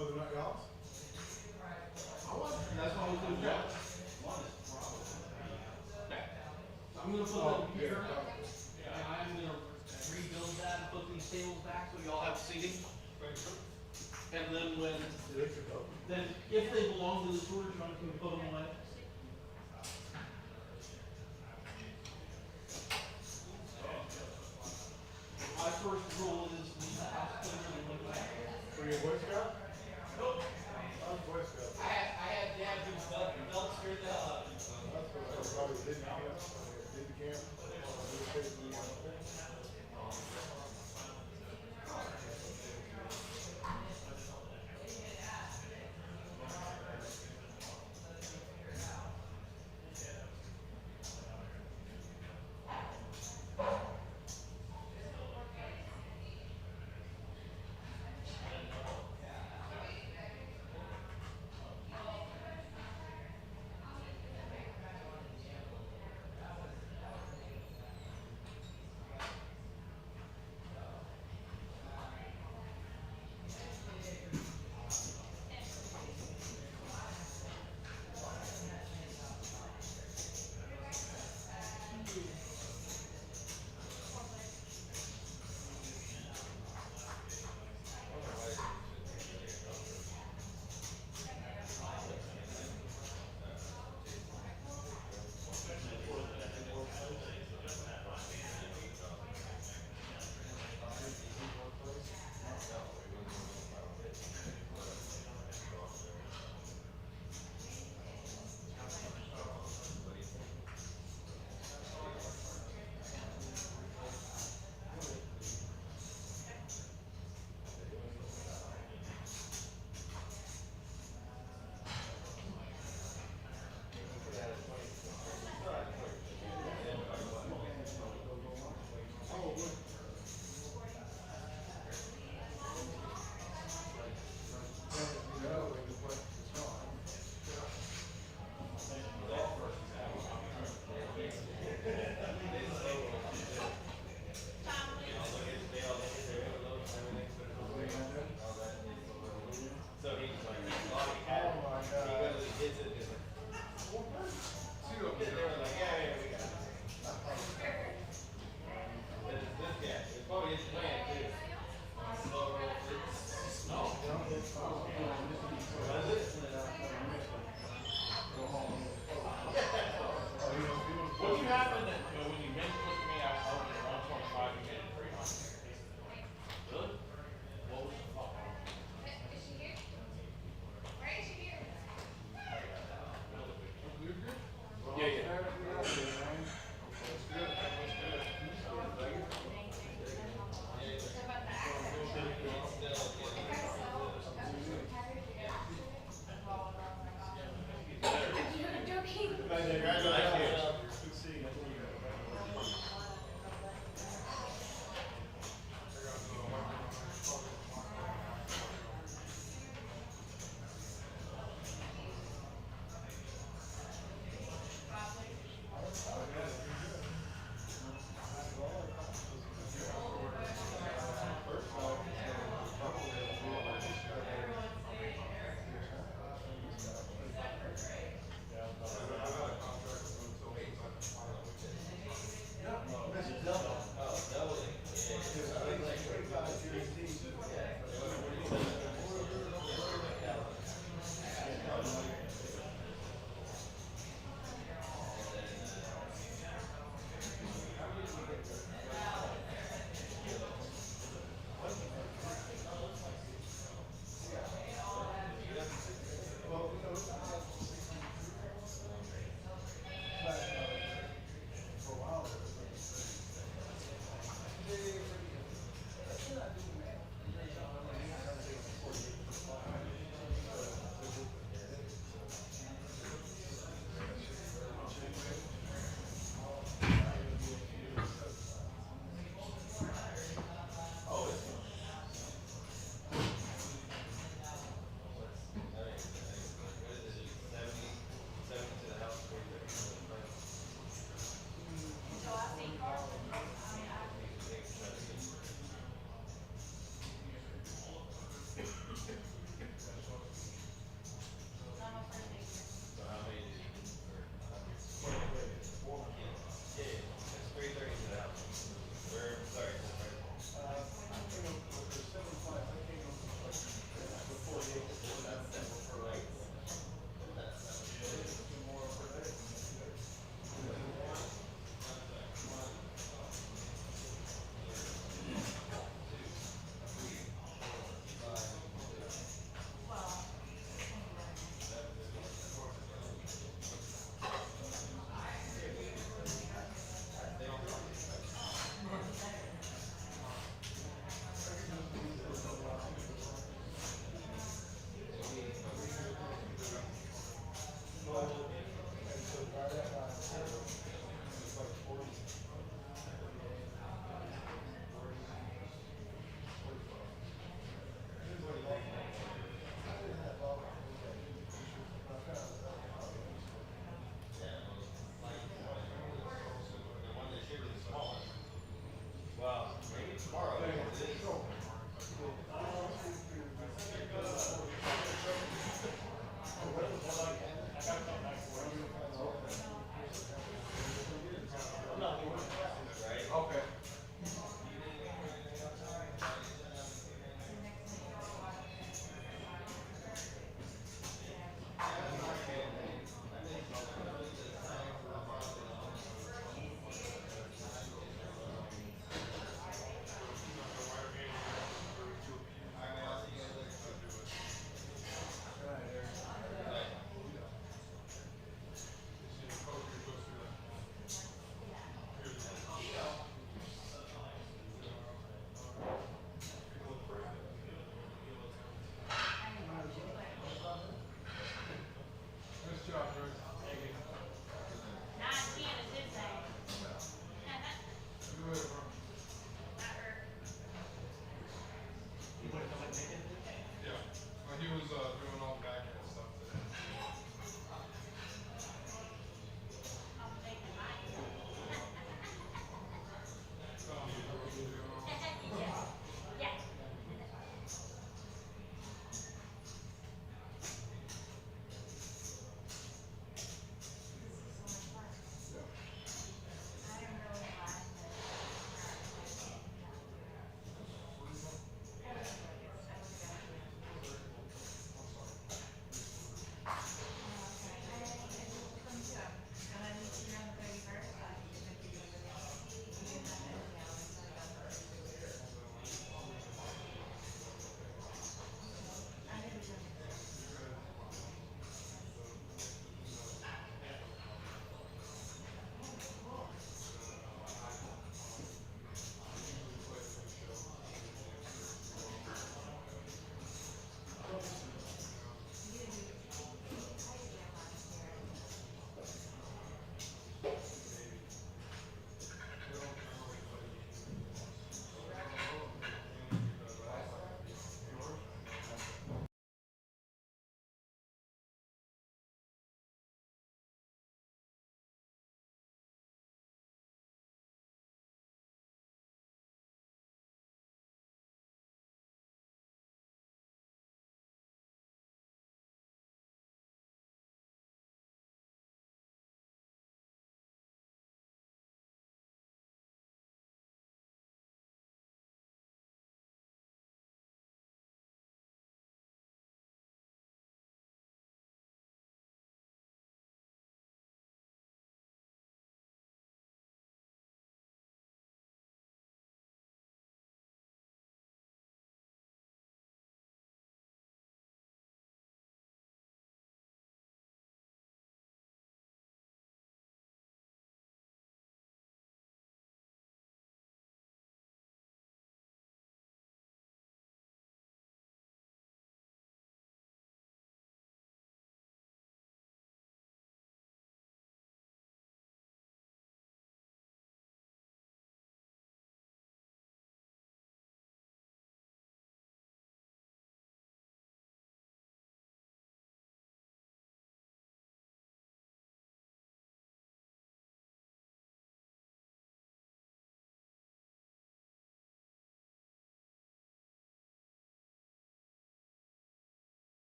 A: Oh, they're not y'all's?
G: That's why I was doing that. So I'm gonna put them here, and I'm gonna rebuild that and put these tables back so y'all have seating. And then if they belong to the tour, John can put them away. My first rule is leave the house cleaner than when back.
A: For your Boy Scout?